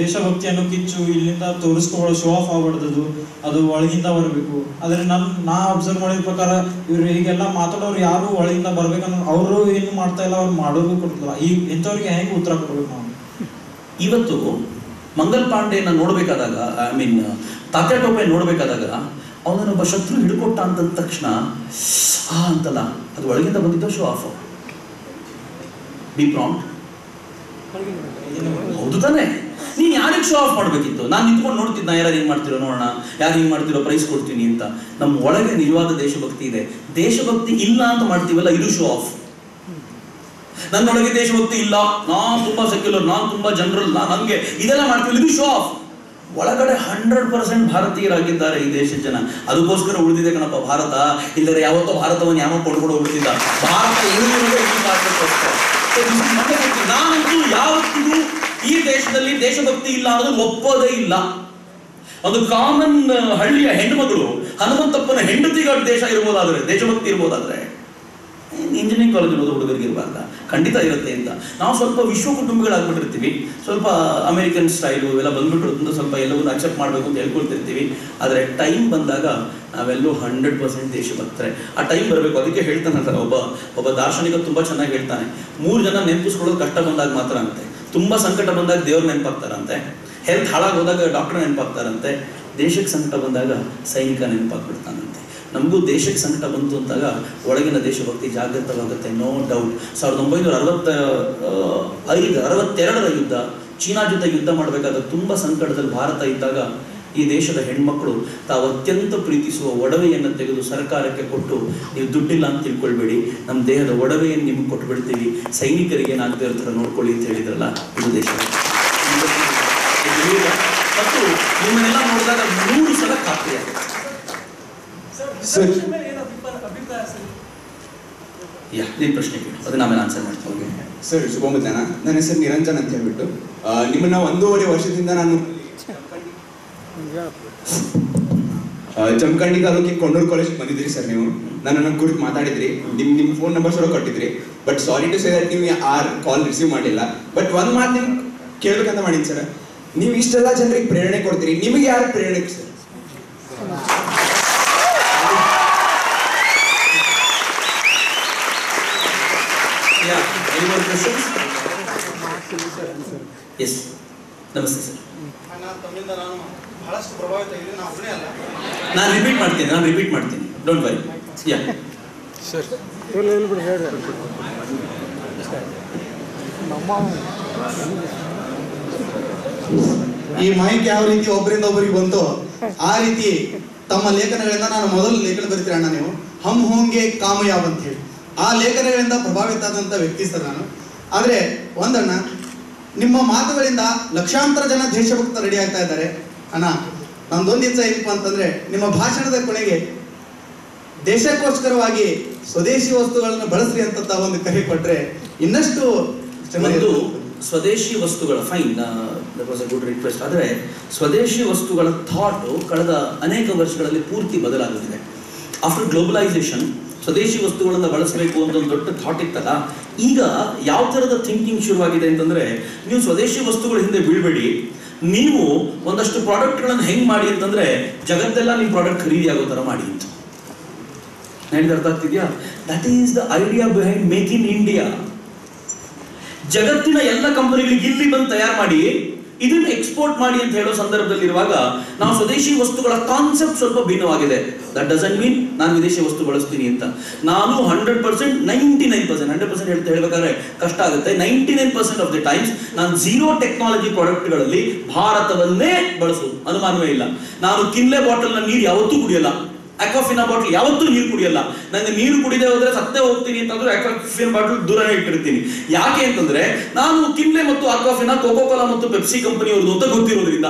ದೇಶಭಕ್ತಿ ಅನ್ನೋ ಕಿಚ್ಚು ಇಲ್ಲಿಂದ ತೋರಿಸ್ಕೊಳ್ಳೋ ಶೋ ಆಫ್ ಆಗ್ಬಾರ್ದು, ಅದು ಒಳಗಿಂದ ಬರಬೇಕು. ಆದರೆ ನಾ ಅಬ್ಸರ್ವ್ ಮಾಡಿದ ಪ್ರಕಾರ ಇವ್ರು ಹೀಗೆಲ್ಲ ಮಾತಾಡೋರು ಯಾರು ಒಳಗಿಂದ ಬರ್ಬೇಕನ್ನೋ ಅವರು ಏನು ಮಾಡ್ತಾ ಇಲ್ಲ, ಅವ್ರು ಮಾಡೋದು ಕೊಡ್ತಿಲ್ಲ. ಈಗ ಇಂಥವ್ರಿಗೆ ಹೆಂಗೆ ಉತ್ತರ ಕೊಡ್ಬೇಕು ನಾವು? ಇವತ್ತು ಮಂಗಲ್ ಪಾಂಡೆನ ನೋಡ್ಬೇಕಾದಾಗ, ತಾತ್ಯಾ ಟೋಪೆ ನೋಡ್ಬೇಕಾದಾಗ ಅವನನ್ನೊಬ್ಬ ಶತ್ರು ಹಿಡ್ಕೊಟ್ಟ ಅಂತ ತಕ್ಷಣ ಅಂತಲ್ಲ, ಅದು ಒಳಗಿಂದ ಬಂದಿದ್ದು ಶೋ ಆಫ್. B prompt. ಹೌದು ತಾನೆ? ನೀನ್ ಯಾರಿಗೆ ಶೋ ಆಫ್ ಮಾಡ್ಬೇಕಿತ್ತು? ನಾನು ನಿಂತ್ಕೊಂಡು ನೋಡ್ತಿದ್ದ, ಯಾರು ಹಿಂಗ್ ಮಾಡ್ತಿರೋ ನೋಡೋಣ, ಯಾರು ಹಿಂಗ್ ಮಾಡ್ತಿರೋ ಪ್ರೈಸ್ ಕೊಡ್ತೀನಿ ಅಂತ. ನಮ್ಮ ಒಳಗೆ ನಿಜವಾದ ದೇಶಭಕ್ತಿ ಇದೆ. ದೇಶಭಕ್ತಿ ಇಲ್ಲ ಅಂತ ಮಾಡ್ತೀವಲ್ಲ, ಇದು ಶೋ ಆಫ್. ನನ್ನೊಳಗೆ ದೇಶಭಕ್ತಿ ಇಲ್ಲ, ನಾನ್ ತುಂಬಾ ಸೆಕ್ಯುಲರ್, ನಾನ್ ತುಂಬಾ ಜನರಲ್, ಹಂಗೆ ಇದೆಲ್ಲ ಮಾಡ್ತೀವಿ, ಇದು ಶೋ ಆಫ್. ಒಳಗಡೆ 100% ಭಾರತೀಯರಾಗಿದ್ದಾರೆ ಈ ದೇಶದ ಜನ. ಅದಕ್ಕೋಸ್ಕರ ಉಳಿದಿದೆ ಕಣಪ್ಪ ಭಾರತ. ಇಲ್ಲದ್ರೆ ಯಾವತ್ತೋ ಭಾರತವನ್ನು ಯಾವ ಕೊಂಡ್ಕೊಂಡು ಉಳಿದಿದ್ದ. ಭಾರತ ಉಳಿದಿರೋದೇ ಈ ಭಾರತಕ್ಕೋಸ್ಕರ. ನಾನಂತೂ ಯಾವತ್ತಿಗೂ ಈ ದೇಶದಲ್ಲಿ ದೇಶಭಕ್ತಿ ಇಲ್ಲ ಅನ್ನೋದು ಒಪ್ಪೋದೇ ಇಲ್ಲ. ಒಂದು ಕಾಮನ್ ಹಳ್ಳಿಯ ಹೆಣ್ಣುಮಗಳು ಹನುಮಂತಪ್ಪನ ಹೆಂಡತಿಗಳ ದೇಶ ಇರ್ಬೋದಾದ್ರೆ, ದೇಶಭಕ್ತಿ ಇರ್ಬೋದಾದ್ರೆ, ಇಂಜಿನಿಯರಿಂಗ್ ಕಾಲೇಜ್ ಓದೋ ಹುಡುಗರಿಗೆ ಇರಬಾರ್ದ? ಖಂಡಿತ ಇರುತ್ತೆ ಅಂತ. ನಾವು ಸ್ವಲ್ಪ ವಿಶ್ವ ಕುಟುಂಬಿಗಳಾಗ್ಬಿಟ್ಟಿರ್ತೀವಿ, ಸ್ವಲ್ಪ ಅಮೆರಿಕನ್ ಸ್ಟೈಲು ಇವೆಲ್ಲ ಬಂದ್ಬಿಟ್ಟಿರೋದ್ರಿಂದ ಸ್ವಲ್ಪ ಎಲ್ಲವನ್ನೂ ಅಕ್ಸೆಪ್ಟ್ ಮಾಡಬೇಕು ಅಂತ ಹೇಳ್ಕೊಳ್ತಿರ್ತೀವಿ. ಆದರೆ ಟೈಮ್ ಬಂದಾಗ ನಾವೆಲ್ಲೂ 100% ದೇಶಭಕ್ತರೆ. ಆ ಟೈಮ್ ಬರಬೇಕು. ಅದಕ್ಕೆ ಹೇಳ್ತಾನೆ ಒಬ್ಬ ದಾರ್ಶನಿಕ ತುಂಬ ಚೆನ್ನಾಗಿ ಹೇಳ್ತಾನೆ, 3 ಜನ ನೆನಪಿಸ್ಕೊಳ್ಳೋದು ಕಷ್ಟ ಬಂದಾಗ ಮಾತ್ರ ಅಂತೆ. ತುಂಬ ಸಂಕಟ ಬಂದಾಗ ದೇವ್ರು ನೆನಪಾಗ್ತಾರಂತೆ, ಹೆಲ್ತ್ ಹಾಳಾಗೋದಾಗ ಡಾಕ್ಟರ್ ನೆನಪಾಗ್ತಾರಂತೆ, ದೇಶಕ್ಕೆ ಸಂಕಟ ಬಂದಾಗ ಸೈನಿಕ ನೆನಪಾಗ್ಬಿಡ್ತಾನಂತೆ. ನಮಗೂ ದೇಶಕ್ಕೆ ಸಂಕಟ ಬಂತು ಅಂತಾಗ ಒಳಗಿನ ದೇಶಭಕ್ತಿ ಜಾಗೃತವಾಗುತ್ತೆ, ನೋ ಡೌಟ್. 1962ರ ಯುದ್ಧ, ಚೀನಾ ಜೊತೆ ಯುದ್ಧ ಮಾಡಬೇಕಾದ ತುಂಬ ಸಂಕಟದಲ್ಲಿ ಭಾರತ ಇದ್ದಾಗ ಈ ದೇಶದ ಹೆಣ್ಮಕ್ಳು ತಾವು ಅತ್ಯಂತ ಪ್ರೀತಿಸುವ ಒಡವೆಯನ್ನು ತೆಗೆದು ಸರ್ಕಾರಕ್ಕೆ ಕೊಟ್ಟು, ನೀವು ದುಡ್ಡಿಲ್ಲ ಅಂತ ತಿಳ್ಕೊಳ್ಬೇಡಿ, ನಮ್ಮ ದೇಹದ ಒಡವೆಯನ್ನು ನಿಮ್ಗೆ ಕೊಟ್ಟು ಬಿಡ್ತೀವಿ, ಸೈನಿಕರಿಗೆ ಏನಾಗದೇ ಇರೋ ಥರ ನೋಡ್ಕೊಳ್ಳಿ ಅಂತ ಹೇಳಿದ್ರಲ್ಲ, ಇದು ದೇಶ. ಮತ್ತು ನಿಮ್ಮನ್ನೆಲ್ಲ ನೋಡಿದಾಗ 100 ಸಲ ಖಾತ್ರಿಯಾಗುತ್ತೆ. ನೀನು ಪ್ರಶ್ನೆ ಕೇಳು, ಅದನ್ನ ಆಮೇಲೆ ಆನ್ಸರ್ ಮಾಡ್ತೀನಿ. ಸರ್, ಶುಭ ಮಧ್ಯಾಹ್ನ. ನನ್ನ ಹೆಸರು ನಿರಂಜನ್ ಅಂತ ಹೇಳ್ಬಿಟ್ಟು, ನಿಮ್ಮನ್ನ 1.5 ವರ್ಷದಿಂದ ನಾನು ಜಮಖಂಡಿ ತಾಲೂಕಿನ ಕೊಂಡೂರು ಕಾಲೇಜ್ಗೆ ಬಂದಿದ್ರಿ ಸರ್. ನೀವು ನನ್ನ ಕುರಿತು ಮಾತಾಡಿದ್ರಿ, ನಿಮ್ಮ ಫೋನ್ ನಂಬರ್ಸ್ ಕೂಡ ಕೊಟ್ಟಿದ್ರಿ. But sorry to say that ನೀವು ಕಾಲ್ ರಿಸೀವ್ ಮಾಡಲಿಲ್ಲ. ಬಟ್ ಒಂದು ಮಾತು ನಿಮ್ಗೆ ಕೇಳ್ಬೇಕಂತ ಮಾಡೀನಿ ಸರ್. ನೀವು ಇಷ್ಟೆಲ್ಲ ಜನರಿಗೆ ಪ್ರೇರಣೆ ಕೊಡ್ತೀರಿ, ನಿಮಗೆ ಯಾರು ಪ್ರೇರಣೆ ಸರ್? ಎಸ್, ನಮಸ್ತೆ ಸರ್. ಬಹಳಷ್ಟು ಪ್ರಭಾವಿತ ಇದೆ, ನಾವು ಒಬ್ಬನೇ ಅಲ್ಲ. ನಾನು ರಿಪೀಟ್ ಮಾಡ್ತೀನಿ, ಡೋಂಟ್ ವರಿ. ಯಾ ಸರ್, ಈ ಮೈಕ್ ಯಾವ ರೀತಿ ಒಬ್ಬರಿಂದ ಒಬ್ಬರಿಗೆ ಬಂತೋ ಆ ರೀತಿ ತಮ್ಮ ಲೇಖನಗಳಿಂದ, ನಾನು ಮೊದಲು ಲೇಖನ ಬರೀತೀರ ಅಣ್ಣ ನೀವು, ಹಮ್ ಹೋಂಗೆ ಕಾಮಯಾಬ್ ಅಂತ ಹೇಳಿ, ಆ ಲೇಖನಗಳಿಂದ ಪ್ರಭಾವಿತ ಆದಂಥ ವ್ಯಕ್ತಿ ಸರ್ ನಾನು. ಆದರೆ ಒಂದಣ್ಣ, ನಿಮ್ಮ ಮಾತುಗಳಿಂದ ಲಕ್ಷಾಂತರ ಜನ ದೇಶಭಕ್ತ ರೆಡಿ ಆಗ್ತಾ ಇದ್ದಾರೆ ಅಣ್ಣ. ನಂದೊಂದು ಇಚ್ಛೆ ಏನಪ್ಪ ಅಂತಂದ್ರೆ, ನಿಮ್ಮ ಭಾಷಣದ ಕೊನೆಗೆ ದೇಶಕ್ಕೋಸ್ಕರವಾಗಿ ಸ್ವದೇಶಿ ವಸ್ತುಗಳನ್ನು ಬಳಸ್ರಿ ಅಂತ ಒಂದು ಕರೆ ಕೊಟ್ರೆ ಇನ್ನಷ್ಟು ಒಂದು ಸ್ವದೇಶಿ ವಸ್ತುಗಳ fine, that was a good request. ಆದರೆ ಸ್ವದೇಶಿ ವಸ್ತುಗಳ ಥಾಟು ಕಳೆದ ಅನೇಕ ವರ್ಷಗಳಲ್ಲಿ ಪೂರ್ತಿ ಬದಲಾಗಿದೆ. ಆಫ್ಟರ್ ಗ್ಲೋಬಲೈಸೇಷನ್ ಸ್ವದೇಶಿ ವಸ್ತುಗಳನ್ನು ಬಳಸಬೇಕು ಅಂತ ಒಂದು ದೊಡ್ಡ ಥಾಟ್ ಇತ್ತಲ್ಲ, ಈಗ ಯಾವ ಥರದ ಥಿಂಕಿಂಗ್ ಶುರುವಾಗಿದೆ ಅಂತಂದರೆ, ನೀವು ಸ್ವದೇಶಿ ವಸ್ತುಗಳ ಹಿಂದೆ ಬೀಳ್ಬೇಡಿ, ನೀವು ಒಂದಷ್ಟು ಪ್ರಾಡಕ್ಟ್ಗಳನ್ನು ಹೆಂಗೆ ಮಾಡಿ ಅಂತಂದರೆ ಜಗತ್ತೆಲ್ಲ ನಿಮ್ಮ ಪ್ರಾಡಕ್ಟ್ ಖರೀದಿ ಆಗೋ ಥರ ಮಾಡಿ ಅಂತ ಹೇಳಿದ. ಅರ್ಥ ಆಗ್ತಿದ್ಯಾ? That is the idea behind make in India. ಜಗತ್ತಿನ ಎಲ್ಲ ಕಂಪನಿಗಳಿಗೆ ಇಲ್ಲಿ ಬಂದು ತಯಾರು ಮಾಡಿ ಇದನ್ನು ಎಕ್ಸ್ಪೋರ್ಟ್ ಮಾಡಿ ಅಂತ ಹೇಳೋ ಸಂದರ್ಭದಲ್ಲಿರುವಾಗ ನಾವು ಸ್ವದೇಶಿ ವಸ್ತುಗಳ ಕಾನ್ಸೆಪ್ಟ್ ಸ್ವಲ್ಪ ಭಿನ್ನವಾಗಿದೆ. ದಟ್ ಡಸಂಟ್ ಮೀನ್ ನಾನು ವಿದೇಶಿ ವಸ್ತು ಬಳಸ್ತೀನಿ ಅಂತ. ನಾನು 100%, 99% ಹೇಳ್ಬೇಕಾದ್ರೆ ಕಷ್ಟ ಆಗುತ್ತೆ. 99% ಆಫ್ ದಿ ಟೈಮ್ಸ್ ನಾನು 0 ಟೆಕ್ನಾಲಜಿ ಪ್ರಾಡಕ್ಟ್ಗಳಲ್ಲಿ ಭಾರತವನ್ನೇ ಬಳಸೋದು, ಅನುಮಾನವೇ ಇಲ್ಲ. ನಾನು ಕಿನ್ಲೆ ಬಾಟಲ್ನ ನೀರು ಯಾವತ್ತೂ ಕುಡಿಯಲ್ಲ, ಅಕ್ವಾಫಿನಾ ಬಾಟಲ್ ಯಾವತ್ತೂ ನೀರು ಕುಡಿಯಲ್ಲ. ನನಗೆ ನೀರು ಕುಡಿದೇ ಹೋದ್ರೆ ಸತ್ತೇ ಹೋಗ್ತೀನಿ ಅಂತಂದ್ರೆ ಅಕ್ವಾಫಿನಾ ಬಾಟಲ್ ದೂರನೇ ಇಟ್ಟಿರ್ತೀನಿ. ಯಾಕೆ ಅಂತಂದ್ರೆ ನಾನು ಕಿನ್ಲೆ ಮತ್ತು ಅಕ್ವಾಫಿನಾ, ಕೋಕೋ ಕೋಲಾ ಮತ್ತು ಪೆಪ್ಸಿ ಕಂಪನಿಯವ್ರದ್ದು ಅಂತ ಗೊತ್ತಿರೋದ್ರಿಂದ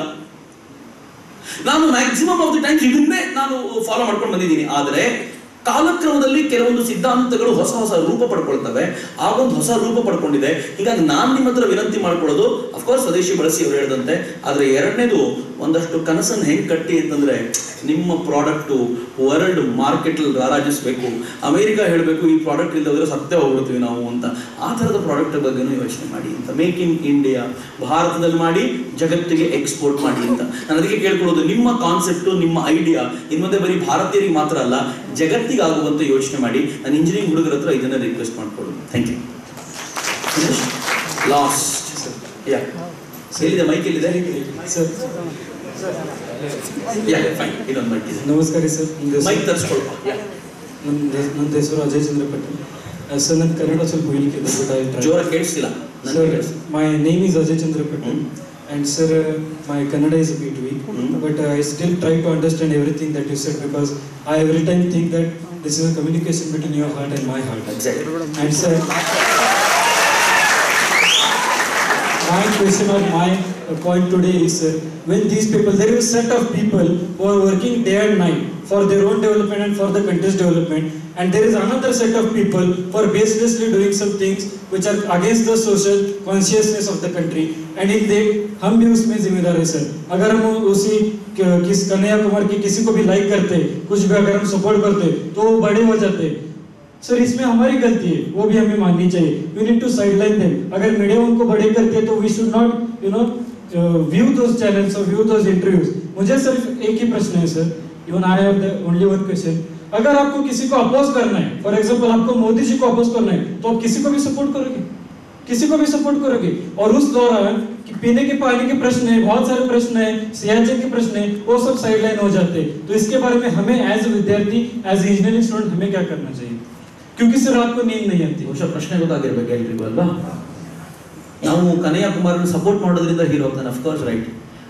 ನಾನು ಮ್ಯಾಕ್ಸಿಮಮ್ ಆಫ್ ದಿ ಟೈಮ್ಸ್ ಇದನ್ನೇ ನಾನು ಫಾಲೋ ಮಾಡ್ಕೊಂಡು ಬಂದಿದ್ದೀನಿ. ಆದರೆ ಕಾಲಕ್ರಮದಲ್ಲಿ ಕೆಲವೊಂದು ಸಿದ್ಧಾಂತಗಳು ಹೊಸ ಹೊಸ ರೂಪ ಪಡ್ಕೊಳ್ತವೆ, ಆಗೊಂದು ಹೊಸ ರೂಪ ಪಡ್ಕೊಂಡಿದೆ. ಹೀಗಾಗಿ ನಾನು ನಿಮ್ಮ ಹತ್ರ ವಿನಂತಿ ಮಾಡ್ಕೊಳ್ಳೋದು, ಅಫ್ಕೋರ್ಸ್ ಸ್ವದೇಶಿ ಬಳಸಿ ಅವ್ರು ಹೇಳಿದಂತೆ. ಆದರೆ ಎರಡನೇದು, ಒಂದಷ್ಟು ಕನಸನ್ನು ಹೆಂಗೆ ಕಟ್ಟಿ ಅಂತಂದ್ರೆ, ನಿಮ್ಮ ಪ್ರಾಡಕ್ಟು ವರ್ಲ್ಡ್ ಮಾರ್ಕೆಟಲ್ಲಿ ರಾರಾಜಿಸಬೇಕು. ಅಮೆರಿಕ ಹೇಳಬೇಕು ಈ ಪ್ರಾಡಕ್ಟ್ ಇಲ್ಲದ್ರೆ ಸತ್ಯ ಹೋಗ್ಬಿಡ್ತೀವಿ ನಾವು ಅಂತ. ಆ ಥರದ ಪ್ರಾಡಕ್ಟ್ ಬಗ್ಗೆನೂ ಯೋಚನೆ ಮಾಡಿ ಅಂತ. ಮೇಕ್ ಇನ್ ಇಂಡಿಯಾ, ಭಾರತದಲ್ಲಿ ಮಾಡಿ ಜಗತ್ತಿಗೆ ಎಕ್ಸ್ಪೋರ್ಟ್ ಮಾಡಿ ಅಂತ ನಾನು ಅದಕ್ಕೆ ಕೇಳ್ಕೊಳ್ಳೋದು. ನಿಮ್ಮ ಕಾನ್ಸೆಪ್ಟು, ನಿಮ್ಮ ಐಡಿಯಾ ಇನ್ಮುಂದೆ ಬರೀ ಭಾರತೀಯರಿಗೆ ಮಾತ್ರ ಅಲ್ಲ, ಜಗತ್ತಿಗಾಗುವಂತ ಯೋಚನೆ ಮಾಡಿ. ನಾನು ಇಂಜಿನಿಯರಿಂಗ್ ಹುಡುಗರ ಹತ್ರ ಇದನ್ನ ರಿಕ್ವೆಸ್ಟ್ ಮಾಡ್ಕೊಳ್ಳೋದು. Thank you. ಲಾಸ್ಟ್ ಎಲ್ಲಿದೆ ಮೈಕ್? ಎಲ್ಲಿದೆ ಸರ್? ಫೈನ್, ಇದೊಂದು ಮೈಕ್ ಇದೆ. ನಮಸ್ಕಾರ ಸರ್. ಮೈಕ್ ತರಿಸ್ಕೊಳ್ಪ. ನನ್ನ ಹೆಸರು ಅಜಯ್ ಚಂದ್ರ ಪಟೇಲ್ ಸರ್. ನನ್ನ ಕನ್ನಡ ಸ್ವಲ್ಪ ಹೇಳಿಕೆ ಜೋರ ಕೇಳಿಸ್ತಿಲ್ಲ. My name is Ajay Chandra Patel and sir, my Kannada is a bit weak, but I still try to understand everything that you said, because I every time think that this is a communication between your heart and my heart. Exactly. And sir, my question or my point today is, sir, when these people, there is a set of people who are working day and night for their own development and for the country's development, and there is another set of people for baselessly doing some things which are against the social consciousness of the country, and in they हम भी उसमें जिम्मेदार है sir. अगर हम उसी कन्हैया कुमार की किसी को भी लाइक करते, कुछ भी अगर हम सपोर्ट करते तो वो बड़े हो जाते सर, इसमें हमारी गलती है, वो भी हमें माननी चाहिए। We need to sideline them. अगर मीडिया उनको बड़े करती है तो we should not view those channels और व्यू दोस इंटरव्यूज। मुझे सिर्फ एक ही प्रश्न है sir, even I have the only one question. अगर आपको किसी को अपोज करना है, फॉर एग्जांपल आपको मोदी जी को अपोज करना है, तो आप किसी को भी सपोर्ट करोगे, किसी को भी सपोर्ट करोगे, और उस दौरान पीने के पानी के प्रश्न है, बहुत सारे प्रश्न है, सियाचिन के प्रश्न है, वो सब साइडलाइन हो जाते हैं। तो इसके बारे में हमें एज विद्यार्थी, एज इंजीनियरिंग स्टूडेंट हमें क्या करना चाहिए, क्योंकि सर रात को नींद नहीं आती। ಬಹುಶಃ ಪ್ರಶ್ನೆ ಗೊತ್ತಾಗಿರ್ಬೇಕು ಎಲ್ರಿಗೂ ಅಲ್ವಾ? ನಾವು ಕನ್ಹಯ್ಯಕುಮಾರನ ಸಪೋರ್ಟ್ ಮಾಡೋದ್ರಿಂದ ಹೀರೋ ಆಗ್ತಾನೆ, ಅಫ್ಕೋರ್ಸ್ ರೈಟ್.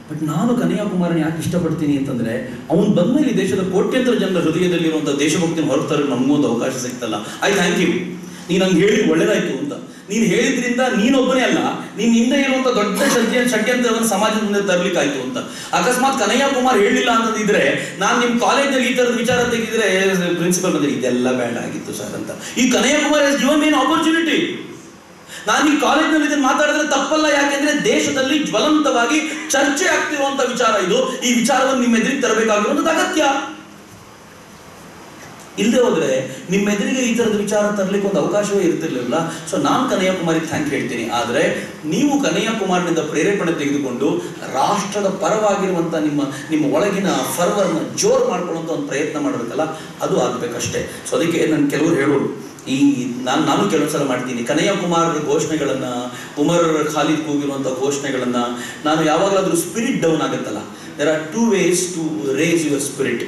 ಬಟ್ ನಾನು ಕನ್ಹಯ್ಯಕುಮಾರನ ಯಾಕೆ ಇಷ್ಟಪಡ್ತೀನಿ ಅಂತಂದ್ರೆ, ಅವನು ಬಂದ್ಮೇಲೆ ಈ ದೇಶದ ಕೋಟ್ಯಂತರ ಜನರ ಹೃದಯದಲ್ಲಿರುವಂಥ ದೇಶಭಕ್ತಿನ ಹೊರತರಲು ನಮಗೂ ಒಂದು ಅವಕಾಶ ಸಿಗ್ತಲ್ಲ. ಐ ಥ್ಯಾಂಕ್ ಯು, ನೀನು ನಂಗೆ ಹೇಳಿ ಒಳ್ಳೇದಾಯ್ತು ಅಂತ. ನೀನು ಹೇಳಿದ್ರಿಂದ ನೀನೊಬ್ಬನೇ ಅಲ್ಲ, ನೀನು ಹಿಂದೆ ಇರುವಂಥ ದೊಡ್ಡ ಷಡ್ಯಂತ್ರವನ್ನು ಸಮಾಜದ ಮುಂದೆ ತರಲಿಕ್ಕಾಯ್ತು ಅಂತ. ಅಕಸ್ಮಾತ್ ಕನ್ಹಯ್ಯಕುಮಾರ್ ಹೇಳಿಲ್ಲ ಅಂತಂದಿದ್ರೆ, ನಾನು ನಿಮ್ಮ ಕಾಲೇಜ್ನಲ್ಲಿ ಈ ಥರದ ವಿಚಾರ ತೆಗೆದಿದ್ರೆ ಪ್ರಿನ್ಸಿಪಲ್ ಬಂದ್ರೆ ಇದೆಲ್ಲ ಬೇಡ ಆಗಿತ್ತು ಸರ್ ಅಂತ. ಈ ಕನ್ಹಯ್ಯಕುಮಾರ್ has given me an opportunity. ನಾನು ಈ ಕಾಲೇಜ್ನಲ್ಲಿ ಇದನ್ನು ಮಾತಾಡಿದ್ರೆ ತಪ್ಪಲ್ಲ, ಯಾಕೆಂದ್ರೆ ದೇಶದಲ್ಲಿ ಜ್ವಲಂತವಾಗಿ ಚರ್ಚೆ ಆಗ್ತಿರುವಂತ ವಿಚಾರ ಇದು. ಈ ವಿಚಾರವನ್ನು ನಿಮ್ಮ ಎದುರಿಗೆ ತರಬೇಕಾಗಿರುವಂಥದ್ದು ಅಗತ್ಯ. ಇಲ್ಲದೆ ಹೋದ್ರೆ ನಿಮ್ಮ ಎದುರಿಗೆ ಈ ತರದ ವಿಚಾರ ತರಲಿಕ್ಕೆ ಒಂದು ಅವಕಾಶವೇ ಇರ್ತಿರ್ಲಿಲ್ಲ. ಸೊ ನಾನು ಕನ್ಹಯ್ಯಕುಮಾರಿಗೆ ಥ್ಯಾಂಕ್ ಹೇಳ್ತೀನಿ. ಆದರೆ ನೀವು ಕನ್ಹಯ್ಯಕುಮಾರ್ನಿಂದ ಪ್ರೇರೇಪಣೆ ತೆಗೆದುಕೊಂಡು ರಾಷ್ಟ್ರದ ಪರವಾಗಿರುವಂಥ ನಿಮ್ಮ ಒಳಗಿನ ಫರ್ವರ್ನ ಜೋರು ಮಾಡ್ಕೊಳ್ಳುವಂಥ ಒಂದು ಪ್ರಯತ್ನ ಮಾಡಬೇಕಲ್ಲ, ಅದು ಆಗಬೇಕಷ್ಟೇ. ಸೊ ಅದಕ್ಕೆ ನಾನು ಕೆಲವರು ಹೇಳೋರು, ನಾನು ಕೆಲವೊಂದ್ಸಲ ಮಾಡ್ತೀನಿ, ಕನ್ಹಯ್ಯಕುಮಾರ್ ಘೋಷಣೆಗಳನ್ನ, ಉಮರ್ ಖಾಲಿದ್ ಕೂಗಿರುವಂಥ ಘೋಷಣೆಗಳನ್ನ ನಾನು ಯಾವಾಗಲಾದ್ರೂ ಸ್ಪಿರಿಟ್ ಡೌನ್ ಆಗುತ್ತಲ್ಲ, there are 2 ways to raise your spirit.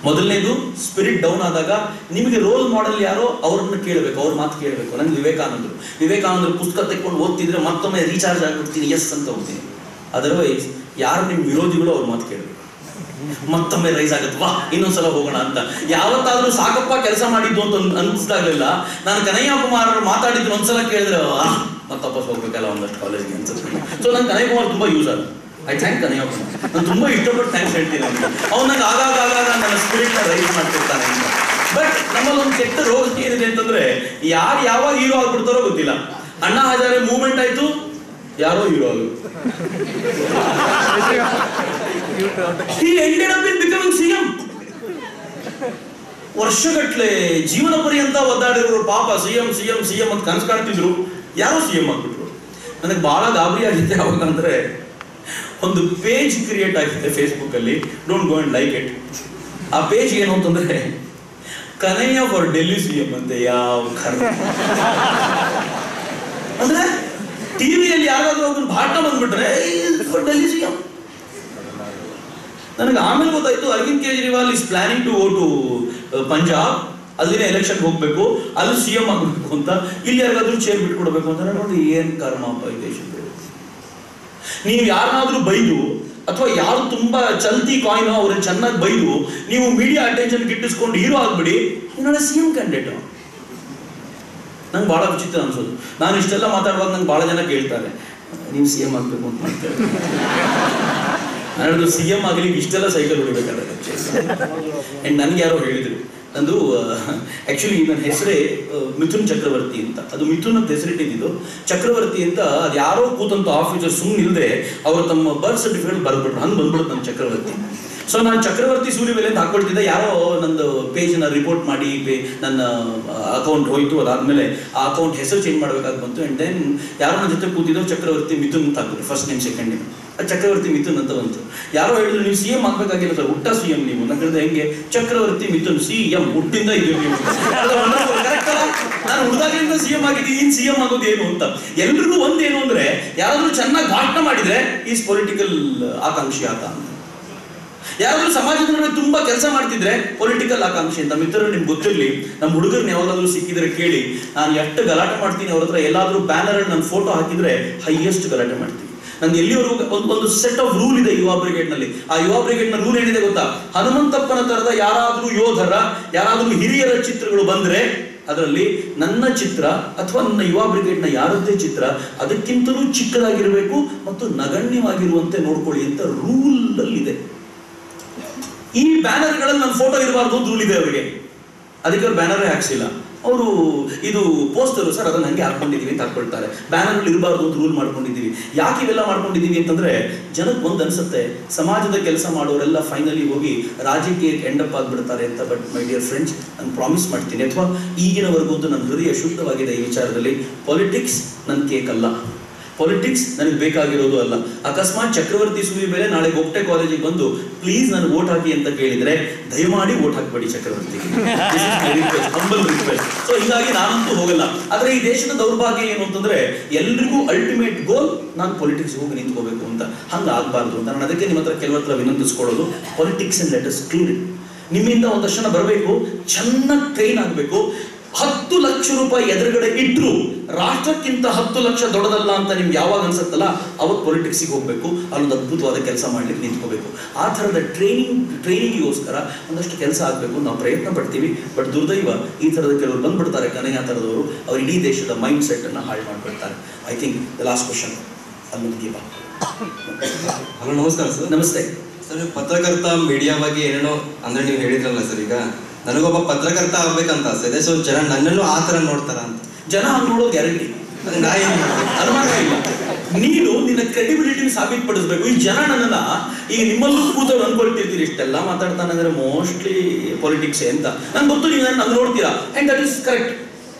ಮೊದಲನೇದು, ಸ್ಪಿರಿಟ್ ಡೌನ್ ಆದಾಗ ನಿಮಗೆ ರೋಲ್ ಮಾಡೆಲ್ ಯಾರೋ ಅವ್ರನ್ನ ಕೇಳಬೇಕು, ಅವ್ರ ಮಾತು ಕೇಳಬೇಕು. ನನಗೆ ವಿವೇಕಾನಂದರು ಪುಸ್ತಕ ತೆಕ್ಕೊಂಡು ಓದ್ತಿದ್ರೆ ಮತ್ತೊಮ್ಮೆ ರೀಚಾರ್ಜ್ ಆಗಿಬಿಡ್ತೀನಿ, ಎಸ್ ಅಂತ ಹೋಗ್ತೀನಿ. ಅದರ್ವೈಸ್ ಯಾರು ನಿಮ್ಮ ವಿರೋಧಿಗಳು ಅವ್ರ ಮಾತು ಕೇಳಬೇಕು, ಮತ್ತೊಮ್ಮೆ ರೈಸ್ ಆಗುತ್ತೆ, ವಾ ಇನ್ನೊಂದ್ಸಲ ಹೋಗೋಣ ಅಂತ. ಯಾವತ್ತಾದ್ರೂ ಸಾಕಪ್ಪ ಕೆಲಸ ಮಾಡಿದ್ದು ಅಂತ ಅನಿಸ್ದಾಗಲಿಲ್ಲ. ನಾನು ಕನ್ಹಯ್ಯಕುಮಾರ್ ಮಾತಾಡಿದ್ದು ಒಂದ್ಸಲ ಕೇಳಿದ್ರೆ ಮತ್ತಪ್ಪ ಹೋಗ್ಬೇಕಲ್ಲ ಒಂದಷ್ಟು ಕಾಲೇಜ್ಗೆ ಅನ್ಸುತ್ತೆ. ಸೊ ನಾನು ಕನ್ಹಯ್ಯಕುಮಾರ್ ತುಂಬಾ ಯೂಸ್ ಆಗ. I thank ಕನ್ಹಯ್ಯಕುಮಾರ್. ನಾನು ತುಂಬಾ ಇಷ್ಟಪಟ್ಟು ಥ್ಯಾಂಕ್ಸ್ ಹೇಳ್ತೀನಿ ಅವನಿಗೆ. ಅವ್ನು ನಂಗೆ ಆಗಾಗ ನನ್ನ ಸ್ಪಿರಿಟ್ನ ರೈಸ್ ಮಾಡ್ತಿರ್ತಾನೆ ಅಂತ. ಬಟ್ ನಮ್ಮಲ್ಲಿ ಒಂದು ಕೆಟ್ಟ ರೋಗ ಏನಿದೆ ಅಂತಂದ್ರೆ, ಯಾರು ಯಾವಾಗ ಹೀರೋ ಆಗ್ಬಿಡ್ತಾರೋ ಗೊತ್ತಿಲ್ಲ. ಅಣ್ಣಾ ಹಜಾರೆ ಮೂವ್ಮೆಂಟ್ ಆಯ್ತು, ಯಾರೋ ಹೀರೋ ಆದ್ರು. He ended up in becoming CM. ವರ್ಷಗಟ್ಲೆ ಜೀವನ ಪರ್ಯಂತ ಒದ್ದಾಡಿರೋರು ಪಾಪ ಸಿಎಂ ಅಂತ ಕನಸು ಕಾಣ್ತಿದ್ರು, ಯಾರೋ ಸಿಎಂ ಆಗ್ಬಿಟ್ರು. ನನಗೆ ಬಹಳ ಗಾಬರಿ ಆಗಿತ್ತು ಯಾವಾಗ ಅಂದ್ರೆ, ಒಂದು ಪೇಜ್ ಕ್ರಿಯೇಟ್ ಆಗಿದೆ ಫೇಸ್ಬುಕ್ ಅಲ್ಲಿ, don't go and like it. ಆ ಪೇಜ್ ಏನು ಅಂತಂದ್ರೆ, ಕನ್ಹಯ್ಯ ಫಾರ್ ಡೆಲ್ಲಿ ಸಿಎಂ ಅಂತ. ಯಾವ ಅಂದ್ರೆ ಟಿವಿಯಲ್ಲಿ ಯಾರಾದ್ರೂ ಒಬ್ಬರು ಭಾಷಣ ಬಂದ್ಬಿಟ್ರೆ ಫಾರ್ ಡೆಲ್ಲಿ ಸಿಎಂ. ನನಗೆ ಆಮೇಲೆ ಗೊತ್ತಾಯ್ತು, Arvind Kejriwal is planning to go to Punjab, ಅಲ್ಲಿನ ಎಲೆಕ್ಷನ್ ಹೋಗ್ಬೇಕು, ಅಲ್ಲಿ ಸಿಎಂ ಆಗ್ಬೇಕು ಅಂತ. ಇಲ್ಲಿ ಯಾರಿಗಾದ್ರೂ ಚೇರ್ ಬಿಟ್ಕೊಡ್ಬೇಕು ಅಂತ. ನೋಡಿ ಏನ್ ಕರ್ಮಪ್ಪ ಈ ದೇಶದ. ನೀವು ಯಾರನ್ನಾದ್ರೂ ಬೈದು, ಅಥವಾ ಯಾರು ತುಂಬಾ ಚಲ್ತಿ ಕಾಯಿನ್ ಅವ್ರನ್ನ ಚೆನ್ನಾಗಿ ಬೈದು ನೀವು ಮೀಡಿಯಾ ಅಟೆನ್ಷನ್ ಗಿಟ್ಟಿಸ್ಕೊಂಡು ಹೀರೋ ಆಗ್ಬಿಡಿ, ಇನ್ನೊಂದು ಸಿಎಂ ಕ್ಯಾಂಡಿಡೇಟ್. ನಂಗೆ ಬಹಳ ವಿಚಿತ್ರ ಅನ್ಸೋದು. ನಾನು ಇಷ್ಟೆಲ್ಲ ಮಾತಾಡುವಾಗ ನಂಗೆ ಬಹಳ ಜನ ಕೇಳ್ತಾರೆ, ನೀವು ಸಿಎಂ ಆಗ್ಬೇಕು ಅಂತ ಮಾಡ್ತಾರೆ. ನಾನು ಸಿಎಂ ಆಗಲಿ ಇಷ್ಟೆಲ್ಲ ಸೈಕಲ್ ಹೊಡಿಬೇಕಾದ್ರೆ. ಅಂಡ್ ನನ್ಗೆ ಯಾರೋ ಹೇಳಿದ್ರು, ನಂದು ಆಕ್ಚುಲಿ ನನ್ನ ಹೆಸರೇ ಮಿಥುನ್ ಚಕ್ರವರ್ತಿ ಅಂತ. ಅದು ಮಿಥುನ್ ಅಂತ ಹೆಸರಿಟ್ಟಿದ್ದು, ಚಕ್ರವರ್ತಿ ಅಂತ ಅದು ಯಾರೋ ಕೂತಂತ ಆಫೀಸರ್ ಸುಮ್ಮನೆ ಇಲ್ಲದೆ ಅವರು ತಮ್ಮ ಬರ್ತ್ ಸರ್ಟಿಫಿಕೇಟ್ ಬರ್ಬಿಟ್ರು, ಹಂಗೆ ಬಂದ್ಬಿಡುತ್ತೆ ನನ್ನ ಚಕ್ರವರ್ತಿ. ಸೊ ನಾನು ಚಕ್ರವರ್ತಿ ಸೂರ್ಯವೆಲೆ ಅಂತ ಹಾಕೊಳ್ತಿದ್ದೆ. ಯಾರೋ ನಂದು ಪೇಜ್ನ ರಿಪೋರ್ಟ್ ಮಾಡಿ ನನ್ನ ಅಕೌಂಟ್ ಹೋಯ್ತು. ಅದಾದ್ಮೇಲೆ ಆ ಅಕೌಂಟ್ ಹೆಸರು ಚೇಂಜ್ ಮಾಡಬೇಕಾಗಿ ಬಂತು. ಅಂಡ್ ದೆನ್ ಯಾರೋ ನನ್ನ ಜೊತೆ ಕೂತಿದ್ದೋ ಚಕ್ರವರ್ತಿ ಮಿಥುನ್ ಅಂತ ಹಾಕಿದ್ರು, ಫಸ್ಟ್ ನೇಮ್ ಸೆಕೆಂಡ್ ನೇಮ್. ಚಕ್ರವರ್ತಿ ಮಿಥುನ್ ಅಂತ ಬಂತು. ಯಾರೋ ಹೇಳಿದ್ರು, ನೀವು ಸಿಎಂ ಆಗ್ಬೇಕಾಗಿಲ್ಲ ಸರ್, ಹುಟ್ಟ ಸಿಎಂ ನೀವು. ನಾನು ಹೇಳಿದೆ, ಹೆಂಗೆ? ಚಕ್ರವರ್ತಿ ಮಿಥುನ್ ಸಿಎಂ, ಹುಟ್ಟಿಂದ ಇದೀವಿ ನೀವು. ನಾನು ಹುಡುಗಾಗಿಂದ ಸಿಎಂ ಆಗಿದ್ದೀನಿ, ಇನ್ ಸಿಎಂ ಆಗೋದು ಏನು ಅಂತ. ಎಲ್ರಿಗೂ ಒಂದೇನು ಅಂದ್ರೆ, ಯಾರಾದ್ರೂ ಚೆನ್ನಾಗಿ ಭಾಷಣ ಮಾಡಿದ್ರೆ ಈಸ್ ಪೊಲಿಟಿಕಲ್ ಆಕಾಂಕ್ಷಿ ಆತ ಅಂತ. ಯಾರಾದ್ರೂ ಸಮಾಜದ ನಡುವೆ ತುಂಬಾ ಕೆಲಸ ಮಾಡ್ತಿದ್ರೆ ಪೊಲಿಟಿಕಲ್ ಆಕಾಂಕ್ಷಿ ಅಂತ. ಮಿತ್ರರು ನಿಮ್ಗೆ ಗೊತ್ತಿರಲಿ, ನಮ್ಮ ಹುಡುಗರನ್ನ ಯಾವಾಗಾದ್ರೂ ಸಿಕ್ಕಿದ್ರೆ ಕೇಳಿ, ನಾನು ಎಷ್ಟು ಗಲಾಟೆ ಮಾಡ್ತೀನಿ ಅವ್ರ ಹತ್ರ. ಎಲ್ಲಾದ್ರೂ ಬ್ಯಾನರ್ ನನ್ನ ಫೋಟೋ ಹಾಕಿದ್ರೆ ಹೈಯೆಸ್ಟ್ ಗಲಾಟೆ ಮಾಡ್ತೀನಿ. ನಂದು ಎಲ್ಲಿವರೆಗೂ ಒಂದು ಸೆಟ್ ಆಫ್ ರೂಲ್ ಇದೆ ಯುವ ಬ್ರಿಗೇಡ್ ನಲ್ಲಿ. ಆ ಯುವ ಬ್ರಿಗೇಡ್ ನ ರೂಲ್ ಏನಿದೆ ಗೊತ್ತಾ? ಹನುಮಂತಪ್ಪನ ತರದ ಯಾರಾದ್ರೂ ಯೋಧರ, ಯಾರಾದ್ರೂ ಹಿರಿಯರ ಚಿತ್ರಗಳು ಬಂದ್ರೆ ಅದರಲ್ಲಿ ನನ್ನ ಚಿತ್ರ ಅಥವಾ ನನ್ನ ಯುವ ಬ್ರಿಗೇಡ್ ನ ಯಾರದ್ದೇ ಚಿತ್ರ ಅದಕ್ಕಿಂತಲೂ ಚಿಕ್ಕದಾಗಿರ್ಬೇಕು ಮತ್ತು ನಗಣ್ಯವಾಗಿರುವಂತೆ ನೋಡ್ಕೊಳ್ಳಿ ಅಂತ ರೂಲ್ ಅಲ್ಲಿ ಇದೆ. ಈ ಬ್ಯಾನರ್ಗಳಲ್ಲಿ ನನ್ನ ಫೋಟೋ ಇರಬಾರ್ದು ಅಂತ ರೂಲ್ ಇದೆ ಅವರಿಗೆ, ಅದಕ್ಕೆ ಅವ್ರು ಬ್ಯಾನರೇ ಹಾಕ್ಸಿಲ್ಲ. ಅವರು ಇದು ಪೋಸ್ಟರು ಸರ್ ಅದನ್ನ ಹಂಗೆ ಹಾಕೊಂಡಿದೀವಿ ಅಂತ ಹಾಕೊಳ್ತಾರೆ. ಬ್ಯಾನರ್ ಇರಬಾರ್ದು ಅಂತ ರೂಲ್ ಮಾಡ್ಕೊಂಡಿದ್ದೀವಿ. ಯಾಕೆ ಇವೆಲ್ಲ ಮಾಡ್ಕೊಂಡಿದ್ದೀವಿ ಅಂತಂದ್ರೆ ಜನಕ್ಕೆ ಒಂದು ಅನ್ಸುತ್ತೆ ಸಮಾಜದ ಕೆಲಸ ಮಾಡೋರೆಲ್ಲ ಫೈನಲಿ ಹೋಗಿ ರಾಜಕೀಯಕ್ಕೆ ಎಂಡಪ್ ಆಗ್ಬಿಡ್ತಾರೆ ಅಂತ. ಬಟ್ ಮೈ ಡಿಯರ್ ಫ್ರೆಂಡ್ಸ್, ನಾನು ಪ್ರಾಮಿಸ್ ಮಾಡ್ತೀನಿ, ಅಥವಾ ಈಗಿನವರೆಗೂ ನನ್ನ ಹೃದಯ ಶುದ್ಧವಾಗಿದೆ ಈ ವಿಚಾರದಲ್ಲಿ. ಪಾಲಿಟಿಕ್ಸ್ ನನ್ನ ಕೇಕ್ ಅಲ್ಲ, ಪಾಲಿಟಿಕ್ಸ್ ನನಗೆ ಬೇಕಾಗಿರೋದು ಅಲ್ಲ. ಅಕಸ್ಮಾತ್ ಚಕ್ರವರ್ತಿ ಸುವಿಬೇರೆ ನಾಳೆ ಗೊಪ್ಪಟೆ ಕಾಲೇಜಿಗೆ ಬಂದು ಪ್ಲೀಸ್ ನನಗೆ ವೋಟ್ ಹಾಕಿ ಅಂತ ಕೇಳಿದ್ರೆ ದಯಮಾಡಿ ವೋಟ್ ಹಾಕಬೇಡಿ ಚಕ್ರವರ್ತಿಗೆ. Humble request. ಸೊ ಹೀಗಾಗಿ ನಾನಂತೂ ಹೋಗಲ್ಲ. ಆದ್ರೆ ಈ ದೇಶದ ದೌರ್ಭಾಗ್ಯ ಏನು ಅಂತಂದ್ರೆ ಎಲ್ರಿಗೂ ಅಲ್ಟಿಮೇಟ್ ಗೋಲ್ ನಾನು ಪೊಲಿಟಿಕ್ಸ್ ಹೋಗಿ ನಿಂತ್ಕೋಬೇಕು ಅಂತ. ಹಂಗ ಆಗ್ಬಾರ್ದು ಅಂತ ನಾನು ಅದಕ್ಕೆ ನಿಮ್ಮ ಹತ್ರ ಕೆಲವರ ಹತ್ರ ವಿನಂತಿಸ್ಕೊಳ್ಳೋದು, politics and let us clean it. ನಿಮ್ಮಿಂದ ಒಂದಷ್ಟು ಜನ ಬರಬೇಕು, ಚೆನ್ನಾಗಿ ಟ್ರೈನ್ ಆಗಬೇಕು. 10 ಲಕ್ಷ ರೂಪಾಯಿ ಎದುರುಗಡೆ ಇಟ್ರು ರಾಷ್ಟ್ರಕ್ಕಿಂತ 10 ಲಕ್ಷ ದೊಡ್ಡದಲ್ಲ ಅಂತ ನಿಮ್ಗೆ ಯಾವಾಗ ಅನ್ಸುತ್ತಲ್ಲ ಅವತ್ತು ಪೊಲಿಟಿಕ್ಸಿಗೆ ಹೋಗ್ಬೇಕು, ಅಲ್ಲೊಂದು ಅದ್ಭುತವಾದ ಕೆಲಸ ಮಾಡ್ಲಿಕ್ಕೆ ನಿಂತ್ಕೋಬೇಕು. ಆ ಥರದ ಟ್ರೈನಿಂಗಿಗೋಸ್ಕರ ಒಂದಷ್ಟು ಕೆಲಸ ಆಗಬೇಕು ನಾವು ಪ್ರಯತ್ನ ಪಡ್ತೀವಿ. ಬಟ್ ದುರ್ದೈವ ಈ ಥರದ ಕೆಲವರು ಬಂದ್ಬಿಡ್ತಾರೆ, ಕನೆಯ ಥರದವರು, ಅವ್ರು ಇಡೀ ದೇಶದ ಮೈಂಡ್ ಸೆಟ್ ಅನ್ನು ಹಾಳು ಮಾಡಿಬಿಡ್ತಾರೆ. I think the last question ಅಲ್ಲೊಂದು ದೀಪ. ಹಲೋ, ನಮಸ್ಕಾರ ಸರ್. ನಮಸ್ತೆ ಸರ್, ಪತ್ರಕರ್ತ ಮೀಡಿಯಾ ಬಗ್ಗೆ ಏನೇನೋ ಅಂದ್ರೆ ನೀವು ಹೇಳಿದ್ರಲ್ಲ ಸರ್, ಈಗ ನನಗೊಬ್ಬ ಪತ್ರಕರ್ತ ಆಗ್ಬೇಕಂತ ಆಸೆ ಇದೆ. ಸೊ ಜನ ನನ್ನಲ್ಲೂ ಆ ಥರ ನೋಡ್ತಾರ ಅಂತ. ಜನ ಹಂಗೆ ನೋಡೋದು ಗ್ಯಾರಂಟಿ, ನಾ ಏನು ಅನುಮಾನ ಇಲ್ಲ. ನೀನು ನಿನ್ನ ಕ್ರೆಡಿಬಿಲಿಟಿ ಸಾಬೀತುಪಡಿಸ್ಬೇಕು. ಈ ಜನ ನನ್ನನ್ನ ಈಗ ನಿಮ್ಮಲ್ಲೂ ಕೂತವ್ರು ಅನ್ಕೊಳ್ತಿರ್ತೀರಿ ಇಷ್ಟೆಲ್ಲ ಮಾತಾಡ್ತಾನೆ ಅಂದ್ರೆ ಮೋಸ್ಟ್ಲಿ ಪೊಲಿಟಿಕ್ಸ್ ಅಂತ ನಂಗೆ ಗೊತ್ತು. ನೀವು ನಂಗೆ ನೋಡ್ತೀರಾ, ಅಂಡ್ ದಟ್ ಇಸ್ ಕರೆಕ್ಟ್.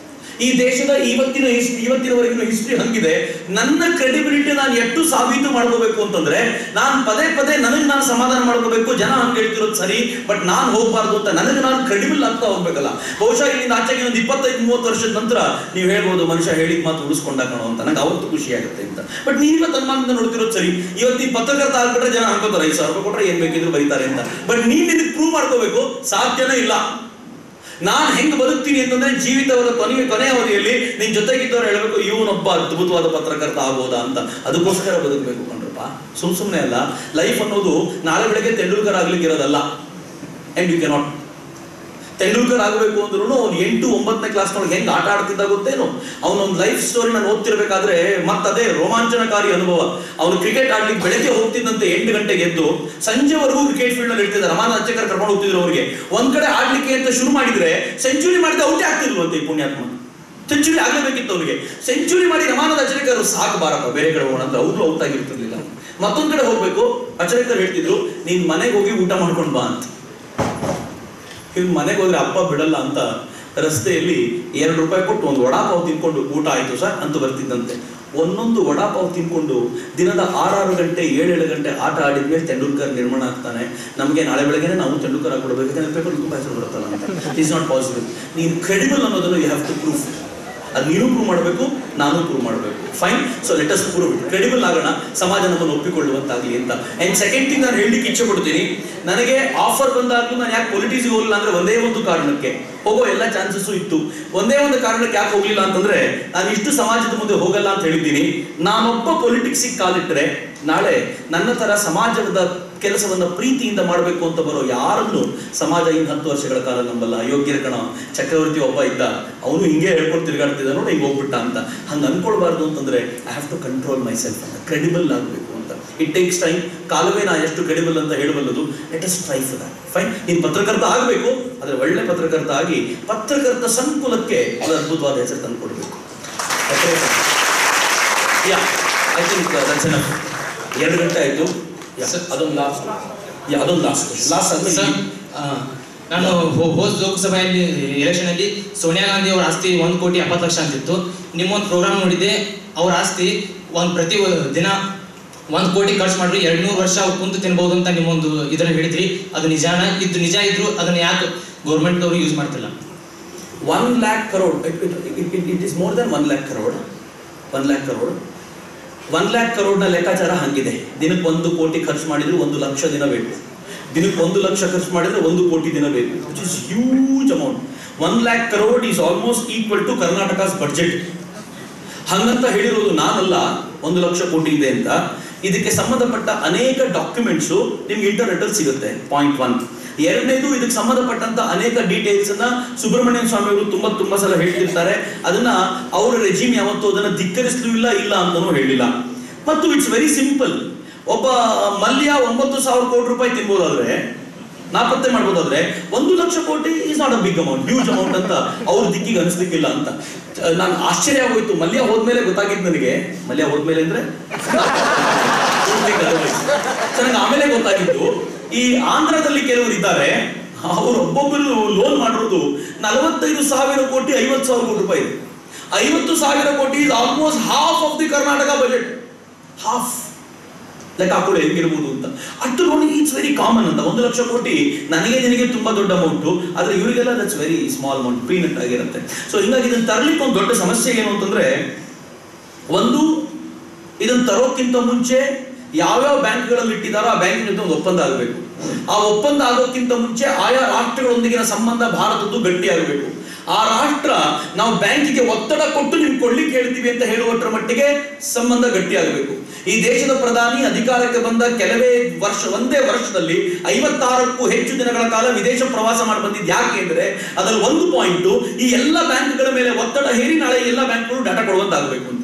ಈ ದೇಶದ ಇವತ್ತಿನವರೆಗಿನ ಹಿಸ್ಟ್ರಿ ಹಂಗಿದೆ. ನನ್ನ ಕ್ರೆಡಿಬಿಲಿಟಿ ನಾನು ಎಷ್ಟು ಸಾಬೀತು ಮಾಡ್ಕೋಬೇಕು ಅಂತಂದ್ರೆ ನಾನು ಪದೇ ನನಗೆ ನಾನು ಸಮಾಧಾನ ಮಾಡ್ಕೋಬೇಕು. ಜನ ಹಂಗೆ ಹೇಳ್ತಿರೋದು ಸರಿ, ಬಟ್ ನಾನು ಹೋಗ್ಬಾರ್ದು ಅಂತ ನನಗೆ ನಾನು ಕ್ರೆಡಿಬಲ್ ಆಗ್ತಾ ಹೋಗ್ಬೇಕಲ್ಲ. ಬಹುಶಃ ಇಲ್ಲಿಂದ ಆಚೆಗೆ ಒಂದು 25-30 ವರ್ಷದ ನಂತರ ನೀವು ಹೇಳ್ಬೋದು ಮನುಷ್ಯ ಹೇಳಿದ ಮಾತು ಉಳಿಸ್ಕೊಂಡ ಕಣೋ ಅಂತ, ನಂಗೆ ಅವತ್ತು ಖುಷಿ ಆಗುತ್ತೆ ಅಂತ. ಬಟ್ ನೀವ ತನ್ಮಾನದಿಂದ ನೋಡ್ತಿರೋದು ಸರಿ. ಇವತ್ತು ಈ ಪತ್ರಕರ್ತ ಆಗ್ಬಿಟ್ರೆ ಜನ ಅನ್ಕೋತಾರೆ 5,000 ರೂಪಾಯಿ ಕೊಟ್ರೆ ಏನ್ ಬೇಕಿದ್ರು ಬರೀತಾರೆ ಅಂತ. ಬಟ್ ನೀನ್ ಇದಕ್ಕೆ ಪ್ರೂವ್ ಮಾಡ್ಕೋಬೇಕು, ಸಾಧ್ಯನೇ ಇಲ್ಲ. ನಾನು ಹೆಂಗ್ ಬದುಕ್ತೀನಿ ಅಂತಂದ್ರೆ ಜೀವಿತವಾದ ಕೊನೆ ಅವಧಿಯಲ್ಲಿ ನಿನ್ ಜೊತೆಗಿದ್ದವ್ರು ಹೇಳ್ಬೇಕು ಇವನೊಬ್ಬ ಅದ್ಭುತವಾದ ಪತ್ರಕರ್ತ ಆಗೋದಾ ಅಂತ. ಅದಕ್ಕೋಸ್ಕರ ಬದುಕಬೇಕು ಕಣ್ರಪ್ಪ, ಸುಮ್ಮನೆ ಅಲ್ಲ. ಲೈಫ್ ಅನ್ನೋದು ನಾಳೆ ಬೆಳಗ್ಗೆ ತೆಂಡೂಲ್ಕರ್ ಆಗ್ಲಿಕ್ಕೆ ಇರೋದಲ್ಲ. And you cannot. ತೆಂಡೂಲ್ಕರ್ ಆಗಬೇಕು ಅಂದ್ರೂ ಅವ್ನು 8-9ನೇ ಕ್ಲಾಸ್ನೊಳಗೆ ಹೆಂಗ್ ಆಟ ಆಡ್ತಿದ್ದ ಗೊತ್ತೇನು. ಅವನೊಂದು ಲೈಫ್ ಸ್ಟೋರಿ ನಾನು ಓದ್ತಿರ್ಬೇಕಾದ್ರೆ ಮತ್ತದೇ ರೋಮಾಂಚನಕಾರಿ ಅನುಭವ. ಅವನು ಕ್ರಿಕೆಟ್ ಆಡ್ಲಿಕ್ಕೆ ಬೆಳಗ್ಗೆ ಹೋಗ್ತಿದ್ದಂತೆ 8 ಗಂಟೆಗೆ ಎದ್ದು ಸಂಜೆವರೆಗೂ ಕ್ರಿಕೆಟ್ ಫೀಲ್ಡ್ ನಲ್ಲಿ ಇರ್ತಿದ್ದಾರೆ. ರಮಾನ ಅಚ್ಚಕರ್ ಕರ್ಕೊಂಡು ಹೋಗ್ತಿದ್ರು ಅವ್ರಿಗೆ. ಒಂದ್ ಕಡೆ ಆಡ್ಲಿಕ್ಕೆ ಅಂತ ಶುರು ಮಾಡಿದ್ರೆ ಸೆಂಚುರಿ ಮಾಡಿದ್ರೆ ಔಟೇ ಆಗ್ತಿರ್ಲು ಅಂತ ಈ ಪುಣ್ಯಾತ್ಮ. ಸೆಂಚುರಿ ಆಗ್ಲೇಬೇಕಿತ್ತು ಅವನಿಗೆ. ಸೆಂಚುರಿ ಮಾಡಿ ರಮಾನದ ಅಚ್ಚಕರ್ ಸಾಕು ಬಾರಪ್ಪ ಬೇರೆ ಕಡೆ ಹೋಗೋಣ ಅಂತ ಅವ್ರು ಔಟ್ ಆಗಿರ್ತಿರ್ಲಿಲ್ಲ. ಮತ್ತೊಂದ್ ಕಡೆ ಹೋಗ್ಬೇಕು, ಅಚ್ಚಕರ್ ಹೇಳ್ತಿದ್ರು ನೀನ್ ಮನೆಗೆ ಹೋಗಿ ಊಟ ಮಾಡ್ಕೊಂಡು ಬಾ ಅಂತ. ಇವ್ನು ಮನೆಗೆ ಹೋದ್ರೆ ಅಪ್ಪ ಬಿಡಲ್ಲ ಅಂತ ರಸ್ತೆಯಲ್ಲಿ 2 ರೂಪಾಯಿ ಕೊಟ್ಟು ಒಂದು ವಡಾಪಾವ್ ತಿನ್ಕೊಂಡು ಊಟ ಆಯ್ತು ಸರ್ ಅಂತ ಬರ್ತಿದ್ದಂತೆ. ಒಂದೊಂದು ವಡಾಪಾವ್ ತಿನ್ಕೊಂಡು ದಿನದ 6 ಗಂಟೆ 7 ಗಂಟೆ ಆಟ ಆಡಿದ್ಮೇಲೆ ತೆಂಡೂಲ್ಕರ್ ನಿರ್ಮಾಣ ಆಗ್ತಾನೆ. ನಮಗೆ ನಾಳೆ ಬೆಳಗ್ಗೆ ನಾವು ತೆಂಡೂಲ್ಕರ್ ಆಗ್ಬಿಡ್ಬೇಕು, ಪೇಪರ್ ತುಂಬಾ ಹೆಸರು ಬರುತ್ತಲ್ಲ ಅಂತ. Is not possible. ನೀನು ಕ್ರೆಡಿಬಲ್ ಅನ್ನೋದನ್ನು ಯು ಹ್ಯಾವ್ ಟು ಪ್ರೂವ್. ಅದು ನೀನು ಪ್ರೂವ್ ಮಾಡಬೇಕು, ನಾನು ಪ್ರೂವ್ ಮಾಡಬೇಕು. Fine, so let us prove it. Credible ಆಗೋಣ, ಸಮಾಜ ನಮ್ಮನ್ನು ಒಪ್ಪಿಕೊಳ್ಳುವಂತಾಗಲಿ ಅಂತ. ಅಂಡ್ ಸೆಕೆಂಡ್ ಥಿಂಗ್ ನಾನು ಹೇಳಲಿಕ್ಕೆ ಇಚ್ಛೆ ಪಡ್ತೀನಿ, ನನಗೆ ಆಫರ್ ಬಂದಾಗಲೂ ನಾನು ಯಾಕೆ ಪೊಲಿಟಿಕ್ಸ್ಗೆ ಹೋಗಲಿಲ್ಲ ಅಂದ್ರೆ ಒಂದೇ ಒಂದು ಕಾರಣಕ್ಕೆ. ಹೋಗೋ ಎಲ್ಲ ಚಾನ್ಸಸ್ಸು ಇತ್ತು. ಒಂದೇ ಒಂದು ಕಾರಣಕ್ಕೆ ಯಾಕೆ ಹೋಗ್ಲಿಲ್ಲ ಅಂತಂದ್ರೆ ನಾನು ಇಷ್ಟು ಸಮಾಜದ ಮುಂದೆ ಹೋಗಲ್ಲ ಅಂತ ಹೇಳಿದ್ದೀನಿ. ನಾನೊಬ್ಬ ಪೊಲಿಟಿಕ್ಸಿಗೆ ಕಾಲಿಟ್ಟರೆ ನಾಳೆ ನನ್ನ ತರ ಸಮಾಜದ ಕೆಲಸವನ್ನ ಪ್ರೀತಿಯಿಂದ ಮಾಡಬೇಕು ಅಂತ ಬರೋ ಯಾರನ್ನು ಸಮಾಜ ಇನ್ನು 10 ವರ್ಷಗಳ ಕಾಲ ನಂಬಲ್ಲ. ಅಯೋಗ್ಯರ ಕಣ. ಚಕ್ರವರ್ತಿ ಒಬ್ಬ ಇದ್ದ, ಅವನು ಹಿಂಗೆ ಹೇಳ್ಕೊಂಡು ತಿರುಗಾಡ್ತಿದ್ದ ನೋಡಿ ಹಿಂಗೆ ಹೋಗ್ಬಿಟ್ಟ ಅಂತ. ಹಂಗೆ ಅನ್ಕೊಳ್ಬಾರ್ದು ಅಂತಂದ್ರೆ I have to control myself ಅಂತ. ಕ್ರೆಡಿಬಲ್ ಆಗಬೇಕು ಅಂತ. It takes time. ಕಾಲವೇ ನಾ ಎಷ್ಟು ಕ್ರೆಡಿಬಲ್ ಅಂತ ಹೇಳಬಲ್ಲದು. Let us try for that. Fine, ನೀನು ಪತ್ರಕರ್ತ ಆಗಬೇಕು, ಆದರೆ ಒಳ್ಳೆ ಪತ್ರಕರ್ತ ಆಗಿ ಪತ್ರಕರ್ತ ಸಂಕುಲಕ್ಕೆ ಒಂದು ಅದ್ಭುತವಾದ ಹೆಸರು ತಂದು ಕೊಡಬೇಕು. I think that's enough. 2 ಗಂಟೆ ಆಯ್ತು. ಅದೊಂದು ಲಾಸ್ಟ್ ನಾನು ಹೋದ ಲೋಕಸಭೆಯಲ್ಲಿ ಎಲೆಕ್ಷನ್ ಅಲ್ಲಿ ಸೋನಿಯಾ ಗಾಂಧಿ ಅವರ ಆಸ್ತಿ 1,70,00,000 ಅಂತಿತ್ತು. ನಿಮ್ಮೊಂದು ಪ್ರೋಗ್ರಾಮ್ ನೋಡಿದ್ದೆ, ಅವ್ರ ಆಸ್ತಿ ಪ್ರತಿ ದಿನ 1 ಕೋಟಿ ಖರ್ಚು ಮಾಡ್ರಿ 200 ವರ್ಷ ಕುಂತು ತಿನ್ಬಹುದು ಅಂತ ನಿಮ್ಮೊಂದು ಇದನ್ನ ಹೇಳಿದ್ರಿ. ಅದು ನಿಜಾನ? ಇದು ನಿಜ ಇದ್ರು ಅದನ್ನ ಯಾಕೆ ಗೌರ್ಮೆಂಟ್ ಅವರು ಯೂಸ್ ಮಾಡ್ತಿಲ್ಲ? 1 lakh crore. It is more than 1 lakh crore. 1 lakh crore. 1 lakh crore ಲೆಕ್ಕಾಚಾರ ಹಂಗಿದೆ. ದಿನಕ್ಕೆ 1 ಕೋಟಿ ಖರ್ಚು ಮಾಡಿದ್ರೆ 1 ಲಕ್ಷ ದಿನ ಬೇಕು. ದಿನಕ್ಕೆ 1 ಲಕ್ಷ ಖರ್ಚು ಮಾಡಿದ್ರೆ 1 ಕೋಟಿ ದಿನ ಬೇಕು. Which is huge amount. 1 lakh crore is almost equal to Karnataka's budget. ಹಂಗಂತ ಹೇಳಿರೋದು ನಾನಲ್ಲ 1 ಲಕ್ಷ ಕೋಟಿ ಇದೆ ಅಂತ. ಇದಕ್ಕೆ ಸಂಬಂಧಪಟ್ಟ ಅನೇಕ ಡಾಕ್ಯುಮೆಂಟ್ಸು ನಿಮ್ಗೆ ಇಂಟರ್ನೆಟ್ ಅಲ್ಲಿ ಸಿಗುತ್ತೆ. ಪಾಯಿಂಟ್ 1. ಎರಡನೇದು, ಇದಕ್ಕೆ ಸಂಬಂಧಪಟ್ಟಂತ ಅನೇಕ ಡೀಟೇಲ್ಸ್ ಅನ್ನ ಸುಬ್ರಹ್ಮಣ್ಯಂ ಸ್ವಾಮಿ ಅವರು ತುಂಬಾ ಸಲ ಹೇಳ್ತಿರ್ತಾರೆ. ಅದನ್ನ ಅವರ ರೆಜಿಮ್ ಯಾವತ್ತೂ ಅದನ್ನ ಧಿಕ್ಕರಿಸಲೂ ಇಲ್ಲ ಅಂತಾನೂ ಹೇಳಿಲ್ಲ. ಮತ್ತು ಇಟ್ಸ್ ವೆರಿ ಸಿಂಪಲ್. ಒಬ್ಬ ಮಲ್ಯ 9,000 ಕೋಟಿ ರೂಪಾಯಿ ತಿನ್ಬೋದಾದ್ರೆ ನಾಪತ್ತೆ ಮಾಡ್ಬೋದಾದ್ರೆ 1 lakh crore is not a big amount, huge amount ಅಂತ ಅವ್ರ ದಿಕ್ಕಿಗೆ ಅನಿಸ್ಲಿಕ್ಕಿಲ್ಲ ಅಂತ. ನಾನು ಆಶ್ಚರ್ಯ ಆಗೋಯ್ತು. ಮಲ್ಯ ಹೋದ್ಮೇಲೆ ಗೊತ್ತಾಗಿದ್ದು ನನಗೆ, ಮಲ್ಯ ಹೋದ್ಮೇಲೆ ಅಂದ್ರೆ ನನಗೆ ಆಮೇಲೆ ಗೊತ್ತಾಗಿದ್ದು, ಈ ಆಂಧ್ರದಲ್ಲಿ ಕೆಲವರು ಇದ್ದಾರೆ, ಅವರು ಒಬ್ಬೊಬ್ಬರು ಲೋನ್ ಮಾಡಿರೋದು 45,000 ಕೋಟಿ 50,000 ಕೋಟಿ ರೂಪಾಯಿ ಇದೆ. 50,000 ಕೋಟಿ is almost half of the Karnataka budget. Half like ಹಾಕೊಳ್ಳಿ ಹೆಂಗಿರ್ಬೋದು ಅಂತ. ಅಷ್ಟು ಲೋನ್ ಇಟ್ಸ್ ವೆರಿ ಕಾಮನ್ ಅಂತ. 1 ಲಕ್ಷ ಕೋಟಿ ನನಗೆ ನಿನಗೆ ತುಂಬಾ ದೊಡ್ಡ ಅಮೌಂಟ್, ಆದ್ರೆ ಇವರಿಗೆಲ್ಲ that's very small amount, peanut ಆಗಿರುತ್ತೆ. ಸೊ ಹಿಂಗಾಗಿ ಇದನ್ನ ತರಲಿಕ್ಕೆ ಒಂದು ದೊಡ್ಡ ಸಮಸ್ಯೆ ಏನು ಅಂತಂದ್ರೆ, ಒಂದು ಇದನ್ನ ತರೋಕ್ಕಿಂತ ಮುಂಚೆ ಯಾವ್ಯಾವ ಬ್ಯಾಂಕ್ಗಳಲ್ಲಿ ಇಟ್ಟಿದಾರೋ ಆ ಬ್ಯಾಂಕಿನ ಜೊತೆ ಒಂದು ಒಪ್ಪಂದ ಆಗಬೇಕು. ಆ ಒಪ್ಪಂದ ಆಗೋಕ್ಕಿಂತ ಮುಂಚೆ ಆಯಾ ರಾಷ್ಟ್ರಗಳೊಂದಿಗಿನ ಸಂಬಂಧ ಭಾರತದ್ದು ಗಟ್ಟಿ ಆಗಬೇಕು. ಆ ರಾಷ್ಟ್ರ ನಾವು ಬ್ಯಾಂಕಿಗೆ ಒತ್ತಡ ಕೊಟ್ಟು ನಿಮ್ಗೆ ಕೊಡ್ಲಿಕ್ಕೆ ಹೇಳ್ತೀವಿ ಅಂತ ಹೇಳುವಷ್ಟರ ಮಟ್ಟಿಗೆ ಸಂಬಂಧ ಗಟ್ಟಿ ಆಗಬೇಕು. ಈ ದೇಶದ ಪ್ರಧಾನಿ ಅಧಿಕಾರಕ್ಕೆ ಬಂದ ಒಂದೇ ವರ್ಷದಲ್ಲಿ 56ಕ್ಕೂ ಹೆಚ್ಚು ದಿನಗಳ ಕಾಲ ವಿದೇಶ ಪ್ರವಾಸ ಮಾಡಿ ಬಂದಿದ್ದು. ಯಾಕೆ ಅಂದ್ರೆ ಅದ್ರಲ್ಲಿ ಒಂದು ಪಾಯಿಂಟ್, ಈ ಎಲ್ಲ ಬ್ಯಾಂಕ್ಗಳ ಮೇಲೆ ಒತ್ತಡ ಹೇರಿ ನಾಳೆ ಎಲ್ಲ ಬ್ಯಾಂಕ್ಗಳು ಡಾಟಾ ಕೊಡುವಂತಾಗಬೇಕು ಅಂತ.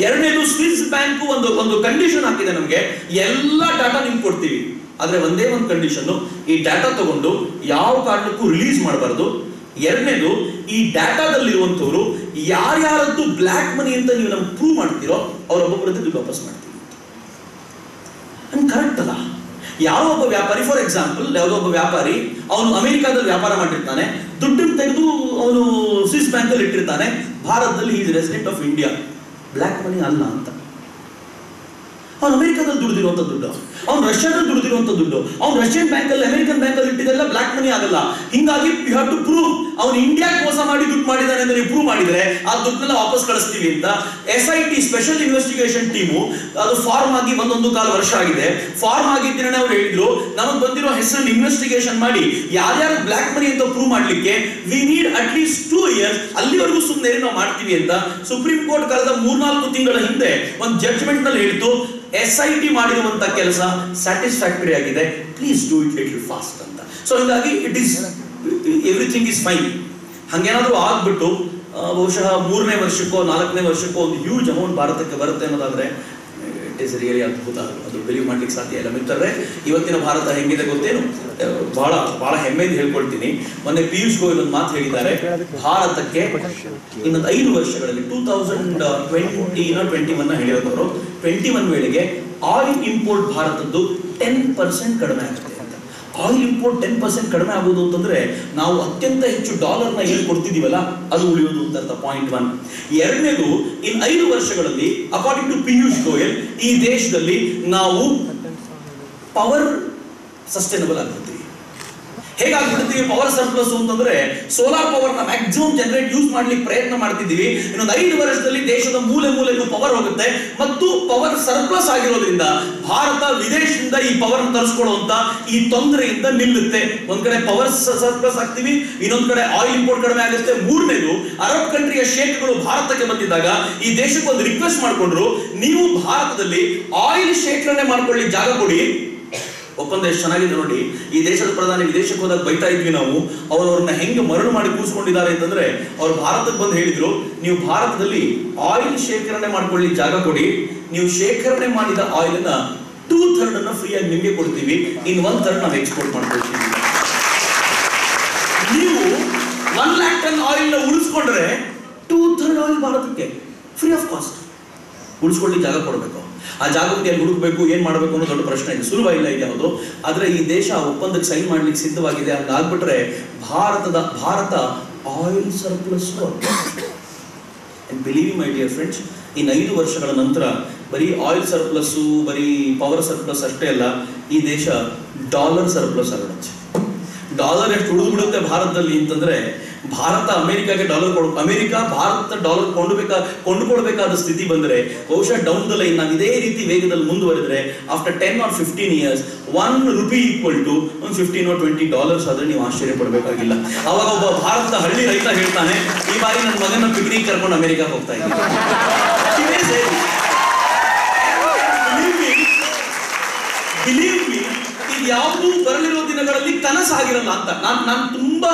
ಎರಡನೇದು, ಸ್ವಿಸ್ ಬ್ಯಾಂಕ್ ಒಂದು ಕಂಡೀಷನ್ ಹಾಕಿದೆ, ನಮ್ಗೆ ಎಲ್ಲ ಡಾಟಾ ನಿಮ್ಗೆ ಕೊಡ್ತೀವಿ, ಆದ್ರೆ ಒಂದೇ ಒಂದು ಕಂಡೀಷನ್, ಈ ಡಾಟಾ ತಗೊಂಡು ಯಾವ ಕಾರಣಕ್ಕೂ ರಿಲೀಸ್ ಮಾಡಬಾರ್ದು. ಎರಡನೇದು, ಈ ಡಾಟಾದಲ್ಲಿರುವಂತವ್ರು ಯಾರ್ಯಾರದ್ದು ಬ್ಲ್ಯಾಕ್ ಮನಿ ಅಂತ ನೀವು ನಮ್ಗೆ ಪ್ರೂವ್ ಮಾಡ್ತೀರೋ ಅವರೊಬ್ಬೊಬ್ಬರದ್ದು ದುಡ್ಡು ವಾಪಸ್ ಮಾಡ್ತೀವಿ. ಕರೆಕ್ಟ್ ಅಲ್ಲ? ಯಾವ ಒಬ್ಬ ವ್ಯಾಪಾರಿ, ಫಾರ್ ಎಕ್ಸಾಂಪಲ್ ಯಾವುದೋ ಒಬ್ಬ ವ್ಯಾಪಾರಿ ಅವನು ಅಮೆರಿಕಾದಲ್ಲಿ ವ್ಯಾಪಾರ ಮಾಡಿರ್ತಾನೆ, ದುಡ್ಡನ್ನು ತೆಗೆದು ಅವನು ಸ್ವಿಸ್ ಬ್ಯಾಂಕ್ ಅಲ್ಲಿ ಇಟ್ಟಿರ್ತಾನೆ, ಭಾರತದಲ್ಲಿ is resident of India, black money ಅಲ್ಲ ಅಂತ. ಅವನು ಅಮೆರಿಕಾದಲ್ಲಿ ದುಡಿದಿರುವಂತ ದುಡ್ಡು, ಅವ್ನು ರಷ್ಯಾದಲ್ಲಿ ದುಡಿದಿರುವಂತ ದುಡ್ಡು, ಅವ್ನು ರಷ್ಯನ್ ಬ್ಯಾಂಕ್ ಅಲ್ಲಿ ಅಮೆರಿಕನ್ ಬ್ಯಾಂಕ್ ಅಲ್ಲಿ ಇಟ್ಟಿದ್ದೆಲ್ಲ ಬ್ಲ್ಯಾಕ್ ಮನಿ ಆಗಲ್ಲ. ಹಿಂಗಾಗಿ ಯು ಹ್ಯಾವ್ ಟು ಪ್ರೂವ್ ಅವನು ಇಂಡಿಯಾಕ್ಕೆ ಮೋಸ ಮಾಡಿ ದುಡ್ಡು ಮಾಡಿದಾನೆ ಅಂತ ನೀವು ಪ್ರೂವ್ ಮಾಡಿದ್ರೆ ಆ ದುಡ್ಡನ್ನ ವಾಪಸ್ ಕಳಿಸ್ತೀವಿ ಅಂತ SIT ಸ್ಪೆಷಲ್ ಇನ್ವೆಸ್ಟಿಗೇಷನ್ ಟೀಮು ಅದು ಫಾರ್ಮ್ ಆಗಿ ಒಂದೊಂದು ಕಾಲ ವರ್ಷ ಆಗಿದೆ. ಫಾರ್ಮ್ ಆಗಿದ್ದೇನೆ ಅವ್ರು ಹೇಳಿದ್ರು, ನಮಗೆ ಬಂದಿರೋ ಹೆಸರಲ್ಲಿ ಇನ್ವೆಸ್ಟಿಗೇಷನ್ ಮಾಡಿ ಯಾರ್ಯಾರು ಬ್ಲ್ಯಾಕ್ ಮನಿ ಅಂತ ಪ್ರೂವ್ ಮಾಡ್ಲಿಕ್ಕೆ we need at least 2 years, ಅಲ್ಲಿವರೆಗೂ ಸುಮ್ಮನೆ ನಾವು ಮಾಡ್ತೀವಿ ಅಂತ ಸುಪ್ರೀಂ ಕೋರ್ಟ್ ಕಳೆದ 3-4 ತಿಂಗಳ ಹಿಂದೆ ಒಂದು ಜಡ್ಜ್ಮೆಂಟ್ ನಲ್ಲಿ ಹೇಳಿತು. SIT ಮಾಡಿರುವಂತ ಕೆಲಸ ಸ್ಯಾಟಿಸ್ಫ್ಯಾಕ್ಟರಿ ಆಗಿದೆ, please do it little fast ಅಂತ. ಸೊ ಹಿಂಗಾಗಿ it is everything is fine. ಹಂಗೇನಾದ್ರೂ ಆಗ್ಬಿಟ್ಟು ಬಹುಶಃ 3ನೇ ವರ್ಷಕ್ಕೋ 4ನೇ ವರ್ಷಕ್ಕೋ ಒಂದು ಹ್ಯೂಜ್ ಅಮೌಂಟ್ ಭಾರತಕ್ಕೆ ಬರುತ್ತೆ ಅನ್ನೋದಾದ್ರೆ ಇಟ್ ಇಸ್ ರಿಯಲಿ ಅದ್ಭುತ. ಅದು ಬಿಲೀವ್ ಮಾಡ್ಲಿಕ್ಕೆ ಸಾಧ್ಯ ಇಲ್ಲ. ಮಿತ್ರರೇ, ಇವತ್ತಿನ ಭಾರತ ಹೆಂಗಿದೆ ಗೊತ್ತೇನು? ಬಹಳ ಬಹಳ ಹೆಮ್ಮೆಯಿಂದ ಹೇಳ್ಕೊಳ್ತೀನಿ. ಮೊನ್ನೆ ಪಿಯೂಷ್ ಗೋಯಲ್ ಒಂದು ಮಾತು ಹೇಳಿದ್ದಾರೆ, ಭಾರತಕ್ಕೆ ಇನ್ನೊಂದು 5 ವರ್ಷಗಳಲ್ಲಿ 2021 ಹೇಳಿರೋದವರು 21 ವೇಳೆಗೆ ಆಯಿಲ್ ಇಂಪೋರ್ಟ್ ಭಾರತದ್ದು 10% ಕಡಿಮೆ ಆಗುತ್ತೆ ಅಂತ. ಆಯಿಲ್ ಇಂಪೋರ್ಟ್ 10% ಕಡಿಮೆ ಆಗೋದು ಅಂತಂದ್ರೆ ನಾವು ಅತ್ಯಂತ ಹೆಚ್ಚು ಡಾಲರ್ನ ಏನು ಕೊಡ್ತಿದೀವಲ್ಲ ಅದು ಉಳಿಯೋದು ಅಂತ ಪಾಯಿಂಟ್ 1. ಎರಡನೇದು, ಇನ್ 5 ವರ್ಷಗಳಲ್ಲಿ ಅಕಾರ್ಡಿಂಗ್ ಟು ಪಿಯೂಷ್ ಗೋಯಲ್ ಈ ದೇಶದಲ್ಲಿ ನಾವು ಪವರ್ ಸಸ್ಟೈನಬಲ್ ಆಗ್ಬಿಡ್ತೀವಿ. ಹೇಗಾಗ್ಬಿಡ್ತೀವಿ ಪವರ್ ಸರ್ಪ್ಲಸ್ ಅಂತಂದ್ರೆ, ಸೋಲಾರ್ ಪವರ್ ನ ಮ್ಯಾಕ್ಸಿಮಮ್ ಜನರೇಟ್ ಯೂಸ್ ಮಾಡ್ಲಿಕ್ಕೆ ಪ್ರಯತ್ನ ಮಾಡ್ತಿದ್ದೀವಿ. ಇನ್ನೊಂದು 5 ವರ್ಷದಲ್ಲಿ ದೇಶದ ಮೂಲೆಗೂ ಪವರ್ ಹೋಗುತ್ತೆ ಮತ್ತು ಪವರ್ ಸರ್ಪ್ಲಸ್ ಆಗಿರೋದ್ರಿಂದ ಭಾರತ ವಿದೇಶದಿಂದ ಈ ಪವರ್ ತರಿಸ್ಕೊಳ್ಳುವಂತ ಈ ತೊಂದರೆಯಿಂದ ನಿಲ್ಲುತ್ತೆ. ಒಂದ್ ಕಡೆ ಪವರ್ ಸರ್ಪ್ಲಸ್ ಆಗ್ತೀವಿ, ಇನ್ನೊಂದ್ ಕಡೆ ಆಯಿಲ್ ಇಂಪೋರ್ಟ್ ಕಡಿಮೆ ಆಗುತ್ತೆ. ಮೂರನೇದು, ಅರಬ್ ಕಂಟ್ರಿಯ ಶೇಖ್ಗಳು ಭಾರತಕ್ಕೆ ಬಂದಿದ್ದಾಗ ಈ ದೇಶಕ್ಕೆ ಒಂದು ರಿಕ್ವೆಸ್ಟ್ ಮಾಡ್ಕೊಂಡ್ರು, ನೀವು ಭಾರತದಲ್ಲಿ ಆಯಿಲ್ ಶೇಖರಣೆ ಮಾಡ್ಕೊಳ್ಳಿ ಜಾಗ ಕೊಡಿ. ಒಪ್ಪಂದ ಎಷ್ಟು ಚೆನ್ನಾಗಿದೆ ನೋಡಿ. ಈ ದೇಶದ ಪ್ರಧಾನಿ ವಿದೇಶಕ್ಕೆ ಹೋದಾಗ ಬೈತಾ ಇದ್ವಿ ನಾವು, ಅವ್ರನ್ನ ಹೆಂಗೆ ಮರಳು ಮಾಡಿ ಕೂರಿಸ್ಕೊಂಡಿದ್ದಾರೆ ಅಂತಂದ್ರೆ, ಅವ್ರು ಭಾರತಕ್ಕೆ ಬಂದು ಹೇಳಿದ್ರು, ನೀವು ಭಾರತದಲ್ಲಿ ಆಯಿಲ್ ಶೇಖರಣೆ ಮಾಡ್ಕೊಳ್ಳಿ ಜಾಗ ಕೊಡಿ, ನೀವು ಶೇಖರಣೆ ಮಾಡಿದ ಆಯಿಲ್ ಅನ್ನ 2/3 ಅನ್ನ ಫ್ರೀ ಆಗಿ ನಿಮ್ಗೆ ಕೊಡ್ತೀವಿ, ಇನ್ 1/3 ನಾವು ಎಕ್ಸ್ಪೋರ್ಟ್ ಮಾಡ್ಕೊಳ್ತೀವಿ. ನೀವು 1 lakh ton ಆಯಿಲ್ ನ ಉಳಿಸ್ಕೊಂಡ್ರೆ 2/3 ಆಯಿಲ್ ಭಾರತಕ್ಕೆ ಫ್ರೀ ಆಫ್ ಕಾಸ್ಟ್. ಉಳಿಸ್ಕೊಳ್ಳಿ ಜಾಗ ಕೊಡಬೇಕು. ಆ ಜಾಗಕ್ಕೆ ಎಲ್ಲಿ ಹುಡುಕಬೇಕು, ಏನ್ ಮಾಡಬೇಕು ಅನ್ನೋ ದೊಡ್ಡ ಪ್ರಶ್ನೆ ಇದೆ. ಸುಲಭ ಇಲ್ಲ ಇದೆ ಯಾವುದು. ಆದ್ರೆ ಈ ದೇಶ ಒಪ್ಪಂದಕ್ಕೆ ಸೈನ್ ಮಾಡ್ಲಿಕ್ಕೆ ಸಿದ್ಧವಾಗಿದೆ. ಹಂಗಾಗ್ಬಿಟ್ರೆ ಭಾರತ oil surplus. Believe my dear friends, ಇನ್ನು 5 ವರ್ಷಗಳ ನಂತರ ಬರೀ ಆಯಿಲ್ ಸರ್ಪ್ಲಸ್ಸು, ಬರೀ ಪವರ್ ಸರ್ಪ್ಲಸ್ ಅಷ್ಟೇ ಅಲ್ಲ, ಈ ದೇಶ ಡಾಲರ್ ಸರ್ಪ್ಲಸ್ ಆಗುತ್ತೆ. ಡಾಲರ್ ಎಷ್ಟು ಉಳಿದು ಬಿಡುತ್ತೆ ಭಾರತದಲ್ಲಿ ಅಂತಂದ್ರೆ, ಭಾರತ ಅಮೆರಿಕಾಗೆ ಡಾಲರ್ ಅಮೆರಿಕ ಭಾರತ ಡಾಲರ್ ಕೊಂಡುಕೊಳ್ಬೇಕಾದ ಸ್ಥಿತಿ ಬಂದ್ರೆ, ಬಹುಶಃ ಡೌನ್ ದ ಲೈನ್ ನಾವು ಇದೇ ರೀತಿ ವೇಗದಲ್ಲಿ ಮುಂದುವರೆದ್ರೆ after 10 or 15 years 1 rupee equal to $15 or $20 ಆದ್ರೆ ನೀವು ಆಶ್ಚರ್ಯ ಪಡಬೇಕಾಗಿಲ್ಲ. ಅವಾಗ ಒಬ್ಬ ಭಾರತದ ಹಳ್ಳಿ ರೈತ ಹೇಳ್ತಾನೆ, ಈ ಬಾರಿ ನನ್ನ ಮಗನ ಪಿಕ್ನಿಕ್ ಕರ್ಕೊಂಡು ಅಮೆರಿಕ ಹೋಗ್ತಾ ಇದ್ದೀನಿ. ಯಾವುದು ಬರಲಿರೋ ದಿನಗಳಲ್ಲಿ ಕನಸಾಗಿರಲ್ಲ ಅಂತ ನಾನು ತುಂಬಾ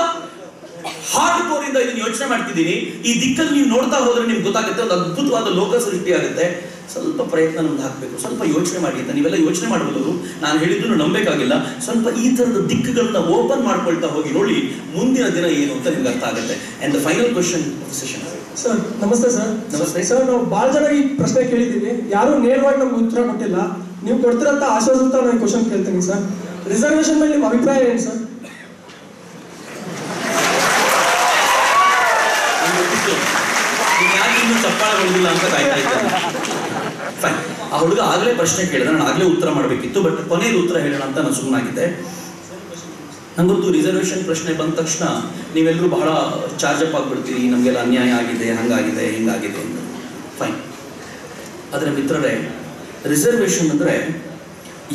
ಹಾರ್ಡ್ ಕೋರ್ ಇಂದ ಇದನ್ನ ಯೋಚನೆ ಮಾಡ್ತಿದ್ದೀನಿ. ಈ ದಿಕ್ಕಲ್ಲಿ ನೀವು ನೋಡ್ತಾ ಹೋದ್ರೆ ನಿಮ್ಗೆ ಗೊತ್ತಾಗುತ್ತೆ, ಒಂದು ಅದ್ಭುತವಾದ ಲೋಕ ಸೃಷ್ಟಿ ಆಗುತ್ತೆ. ಸ್ವಲ್ಪ ಪ್ರಯತ್ನ ನಮ್ದು ಹಾಕಬೇಕು, ಸ್ವಲ್ಪ ಯೋಚನೆ ಮಾಡಿ ಅಂತ. ನೀವೆಲ್ಲ ಯೋಚನೆ ಮಾಡಬಹುದು, ನಾನು ಹೇಳಿದ್ದನ್ನು ನಂಬೇಕಾಗಿಲ್ಲ. ಸ್ವಲ್ಪ ಈ ಥರದ ದಿಕ್ಕುಗಳನ್ನ ಓಪನ್ ಮಾಡ್ಕೊಳ್ತಾ ಹೋಗಿ ನೋಡಿ, ಮುಂದಿನ ದಿನ ಏನು ಅಂತ ನಿಮ್ಗೆ ಅರ್ಥ ಆಗುತ್ತೆ. And the final question of session. Sir ನಮಸ್ತೆ ಸರ್. ನಮಸ್ತೆ ಸರ್, ನಾವು ಭಾಳ ಜನ ಈ ಪ್ರಶ್ನೆ ಕೇಳಿದ್ದೀವಿ, ಯಾರು ನೇರವಾಗಿ ನಮ್ಗೆ ಉತ್ತರ ಕೊಟ್ಟಿಲ್ಲ. ನೀವು ಕೊಡ್ತಿರಂತ ಆಶ್ವಾಸ ನಾನು ಕ್ವಶನ್ ಕೇಳ್ತೀನಿ ಸರ್. ರಿಸರ್ವೇಷನ್ ಮೇಲೆ ನಿಮ್ಮ ಅಭಿಪ್ರಾಯ ಏನು ಸರ್? ಚಪ್ಪಾಳೆ ಹೊಡೆದಿಲ್ಲ ಅಂತ ಕಾಯ್ತಾ ಇದ್ದಾರೆ. ಫೈನ್, ಆ ಹುಡುಗ ಆಗಲೇ ಪ್ರಶ್ನೆ ಕೇಳಿದ್ರೆ ನಾನು ಆಗಲೇ ಉತ್ತರ ಮಾಡಬೇಕಿತ್ತು, ಬಟ್ ಕೊನೆಯಲ್ಲಿ ಉತ್ತರ ಹೇಳೋಣ ಅಂತ ನಾನು ಸುಮ್ಮನಾಗಿದ್ದೆ. ನಂಗೊತ್ತು ರಿಸರ್ವೇಷನ್ ಪ್ರಶ್ನೆ ಬಂದ ತಕ್ಷಣ ನೀವೆಲ್ಲರೂ ಬಹಳ ಚಾರ್ಜ್ ಅಪ್ ಆಗಿಬಿಡ್ತೀರಿ, ನಮಗೆಲ್ಲ ಅನ್ಯಾಯ ಆಗಿದೆ, ಹಂಗಾಗಿದೆ, ಹಿಂಗಾಗಿದೆ ಅಂತ. ಫೈನ್, ಆದರೆ ಮಿತ್ರರೇ, ರಿಸರ್ವೇಷನ್ ಅಂದರೆ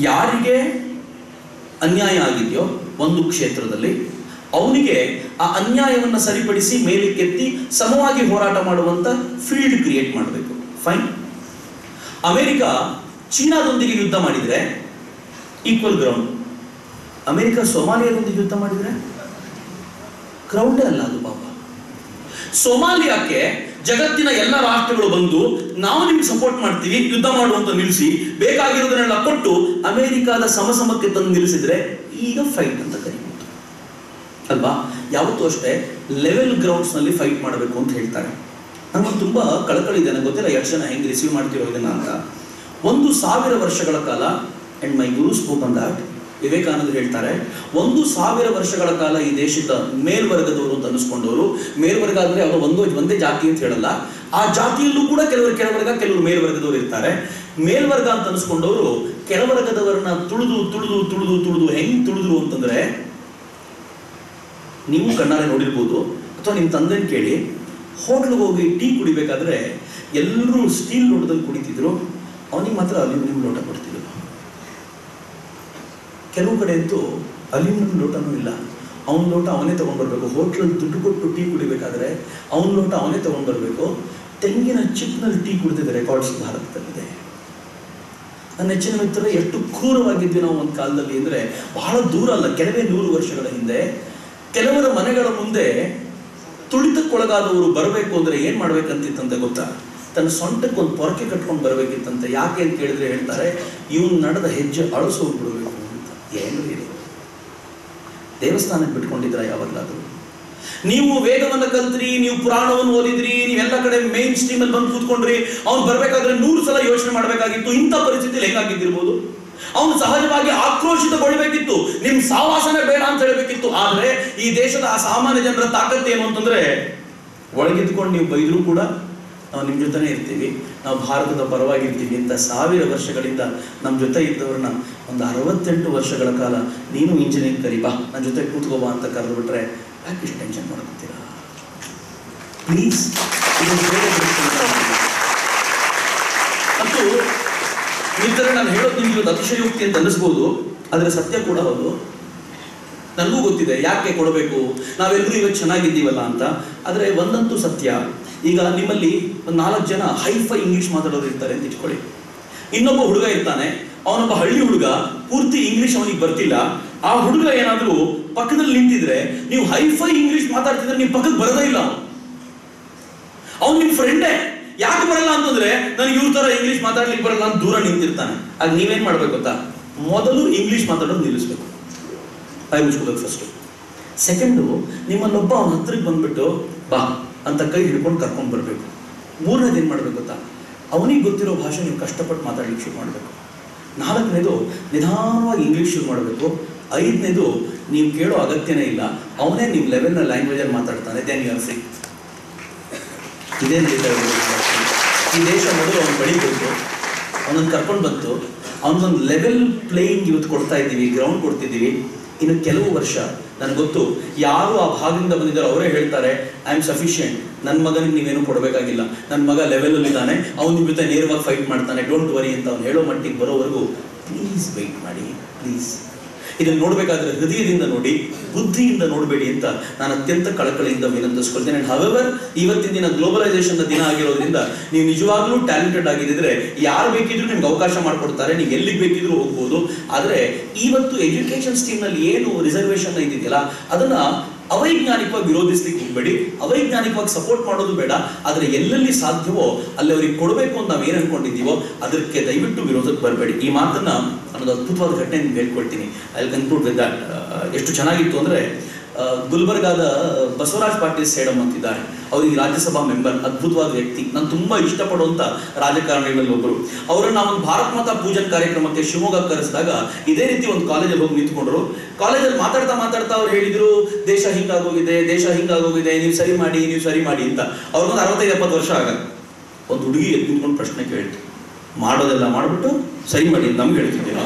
ಯಾರಿಗೆ ಅನ್ಯಾಯ ಆಗಿದೆಯೋ ಒಂದು ಕ್ಷೇತ್ರದಲ್ಲಿ ಅವನಿಗೆ ಆ ಅನ್ಯಾಯವನ್ನು ಸರಿಪಡಿಸಿ ಮೇಲೆ ಕೆತ್ತಿ ಸಮವಾಗಿ ಹೋರಾಟ ಮಾಡುವಂತ ಫೀಲ್ಡ್ ಕ್ರಿಯೇಟ್ ಮಾಡಬೇಕು. ಫೈನ್, ಅಮೆರಿಕ ಚೀನಾದೊಂದಿಗೆ ಯುದ್ಧ ಮಾಡಿದ್ರೆ ಈಕ್ವಲ್ ಗ್ರೌಂಡ್. ಅಮೆರಿಕ ಸೊಮಾಲಿಯಾದೊಂದಿಗೆ ಯುದ್ಧ ಮಾಡಿದ್ರೆ ಗ್ರೌಂಡೇ ಅಲ್ಲ ಅದು ಪಾಪ. ಸೊಮಾಲಿಯಾಕ್ಕೆ ಜಗತ್ತಿನ ಎಲ್ಲ ರಾಷ್ಟ್ರಗಳು ಬಂದು ನಾವು ನಿಮ್ಗೆ ಸಪೋರ್ಟ್ ಮಾಡ್ತೀವಿ, ಯುದ್ಧ ಮಾಡುವಂತ ನಿಲ್ಲಿಸಿ ಬೇಕಾಗಿರೋದನ್ನೆಲ್ಲ ಕೊಟ್ಟು ಅಮೆರಿಕಾದ ಸಮಸಮಕ್ಕೆ ತಂದು ನಿಲ್ಲಿಸಿದ್ರೆ ಈಗ ಫೈಟ್ ಅಂತ ಕರೀಬೋದು ಅಲ್ವಾ? ಯಾವತ್ತೂ ಅಷ್ಟೇ ಲೆವೆಲ್ ಗ್ರೌಂಡ್ಸ್ ನಲ್ಲಿ ಫೈಟ್ ಮಾಡಬೇಕು ಅಂತ ಹೇಳ್ತಾರೆ. ನನಗೆ ತುಂಬಾ ಕಳಕಳಿ ಇದೆ, ನನಗೆ ಗೊತ್ತಿಲ್ಲ ಎಷ್ಟು ಜನ ಹೆಂಗೆ ರಿಸೀವ್ ಮಾಡ್ತಿರೋ ಇದನ್ನ ಅಂತ. 1000 ವರ್ಷಗಳ ಕಾಲ, and my Guru spoke on that, ವಿವೇಕಾನಂದರು ಹೇಳ್ತಾರೆ, 1000 ವರ್ಷಗಳ ಕಾಲ ಈ ದೇಶದ ಮೇಲ್ವರ್ಗದವರು ಅಂತ ಅನಿಸ್ಕೊಂಡವರು, ಮೇಲ್ವರ್ಗ ಅಂದ್ರೆ ಅವರು ಒಂದೇ ಜಾತಿ ಅಂತ ಹೇಳಲ್ಲ, ಆ ಜಾತಿಯಲ್ಲೂ ಕೂಡ ಕೆಲವರು ಕೆಳವರ್ಗ, ಕೆಲವರು ಮೇಲ್ವರ್ಗದವರು ಇರ್ತಾರೆ. ಮೇಲ್ವರ್ಗ ಅಂತ ಅನಿಸ್ಕೊಂಡವರು ಕೆಳವರ್ಗದವರನ್ನ ತುಳಿದು ತುಳಿದು ತುಳಿದು ತುಳಿದು ಹೆಂಗ್ ತುಳಿದ್ರು ಅಂತಂದ್ರೆ, ನೀವು ಕಣ್ಣಾರೆ ನೋಡಿರ್ಬೋದು ಅಥವಾ ನಿಮ್ಮ ತಂದೆನ ಕೇಳಿ, ಹೋಟ್ಲಿಗೆ ಹೋಗಿ ಟೀ ಕುಡಿಬೇಕಾದ್ರೆ ಎಲ್ಲರೂ ಸ್ಟೀಲ್ ಲೋಟದಲ್ಲಿ ಕುಡಿತಿದ್ರು, ಅವನಿಗೆ ಮಾತ್ರ ಅಲ್ಯೂಮಿನಿಯಂ ಲೋಟ ಕೊಡ್ತಿದ್ರು. ಕೆಲವು ಕಡೆ ಅಂತೂ ಅಲ್ಯೂಮಿನಿಯಂ ಲೋಟನೂ ಇಲ್ಲ, ಅವನ ಲೋಟ ಅವನೇ ತಗೊಂಡ್ಬರ್ಬೇಕು. ಹೋಟ್ಲಲ್ಲಿ ದುಡ್ಡು ಕೊಟ್ಟು ಟೀ ಕುಡಿಬೇಕಾದ್ರೆ ಅವನ ಲೋಟ ಅವನೇ ತಗೊಂಡ್ಬರ್ಬೇಕು. ತೆಂಗಿನ ಚಿಪ್ನಲ್ಲಿ ಟೀ ಕುಡಿದಿದ್ದ ರೆಕಾರ್ಡ್ಸ್ ಭಾರತದಲ್ಲಿದೆ. ನನ್ನ ನೆಚ್ಚಿನ ಮಿತ್ರ, ಎಷ್ಟು ಕ್ರೂರವಾಗಿದ್ವಿ ನಾವು ಒಂದು ಕಾಲದಲ್ಲಿ ಅಂದ್ರೆ ಬಹಳ ದೂರ ಅಲ್ಲ, ಕೆಲವೇ 100 ವರ್ಷಗಳ ಹಿಂದೆ ಕೆಲವರ ಮನೆಗಳ ಮುಂದೆ ತುಳಿತಕ್ಕೊಳಗಾದವರು ಬರಬೇಕು ಅಂದ್ರೆ ಏನ್ ಮಾಡ್ಬೇಕಂತಿತ್ತಂತೆ ಗೊತ್ತಾ? ತನ್ನ ಸೊಂಟಕ್ಕೆ ಒಂದು ಪೊರಕೆ ಕಟ್ಕೊಂಡು ಬರಬೇಕಿತ್ತಂತೆ. ಯಾಕೆ ಅಂತ ಕೇಳಿದ್ರೆ ಹೇಳ್ತಾರೆ, ಇವನು ನಡೆದ ಹೆಜ್ಜೆ ಅಳಿಸೋಗಿ ಬಿಡಬೇಕು ಅಂತ. ಏನು ಹೇಳಿ, ದೇವಸ್ಥಾನಕ್ಕೆ ಬಿಟ್ಕೊಂಡಿದ್ರ ಯಾವಾಗಲಾದ್ರು? ನೀವು ವೇದವನ್ನು ಕಲ್ತ್ರಿ, ನೀವು ಪುರಾಣವನ್ನು ಓದಿದ್ರಿ, ನೀವೆಲ್ಲ ಕಡೆ ಮೇನ್ ಸ್ಟ್ರೀಮ್ ಅಲ್ಲಿ ಬಂದು ಕೂತ್ಕೊಂಡ್ರಿ, ಅವ್ನು ಬರ್ಬೇಕಾದ್ರೆ 100 ಸಲ ಯೋಚನೆ ಮಾಡಬೇಕಾಗಿತ್ತು. ಇಂಥ ಪರಿಸ್ಥಿತಿಯಲ್ಲಿ ಹೆಂಗಾಗಿದ್ದಿರ್ಬೋದು? ಅವನು ಸಹಜವಾಗಿ ಆಕ್ರೋಶಿತಗೊಳ್ಬೇಕಿತ್ತು, ನಿಮ್ ಸಾವಾಸನೆ ಬೇಡ ಅಂತ ಹೇಳಬೇಕಿತ್ತು. ಆದ್ರೆ ಈ ದೇಶದ ಆ ಸಾಮಾನ್ಯ ಜನರ ತಾಕತ್ತು ಏನು ಅಂತಂದ್ರೆ, ಒಳಗಿದ್ಕೊಂಡು ನೀವು ಬೈದ್ರು ಕೂಡ ನಾವು ನಿಮ್ ಜೊತೆನೇ ಇರ್ತೀವಿ, ನಾವು ಭಾರತದ ಪರವಾಗಿರ್ತೀವಿ ಅಂತ 1000 ವರ್ಷಗಳಿಂದ ನಮ್ಮ ಜೊತೆ ಇದ್ದವ್ರನ್ನ ಒಂದು 68 ವರ್ಷಗಳ ಕಾಲ ನೀನು ಇಂಜಿನಿಯರಿಂಗ್ ಕರಿ ಬಾ, ನನ್ನ ಜೊತೆ ಕೂತ್ಕೋಬಾ ಅಂತ ಕರೆದು ಬಿಟ್ರೆ ಯಾಕೆ ಇಷ್ಟು ಟೆನ್ಷನ್ ಮಾಡ್ಕೊತೀರಾ? ಪ್ಲೀಸ್, ಮತ್ತು ಮಿತ್ರ, ನಾನು ಹೇಳೋದು ನಿಮ್ಗೆ ಇವತ್ತು ಅತಿಶಯೋಕ್ತಿ ಅಂತ ಅನ್ನಿಸ್ಬೋದು, ಆದರೆ ಸತ್ಯ ಕೂಡ ಹೌದು. ನನಗೂ ಗೊತ್ತಿದೆ ಯಾಕೆ ಕೊಡಬೇಕು, ನಾವೆಲ್ಲರೂ ಇವತ್ತು ಚೆನ್ನಾಗಿದ್ದೀವಲ್ಲ ಅಂತ. ಆದರೆ ಒಂದಂತೂ ಸತ್ಯ, ಈಗ ನಿಮ್ಮಲ್ಲಿ ಒಂದು 4 ಜನ ಹೈಫೈ ಇಂಗ್ಲಿಷ್ ಮಾತಾಡೋರು ಇರ್ತಾರೆ ಅಂತ ಇಟ್ಕೊಳ್ಳಿ. ಇನ್ನೊಬ್ಬ ಹುಡುಗ ಇರ್ತಾನೆ, ಅವನೊಬ್ಬ ಹಳ್ಳಿ ಹುಡುಗ, ಪೂರ್ತಿ ಇಂಗ್ಲಿಷ್ ಅವನಿಗೆ ಬರ್ತಿಲ್ಲ. ಆ ಹುಡುಗ ಏನಾದ್ರೂ ಪಕ್ಕದಲ್ಲಿ ನಿಂತಿದ್ರೆ, ನೀವು ಹೈಫೈ ಇಂಗ್ಲಿಷ್ ಮಾತಾಡ್ತಿದ್ರೆ ನೀವು ಪಕ್ಕಕ್ಕೆ ಬರೋದೇ ಇಲ್ಲ. ಅವ್ನು ನಿಮ್ ಫ್ರೆಂಡೇ. ಯಾಕೆ ಬರಲ್ಲ ಅಂತಂದ್ರೆ, ನನಗೆ ಇವ್ರ ತರ ಇಂಗ್ಲಿಷ್ ಮಾತಾಡ್ಲಿಕ್ಕೆ ಬರಲ್ಲ ಅಂತ ದೂರ ನಿಂತಿರ್ತಾನೆ. ಆಗ ನೀವೇನ್ ಮಾಡ್ಬೇಕು ಗೊತ್ತಾ? ಮೊದಲು ಇಂಗ್ಲಿಷ್ ಮಾತಾಡೋದು ನಿಲ್ಲಿಸ್ಬೇಕು, ಬಾಯಿ ಮುಚ್ಕೋಬೇಕು ಫಸ್ಟ್. ಸೆಕೆಂಡು, ನಿಮ್ಮಲ್ಲೊಬ್ಬ ಅವನ ಹತ್ರಕ್ಕೆ ಬಂದ್ಬಿಟ್ಟು ಬಾ ಅಂತ ಕೈ ಹಿಡ್ಕೊಂಡು ಕರ್ಕೊಂಡು ಬರ್ಬೇಕು. 3ನೇದು ಏನ್ ಮಾಡ್ಬೇಕು ಗೊತ್ತಾ? ಅವನಿಗೆ ಗೊತ್ತಿರೋ ಭಾಷೆ ನೀವು ಕಷ್ಟಪಟ್ಟು ಮಾತಾಡ್ಲಿಕ್ಕೆ ಶುರು ಮಾಡಬೇಕು. 4ನೇದು, ನಿಧಾನವಾಗಿ ಇಂಗ್ಲಿಷ್ ಶುರು ಮಾಡಬೇಕು. 5ನೇದು, ನೀವು ಕೇಳೋ ಅಗತ್ಯನೇ ಇಲ್ಲ, ಅವನೇ ನಿಮ್ಮ ಲೆವೆಲ್ನ ಲ್ಯಾಂಗ್ವೇಜಲ್ಲಿ ಮಾತಾಡ್ತಾನೆ, ದೆನ್ ಯು ಆರ್ ಫ್ರೀ. ಇದೇನು ಈ ದೇಶ ಮೊದಲು ಅವನು ಬಳಿಬೇಕು, ಅವನನ್ನು ಕರ್ಕೊಂಡು ಬಂತು, ಅವನೊಂದು ಲೆವೆಲ್ ಪ್ಲೇಯಿಂಗ್ ಇವತ್ತು ಕೊಡ್ತಾ ಇದ್ದೀವಿ, ಗ್ರೌಂಡ್ ಕೊಡ್ತಿದ್ದೀವಿ. ಇನ್ನು ಕೆಲವು ವರ್ಷ ನನಗೆ ಗೊತ್ತು, ಯಾರು ಆ ಭಾಗದಿಂದ ಬಂದಿದ್ದಾರೆ ಅವರೇ ಹೇಳ್ತಾರೆ, ಐ ಆಮ್ ಸಫಿಷಿಯೆಂಟ್, ನನ್ನ ಮಗನಿಗೆ ನೀವೇನು ಕೊಡಬೇಕಾಗಿಲ್ಲ, ನನ್ನ ಮಗ ಲೆವೆಲಲ್ಲಿ ಇದ್ದಾನೆ, ಅವ್ನ ನಿಮ್ಮ ಜೊತೆ ನೇರವಾಗಿ ಫೈಟ್ ಮಾಡ್ತಾನೆ, ಡೋಂಟ್ ವರಿ ಅಂತ ಅವ್ನು ಹೇಳೋ ಮಟ್ಟಿಗೆ ಬರೋವರೆಗೂ ಪ್ಲೀಸ್ ವೆಯ್ಟ್ ಮಾಡಿ, ಪ್ಲೀಸ್. ಇದನ್ನು ನೋಡಬೇಕಾದ್ರೆ ಹೃದಯದಿಂದ ನೋಡಿ, ಬುದ್ಧಿಯಿಂದ ನೋಡಬೇಡಿ ಅಂತ ನಾನು ಅತ್ಯಂತ ಕಳಕಳಿಯಿಂದ ವಿನಂತಿಸ್ಕೊಳ್ತೇನೆ. ಹವೆವರ್, ಇವತ್ತಿನ ದಿನ ಗ್ಲೋಬಲೈಸೇಷನ್ ದಿನ ಆಗಿರೋದ್ರಿಂದ ನೀವು ನಿಜವಾಗ್ಲೂ ಟ್ಯಾಲೆಂಟೆಡ್ ಆಗಿದ್ದರೆ ಯಾರು ಬೇಕಿದ್ರು ನಿಮ್ಗೆ ಅವಕಾಶ ಮಾಡಿಕೊಡ್ತಾರೆ, ನೀವು ಎಲ್ಲಿಗೆ ಬೇಕಿದ್ರು ಹೋಗ್ಬೋದು. ಆದರೆ ಇವತ್ತು ಎಜುಕೇಶನ್ ಸ್ಕೀಮ್ನಲ್ಲಿ ಏನು ರಿಸರ್ವೇಷನ್ ಇದೆಯಲ್ಲ, ಅದನ್ನ ಅವೈಜ್ಞಾನಿಕವಾಗಿ ವಿರೋಧಿಸ್ಲಿಕ್ಕೆ ಹೋಗಬೇಡಿ, ಅವೈಜ್ಞಾನಿಕವಾಗಿ ಸಪೋರ್ಟ್ ಮಾಡೋದು ಬೇಡ. ಆದರೆ ಎಲ್ಲೆಲ್ಲಿ ಸಾಧ್ಯವೋ ಅಲ್ಲಿ ಅವ್ರಿಗೆ ಕೊಡಬೇಕು ಅಂತ ನಾವು ಏನು ಅನ್ಕೊಂಡಿದ್ದೀವೋ ಅದಕ್ಕೆ ದಯವಿಟ್ಟು ವಿರೋಧಕ್ಕೆ ಬರಬೇಡಿ. ಈ ಮಾತನ್ನ ಅನ್ನೋದು ಅದ್ಭುತವಾದ ಘಟನೆ ನಿಮ್ಗೆ ಹೇಳ್ಕೊಳ್ತೀನಿ. I will conclude with that. ಎಷ್ಟು ಚೆನ್ನಾಗಿತ್ತು ಅಂದ್ರೆ ಗುಲ್ಬರ್ಗಾದ ಬಸವರಾಜ್ ಪಾಟೀಲ್ ಸೇಡಂ ಅಂತಿದ್ದಾರೆ. ಅವ್ರಿಗೆ ರಾಜ್ಯಸಭಾ ಮೆಂಬರ್, ಅದ್ಭುತವಾದ ವ್ಯಕ್ತಿ, ನಾನು ತುಂಬಾ ಇಷ್ಟಪಡುವಂತ ರಾಜಕಾರಣಿಗಳಲ್ಲಿ ಒಬ್ಬರು. ಅವರನ್ನ ಒಂದು ಭಾರತ್ ಮಾತಾ ಪೂಜನ್ ಕಾರ್ಯಕ್ರಮಕ್ಕೆ ಶಿವಮೊಗ್ಗ ಕರೆಸಿದಾಗ ಇದೇ ರೀತಿ ಒಂದು ಕಾಲೇಜಲ್ಲಿ ಹೋಗಿ ನಿಂತ್ಕೊಂಡ್ರು. ಕಾಲೇಜಲ್ಲಿ ಮಾತಾಡ್ತಾ ಅವ್ರು ಹೇಳಿದ್ರು, ದೇಶ ಹಿಂಗಾಗೋಗಿದೆ, ನೀವು ಸರಿ ಮಾಡಿ ಅಂತ. ಅವ್ರಿಗೊಂದು 65-70 ವರ್ಷ ಆಗ ಒಂದು ಹುಡುಗಿ ಎದ್ದು ನಿಂತ್ಕೊಂಡು ಪ್ರಶ್ನೆ ಕೇಳಿತು, ಮಾಡೋದೆಲ್ಲ ಮಾಡ್ಬಿಟ್ಟು ಸರಿ ಮಾಡಿ ಅಂತ ನಮ್ಗೆ ಹೇಳ್ತಿದ್ದೀರಾ?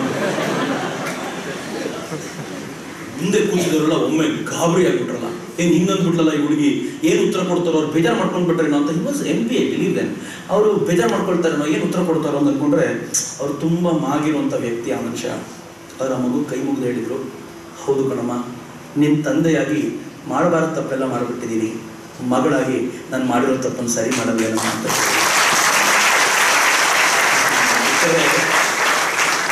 ಮುಂದೆ ಕೂತಿದವರೆಲ್ಲ ಒಮ್ಮೆ ಗಾಬರಿ ಆಗ್ಬಿಟ್ರಲ್ಲ, ಏನ್ ಹಿಂಗಂದ್ಬಿಟ್ರಲ್ಲ ಈ ಹುಡುಗಿ, ಏನು ಉತ್ತರ ಕೊಡ್ತಾರೋ, ಅವ್ರು ಬೇಜಾರು ಮಾಡ್ಕೊಂಡು ಬಿಟ್ರೇನೋ ಅಂತ. Was MP, believe then. ಅವರು ಬೇಜಾರು ಮಾಡ್ಕೊಳ್ತಾರೇನೋ, ಏನು ಉತ್ತರ ಕೊಡ್ತಾರೋ ಅಂತ ಅನ್ಕೊಂಡ್ರೆ ಅವ್ರು ತುಂಬಾ ಮಾಗಿರುವಂತ ವ್ಯಕ್ತಿ ಆ ಮನುಷ್ಯ. ಅವ್ರ ಮಗು ಕೈ ಮುಗಿದು ಹೇಳಿದ್ರು, ಹೌದು ಕಣಮ್ಮ, ನಿನ್ನ ತಂದೆಯಾಗಿ ಮಾಡಬಾರದ ತಪ್ಪೆಲ್ಲ ಮಾಡಿಬಿಟ್ಟಿದ್ದೀನಿ, ಮಗಳಾಗಿ ನಾನು ಮಾಡಿರೋ ತಪ್ಪನ್ನು ಸರಿ ಮಾಡಲೇನಮ್ಮ ಅಂತ.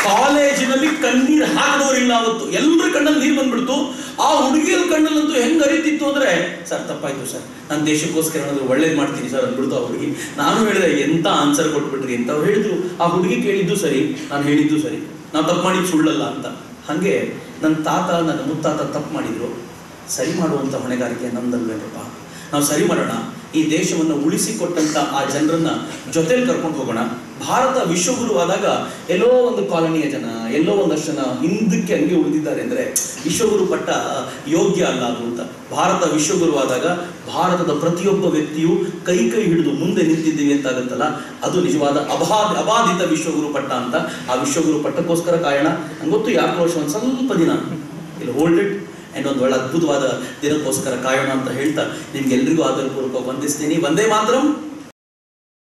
ಕಾಲೇಜಿನಲ್ಲಿ ಕಣ್ಣೀರು ಹಾಕಿದವರಿಲ್ಲ ಅವತ್ತು, ಎಲ್ಲರ ಕಣ್ಣಲ್ಲಿ ನೀರು ಬಂದ್ಬಿಡ್ತು. ಆ ಹುಡುಗಿಯ ಕಣ್ಣಲ್ಲಂತೂ ಹೆಂಗ್ ಅರಿತಿತ್ತು ಅಂದ್ರೆ, ಸರ್ ತಪ್ಪಾಯ್ತು ಸರ್, ನಾನು ದೇಶಕ್ಕೋಸ್ಕರ ಏನಾದ್ರು ಒಳ್ಳೇದು ಮಾಡ್ತೀನಿ ಸರ್ ಅಂದ್ಬಿಡ್ತು ಆ ಹುಡುಗಿ. ನಾನು ಹೇಳಿದೆ, ಎಂತ ಆನ್ಸರ್ ಕೊಟ್ಬಿಟ್ರಿ ಅಂತ. ಅವ್ರು ಹೇಳಿದ್ರು, ಆ ಹುಡುಗಿ ಕೇಳಿದ್ದು ಸರಿ, ನಾನು ಹೇಳಿದ್ದು ಸರಿ, ನಾವು ತಪ್ಪು ಮಾಡಿದ್ದು ಸುಳ್ಳಲ್ಲ ಅಂತ. ಹಾಗೆ ನನ್ನ ತಾತ, ನನ್ನ ಮುತ್ತಾತ ತಪ್ಪು ಮಾಡಿದ್ರು, ಸರಿ ಮಾಡುವಂತ ಹೊಣೆಗಾರಿಕೆ ನಮ್ದಲ್ವೇನಪ್ಪ. ನಾವು ಸರಿ ಮಾಡೋಣ, ಈ ದೇಶವನ್ನು ಉಳಿಸಿಕೊಟ್ಟಂತ ಆ ಜನರನ್ನ ಜೊತೆಲಿ ಕರ್ಕೊಂಡು ಹೋಗೋಣ. ಭಾರತ ವಿಶ್ವಗುರುವಾದಾಗ ಎಲ್ಲೋ ಒಂದು ಕಾಲೋನಿಯ ಜನ, ಎಲ್ಲೋ ಒಂದಷ್ಟು ಜನ ಹಿಂದಕ್ಕೆ ಹಂಗೆ ಉಳಿದಿದ್ದಾರೆ ಅಂದ್ರೆ ವಿಶ್ವಗುರು ಪಟ್ಟ ಯೋಗ್ಯ ಅಲ್ಲ ಅದು ಅಂತ. ಭಾರತ ವಿಶ್ವಗುರುವಾದಾಗ ಭಾರತದ ಪ್ರತಿಯೊಬ್ಬ ವ್ಯಕ್ತಿಯು ಕೈ ಹಿಡಿದು ಮುಂದೆ ನಿಂತಿದ್ದೀವಿ ಅಂತ ಆಗುತ್ತಲ್ಲ, ಅದು ನಿಜವಾದ ಅಬಾಧಿತ ವಿಶ್ವಗುರು ಪಟ್ಟ ಅಂತ. ಆ ವಿಶ್ವಗುರು ಪಟ್ಟಕ್ಕೋಸ್ಕರ ಕಾಯೋಣ. ನಂಗೆ ಗೊತ್ತು, ಯಾಕೆ ವರ್ಷ ಒಂದು ಸ್ವಲ್ಪ ದಿನ ಇಲ್ಲಿ ಹೋಲ್ಡ್ ಇಟ್ ಅಂಡ್ ಒಂದು ಒಳ್ಳೆ ಅದ್ಭುತವಾದ ದಿನಕ್ಕೋಸ್ಕರ ಕಾಯೋಣ ಅಂತ ಹೇಳ್ತಾ ನಿಮ್ಗೆಲ್ರಿಗೂ ಆದರಪೂರ್ವಕ ವಂದಿಸ್ತೀನಿ. ವಂದೇ ಮಾತರಂ.